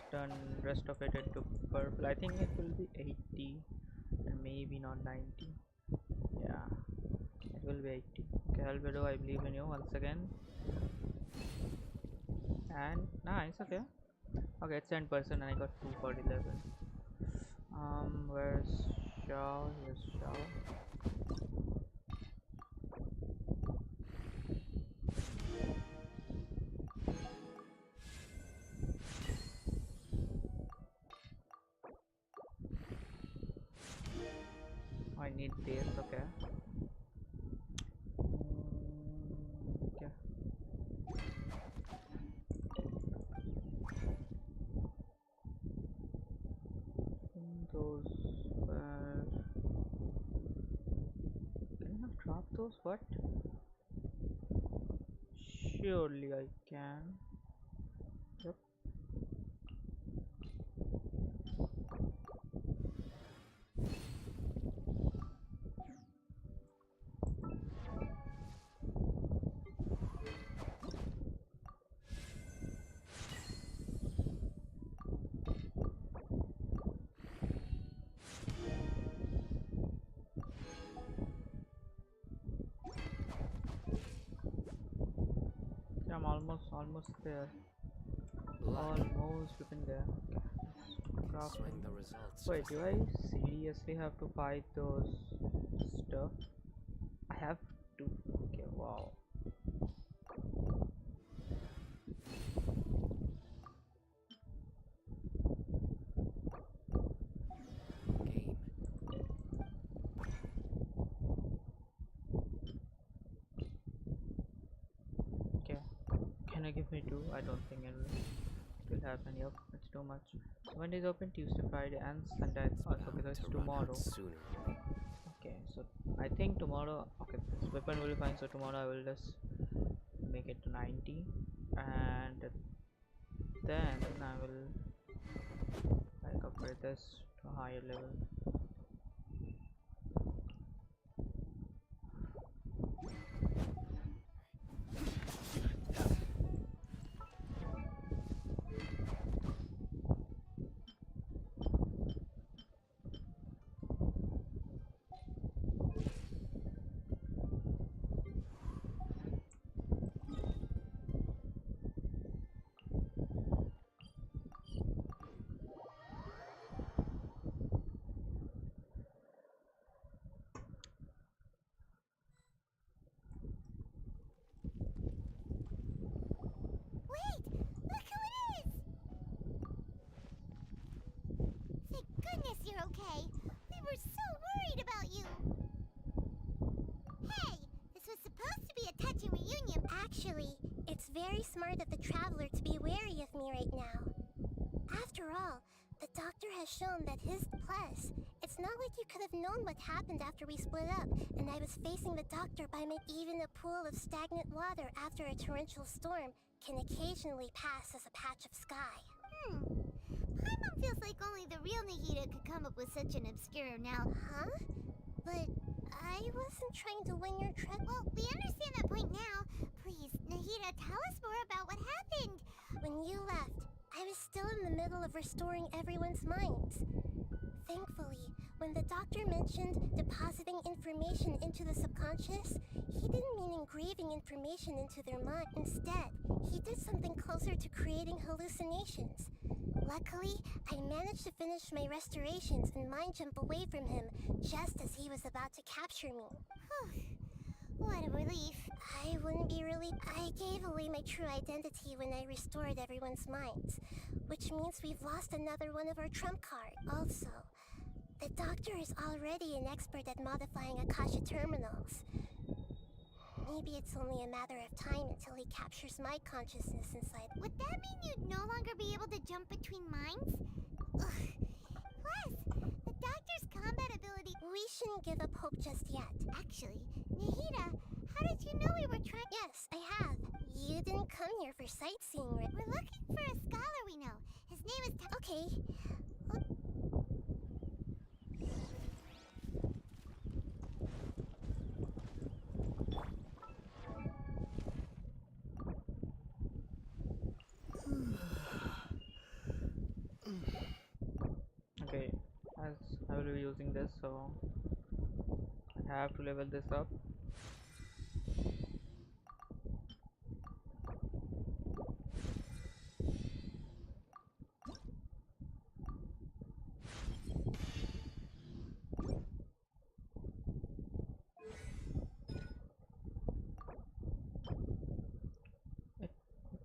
Turn rest of it into purple. I think it will be 80 and maybe not 90. Yeah, it will be 80. Okay, Albedo, I believe in you once again. And nice. Okay, okay, it's 10% and I got 2 for 11. Where's Shao? Here's Shao. I need this. Okay. Okay. Those were. Can I not drop those? What? Surely I can. Yep. I'm almost there. Almost flipping there. Okay. Crafting. Wait, do I seriously have to fight those stuff? I have to. Okay, wow. Okay. Can I give me 2? I don't think it will happen. Yep, it's too much. So when is open? Tuesday, Friday, and Sunday. Oh, okay, so it's tomorrow. Okay, so I think tomorrow. Okay, this weapon will be fine. So tomorrow I will just make it to 90, and then I will like upgrade this to a higher level. you're okay. We were so worried about you. Hey, this was supposed to be a touching reunion. Actually, it's very smart of the traveler to be wary of me right now. After all, the doctor has shown that plus, it's not like you could have known what happened after we split up, and I was facing the doctor by my even a pool of stagnant water after a torrential storm can occasionally pass as a patch of sky. Paimon feels like only the real Nahida could come up with such an obscure now. Huh? But I wasn't trying to win your trust. Well, we understand that point now. Please, Nahida, tell us more about what happened. When you left, I was still in the middle of restoring everyone's minds. Thankfully, when the doctor mentioned depositing information into the subconscious, he didn't mean engraving information into their mind. Instead, he did something closer to creating hallucinations. Luckily, I managed to finish my restorations and mind jump away from him just as he was about to capture me. What a relief. I wouldn't be really... I gave away my true identity when I restored everyone's minds, which means we've lost another one of our trump cards. Also, the doctor is already an expert at modifying Akasha terminals. Maybe it's only a matter of time until he captures my consciousness inside. Would that mean you'd no longer be able to jump between minds? Plus, the doctor's combat ability... We shouldn't give up hope just yet. Actually, Nahida, how did you know we were trying... Yes, I have. You didn't come here for sightseeing, right? We're looking for a scholar we know. His name is... Okay. Okay, as I will be using this, so I have to level this up.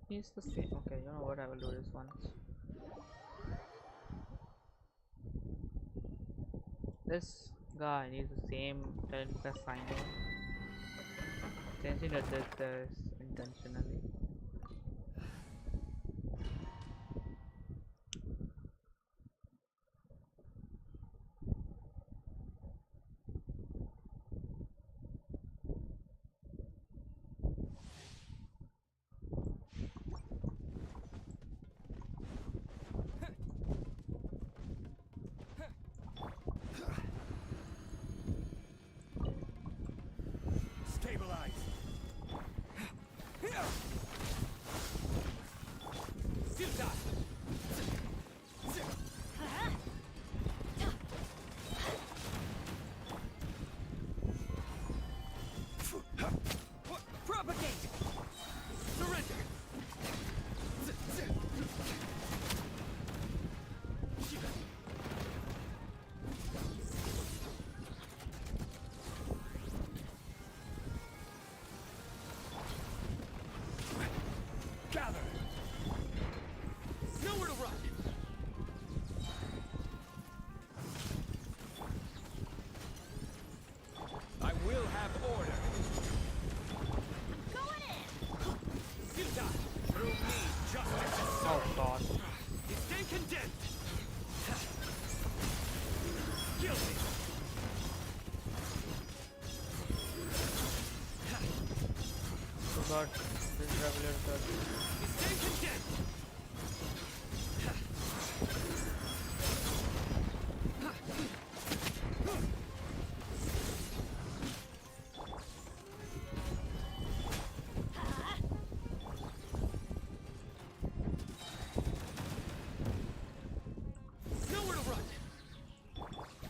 It's the same. Okay, you know what, I will do this once. This guy needs the same talent as Cyno. Changing did this intentionally. God, this traveler Nowhere to run.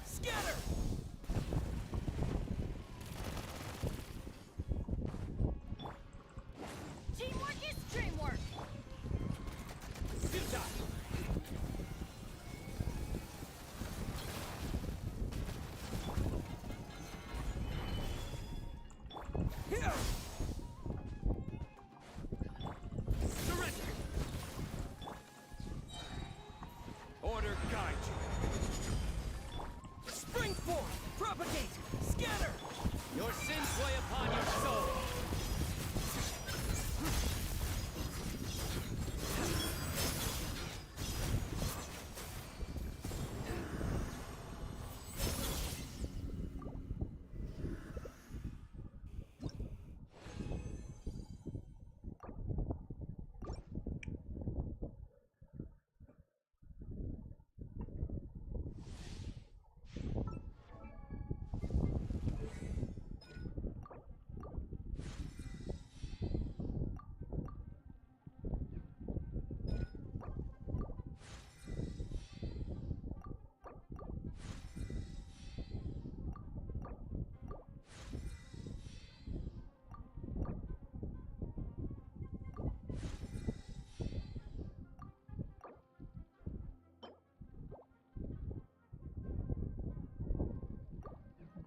Scatter.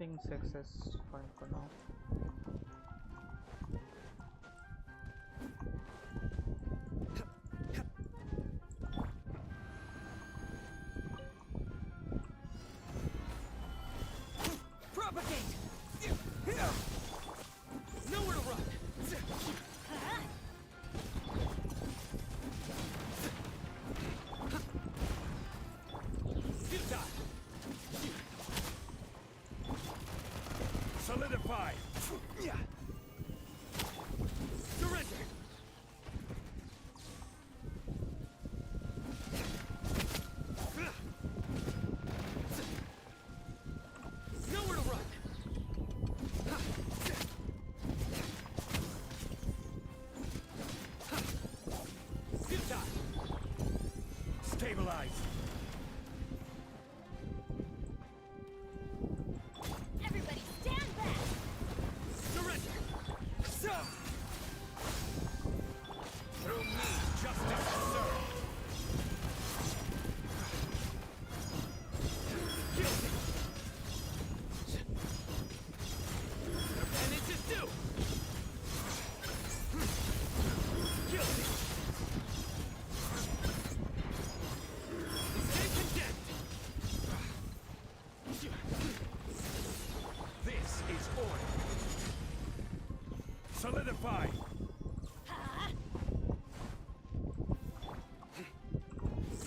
think success fine for now. Propagate! Nowhere to run! Futile! Solidify! Surrender! Nowhere to run! Futile! Stabilize! Everybody stand back! Surrender! Through me, justice is served! Guilty! Their penance is due! Guilty! Stay condemned! This is order! Solidify!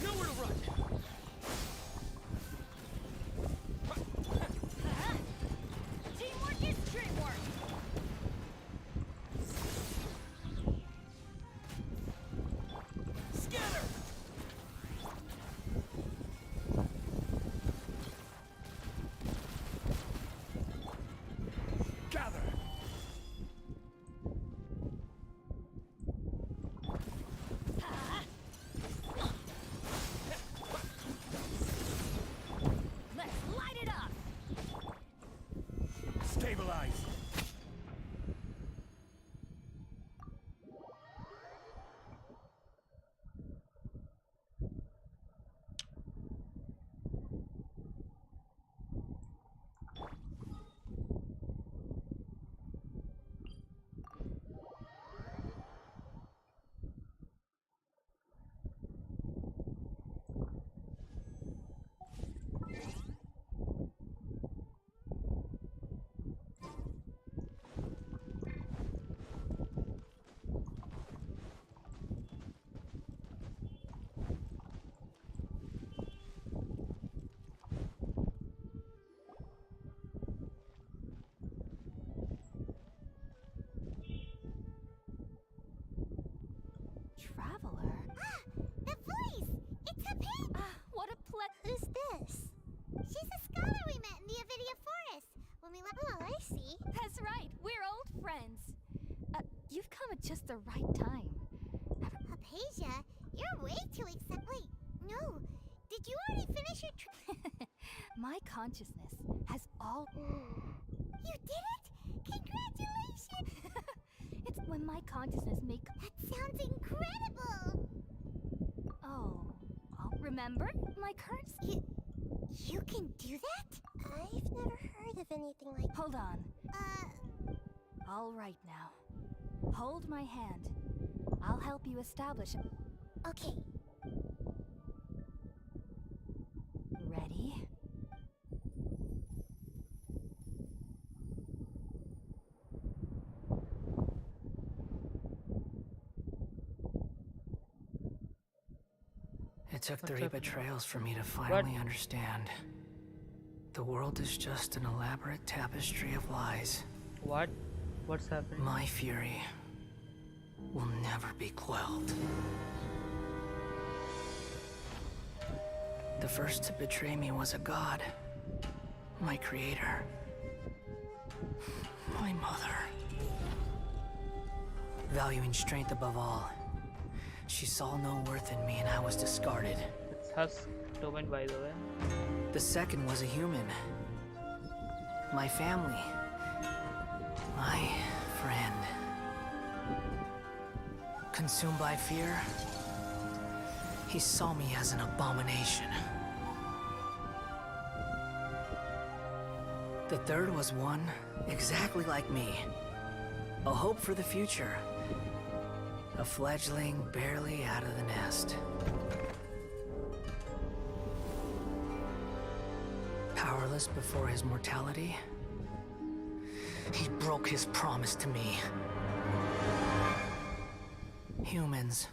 Nowhere to run! Teamwork is dreamwork! Scatter! Gather! Let's light it up! Stabilize! Traveler? Ah, the voice! It's a pig! What a Who's this? She's a scholar we met in the Avidia Forest when we left. Oh, I see. That's right, we're old friends. You've come at just the right time. Hypatia, you're way too excited. Wait, no. Did you already finish your My consciousness has all... You did it? Congratulations! It's when my consciousness make... That sounds incredible! Oh, remember? My current... You can do that? I've never heard of anything like... Hold on. All right now. Hold my hand. I'll help you establish... Okay. Ready? It took 3 betrayals for me to finally understand. The world is just an elaborate tapestry of lies. What? What's happening? My fury will never be quelled. The first to betray me was a god. My creator. My mother. Valuing strength above all, she saw no worth in me and I was discarded. It's Husk domain, by the way. The second was a human. My family. My friend. Consumed by fear, he saw me as an abomination. The third was one exactly like me. A hope for the future. A fledgling barely out of the nest. Powerless before his mortality, he broke his promise to me. Humans,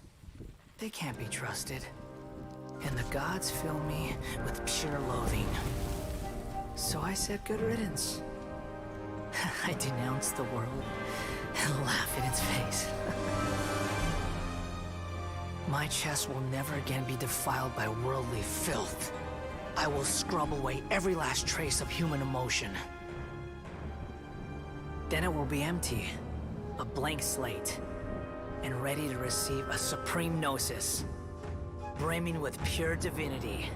they can't be trusted. And the gods fill me with pure loathing. So I said good riddance. I denounced the world and laugh in its face. My chest will never again be defiled by worldly filth. I will scrub away every last trace of human emotion. Then it will be empty, a blank slate, and ready to receive a supreme gnosis, brimming with pure divinity.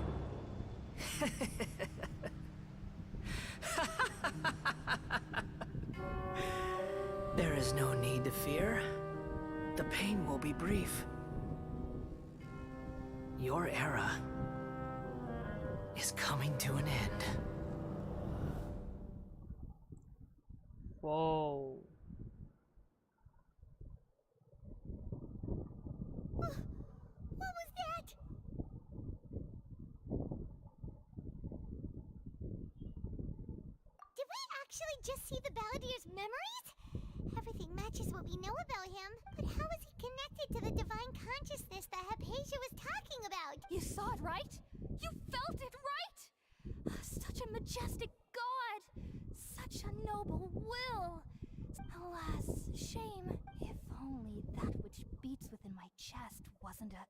There is no need to fear. The pain will be brief. Your era is coming to an end. Whoa. What was that? Did we actually just see the Balladier's memories? Everything matches what we know about him, but how is he connected to the divine consciousness that Hypatia was talking about? You saw it, right? You felt it, right? Such a majestic god! Such a noble will! Alas, shame. If only that which beats within my chest wasn't a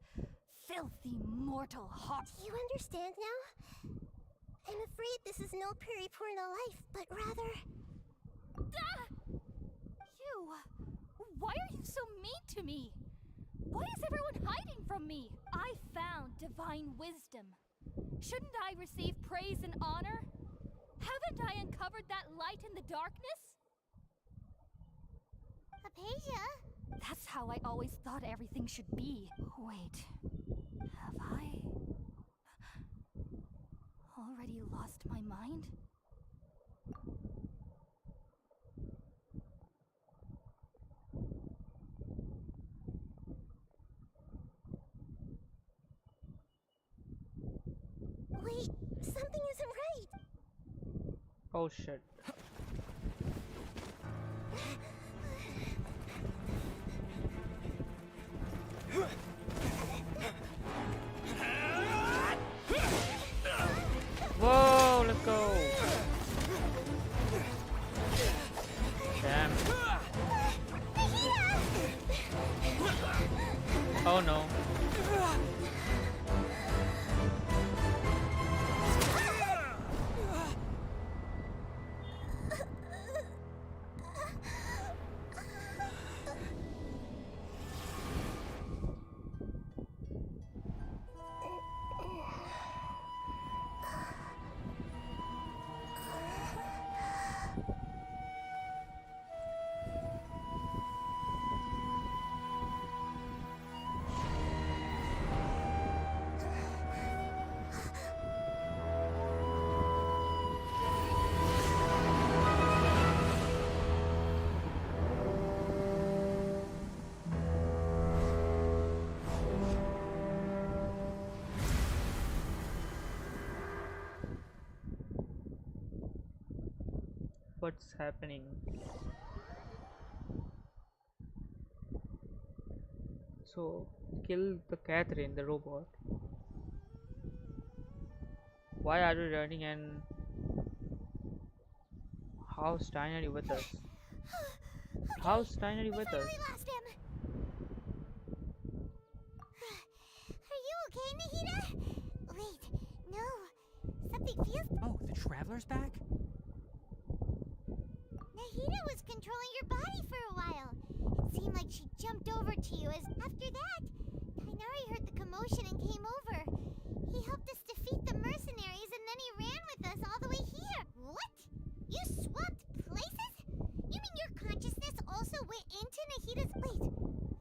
filthy mortal heart. You understand now? I'm afraid this is no periportal life, but rather... Ah! You! Why are you so mean to me? Why is everyone hiding from me? I found divine wisdom. Shouldn't I receive praise and honor? Haven't I uncovered that light in the darkness? Hypatia? That's how I always thought everything should be. Wait, have I already lost my mind? Wait, something isn't right. Oh shit. Whoa, let's go. Damn. Oh no. What's happening? So, kill the Catherine, the robot. Why are you running, and how's Steiner with us? How's Steiner with us? Lost him. Are you okay, Nahida? Wait, no. Something feels... Oh, the Traveler's back? Nahida was controlling your body for a while. It seemed like she jumped over to you as... After that, Tainari heard the commotion and came over. He helped us defeat the mercenaries, and then he ran with us all the way here. What? You swapped places? You mean your consciousness also went into Nahida's... Wait,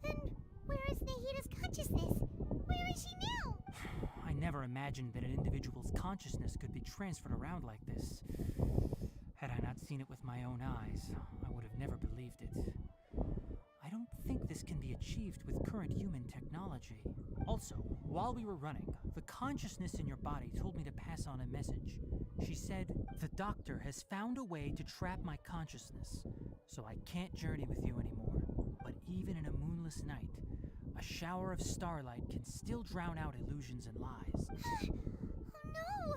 then where is Nahida's consciousness? Where is she now? I never imagined that an individual's consciousness could be transferred around like this. Had I not seen it with my own eyes, I would have never believed it. I don't think this can be achieved with current human technology. Also, while we were running, the consciousness in your body told me to pass on a message. She said, "The doctor has found a way to trap my consciousness, so I can't journey with you anymore. But even in a moonless night, a shower of starlight can still drown out illusions and lies." Oh no!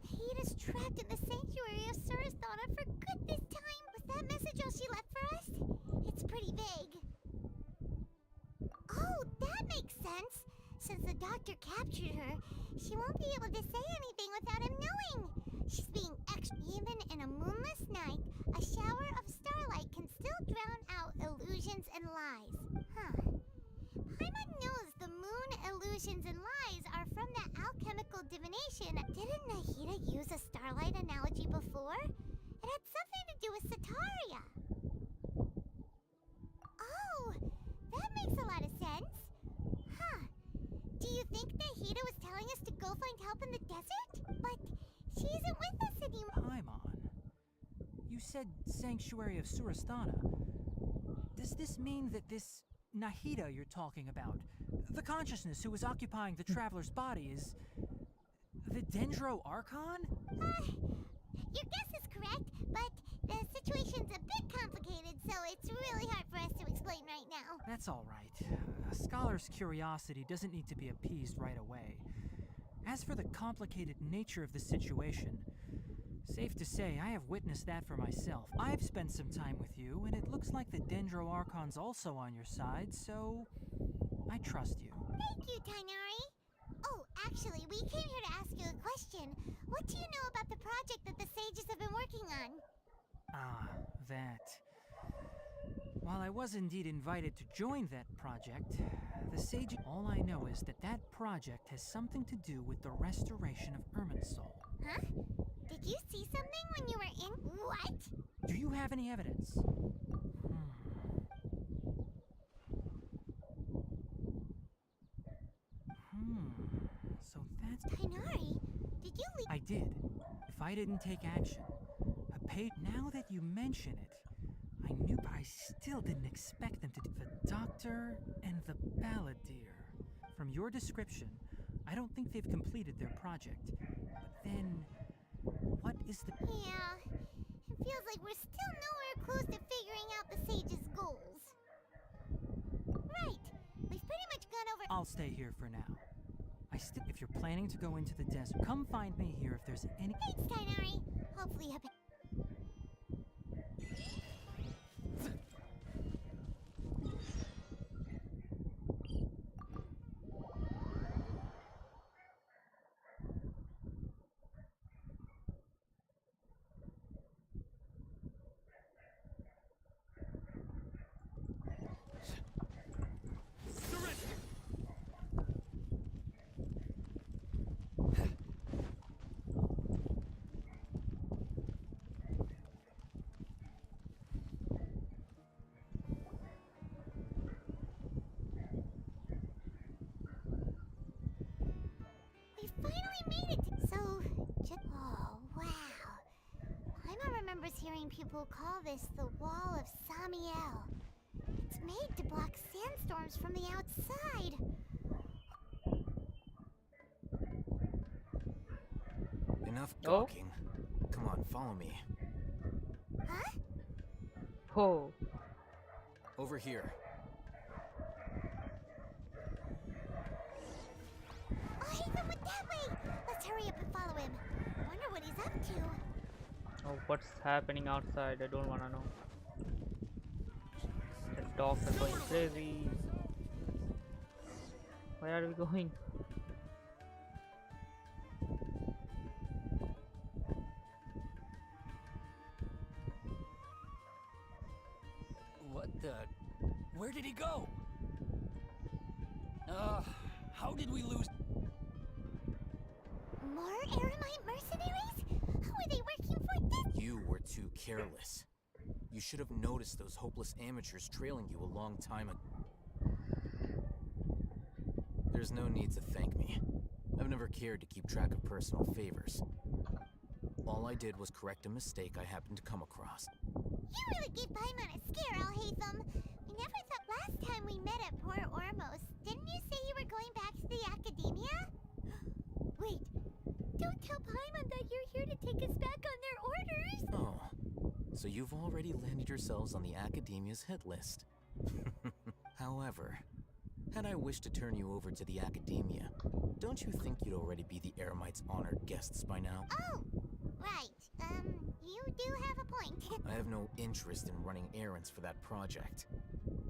Hada's trapped in the sanctuary of Surasthana for good this time. Was that message all she left for us? It's pretty vague. Oh, that makes sense. Since the doctor captured her, she won't be able to say anything without him knowing. She's being extra. Even in a moonless night, a shower of starlight can still drown out illusions and lies. Huh. Paimon knows the moon illusions and lies are from the alchemical divination. Didn't Nahida use a starlight analogy before? It had something to do with Sataria. Oh, that makes a lot of sense. Huh. Do you think Nahida was telling us to go find help in the desert? But she isn't with us anymore. Paimon, you said Sanctuary of Surasthana. Does this mean that this Nahida you're talking about, the consciousness who is occupying the traveler's body, is the Dendro Archon? Your guess is correct, but the situation's a bit complicated, so it's really hard for us to explain right now. That's all right. A scholar's curiosity doesn't need to be appeased right away. As for the complicated nature of the situation, safe to say I have witnessed that for myself. I've spent some time with you, and it looks like the Dendro Archon's also on your side, so I trust you. Thank you, Tainari. Oh, actually, we came here to ask you a question. What do you know about the project that the sages have been working on? Ah, that. While I was indeed invited to join that project, the sage... All I know is that that project has something to do with the restoration of Irminsul. Huh? Did you see something when you were in... What? Do you have any evidence? So that's... Tainari, did you leave... I did. If I didn't take action, a page... Now that you mention it, I knew, but I still didn't expect them to do... The Doctor and the Balladeer. From your description, I don't think they've completed their project. But then, what is the... Yeah, it feels like we're still nowhere close to figuring out the sage's goals. Right, we've pretty much gone over... I'll stay here for now. If you're planning to go into the desert, come find me here if there's any... Thanks, Tainari. Hopefully you have... People call this the Wall of Samiel. It's made to block sandstorms from the outside. Enough talking. Come on, follow me. Huh? Oh. Over here. Oh, Haven went that way! Let's hurry up and follow him. Wonder what he's up to. Oh, what's happening outside? I don't wanna know. The dogs are going crazy. Where are we going? What the? Where did he go? How did we lose? More Aramite mercenaries? How are they working for this? You were too careless. You should have noticed those hopeless amateurs trailing you a long time ago. There's no need to thank me. I've never cared to keep track of personal favors. All I did was correct a mistake I happened to come across. You really gave Paimon a scare, Alhaitham. I never thought last time we met at Port Ormos, didn't you say you were going back to the Academia? Wait, don't tell Paimon that you're here to take us back on their orders! Oh, so you've already landed yourselves on the Academia's hit list. However, had I wished to turn you over to the Academia, don't you think you'd already be the Eremites' honored guests by now? Oh, right. You do have a point. I have no interest in running errands for that project.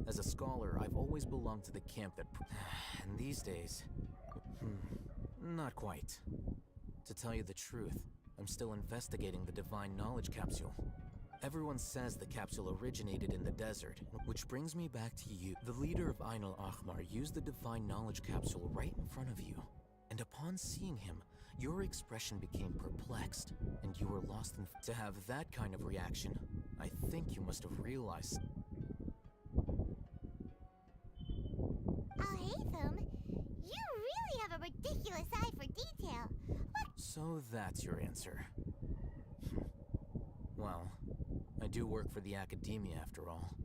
As a scholar, I've always belonged to the camp that and these days, not quite. To tell you the truth, I'm still investigating the Divine Knowledge Capsule. Everyone says the capsule originated in the desert, which brings me back to you. The leader of Ainul Ahmar used the Divine Knowledge Capsule right in front of you, and upon seeing him, your expression became perplexed, and you were lost in... To have that kind of reaction, I think you must have realized... Alhaitham, you really have a ridiculous eye for detail. What? So that's your answer. Well, I do work for the Academia after all.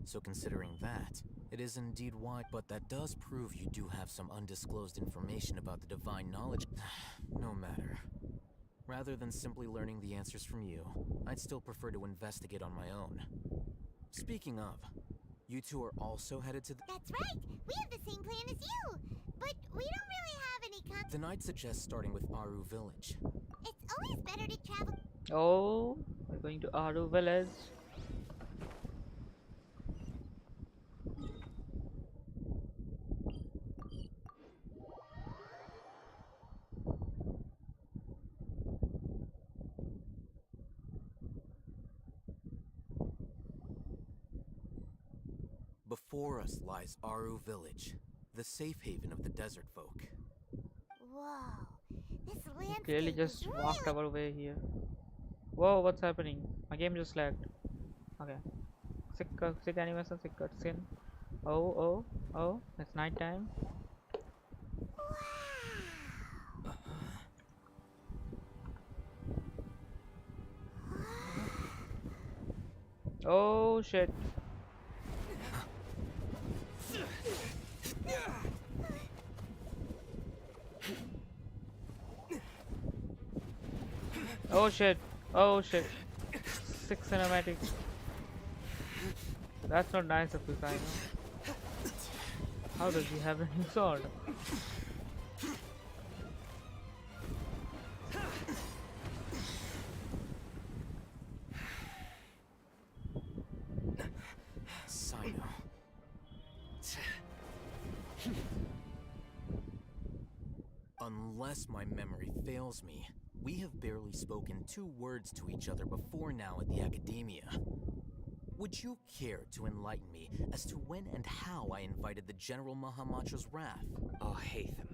So considering that, it is indeed why, but that does prove you do have some undisclosed information about the Divine Knowledge. No matter. Rather than simply learning the answers from you, I'd still prefer to investigate on my own. Speaking of, you two are also headed to the... That's right! We have the same plan as you! But we don't really have any Then I'd suggest starting with Aru Village. It's always better to travel... Oh, we're going to Aru Village. Before us lies Aru Village, the safe haven of the desert folk. Whoa, this landscape Clearly just walked our way here. Whoa, what's happening? My game just lagged. Okay. Sick animation, sick cutscene. Oh, it's night time. Oh shit. Oh shit. Oh shit. 6 cinematics. That's not nice of you, Cyno. How does he have a new sword? Cyno. Unless my memory fails me, we have barely spoken 2 words to each other before now at the Academia. Would you care to enlighten me as to when and how I invited the General Mahamatra's wrath? Oh, Hatham.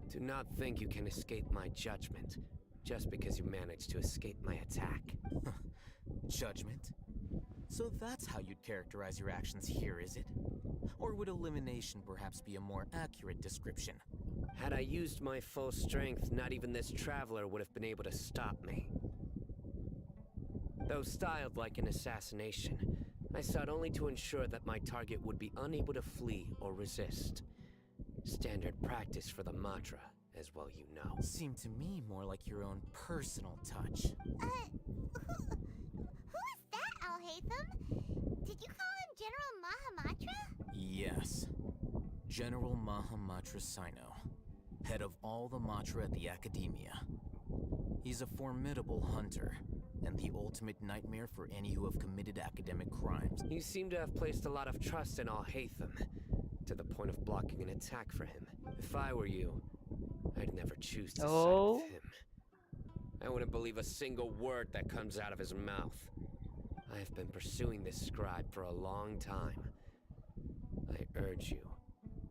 Do not think you can escape my judgment just because you managed to escape my attack. Judgment? So that's how you'd characterize your actions here, is it? Or would elimination perhaps be a more accurate description? Had I used my full strength, not even this traveler would have been able to stop me. Though styled like an assassination, I sought only to ensure that my target would be unable to flee or resist. Standard practice for the Matra, as well you know. Seemed to me more like your own personal touch. Who is that, Alhaitham? Did you call him General Mahamatra? Yes. General Mahamatra Cyno, head of all the Matra at the Academia. He's a formidable hunter, and the ultimate nightmare for any who have committed academic crimes. You seem to have placed a lot of trust in Alhaitham, to the point of blocking an attack for him. If I were you, I'd never choose to side with him. I wouldn't believe a single word that comes out of his mouth. I have been pursuing this scribe for a long time. I urge you,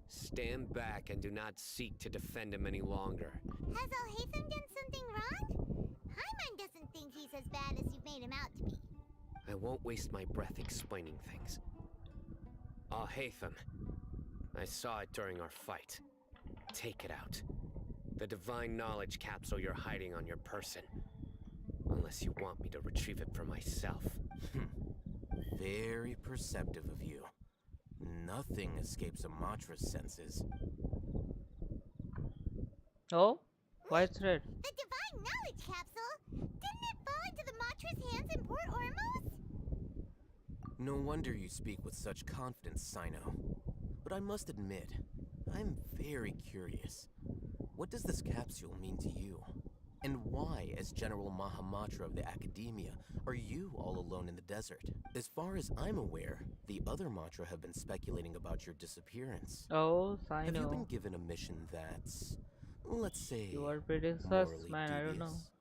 stand back and do not seek to defend him any longer. Has Alhaitham done something wrong? Paimon doesn't think he's as bad as you've made him out to be. I won't waste my breath explaining things. Alhaitham, I saw it during our fight. Take it out. The divine knowledge capsule you're hiding on your person. Unless you want me to retrieve it for myself. Very perceptive of you. Nothing escapes a Matra's senses. Oh, why it's red? The divine knowledge capsule? Didn't it fall into the Matra's hands in Port Ormos? No wonder you speak with such confidence, Cyno. But I must admit, I'm very curious. What does this capsule mean to you? And why, as General Mahamatra of the Academia, are you all alone in the desert? As far as I'm aware, the other Matra have been speculating about your disappearance. Oh, Have you been Cyno. given a mission that's, let's say, You are pretty sus, morally man. I don't know. dubious?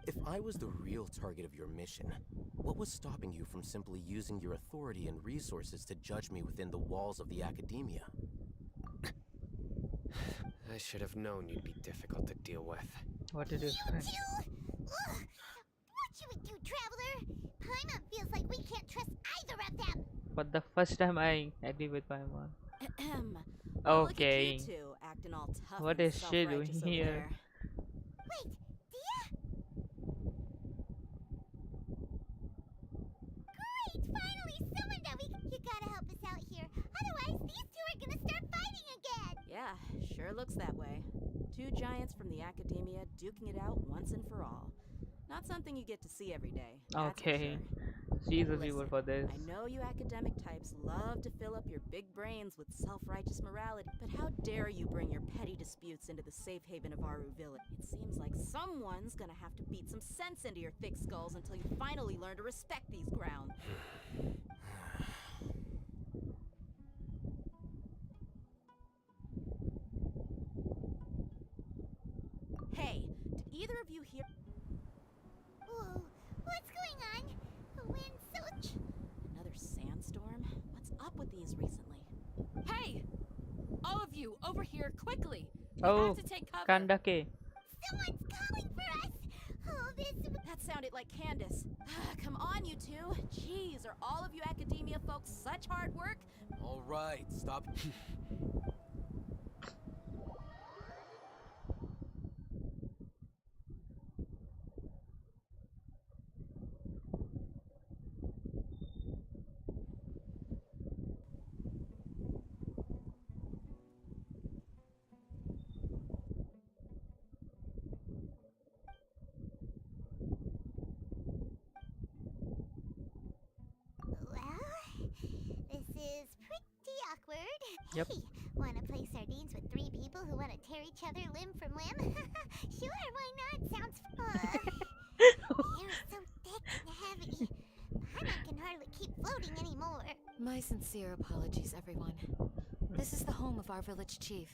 If I was the real target of your mission, what was stopping you from simply using your authority and resources to judge me within the walls of the Academia? I should have known you'd be difficult to deal with. What did you expect? Ugh. What should we do, Traveler? Paimon feels like we can't trust either of them. But the first time I agree with my mom. Well, look at Okay. you two, acting all tough What and is she doing self-righteous over here? there. Wait, Dia? Great! Finally, someone that you gotta help us out here. Otherwise, these two are gonna start fighting again. Yeah, sure looks that way. Two giants from the Academia duking it out once and for all. Not something you get to see every day. That's for Okay. sure. She's a viewer for this. I know you academic types love to fill up your big brains with self-righteous morality, but how dare you bring your petty disputes into the safe haven of Aru Village? It seems like someone's gonna have to beat some sense into your thick skulls until you finally learn to respect these grounds. Hey, did either of you hear? Whoa, what's going on? The wind's so Another sandstorm? What's up with these recently? Hey! All of you, over here, quickly! You Oh, have to take cover! Kandake. Someone's calling for us! Oh, this... That sounded like Candace. Come on, you two. Jeez, are all of you academia folks such hard work? All right, stop. Well, this is pretty awkward. Yep. Hey, wanna play sardines with three people who wanna tear each other limb from limb? Sure, why not? Sounds fun. The air's so thick and heavy. Paimon can hardly keep floating anymore. My sincere apologies, everyone. This is the home of our village chief.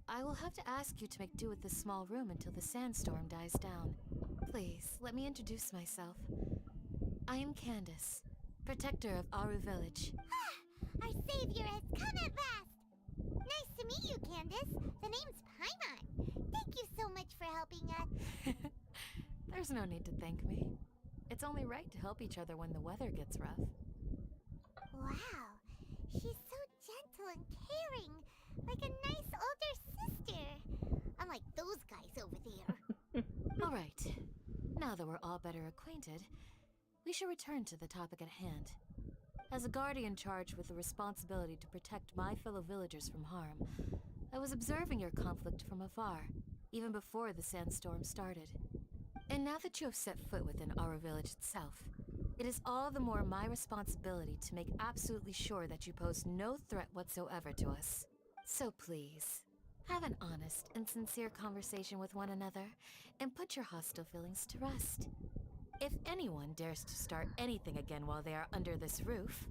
I will have to ask you to make do with this small room until the sandstorm dies down. Please, let me introduce myself. I am Candace, protector of Aru Village. Our savior has come at last. Nice to meet you, Candace. The name's Paimon. Thank you so much for helping us. There's no need to thank me. It's only right to help each other when the weather gets rough. Wow, she's so gentle and caring, like a nice older sister. Unlike those guys over there. All right. Now that we're all better acquainted, we should return to the topic at hand. As a guardian charged with the responsibility to protect my fellow villagers from harm, I was observing your conflict from afar, even before the sandstorm started. And now that you have set foot within our village itself, it is all the more my responsibility to make absolutely sure that you pose no threat whatsoever to us. So please, have an honest and sincere conversation with one another, and put your hostile feelings to rest. If anyone dares to start anything again while they are under this roof,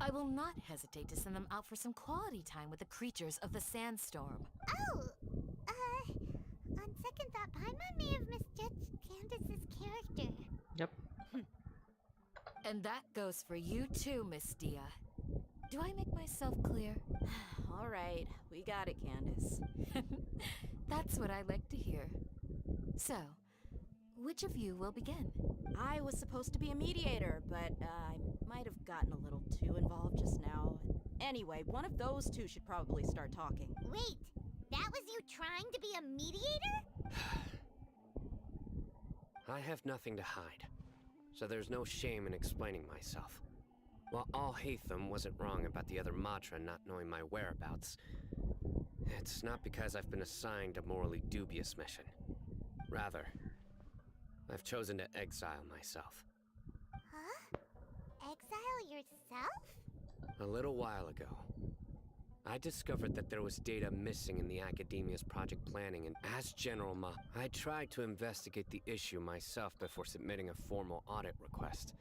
I will not hesitate to send them out for some quality time with the creatures of the sandstorm. Oh, on second thought, Paimon may have misjudged Candace's character. Yep. And that goes for you too, Miss Dia. Do I make myself clear? All right, we got it, Candace. That's what I like to hear. So, which of you will begin? I was supposed to be a mediator, but I might have gotten a little too involved just now. Anyway, one of those two should probably start talking. Wait, that was you trying to be a mediator? I have nothing to hide, so there's no shame in explaining myself. While Al-Haytham wasn't wrong about the other Matra not knowing my whereabouts, it's not because I've been assigned a morally dubious mission. Rather, I've chosen to exile myself. Huh? Exile yourself? A little while ago, I discovered that there was data missing in the Academia's project planning, and as General Ma, I tried to investigate the issue myself before submitting a formal audit request.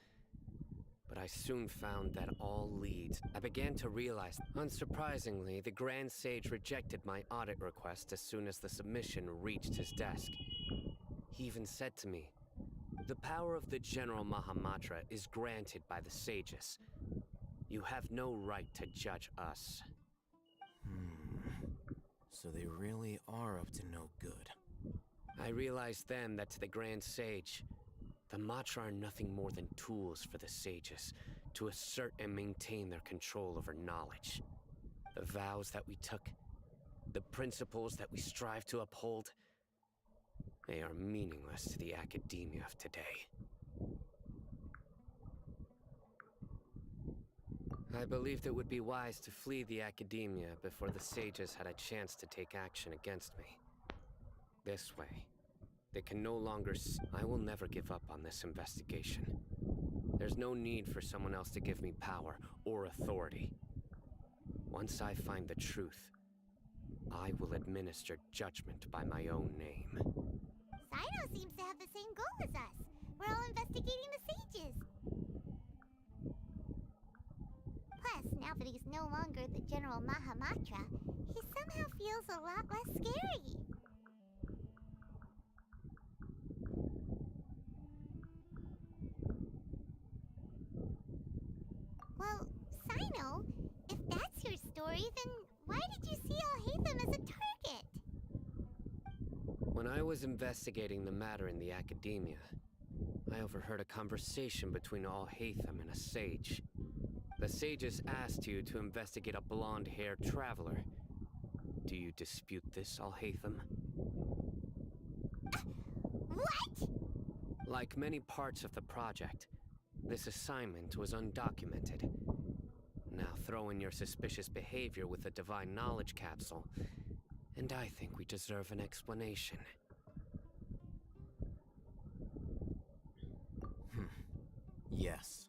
But I soon found that all leads. I began to realize, unsurprisingly, the Grand Sage rejected my audit request as soon as the submission reached his desk. He even said to me, "The power of the General Mahamatra is granted by the sages. You have no right to judge us." So they really are up to no good. I realized then that to the Grand Sage, the Matra are nothing more than tools for the sages to assert and maintain their control over knowledge. The vows that we took, the principles that we strive to uphold, they are meaningless to the academia of today. I believed it would be wise to flee the academia before the sages had a chance to take action against me. This way, they can no longer I will never give up on this investigation. There's no need for someone else to give me power or authority. Once I find the truth, I will administer judgment by my own name. Cyno seems to have the same goal as us. We're all investigating the sages. Plus, now that he's no longer the General Mahamatra, he somehow feels a lot less scary. Well, Cyno, if that's your story, then why did you see Al-Haytham as a target? When I was investigating the matter in the academia, I overheard a conversation between Al-Haytham and a sage. The sages asked you to investigate a blonde-haired traveler. Do you dispute this, Al-Haytham? What? Like many parts of the project, this assignment was undocumented. Now throw in your suspicious behavior with the divine knowledge capsule, and I think we deserve an explanation. Yes.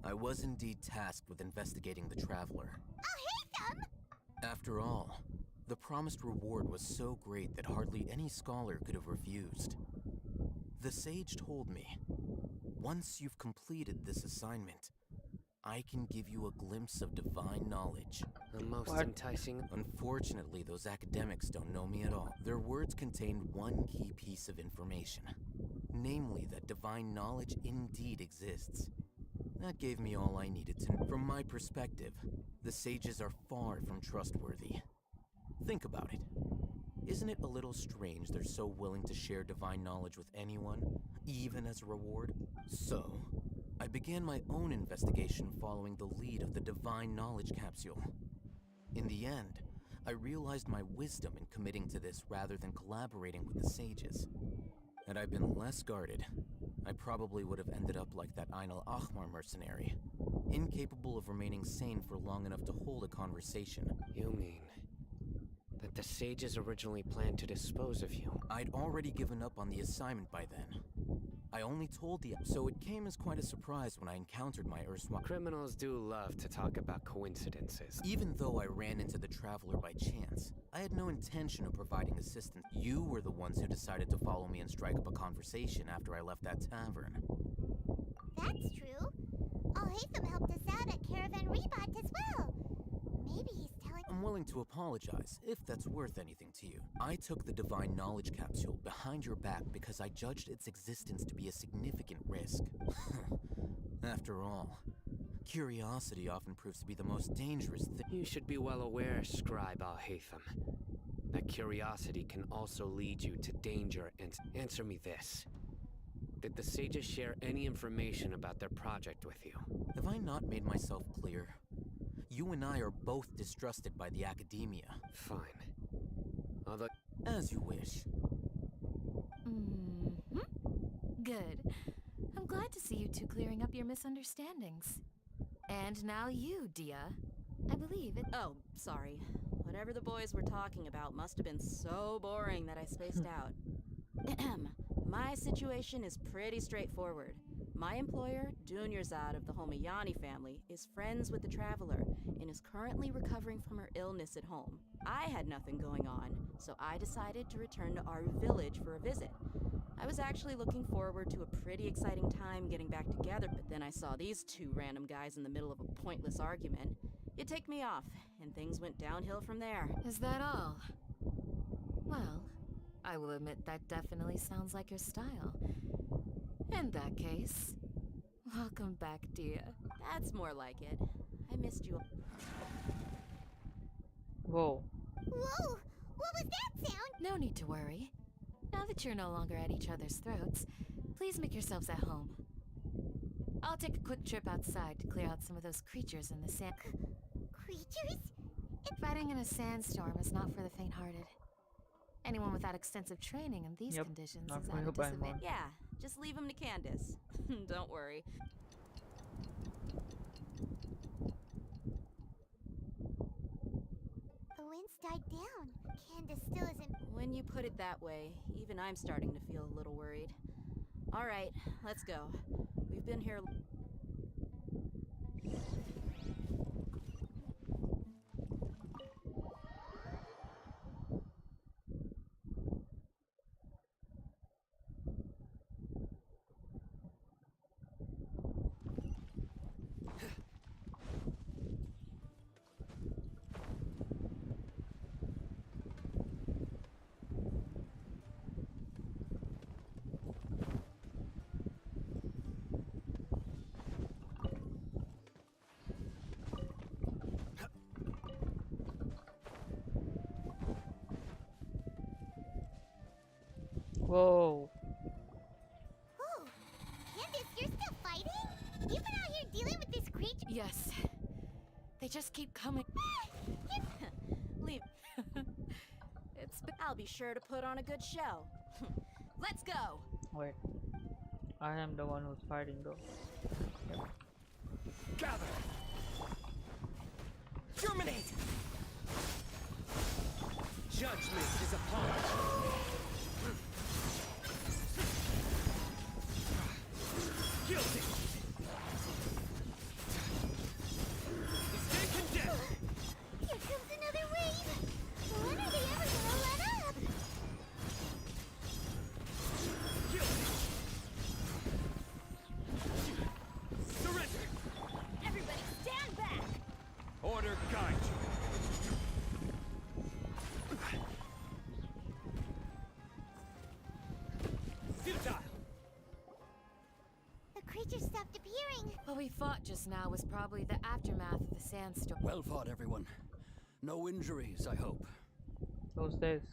I was indeed tasked with investigating the Traveler. Al-Haytham! After all, the promised reward was so great that hardly any scholar could have refused. The sage told me, once you've completed this assignment, I can give you a glimpse of divine knowledge. The most enticing... Unfortunately, those academics don't know me at all. Their words contained one key piece of information. Namely, that divine knowledge indeed exists. That gave me all I needed to know. From my perspective, the sages are far from trustworthy. Think about it. Isn't it a little strange they're so willing to share divine knowledge with anyone, even as a reward? So, I began my own investigation following the lead of the divine knowledge capsule. In the end, I realized my wisdom in committing to this rather than collaborating with the sages. Had I been less guarded, I probably would have ended up like that Ain al-Ahmar mercenary, incapable of remaining sane for long enough to hold a conversation. You mean that the sages originally planned to dispose of you? I'd already given up on the assignment by then. I only told so it came as quite a surprise when I encountered my erstwhile... Criminals do love to talk about coincidences. Even though I ran into the Traveler by chance, I had no intention of providing assistance. You were the ones who decided to follow me and strike up a conversation after I left that tavern. That's true. Al-Haytham helped us out at Caravan Rebat as well. Maybe he's telling... I'm willing to apologize, if that's worth anything to you. I took the divine knowledge capsule behind your back because I judged its existence to be a significant risk. After all, curiosity often proves to be the most dangerous thing. You should be well aware, Scribe Al-Haytham, that curiosity can also lead you to danger. And answer me this. Did the sages share any information about their project with you? Have I not made myself clear? You and I are both distrusted by the academia. Fine. Although... As you wish. Good. Good. I'm glad to see you two clearing up your misunderstandings. And now you, Dia. I believe it. Oh, sorry. Whatever the boys were talking about must have been so boring that I spaced out. My situation is pretty straightforward. My employer, Dunyarzad of the Homayani family, is friends with the Traveler and is currently recovering from her illness at home. I had nothing going on, so I decided to return to Aru Village for a visit. I was actually looking forward to a pretty exciting time getting back together, but then I saw these two random guys in the middle of a pointless argument. It ticked me off, and things went downhill from there. Is that all? Well, I will admit that definitely sounds like your style. In that case, welcome back, Dia. That's more like it. I missed you. Whoa. Whoa! What was that sound? No need to worry. Now that you're no longer at each other's throats, please make yourselves at home. I'll take a quick trip outside to clear out some of those creatures in the sand. Creatures? Fighting in a sandstorm is not for the faint-hearted. Anyone without extensive training in these conditions is at a disadvantage. Yeah, just leave him to Candace. Don't worry. The wind's died down. Candace still isn't. When you put it that way, even I'm starting to feel a little worried. All right, let's go. We've been here. Whoa. Oh, Candace, you're still fighting? You've been out here dealing with this creature? Yes. They just keep coming. Leave. I'll be sure to put on a good show. Let's go. Wait. I am the one who's fighting though. Yep. Gather! Germinate! Judgment is upon us. Guilty! Stay condemned! Here comes another wave! When are they ever gonna let up? Guilty! Surrender! Everybody stand back! Order guide you! Futile! The creature stopped appearing. What we fought just now was probably the aftermath of the sandstorm. Well fought, everyone. No injuries, I hope. Who's this?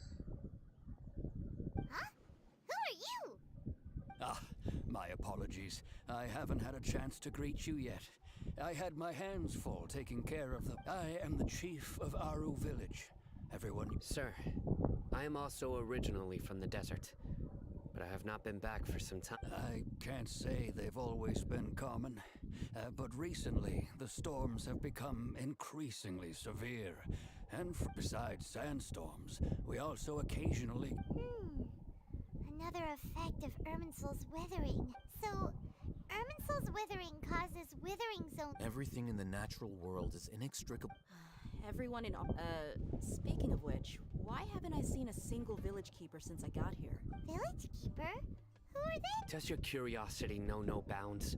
Huh? Who are you? Ah, my apologies. I haven't had a chance to greet you yet. I had my hands full taking care of the... I am the chief of Aru Village. Everyone... Sir, I am also originally from the desert, but I have not been back for some time. I can't say they've always been common, but recently the storms have become increasingly severe. And besides sandstorms, we also occasionally... Another effect of Irminsul's withering. So, Irminsul's withering causes withering zone. Everything in the natural world is inextricable. Everyone in... speaking of which, why haven't I seen a single village keeper since I got here? Village keeper? Who are they? Does your curiosity know no bounds?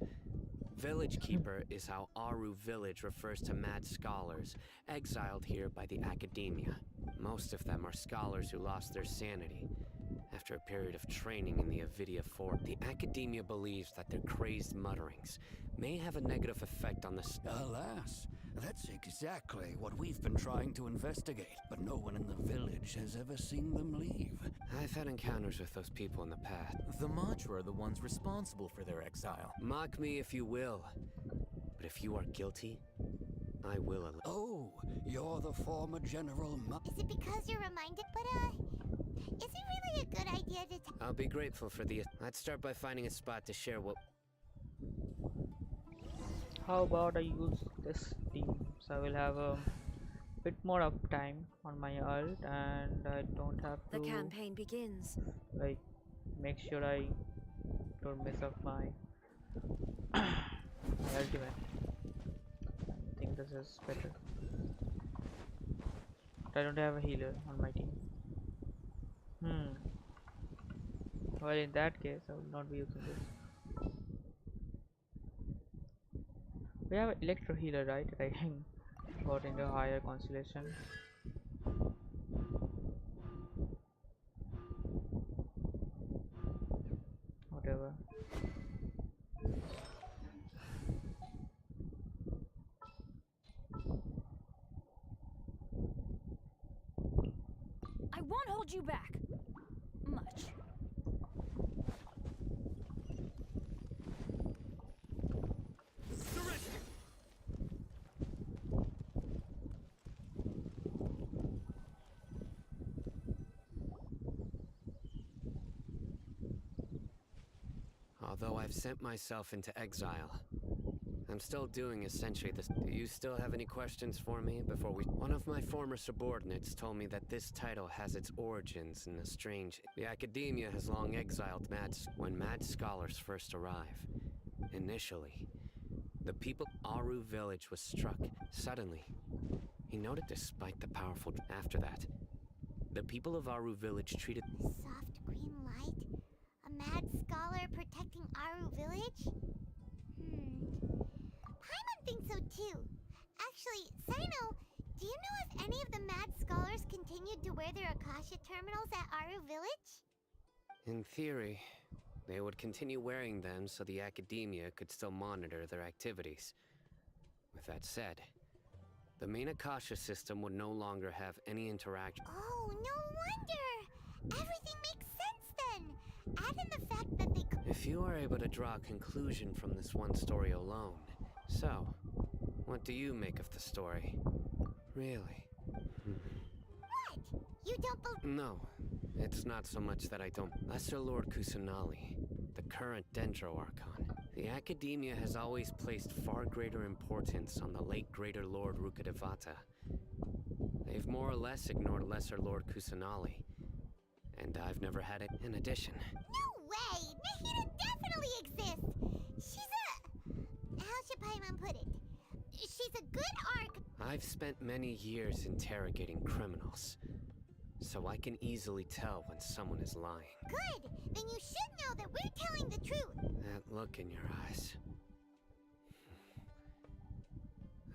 Village Keeper is how Aru Village refers to mad scholars, exiled here by the academia. Most of them are scholars who lost their sanity after a period of training in the Avidia Fort. The academia believes that their crazed mutterings may have a negative effect on the... Alas, that's exactly what we've been trying to investigate, but no one in the village has ever seen them leave. I've had encounters with those people in the past. The Matra are the ones responsible for their exile. Mock me if you will, but if you are guilty, I will... Oh, you're the former General Is it because you're reminded? But, is it really a good idea to I'll be grateful for the... Let's start by finding a spot to share what... How about I use this team, so I will have a bit more uptime on my ult, and I don't have to The campaign begins. like make sure I don't mess up my, my ultimate. I think this is better. But I don't have a healer on my team. Well, in that case, I will not be using this. We have an electro healer, right? I got into a higher constellation. Whatever. I won't hold you back. Much. Although I've sent myself into exile, I'm still doing essentially this. Do you still have any questions for me before we... One of my former subordinates told me that this title has its origins in a strange... The academia has long exiled when mad scholars first arrive. Initially, the people... Aru village was struck. Suddenly, he noted despite the powerful... After that, the people of Aru village treated... soft green light? A mad scholar protecting Aru village? Paimon thinks so too. Actually, Cyno, do you know if any of the mad scholars continued to wear their Akasha terminals at Aru village? In theory, they would continue wearing them so the academia could still monitor their activities. With that said, the main Akasha system would no longer have any interaction. Oh, no wonder! Everything makes sense then! Add in the fact that they... If you are able to draw a conclusion from this one story alone, so, what do you make of the story? Really? What? You don't believe... No, it's not so much that I don't... Lesser Lord Kusanali, the current Dendro Archon. The academia has always placed far greater importance on the late Greater Lord Rukkhadevata. They've more or less ignored Lesser Lord Kusanali, and I've never had it. In addition... No way! Nahida definitely exists! She's a... How should Paimon put it? She's a good arc... I've spent many years interrogating criminals, so I can easily tell when someone is lying. Good! Then you should know that we're telling the truth! That look in your eyes.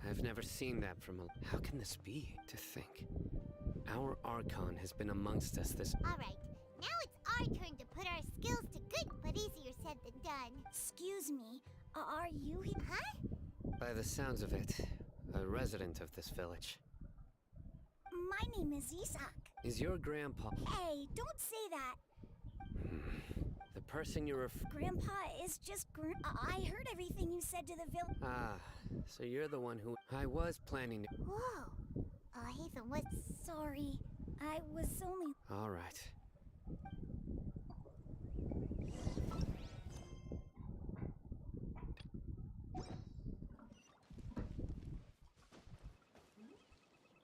I've never seen that from a... How can this be? To think. Our Archon has been amongst us this... Alright, now it's our turn to put our skills to good, but easier said than done. Excuse me, are you here? Huh? By the sounds of it, a resident of this village. My name is Isak. Is your grandpa... Hey, don't say that. The person you're Grandpa is just I heard everything you said to the village. Ah, so you're the one who... I was planning to... Whoa. Haven was... Sorry, I was only... All right.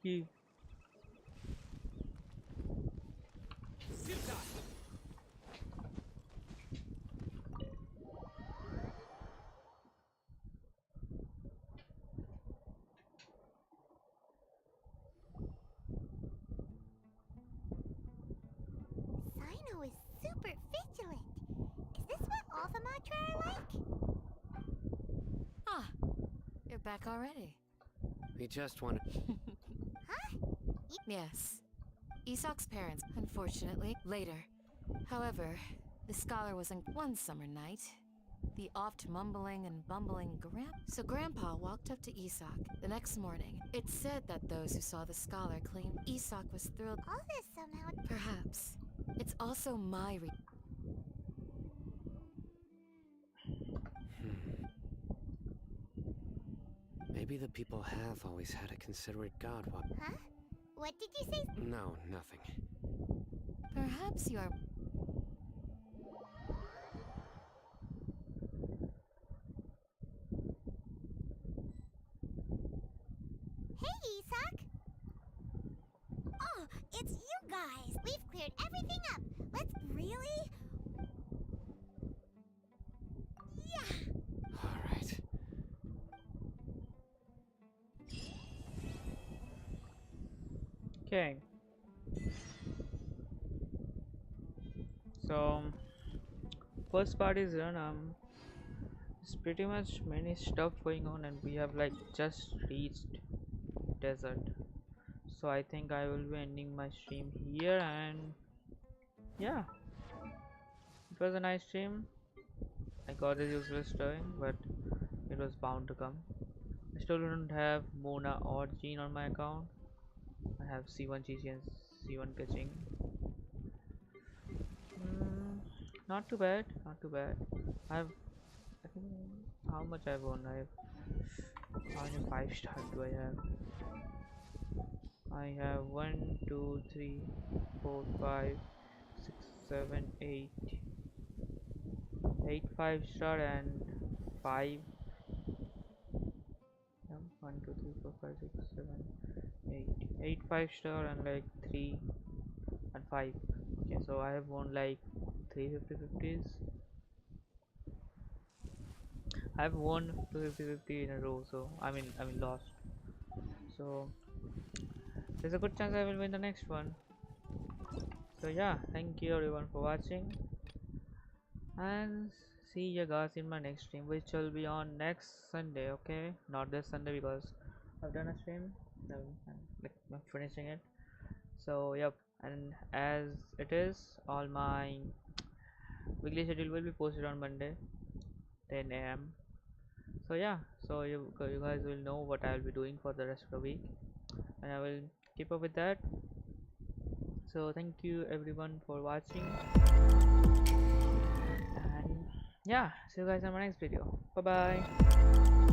He... Cyno is super vigilant. Is this what Alphamatra are like? Ah, you're back already. We just want... Huh? Yes. Isak's parents, unfortunately, later. However, the scholar was in one summer night. The oft mumbling and bumbling So Grandpa walked up to Isak the next morning. It's said that those who saw the scholar claimed Isak was thrilled. All this somehow... Perhaps. It's also my Maybe the people have always had a considerate god. Huh? What did you say? No, nothing. Perhaps you're... Hey, Isak! Oh, it's you guys! We've cleared everything up! Let's... Really? Yeah! Alright. Okay. So first part is done. It's pretty much many stuff going on, and we have like just reached desert. So I think I will be ending my stream here, and yeah, it was a nice stream. I got this useless toy, but it was bound to come. I still don't have Mona or Jean on my account. I have C1 GG and C1 catching. Not too bad, not too bad. I think how much I've won. How many 5-star do I have? I have 1, 2, 3, 4, 5, 6, 7, 8, 8 5-star and 5. 1, 2, 3, 4, 5, 6, 7, 8 5-star and like 3 and 5. Okay, so I have won like 350 50s. I've won 250 in a row, so I mean lost. So there's a good chance I will win the next one. So yeah, thank you everyone for watching, and see you guys in my next stream, which will be on next Sunday. Okay, not this Sunday because I've done a stream. I'm finishing it. So yep, and as it is, all my weekly schedule will be posted on Monday 10 a.m. So yeah, so you guys will know what I will be doing for the rest of the week, and I will keep up with that. So thank you everyone for watching, and yeah, see you guys in my next video. Bye bye.